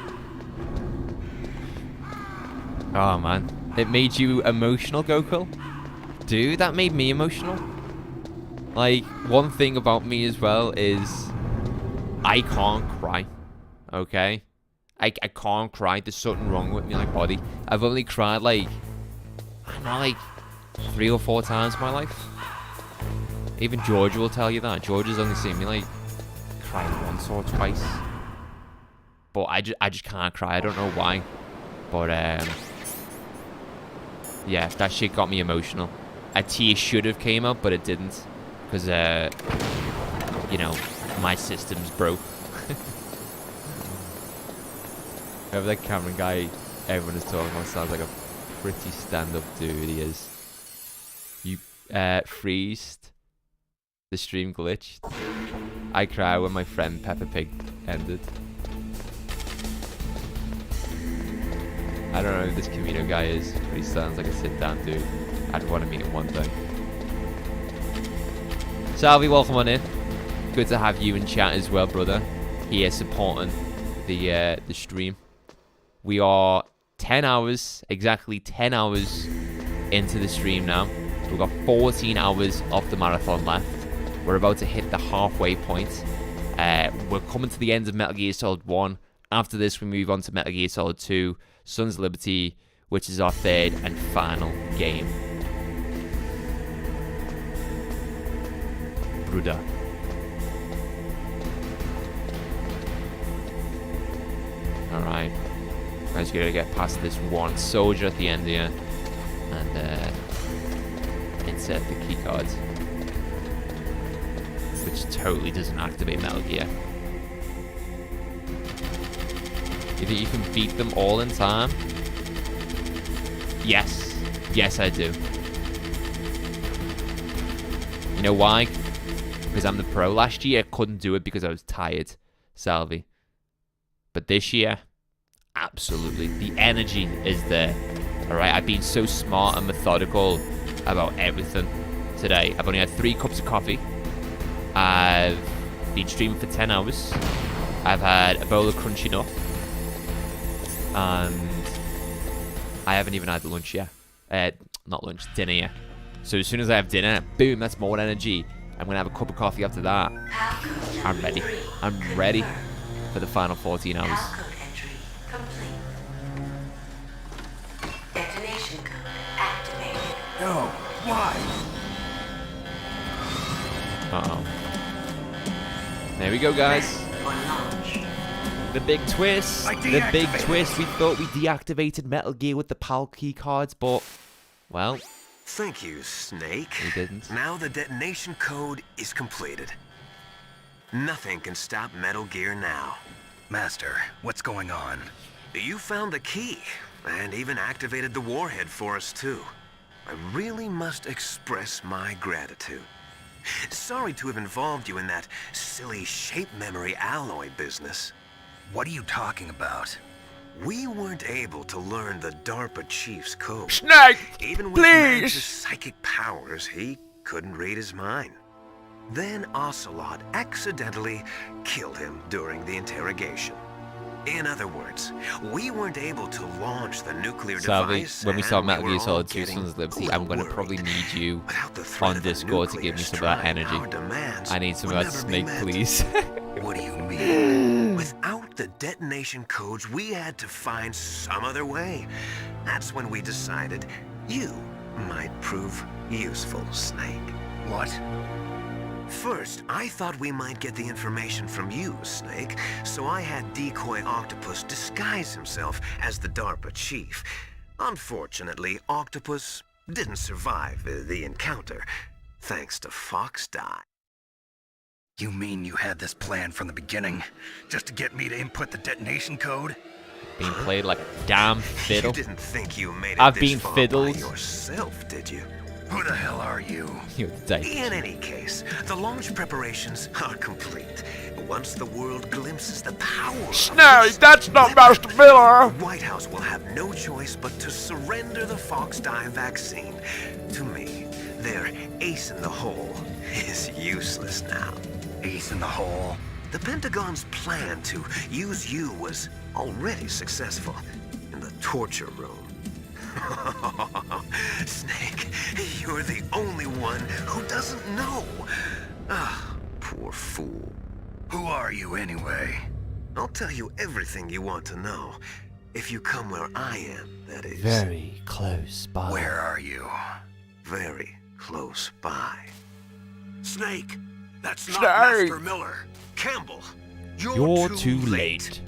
Oh man, it made you emotional, Gokul? Dude, that made me emotional. Like, one thing about me as well is I can't cry. Okay? I can't cry. There's something wrong with me, like, body. I've only cried, like, I don't know, like 3 or 4 times in my life. Even Georgia will tell you that. Georgia's only seen me, like, cry once or twice. But I just can't cry. I don't know why. But, yeah, that shit got me emotional. A tear should have came out, but it didn't. Because, you know, my system's broke. Whoever that Cameron guy everyone is talking about sounds like a pretty stand-up dude he is. You freezed. The stream glitched. I cried when my friend Peppa Pig ended. I don't know who this Camino guy is, but he sounds like a sit-down dude. I'd want to meet him one day. Salvi, welcome on in. Good to have you in chat as well, brother. Here supporting the stream. We are 10 hours, exactly 10 hours into the stream now. We've got 14 hours of the marathon left. We're about to hit the halfway point. We're coming to the end of Metal Gear Solid 1. After this, we move on to Metal Gear Solid 2, Sons of Liberty, which is our third and final game. Bruda. Alright. I just gotta get past this one soldier at the end here. And insert the key card. Which totally doesn't activate Metal Gear. You think you can beat them all in time? Yes. Yes, I do. You know why? Because I'm the pro. Last year, I couldn't do it because I was tired, Salvi. But this year, absolutely. The energy is there. Alright, I've been so smart and methodical about everything today. I've only had 3 cups of coffee. I've been streaming for 10 hours. I've had a bowl of crunchy nut. And I haven't even had lunch yet. Not lunch, dinner yet. So as soon as I have dinner, boom, that's more energy. I'm going to have a cup of coffee after that. I'm ready. I'm ready for the final 14 hours. Detonation code activated. No, why? Uh-oh. There we go, guys. The big twist. The big twist. We thought we deactivated Metal Gear with the PAL key cards, but, well... Thank you, Snake. We didn't. Now the detonation code is completed. Nothing can stop Metal Gear now. Master, what's going on? You found the key, and even activated the warhead for us, too. I really must express my gratitude. Sorry to have involved you in that silly shape memory alloy business. What are you talking about? We weren't able to learn the DARPA chief's code. Snake! Even with Mantis' psychic powers, he couldn't read his mind. Then Ocelot accidentally killed him during the interrogation. In other words, we weren't able to launch the nuclear device. When we start Metal Gear Solid 2 Sons of Liberty, I'm going to probably need you on Discord to give me some of that energy. I need some of that Snake, please. What do you mean? Without the detonation codes, we had to find some other way. That's when we decided you might prove useful, Snake. What? First, I thought we might get the information from you, Snake, so I had Decoy Octopus disguise himself as the DARPA chief. Unfortunately, Octopus didn't survive the encounter, thanks to FoxDie. You mean you had this plan from the beginning, just to get me to input the detonation code? Being played like a damn fiddle. You didn't think you made it I've this been far fiddled. by yourself, did you? Who the hell are you? You're the In any case, the launch preparations are complete. Once the world glimpses the power Snake, that's not Master Miller! White House will have no choice but to surrender the FoxDie vaccine to me. Their ace in the hole is useless now. Ace in the hole? The Pentagon's plan to use you was already successful in the torture room. Snake, you're the only one who doesn't know. Ah, poor fool. Who are you anyway? I'll tell you everything you want to know. If you come where I am, that is. Very close by. Where are you? Very close by. Snake, that's not Master Miller. Campbell, you're too late.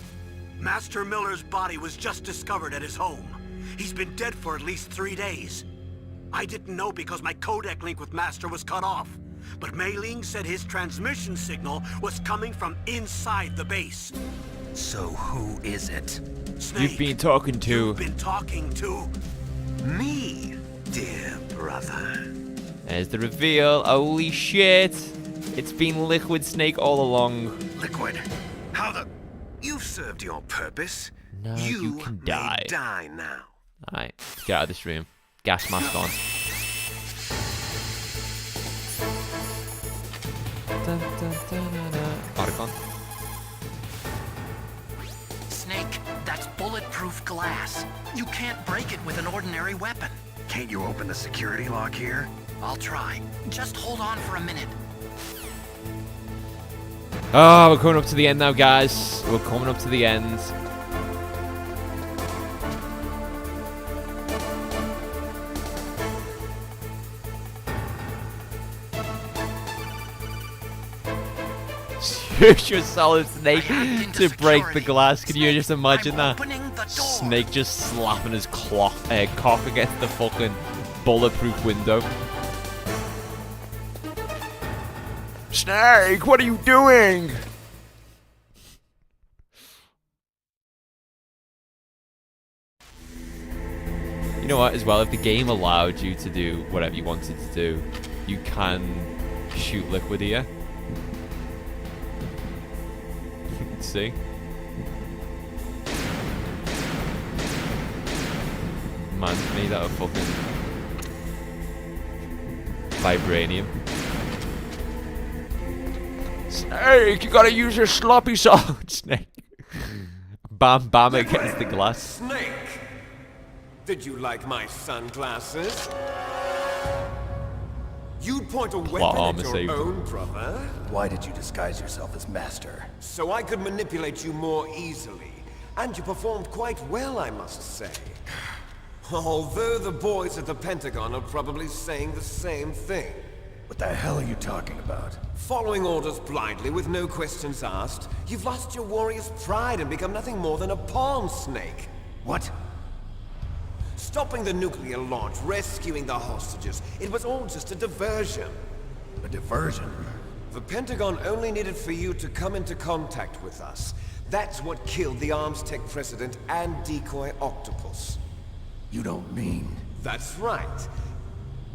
Master Miller's body was just discovered at his home. He's been dead for at least 3 days. I didn't know because my codec link with Master was cut off. But Mei Ling said his transmission signal was coming from inside the base. So who is it? Snake, You've been talking to... You've been talking to... me, dear brother. There's the reveal. Holy shit. It's been Liquid Snake all along. Liquid? How the... You've served your purpose. No, you can die. May die now. Alright, get out of this room. Gas mask on. Archon. Snake, that's bulletproof glass. You can't break it with an ordinary weapon. Can't you open the security lock here? I'll try. Just hold on for a minute. Oh, we're coming up to the end now, guys. We're coming up to the end. Use your Solid Snake to break the glass. Can you just imagine that? Snake just slapping his cock against the fucking bulletproof window. Snake, what are you doing? You know what, as well, if the game allowed you to do whatever you wanted to do, you can shoot Liquid here. See? Man's made out of fucking vibranium. Snake, you gotta use your sloppy sword, Snake. Bam, bam against the glass. Snake! Did you like my sunglasses? You'd point a weapon at your own brother? Why did you disguise yourself as Master? So I could manipulate you more easily. And you performed quite well, I must say. Although the boys at the Pentagon are probably saying the same thing. What the hell are you talking about? Following orders blindly with no questions asked, you've lost your warrior's pride and become nothing more than a pawn, Snake. What? Stopping the nuclear launch, rescuing the hostages, it was all just a diversion. A diversion? The Pentagon only needed for you to come into contact with us. That's what killed the Arms Tech president and decoy Octopus. You don't mean... That's right.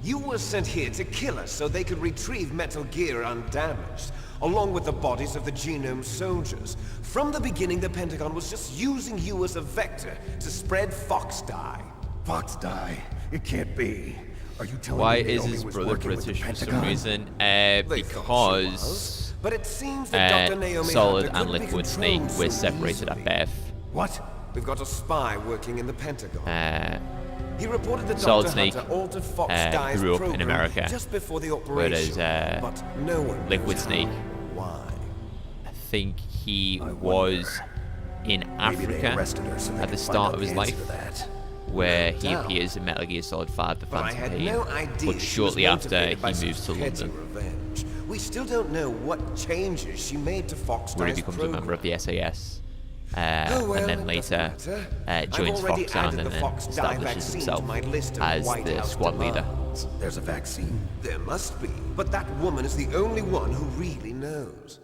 You were sent here to kill us so they could retrieve Metal Gear undamaged, along with the bodies of the Genome soldiers. From the beginning, the Pentagon was just using you as a vector to spread FoxDie. FoxDie? It can't be. Are you telling Why me is Naomi his was brother working with the British for some Pentagon? reason? Because but it seems that Dr. Naomi Solid Hunter and couldn't be Liquid Snake controlled were so separated at easily. birth. What? We've got a spy working in the Pentagon. He reported that Solid Dr. Snake Hunter altered FoxDie's grew up program in America, just before the operation, whereas but no one Liquid knows Snake, why. I think he was in Africa at the start of his life, where he appears in Metal Gear Solid 5: The But I Phantom had Pain, no idea but she was shortly after motivated by he moves to such petty London, revenge. We still don't know what changes she made to FoxDie's where he becomes a member of the SAS. And then later joins Foxhound and then establishes himself as the squad leader. There's a vaccine? There must be, but that woman is the only one who really knows.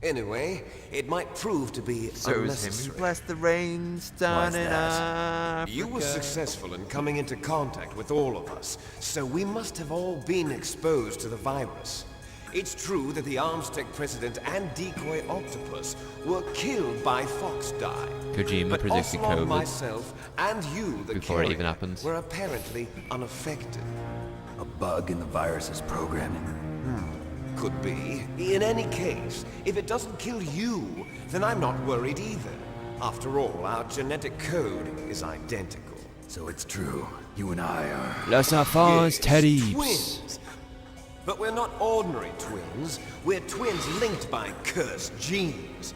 Anyway, it might prove to be unnecessary. Bless the rains down in Africa. You were successful in coming into contact with all of us, so we must have all been exposed to the virus. It's true that the Arms Tech president and decoy Octopus were killed by FoxDie. Kojima but predicted Ocelot, COVID myself, and you, the before it carrier, even happened. were apparently unaffected. A bug in the virus's programming? Could be. In any case, if it doesn't kill you, then I'm not worried either. After all, our genetic code is identical. So it's true. You and I are... Los enfants terribles. Twins. But we're not ordinary twins. We're twins linked by cursed genes.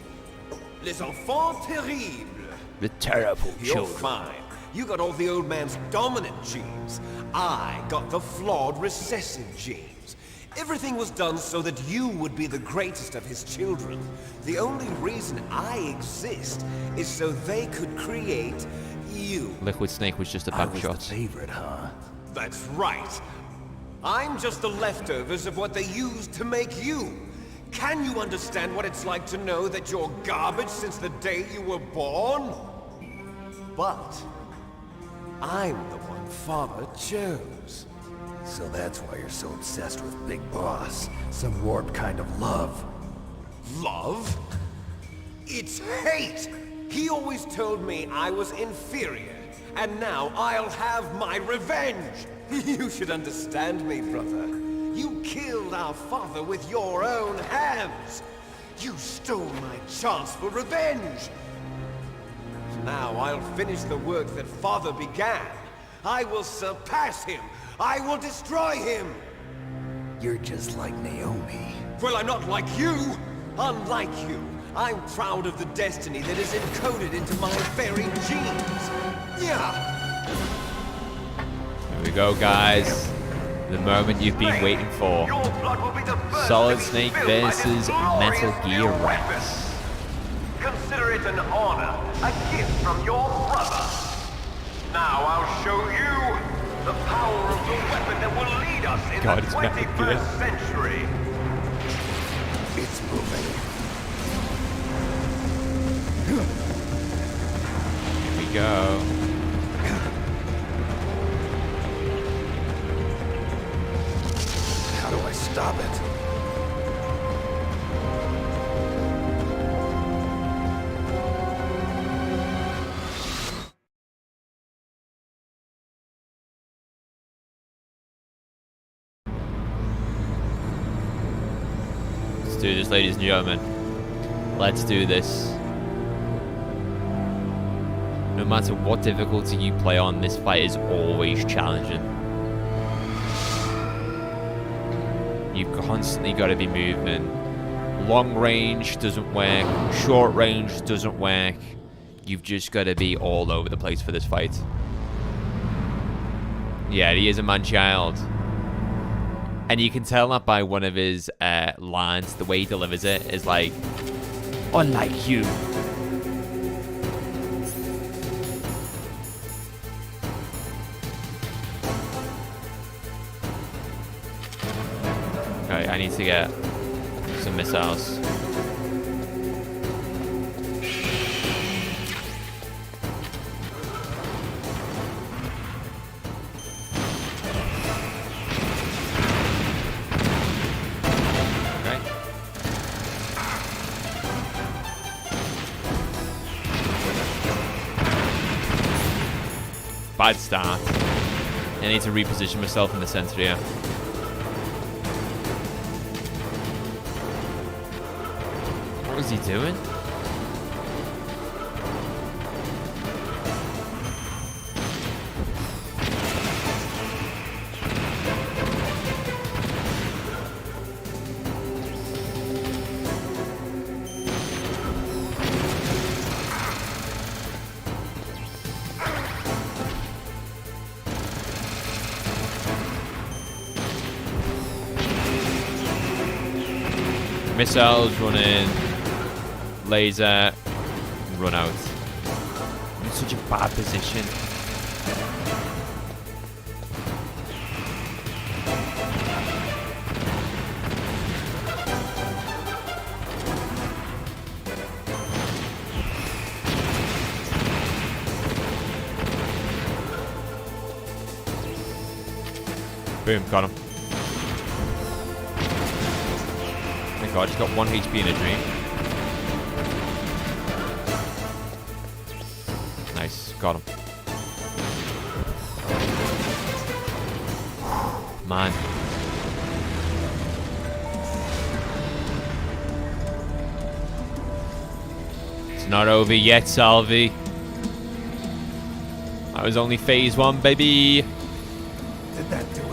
Les enfants terribles. The terrible You're children. fine. You got all the old man's dominant genes. I got the flawed recessive genes. Everything was done so that you would be the greatest of his children. The only reason I exist is so they could create you. Liquid Snake was just a I back was shot. the favorite, huh? That's right. I'm just the leftovers of what they used to make you. Can you understand what it's like to know that you're garbage since the day you were born? But I'm the one Father chose. So that's why you're so obsessed with Big Boss. Some warped kind of love. Love? It's hate! He always told me I was inferior, and now I'll have my revenge! You should understand me, brother. You killed our father with your own hands! You stole my chance for revenge! Now I'll finish the work that Father began. I will surpass him! I will destroy him! You're just like Naomi. Well, I'm not like you! Unlike you, I'm proud of the destiny that is encoded into my very genes! Yeah! Here we go, guys. The moment you've been waiting for. Solid Snake versus Metal Gear Rex. Consider it an honor, a gift from your brother. Now I'll show you the power of the weapon that will lead lead us in God, the it's Metal Gear. 21st century. It's moving. Here we go. How do I stop it? Let's do this, ladies and gentlemen. Let's do this. No matter what difficulty you play on, this fight is always challenging. You've constantly got to be moving. Long range doesn't work. Short range doesn't work. You've just got to be all over the place for this fight. Yeah, he is a man-child. And you can tell that by one of his lines. The way he delivers it is like, unlike you. Okay, I need to get some missiles. Bad start. I need to reposition myself in the center here. What was he doing? Missiles run in, laser run out. I'm in such a bad position. Boom, got him. God, he's got 1 HP in a dream. Nice, got him. Man. It's not over yet, Salvi. That was only phase 1, baby. Did that do it?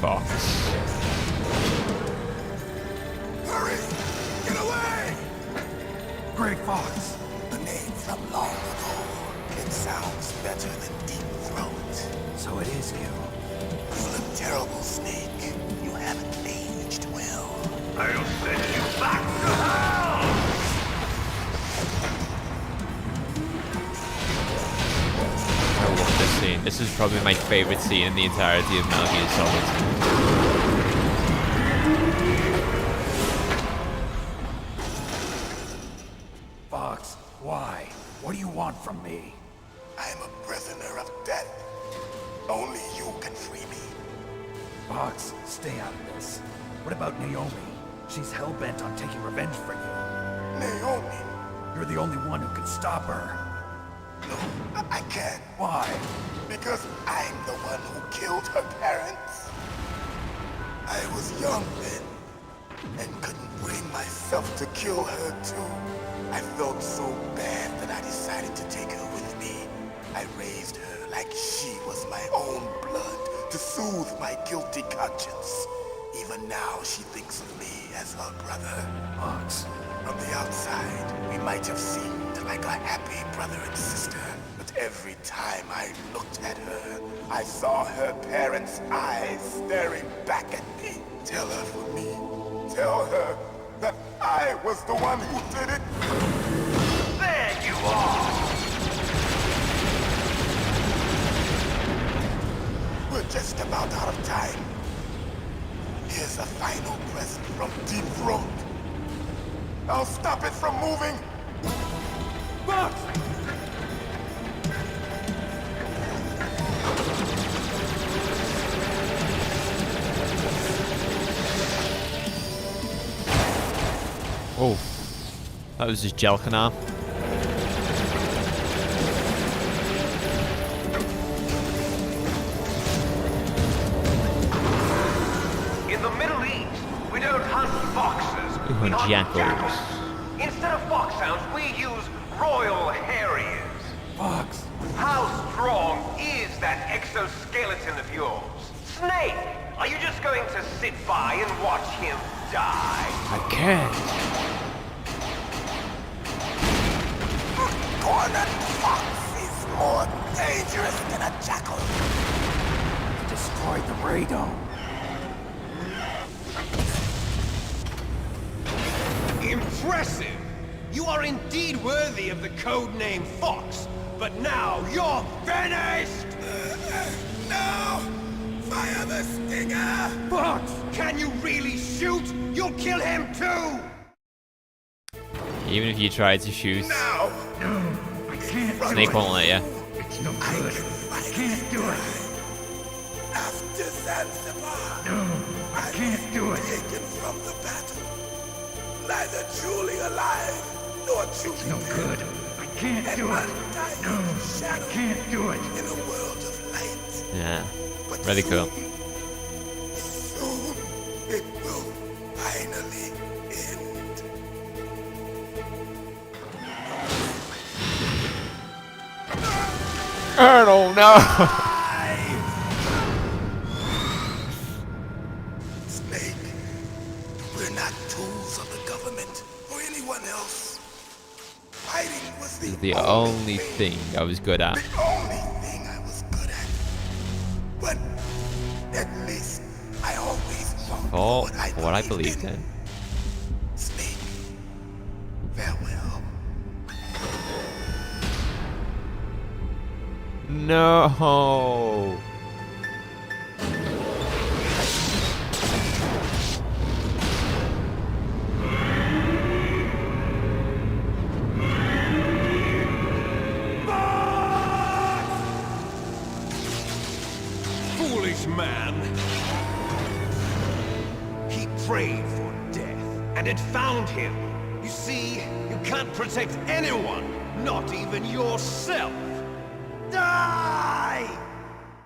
Fox. Hurry! Get away! Gray Fox. A name from long ago. It sounds better than Deep Throat. So it is you. You look terrible, Snake. You haven't aged well. I'll send you back to hell! I love this scene. This is probably my favorite scene in the entirety of Metal Gear Solid. Fox, why? What do you want from me? I am a prisoner of death. Only you can free me. Fox, stay out of this. What about Naomi? She's hell-bent on taking revenge for you. Naomi? You're the only one who can stop her. No, I can't. Why? Because I'm the one who killed her parents. I was young then, and couldn't bring myself to kill her too. I felt so bad that I decided to take her with me. I raised her like she was my own blood to soothe my guilty conscience. Even now, she thinks of me as her brother. Fox. From the outside, we might have seemed like a happy brother and sister, but every time I looked at her, I saw her parents' eyes staring back at me. Tell her for me, Tell her that I was the one who did it. There you are! We're just about out of time. Here's a final present from Deep Throat. I'll stop it from moving. Fox! Oh, that was just gel canal. In the Middle East, we don't hunt foxes. We hunt jackals. Instead of foxhounds, we use Royal Harriers. Fox. How strong is that exoskeleton of yours? Snake, are you just going to sit by and watch him die? I can't. Cornered fox is more dangerous than a jackal. Destroyed the radome. Impressive! You are indeed worthy of the codename Fox, but now you're finished! No! Fire the stinger! Fox! Can you really shoot? You'll kill him too! Even if you try to shoot, No, I can't. Snake won't let you. It's no good. I can't do it. After Zanzibar, No, I can't do it. taken from the battle. Neither truly alive, nor truly No good. I can't do it. No, I can't do it. In a world of light. Yeah, really cool. Soon, it will finally end. Colonel, no! Snake, we're not tools of the government or anyone else. Fighting was The only thing I was good at. the only thing I was good at. But at least I always fought For what I believed in. Snake, farewell. No. Foolish man! He prayed for death, and it found him. You see, you can't protect anyone, not even yourself. Die!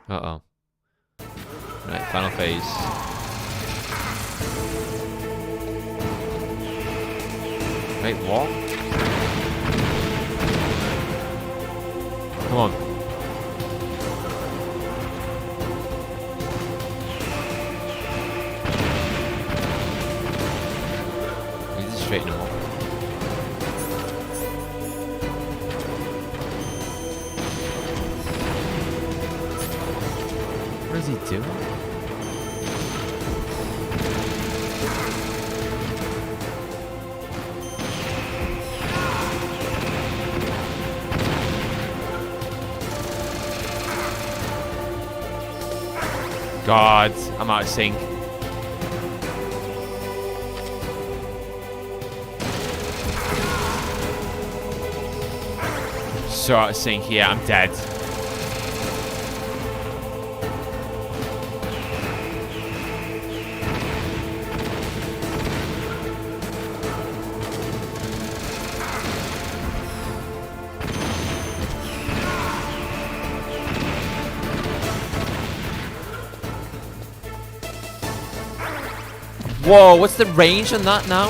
Uh-oh. Right, final phase. Wait, what? Come on. We need to straighten him up. What is he doing? God, I'm out of sync. So out of sync, yeah, I'm dead. Whoa, what's the range on that now?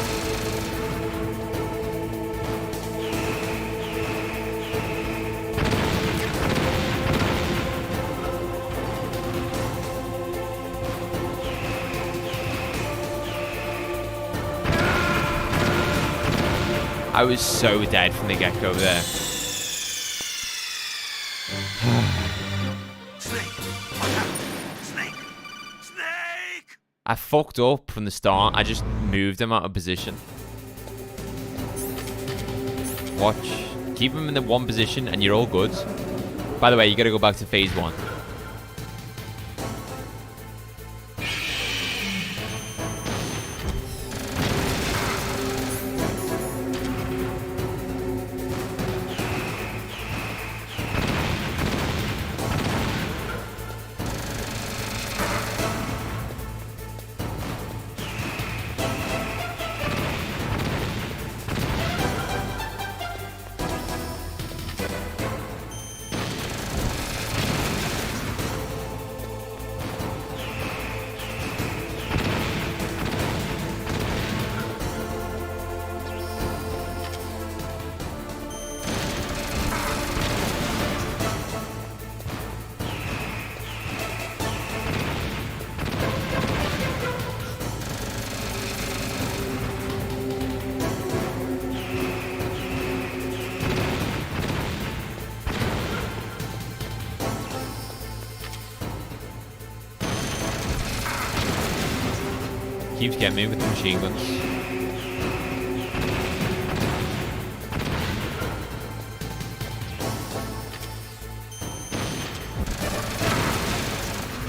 I was so dead from the get-go there. I fucked up from the start. I just moved him out of position. Watch. Keep him in the one position and you're all good. By the way, you gotta go back to phase 1. Keeps getting me with the machine guns.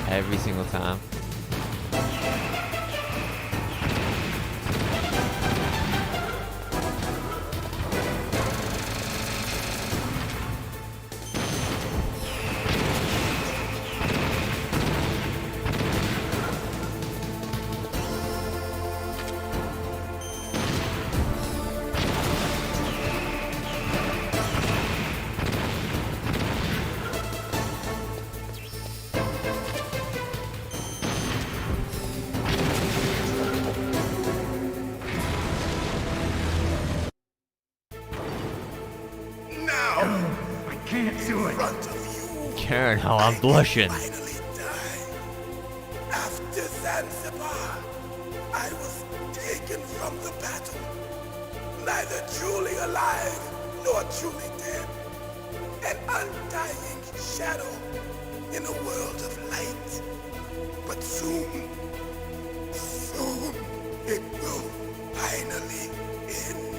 Every single time. Colonel, I'm blushing. After Zanzibar, I was taken from the battle, neither truly alive nor truly dead. An undying shadow in a world of light. But soon it will finally end.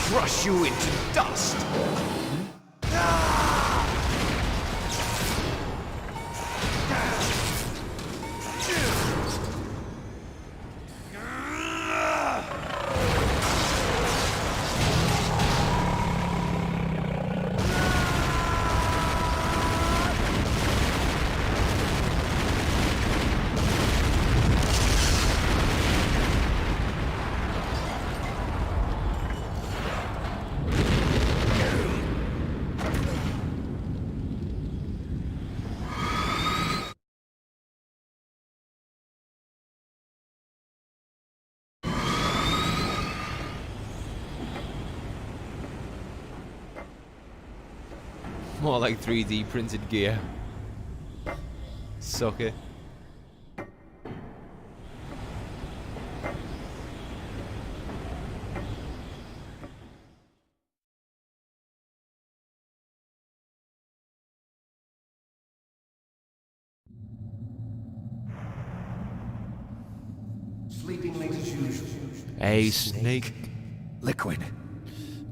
Crush you into dust. more like 3D printed gear. Sucker. Sleeping late as usual. Hey, Snake. Liquid,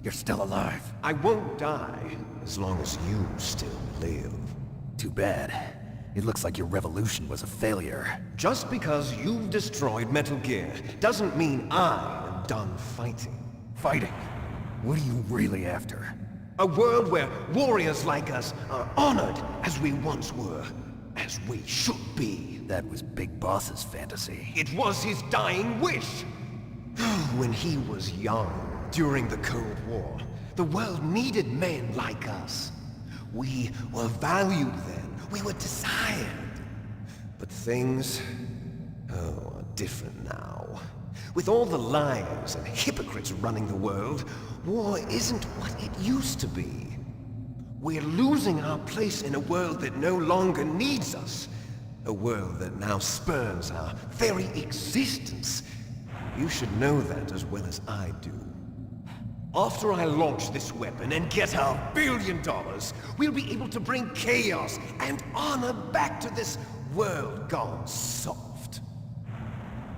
you're still alive. I won't die as long as you still live. Too bad. It looks like your revolution was a failure. Just because you've destroyed Metal Gear doesn't mean I am done fighting. Fighting? What are you really after? A world where warriors like us are honored as we once were, as we should be. That was Big Boss's fantasy. It was his dying wish. When he was young, during the Cold War, the world needed men like us. We were valued then. We were desired. But things, are different now. With all the liars and hypocrites running the world, war isn't what it used to be. We're losing our place in a world that no longer needs us. A world that now spurns our very existence. You should know that as well as I do. After I launch this weapon and get our $1 billion, we'll be able to bring chaos and honor back to this world gone soft.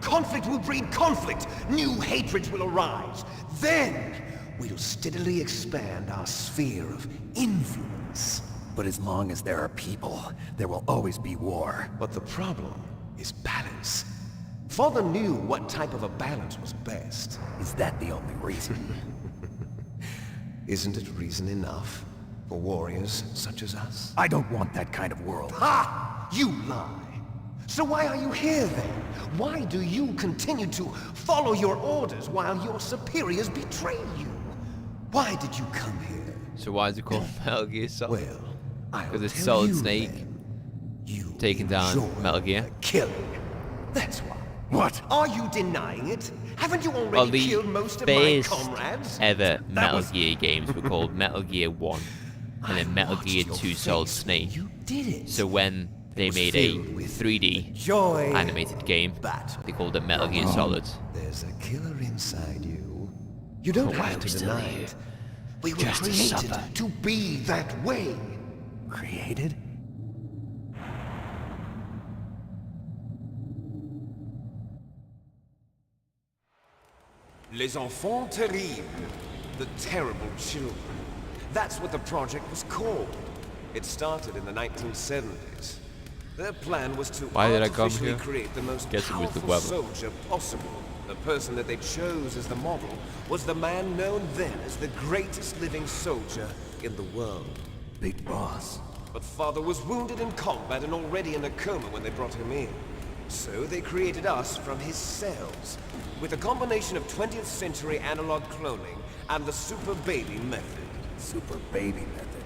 Conflict will breed conflict. New hatreds will arise. Then, we'll steadily expand our sphere of influence. But as long as there are people, there will always be war. But the problem is balance. Father knew what type of a balance was best. Is that the only reason? Isn't it reason enough for warriors such as us? I don't want that kind of world. Ha! You lie! So why are you here then? Why do you continue to follow your orders while your superiors betray you? Why did you come here? So why is it called Metal Gear Solid? Well, because it's Solid Snake taking down Metal Gear. Killing. That's why. What? Are you denying it? Haven't you already killed most of my comrades? Ever Metal Gear games were called Metal Gear 1 and then Metal Gear 2 Solid Snake. You did it. So when they made a 3D animated game, they called it Metal Gear Solid. There's a killer inside you. You don't have to deny it. We were created to be that way. Created? Les enfants terribles. The terrible children. That's what the project was called. It started in the 1970s. Their plan was to artificially create the most powerful soldier possible. The person that they chose as the model was the man known then as the greatest living soldier in the world. Big Boss. But Father was wounded in combat and already in a coma when they brought him in. So they created us from his cells, with a combination of 20th century analog cloning and the super baby method. Super baby method.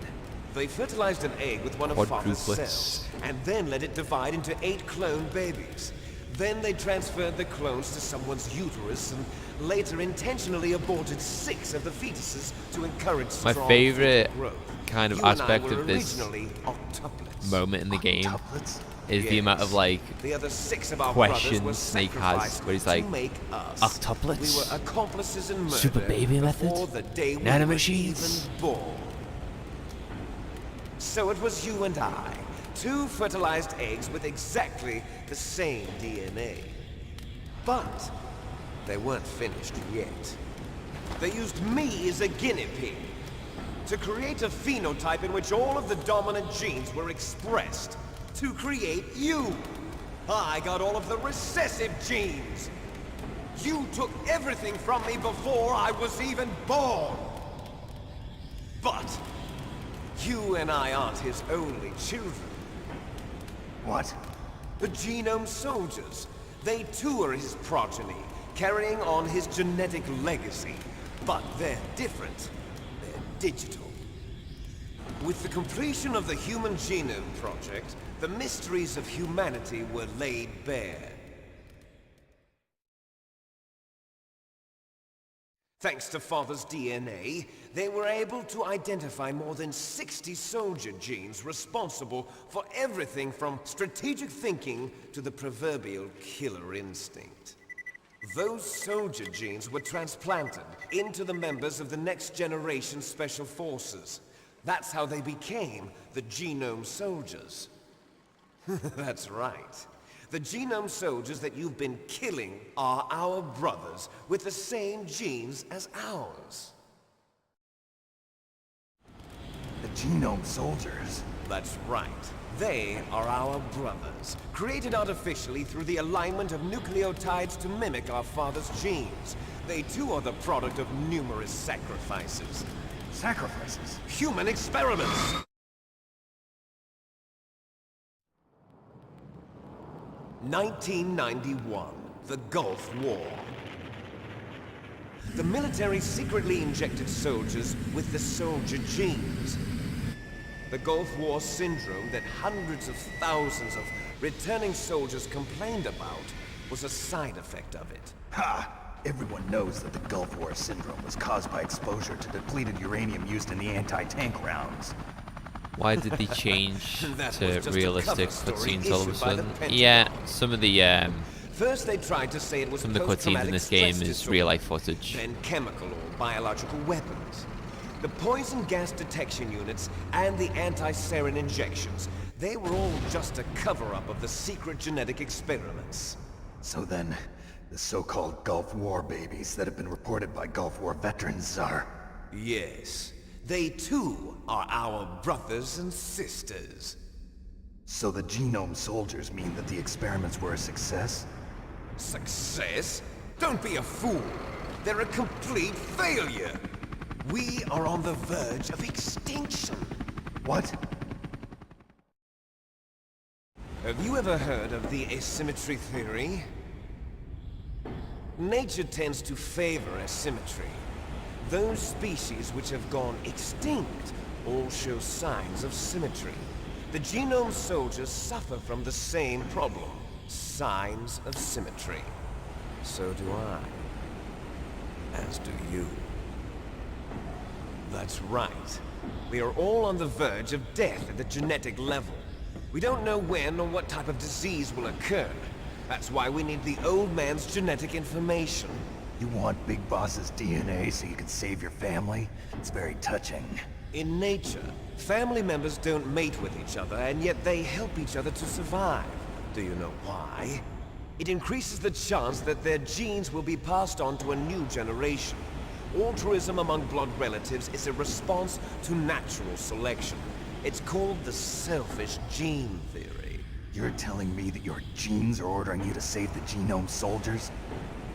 They fertilized an egg with one of Father's cells, and then let it divide into 8 clone babies. Then they transferred the clones to someone's uterus and later intentionally aborted 6 of the fetuses to encourage strong My favorite growth. kind of aspect of this moment in the game is the amount of like the other 6 of our questions Snake has, where he's like, octuplets? We were accomplices in murder Super baby method? the day we Nanomachines? were even born. So it was you and I, 2 fertilized eggs with exactly the same DNA. But they weren't finished yet. They used me as a guinea pig to create a phenotype in which all of the dominant genes were expressed. To create you. I got all of the recessive genes. You took everything from me before I was even born. But you and I aren't his only children. What? The genome soldiers. They too are his progeny, carrying on his genetic legacy. But they're different. They're digital. With the completion of the Human Genome Project, the mysteries of humanity were laid bare. Thanks to Father's DNA, they were able to identify more than 60 soldier genes responsible for everything from strategic thinking to the proverbial killer instinct. Those soldier genes were transplanted into the members of the next generation special forces. That's how they became the Genome Soldiers. That's right. The Genome Soldiers that you've been killing are our brothers with the same genes as ours. The Genome Soldiers? That's right. They are our brothers, created artificially through the alignment of nucleotides to mimic our father's genes. They too are the product of numerous sacrifices. Sacrifices? Human experiments! (1991), the Gulf War. The military secretly injected soldiers with the soldier genes. The Gulf War syndrome that hundreds of thousands of returning soldiers complained about was a side effect of it. Ha! Everyone knows that the Gulf War syndrome was caused by exposure to depleted uranium used in the anti-tank rounds. Why did they change to realistic cutscenes all of a sudden? Yeah, some of the First they tried to say it was some of the cutscenes in this game is real-life footage. Then chemical or biological weapons. The poison gas detection units and the anti-sarin injections, they were all just a cover-up of the secret genetic experiments. So then, the so-called Gulf War babies that have been reported by Gulf War veterans are... Yes. They too are our brothers and sisters. So the Genome Soldiers mean that the experiments were a success? Success? Don't be a fool. They're a complete failure. We are on the verge of extinction. What? Have you ever heard of the asymmetry theory? Nature tends to favor asymmetry. Those species which have gone extinct all show signs of symmetry. The Genome Soldiers suffer from the same problem. Signs of symmetry. So do I. As do you. That's right. We are all on the verge of death at the genetic level. We don't know when or what type of disease will occur. That's why we need the old man's genetic information. You want Big Boss's DNA so you can save your family? It's very touching. In nature, family members don't mate with each other, and yet they help each other to survive. Do you know why? It increases the chance that their genes will be passed on to a new generation. Altruism among blood relatives is a response to natural selection. It's called the selfish gene theory. You're telling me that your genes are ordering you to save the Genome Soldiers?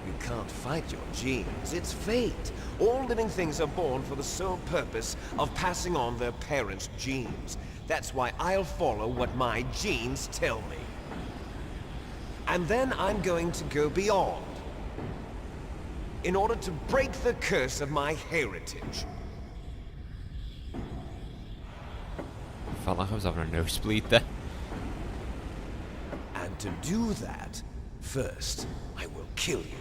You can't fight your genes. It's fate. All living things are born for the sole purpose of passing on their parents' genes. That's why I'll follow what my genes tell me. And then I'm going to go beyond. In order to break the curse of my heritage. I felt like I was having a nosebleed there. And to do that, first, I will kill you.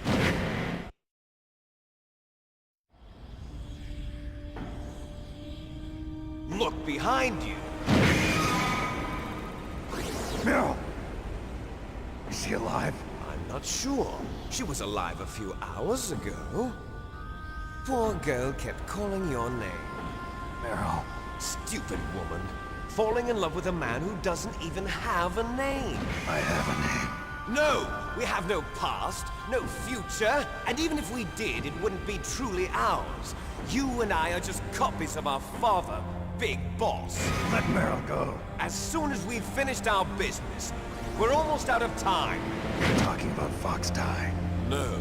Look behind you! Meryl! Is she alive? I'm not sure. She was alive a few hours ago. Poor girl kept calling your name. Meryl. Stupid woman. Falling in love with a man who doesn't even have a name. I have a name. No! We have no past, no future, and even if we did, it wouldn't be truly ours. You and I are just copies of our father, Big Boss. Let Meryl go. As soon as we've finished our business, we're almost out of time. You're talking about FoxDie. No.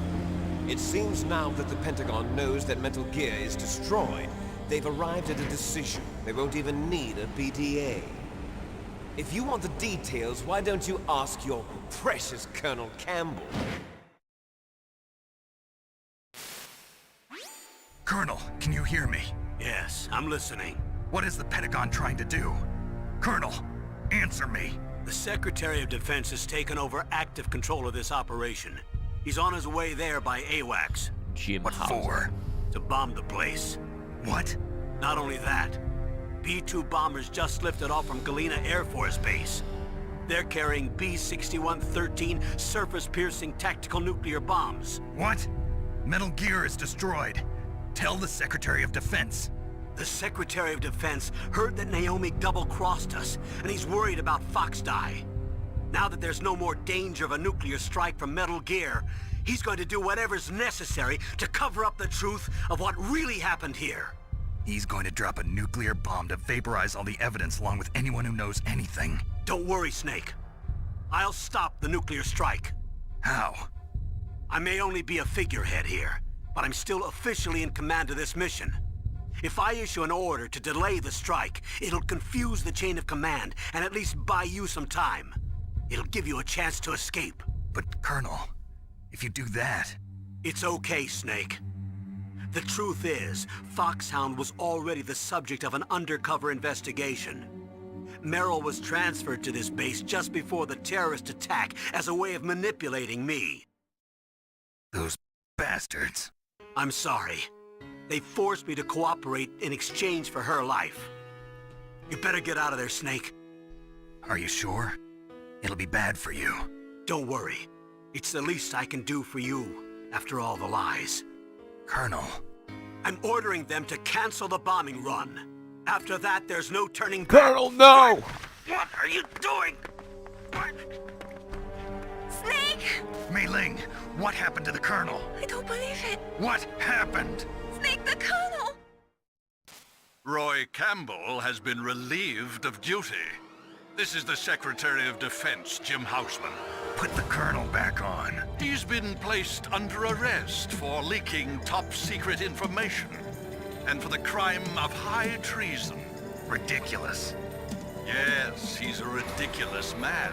It seems now that the Pentagon knows that Metal Gear is destroyed. They've arrived at a decision. They won't even need a PDA. If you want the details, why don't you ask your precious Colonel Campbell? Colonel, can you hear me? Yes, I'm listening. What is the Pentagon trying to do? Colonel, answer me. The Secretary of Defense has taken over active control of this operation. He's on his way there by AWACS. Jim What Hauser. for? to bomb the place. What? Not only that, B-2 bombers just lifted off from Galena Air Force Base. They're carrying B-6113 surface-piercing tactical nuclear bombs. What? Metal Gear is destroyed. Tell the Secretary of Defense. The Secretary of Defense heard that Naomi double-crossed us, and he's worried about FoxDie. Now that there's no more danger of a nuclear strike from Metal Gear, he's going to do whatever's necessary to cover up the truth of what really happened here. He's going to drop a nuclear bomb to vaporize all the evidence along with anyone who knows anything. Don't worry, Snake. I'll stop the nuclear strike. How? I may only be a figurehead here, but I'm still officially in command of this mission. If I issue an order to delay the strike, it'll confuse the chain of command and at least buy you some time. It'll give you a chance to escape. But, Colonel, if you do that... It's okay, Snake. The truth is, Foxhound was already the subject of an undercover investigation. Meryl was transferred to this base just before the terrorist attack as a way of manipulating me. Those bastards. I'm sorry. They forced me to cooperate in exchange for her life. You better get out of there, Snake. Are you sure? It'll be bad for you. Don't worry. It's the least I can do for you, after all the lies. Colonel. I'm ordering them to cancel the bombing run. After that, there's no turning back. Colonel, no! What are you doing? What? Snake! Mei Ling, what happened to the Colonel? I don't believe it. What happened? Snake, the Colonel! Roy Campbell has been relieved of duty. This is the Secretary of Defense, Jim Houseman. Put the Colonel back on. He's been placed under arrest for leaking top-secret information and for the crime of high treason. Ridiculous. Yes, he's a ridiculous man.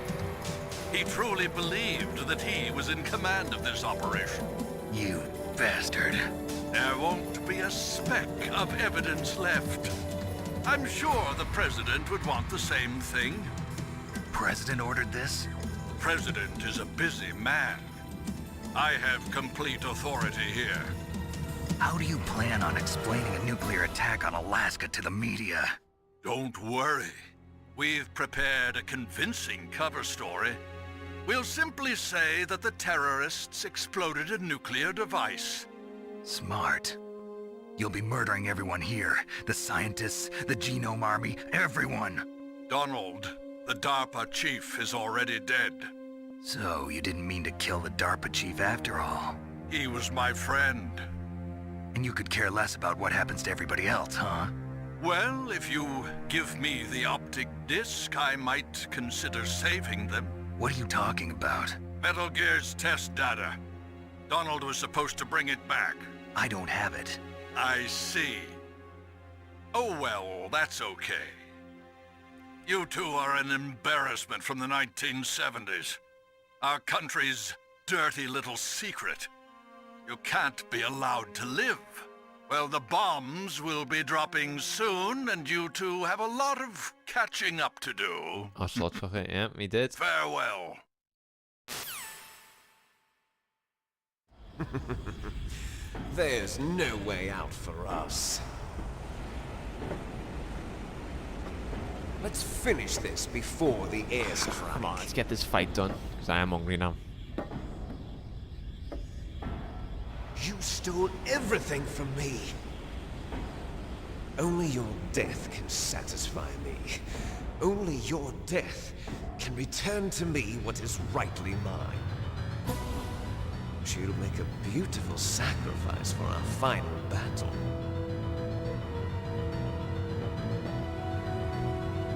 He truly believed that he was in command of this operation. You bastard. There won't be a speck of evidence left. I'm sure the President would want the same thing. President ordered this? President is a busy man. I have complete authority here. How do you plan on explaining a nuclear attack on Alaska to the media? Don't worry. We've prepared a convincing cover story. We'll simply say that the terrorists exploded a nuclear device. Smart. You'll be murdering everyone here. The scientists, the Genome Army, everyone. Donald, the DARPA chief, is already dead. So, you didn't mean to kill the DARPA chief after all? He was my friend. And you could care less about what happens to everybody else, huh? Well, if you give me the optic disc, I might consider saving them. What are you talking about? Metal Gear's test data. Donald was supposed to bring it back. I don't have it. I see. Oh well, that's okay. You two are an embarrassment from the 1970s. Our country's dirty little secret. You can't be allowed to live. Well, the bombs will be dropping soon, and you two have a lot of catching up to do. Ocelot zag it, ja, wie dit? Farewell. There's no way out for us. Let's finish this before the airstrike. Come on, let's get this fight done, because I am hungry now. You stole everything from me. Only your death can satisfy me. Only your death can return to me what is rightly mine. She'll make a beautiful sacrifice for our final battle.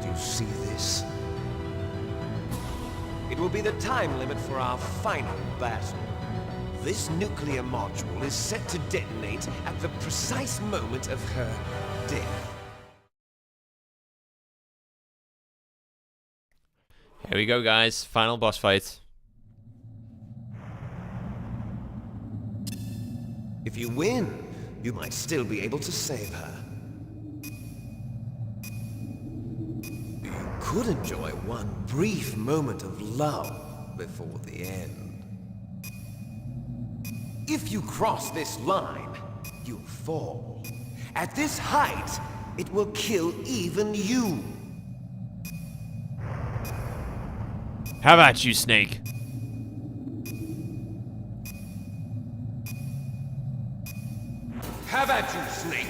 Do you see this? It will be the time limit for our final battle. This nuclear module is set to detonate at the precise moment of her death. Here we go, guys. Final boss fight. If you win, you might still be able to save her. You could enjoy one brief moment of love before the end. If you cross this line, you'll fall. At this height, it will kill even you. How about you, Snake? How about you, Snake?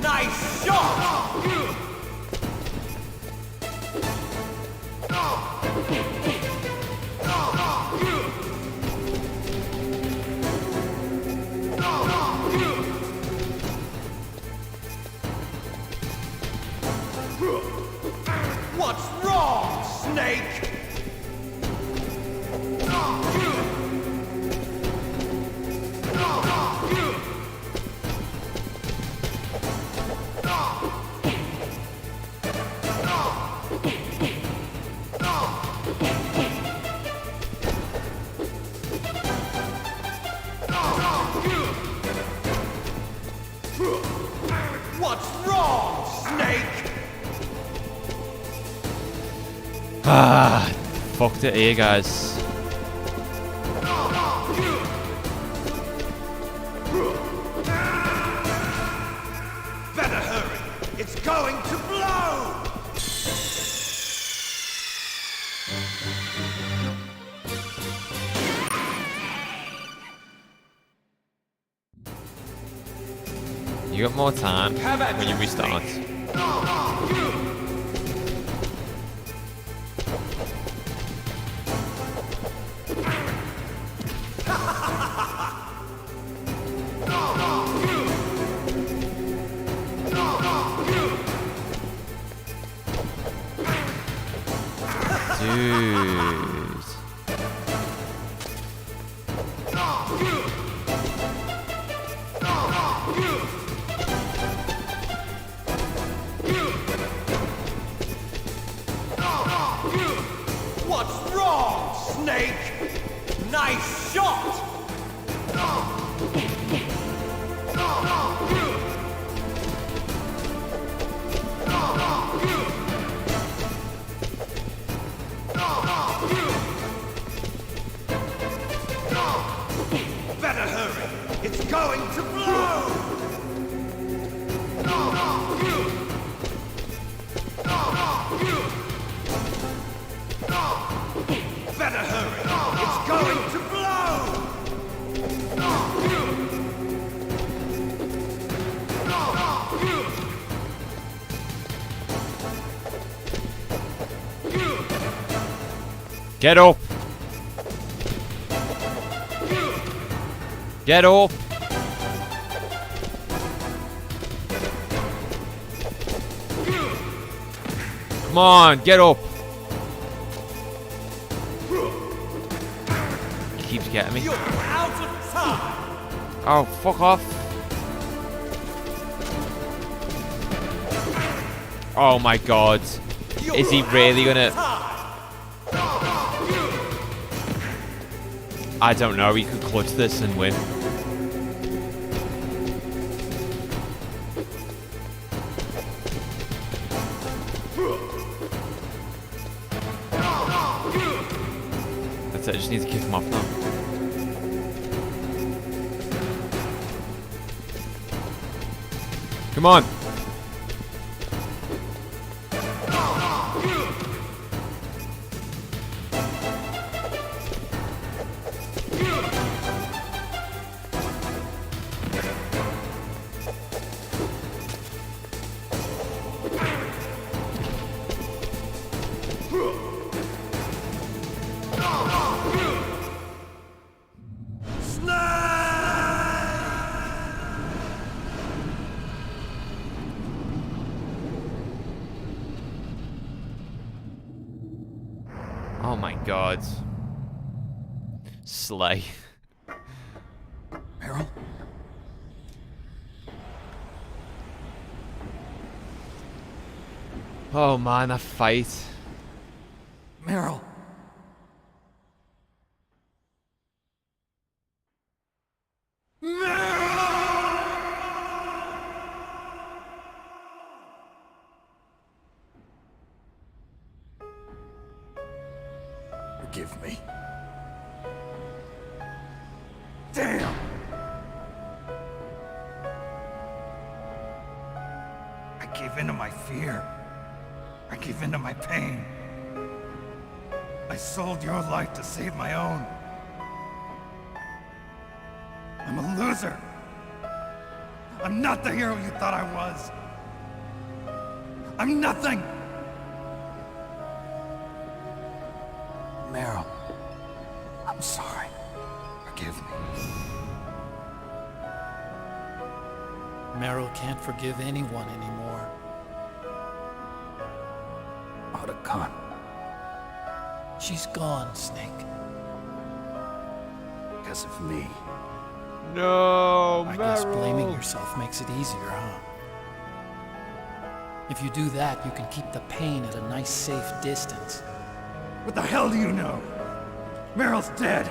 Nice shot! What's wrong, Snake? What's wrong, Snake? Ah, fucked it here, guys. Better hurry. It's going to blow! You got more time when you restart. Dude. What's wrong, Snake? Nice shot! Better hurry! It's going to blow! Better hurry! It's going to blow! Get up! Get up! Come on, get up! He keeps getting me. You're out of time! Oh, fuck off. Oh my god. Is he really gonna... I don't know, he could clutch this and win. That's it, I just need to kick him off now. Come on! Oh my god. Slay. Meryl? Oh man, that fight. Meryl. Forgive me. Damn! I gave in to my fear. I gave in to my pain. I sold your life to save my own. I'm a loser. I'm not the hero you thought I was. I'm nothing! Meryl, I'm sorry. Forgive me. Meryl can't forgive anyone anymore. Otacon. She's gone, Snake. Because of me. No, I guess blaming yourself makes it easier, huh? If you do that, you can keep the pain at a nice, safe distance. What the hell do you know? Meryl's dead.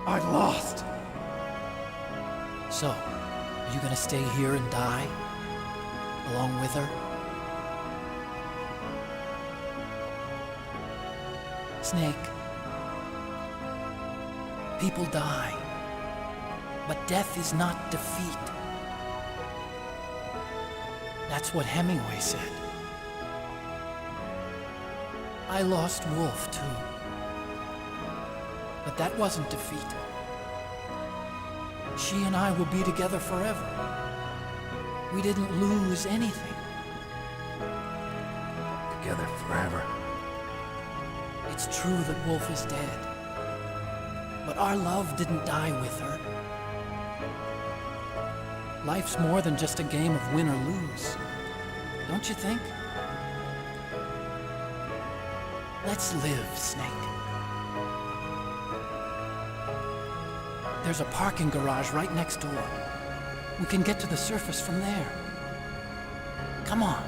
I lost. So, are you gonna stay here and die? Along with her? Snake. People die. But death is not defeat. That's what Hemingway said. I lost Wolf, too. But that wasn't defeat. She and I will be together forever. We didn't lose anything. Together forever. It's true that Wolf is dead. But our love didn't die with her. Life's more than just a game of win or lose. Don't you think? Let's live, Snake. There's a parking garage right next door. We can get to the surface from there. Come on.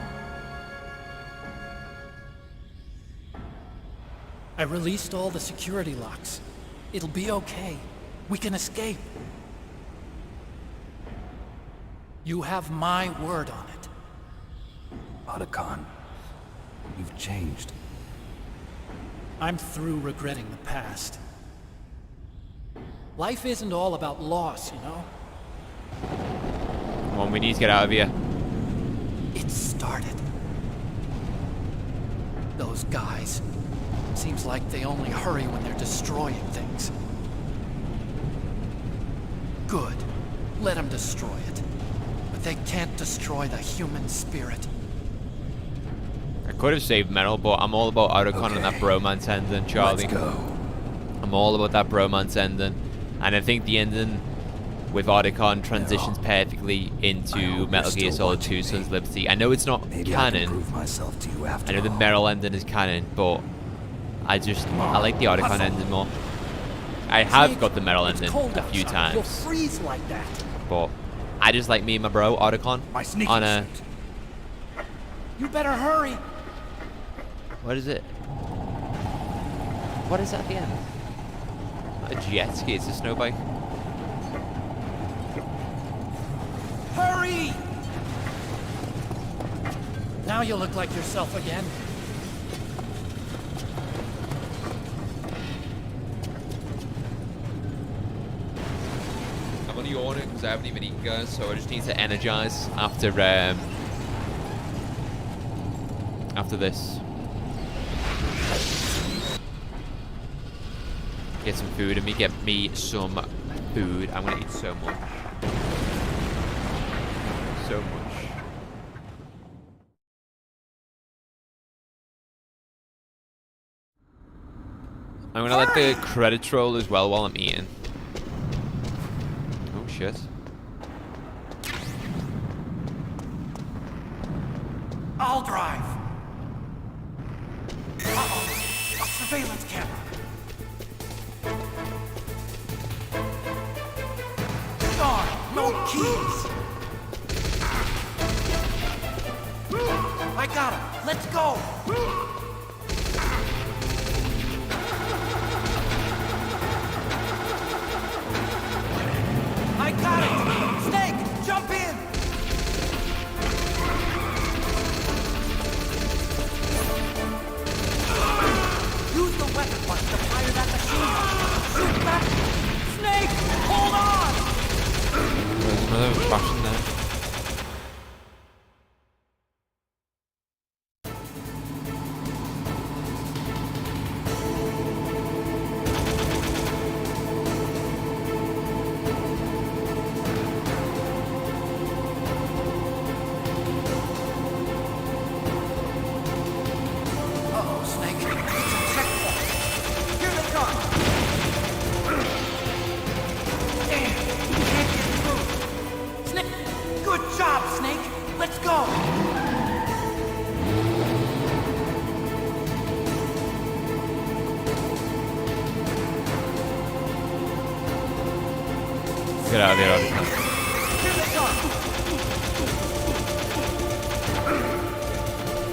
I released all the security locks. It'll be okay. We can escape. You have my word on it. Otacon, you've changed. I'm through regretting the past. Life isn't all about loss, you know? Come on, we need to get out of here. It started. Those guys. Seems like they only hurry when they're destroying things. Good. Let them destroy it. But they can't destroy the human spirit. I could have saved Meryl, but I'm all about Otacon and that bromance ending, Charlie. Let's go. I'm all about that bromance ending. And I think the ending with Otacon transitions perfectly into Metal Gear Solid 2 Sons of Liberty. I know it's not canon. I know the Meryl ending is canon, but I like the Otacon ending more. I have got the Meryl ending a few times. You'll freeze like that. But I just like me and my bro, Otacon, on a... You better hurry. What is it? What is that at the end? A jet ski, it's a snow bike. Hurry! Now you look like yourself again. I'm only yawning because I haven't even eaten, guys, so I just need to energize after this. Get some food and get me some food. I'm gonna eat so much. So much. I'm gonna let the credits roll as well while I'm eating. Oh shit. I'll drive. Uh-oh. A surveillance camera. Darn, no keys. I got him. Let's go. I got it. Snake, jump in. Use the weapon punch to fire that machine. Shoot back. Snake, hold on. There's another flash in there. Get out of here, Obi-Wan.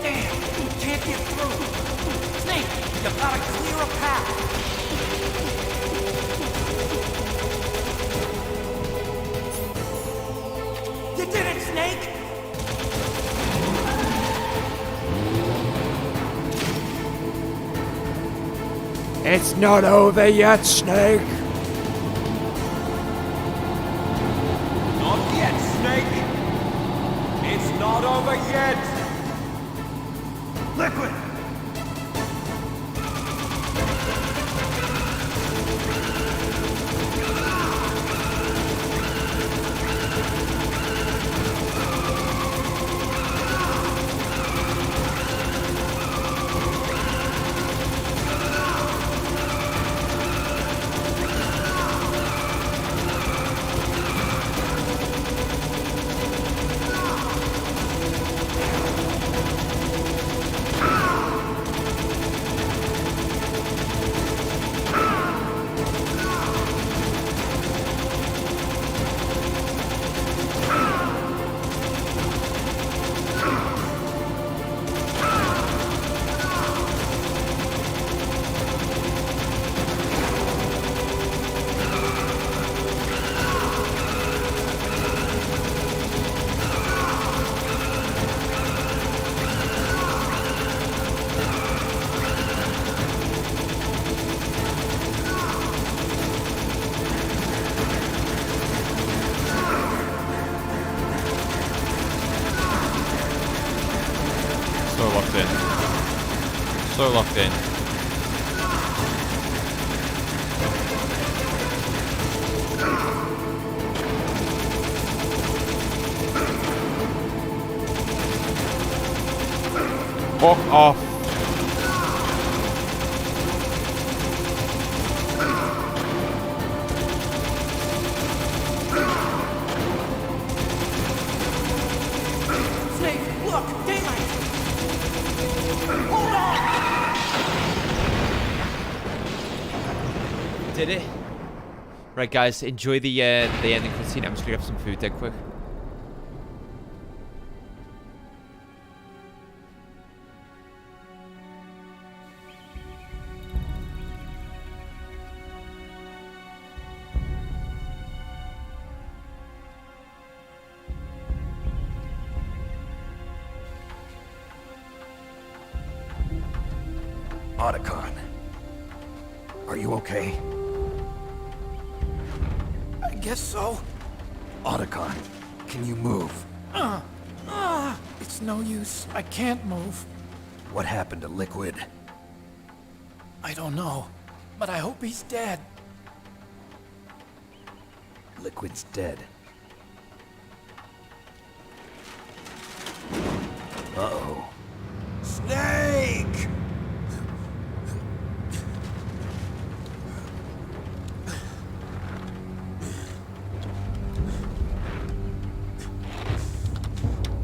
Damn, can't get through. Snake, you gotta clear a path. You did it, Snake! It's not over yet, Snake. Not yet, Snake. It's not over yet. Liquid! So locked in. Fuck off. Snake, look, daylight! Hold on! Did it? Right, guys, enjoy the ending cutscene. I'm just gonna grab some food dead quick. Otacon. Are you okay? I guess so. Otacon, can you move? It's no use. I can't move. What happened to Liquid? I don't know, but I hope he's dead. Liquid's dead. Uh-oh. Snake!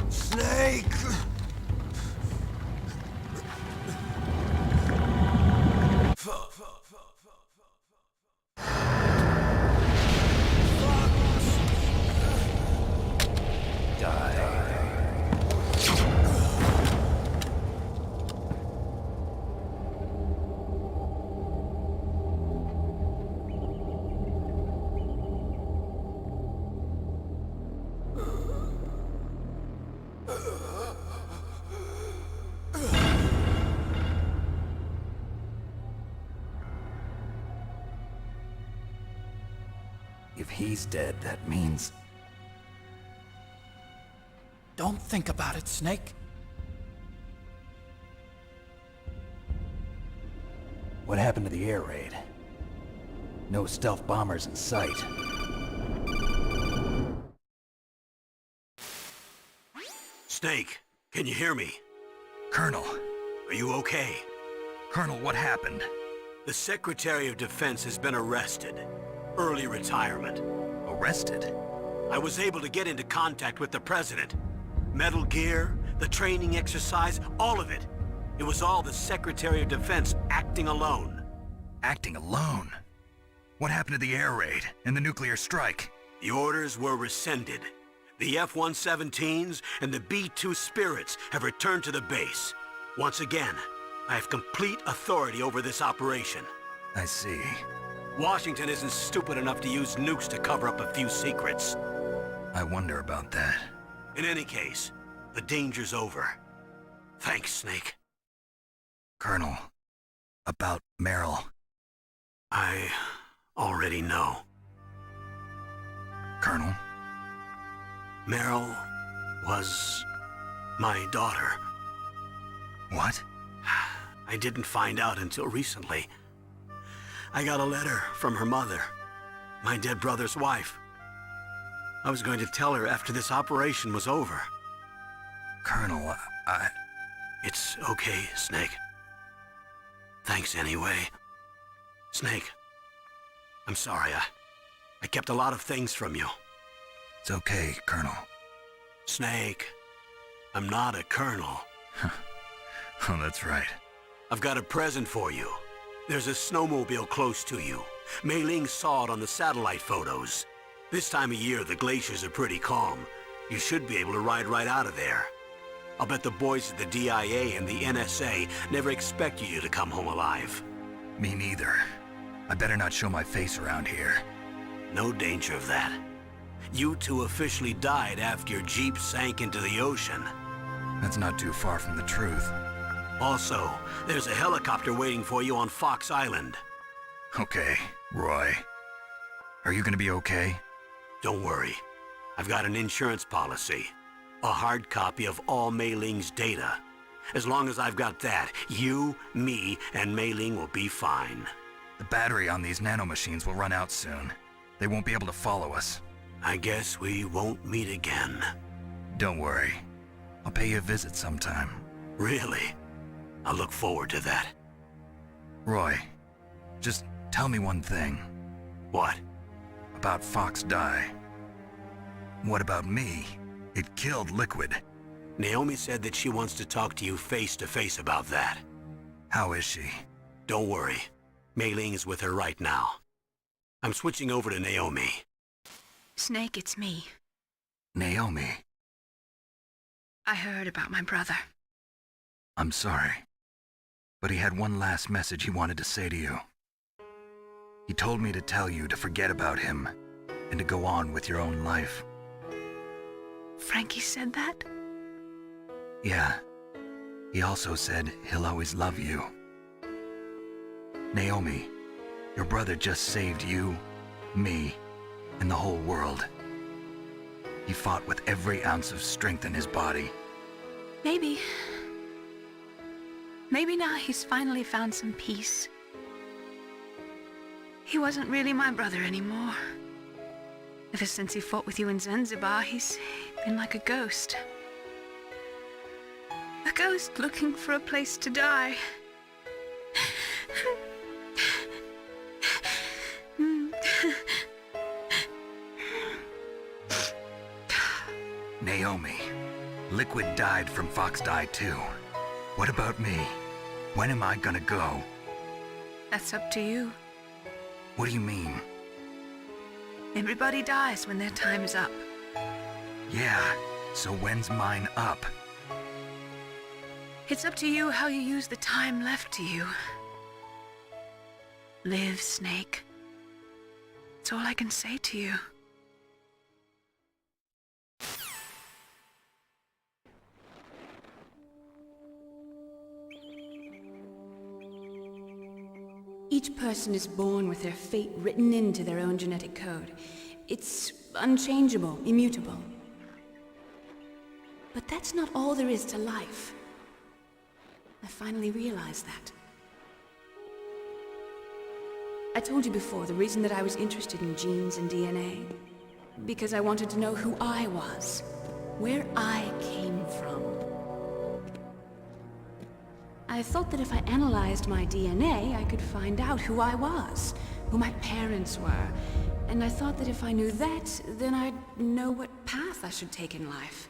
Snake! If he's dead, that means... Don't think about it, Snake. What happened to the air raid? No stealth bombers in sight. Snake, can you hear me? Colonel. Are you okay? Colonel, what happened? The Secretary of Defense has been arrested. Early retirement. Arrested? I was able to get into contact with the President. Metal Gear, the training exercise, all of it. It was all the Secretary of Defense acting alone. Acting alone? What happened to the air raid and the nuclear strike? The orders were rescinded. The F-117s and the B-2 Spirits have returned to the base. Once again, I have complete authority over this operation. I see. Washington isn't stupid enough to use nukes to cover up a few secrets. I wonder about that. In any case, the danger's over. Thanks, Snake. Colonel, about Meryl. I already know. Colonel? Meryl was my daughter. What? I didn't find out until recently. I got a letter from her mother, my dead brother's wife. I was going to tell her after this operation was over. Colonel, It's okay, Snake. Thanks anyway. Snake, I'm sorry. I kept a lot of things from you. It's okay, Colonel. Snake, I'm not a colonel. Oh, that's right. I've got a present for you. There's a snowmobile close to you. Mei Ling saw it on the satellite photos. This time of year, the glaciers are pretty calm. You should be able to ride right out of there. I'll bet the boys at the DIA and the NSA never expected you to come home alive. Me neither. I better not show my face around here. No danger of that. You two officially died after your Jeep sank into the ocean. That's not too far from the truth. Also, there's a helicopter waiting for you on Fox Island. Okay, Roy. Are you gonna be okay? Don't worry. I've got an insurance policy. A hard copy of all Mei Ling's data. As long as I've got that, you, me, and Mei Ling will be fine. The battery on these nanomachines will run out soon. They won't be able to follow us. I guess we won't meet again. Don't worry. I'll pay you a visit sometime. Really? I look forward to that. Roy, just tell me one thing. What? About FoxDie. What about me? It killed Liquid. Naomi said that she wants to talk to you face to face about that. How is she? Don't worry. Mei Ling is with her right now. I'm switching over to Naomi. Snake, it's me. Naomi. I heard about my brother. I'm sorry. But he had one last message he wanted to say to you. He told me to tell you to forget about him and to go on with your own life. Frankie said that? Yeah. He also said he'll always love you. Naomi, your brother just saved you, me, and the whole world. He fought with every ounce of strength in his body. Maybe. Maybe now he's finally found some peace. He wasn't really my brother anymore. Ever since he fought with you in Zanzibar, he's been like a ghost. A ghost looking for a place to die. Naomi, Liquid died from FoxDie too. What about me? When am I gonna go? That's up to you. What do you mean? Everybody dies when their time is up. Yeah, so when's mine up? It's up to you how you use the time left to you. Live, Snake. That's all I can say to you. Each person is born with their fate written into their own genetic code. It's unchangeable, immutable. But that's not all there is to life. I finally realized that. I told you before the reason that I was interested in genes and DNA. Because I wanted to know who I was, where I came from. I thought that if I analyzed my DNA, I could find out who I was, who my parents were, and I thought that if I knew that, then I'd know what path I should take in life.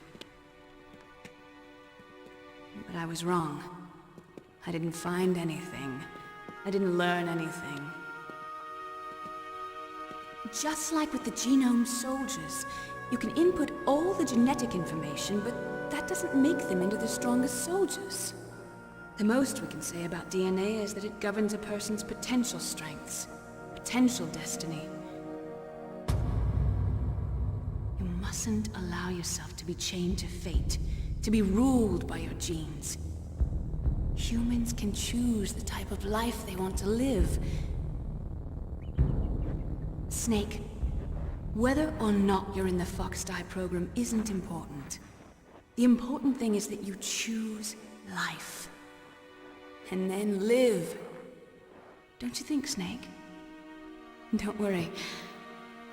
But I was wrong. I didn't find anything. I didn't learn anything. Just like with the genome soldiers, you can input all the genetic information, but that doesn't make them into the strongest soldiers. The most we can say about DNA is that it governs a person's potential strengths, potential destiny. You mustn't allow yourself to be chained to fate, to be ruled by your genes. Humans can choose the type of life they want to live. Snake, whether or not you're in the FoxDie program isn't important. The important thing is that you choose life. And then live. Don't you think, Snake? Don't worry.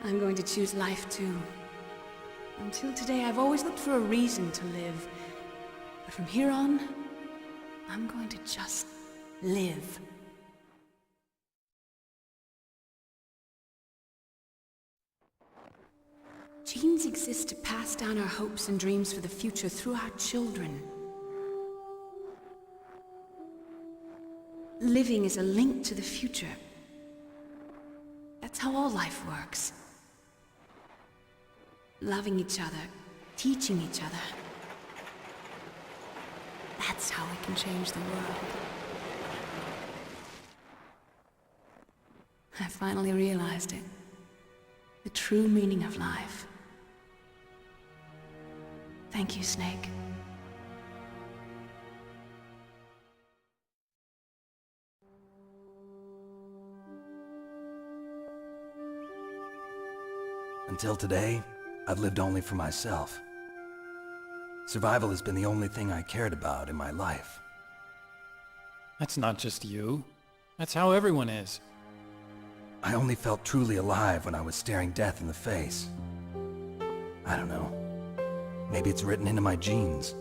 I'm going to choose life too. Until today, I've always looked for a reason to live. But from here on, I'm going to just live. Genes exist to pass down our hopes and dreams for the future through our children. Living is a link to the future. That's how all life works. Loving each other, teaching each other. That's how we can change the world. I finally realized it. The true meaning of life. Thank you, Snake. Until today, I've lived only for myself. Survival has been the only thing I cared about in my life. That's not just you. That's how everyone is. I only felt truly alive when I was staring death in the face. I don't know. Maybe it's written into my genes.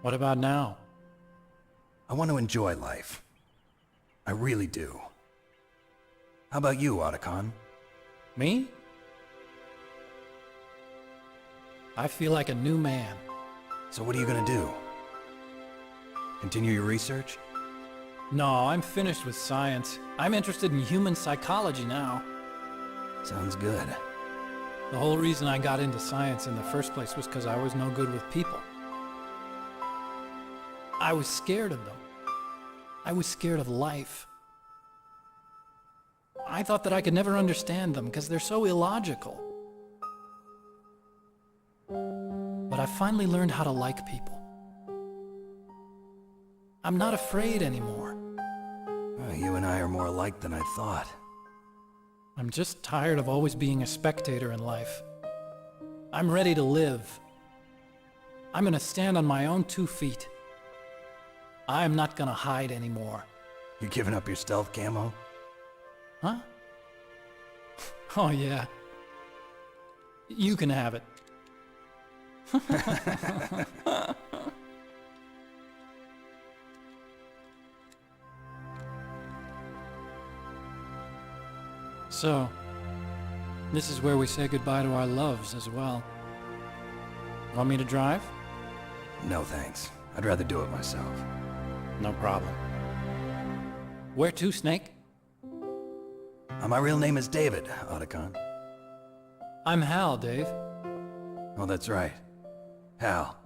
What about now? I want to enjoy life. I really do. How about you, Otacon? Me? I feel like a new man. So what are you gonna do? Continue your research? No, I'm finished with science. I'm interested in human psychology now. Sounds good. The whole reason I got into science in the first place was because I was no good with people. I was scared of them. I was scared of life. I thought that I could never understand them because they're so illogical. But I finally learned how to like people. I'm not afraid anymore. You and I are more alike than I thought. I'm just tired of always being a spectator in life. I'm ready to live. I'm gonna stand on my own 2 feet. I'm not gonna hide anymore. You giving up your stealth camo? Huh? Oh yeah. You can have it. So, this is where we say goodbye to our loves as well. Want me to drive? No thanks. I'd rather do it myself. No problem. Where to, Snake? My real name is David, Otacon. I'm Hal, Dave. Oh, that's right. Hal.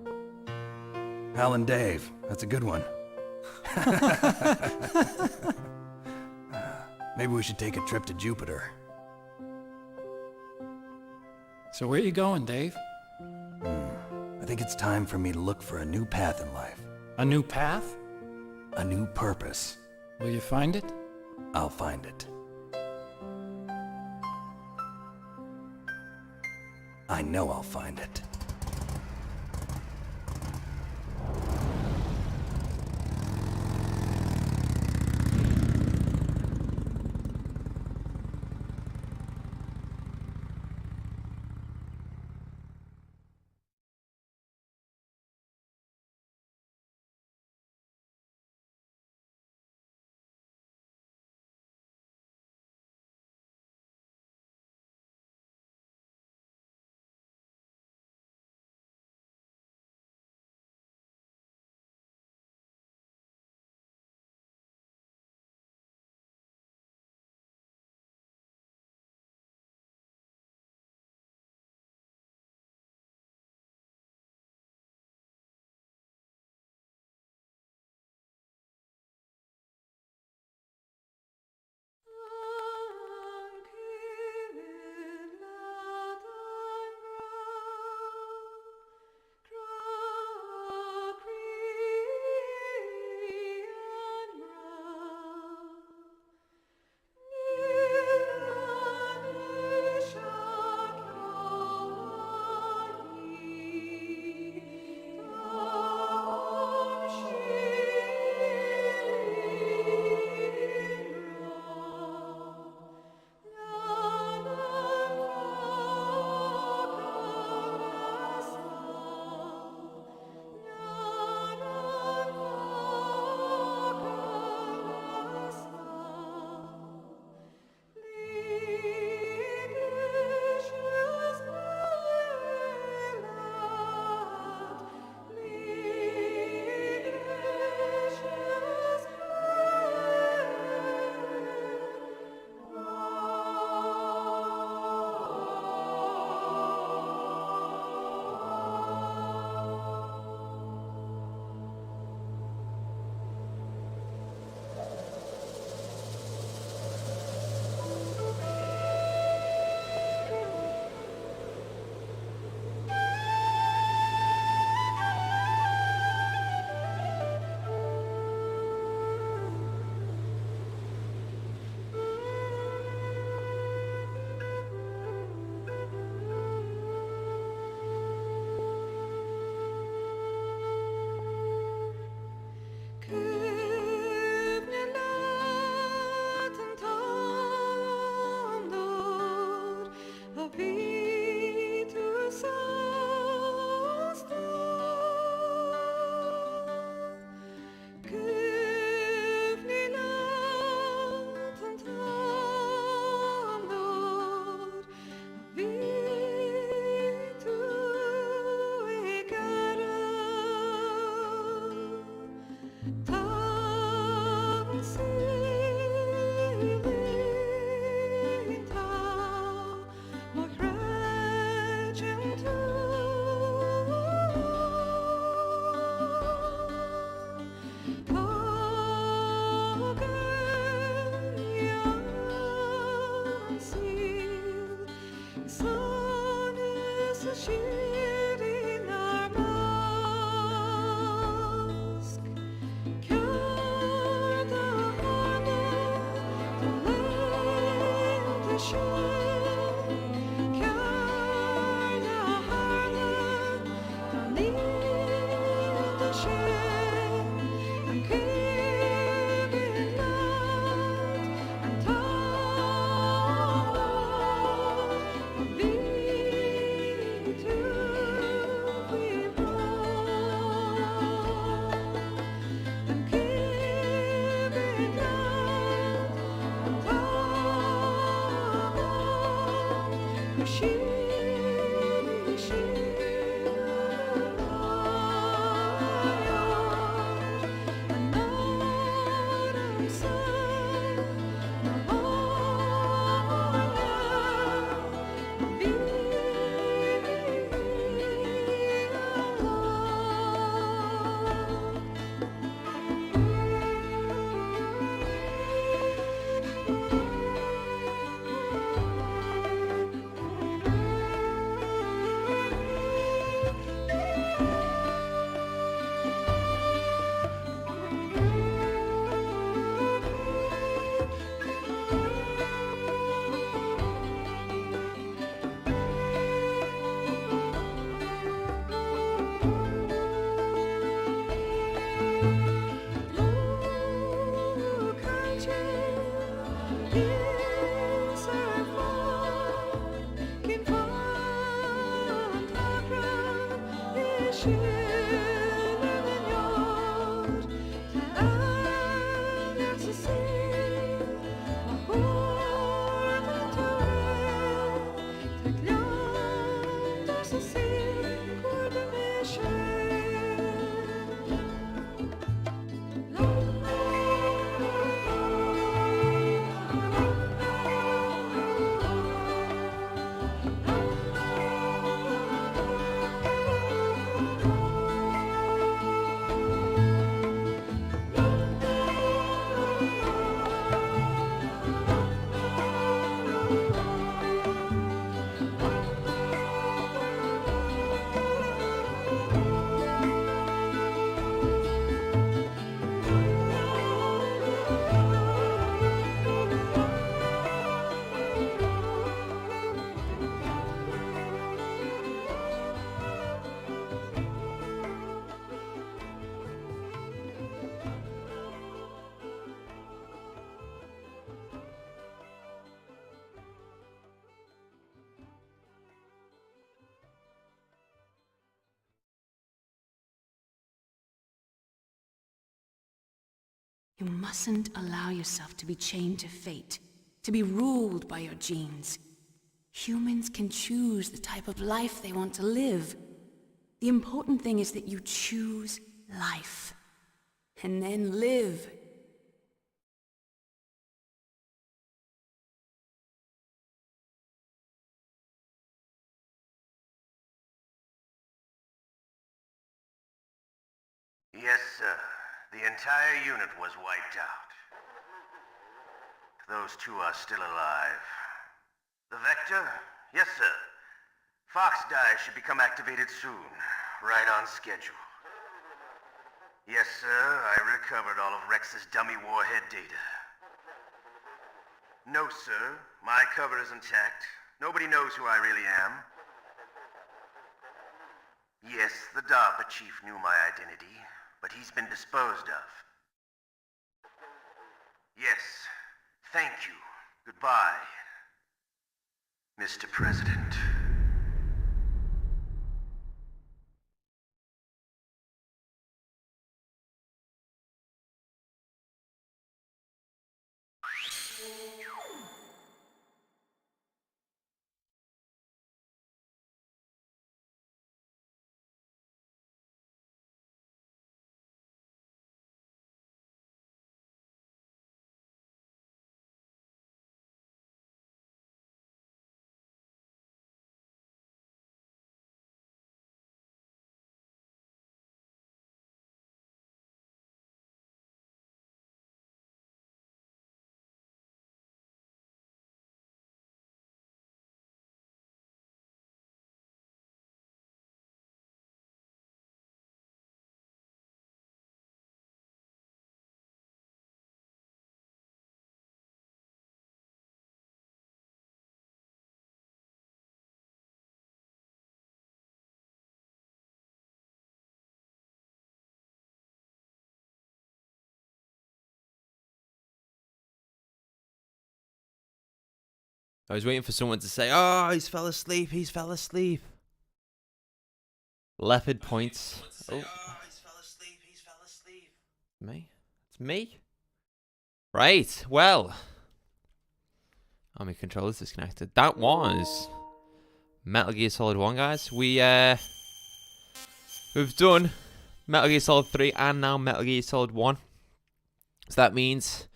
Hal and Dave. That's a good one. Maybe we should take a trip to Jupiter. So where you going, Dave? I think it's time for me to look for a new path in life. A new path? A new purpose. Will you find it? I'll find it. I know I'll find it. You mustn't allow yourself to be chained to fate, to be ruled by your genes. Humans can choose the type of life they want to live. The important thing is that you choose life. And then live. Yes, sir. The entire unit was wiped out. Those two are still alive. The Vector? Yes, sir. FoxDie should become activated soon. Right on schedule. Yes, sir. I recovered all of Rex's dummy warhead data. No, sir. My cover is intact. Nobody knows who I really am. Yes, the DARPA chief knew my identity, but he's been disposed of. Yes. Thank you. Goodbye, Mr. President. I was waiting for someone to say, "Oh, he's fell asleep. He's fell asleep." Leopard points. Oh, he's fell asleep. He's fell asleep. Me? It's me. Right. Well, oh, my controller's disconnected. That was Metal Gear Solid 1, guys. We've done Metal Gear Solid 3 and now Metal Gear Solid 1. So that means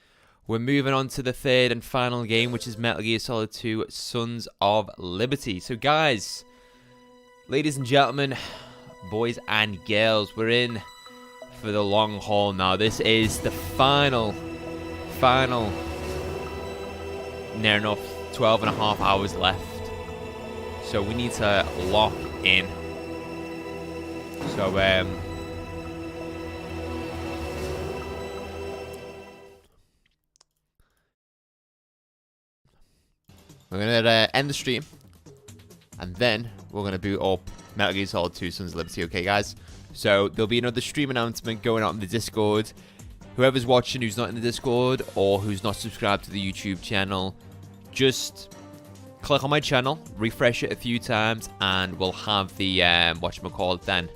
we're moving on to the third and final game, which is Metal Gear Solid 2 Sons of Liberty. So guys, ladies and gentlemen, boys and girls, we're in for the long haul now. This is the final, near enough 12 and a half hours left. So we need to lock in. So, we're going to end the stream, and then we're going to boot up Metal Gear Solid 2 Sons of Liberty, okay, guys? So there'll be another stream announcement going out in the Discord. Whoever's watching who's not in the Discord or who's not subscribed to the YouTube channel, just click on my channel, refresh it a few times, and we'll have the, whatchamacallit then,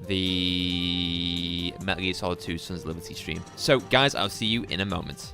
the Metal Gear Solid 2 Sons of Liberty stream. So, guys, I'll see you in a moment.